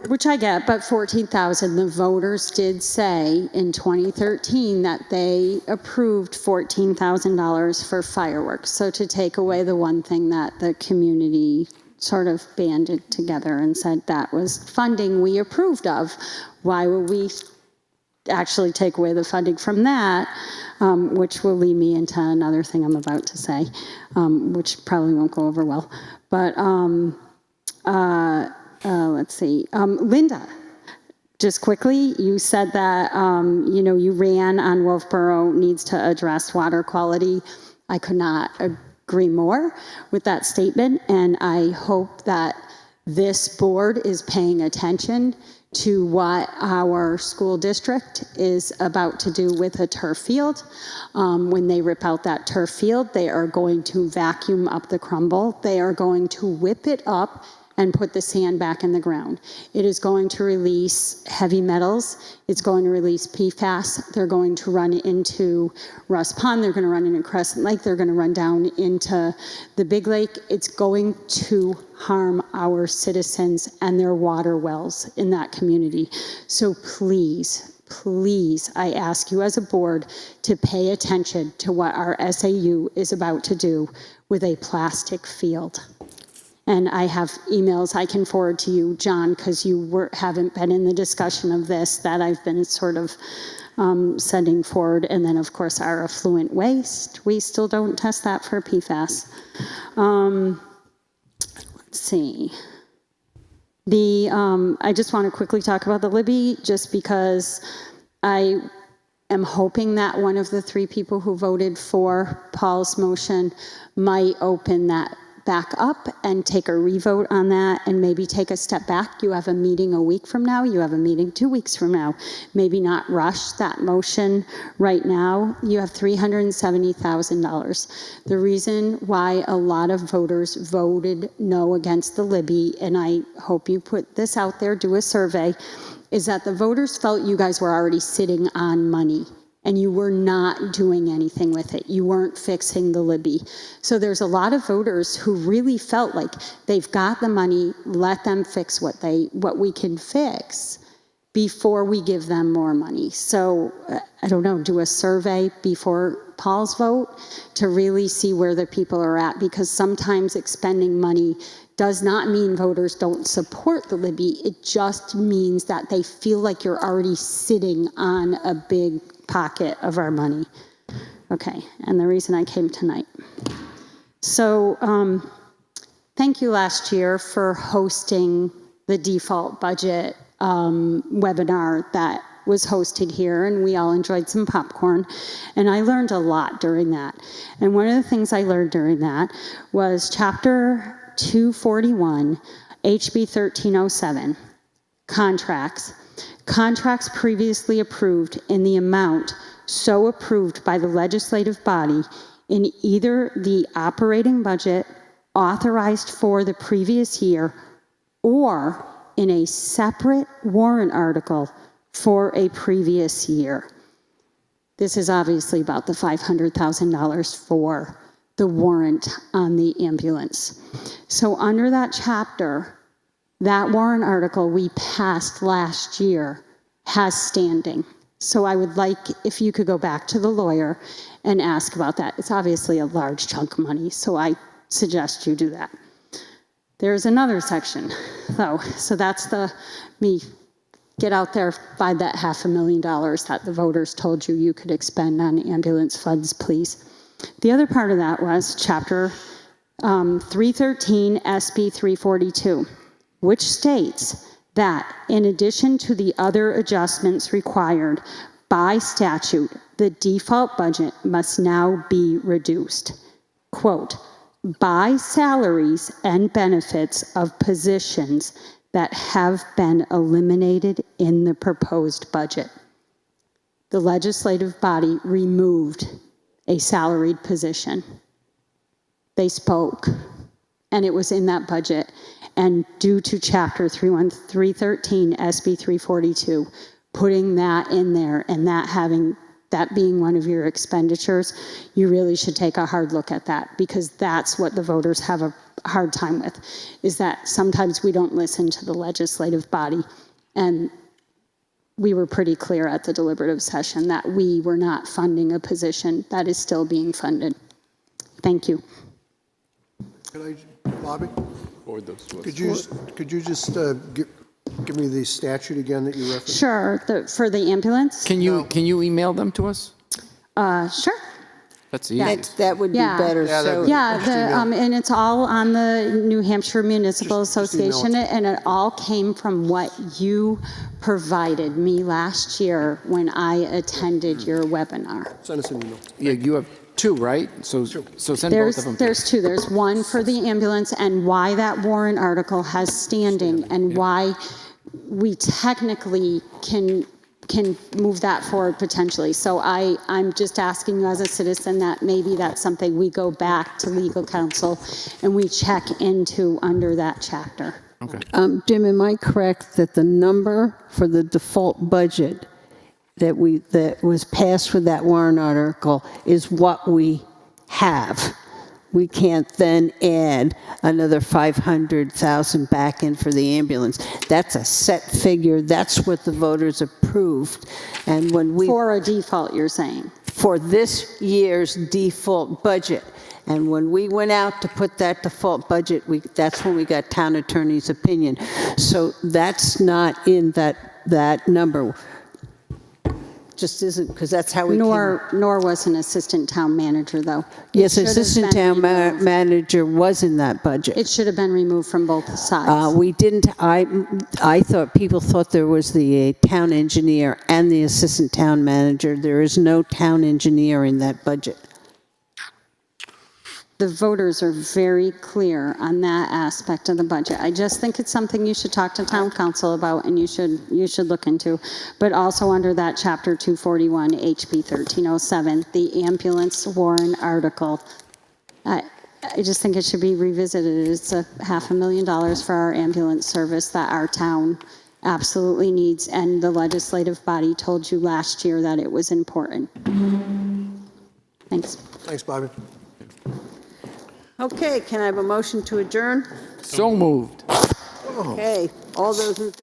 Which I get, but 14,000, the voters did say in 2013 that they approved $14,000 for fireworks. So to take away the one thing that the community sort of banded together and said that was funding we approved of, why would we actually take away the funding from that, which will lead me into another thing I'm about to say, which probably won't go over well. But let's see. Linda, just quickly, you said that, you ran on Wolfeboro needs to address water quality. I could not agree more with that statement, and I hope that this board is paying attention to what our school district is about to do with a turf field. When they rip out that turf field, they are going to vacuum up the crumble. They are going to whip it up and put the sand back in the ground. It is going to release heavy metals. It's going to release PFAS. They're going to run into Russ Pond. They're going to run into Crescent Lake. They're going to run down into the Big Lake. It's going to harm our citizens and their water wells in that community. So please, please, I ask you as a board to pay attention to what our SAU is about to do with a plastic field. And I have emails I can forward to you, John, because you haven't been in the discussion of this that I've been sort of sending forward. And then, of course, our affluent waste. We still don't test that for PFAS. Let's see. I just want to quickly talk about the Libby, just because I am hoping that one of the 3 people who voted for Paul's motion might open that back up and take a revote on that and maybe take a step back. You have a meeting a week from now. You have a meeting 2 weeks from now. Maybe not rush that motion right now. You have $370,000. The reason why a lot of voters voted no against the Libby, and I hope you put this out there, do a survey, is that the voters felt you guys were already sitting on money and you were not doing anything with it. You weren't fixing the Libby. So there's a lot of voters who really felt like they've got the money, let them fix what we can fix before we give them more money. So I don't know, do a survey before Paul's vote to really see where the people are at, because sometimes expending money does not mean voters don't support the Libby. It just means that they feel like you're already sitting on a big pocket of our money. Okay, and the reason I came tonight. So thank you last year for hosting the default budget webinar that was hosted here, and we all enjoyed some popcorn, and I learned a lot during that. And one of the things I learned during that was Chapter 241, HB 1307, contracts. Contracts previously approved in the amount so approved by the legislative body in either the operating budget authorized for the previous year or in a separate warrant article for a previous year. This is obviously about the $500,000 for the warrant on the ambulance. So under that chapter, that warrant article we passed last year has standing. So I would like if you could go back to the lawyer and ask about that. It's obviously a large chunk of money, so I suggest you do that. There's another section, though. So that's me get out there, find that $500,000 that the voters told you you could expend on ambulance funds, please. The other part of that was Chapter 313 SB 342, which states that in addition to the other adjustments required by statute, the default budget must now be reduced, quote, by salaries and benefits of positions that have been eliminated in the proposed budget. The legislative body removed a salaried position. They spoke, and it was in that budget. And due to Chapter 313 SB 342, putting that in there and that being one of your expenditures, you really should take a hard look at that, because that's what the voters have a hard time with, is that sometimes we don't listen to the legislative body. And we were pretty clear at the deliberative session that we were not funding a position that is still being funded. Thank you. Bobby? Forward those to us. Could you just give me the statute again that you referenced? Sure, for the ambulance? Can you email them to us? Sure. That's easy. That would be better. And it's all on the New Hampshire Municipal Association, and it all came from what you provided me last year when I attended your webinar. Send us an email. Yeah, you have two, right? So send both of them. There's two. There's one for the ambulance and why that warrant article has standing and why we technically can move that forward potentially. So I'm just asking you as a citizen that maybe that's something we go back to legal counsel and we check into under that chapter. Okay. Jim, am I correct that the number for the default budget that was passed with that warrant article is what we have? We can't then add another 500,000 back in for the ambulance. That's a set figure. That's what the voters approved. And when we For a default, you're saying? For this year's default budget. And when we went out to put that default budget, that's when we got town attorney's opinion. So that's not in that number. Just isn't, because that's how we Nor was an assistant town manager, though. Yes, assistant town manager was in that budget. It should have been removed from both sides. We didn't, I thought, people thought there was the town engineer and the assistant town manager. There is no town engineer in that budget. The voters are very clear on that aspect of the budget. I just think it's something you should talk to town council about and you should look into. But also under that chapter 241, HB 1307, the ambulance warrant article, I just think it should be revisited. It's $500,000 for our ambulance service that our town absolutely needs, and the legislative body told you last year that it was important. Thanks. Thanks, Bobby. Okay, can I have a motion to adjourn? So moved. Okay, all those in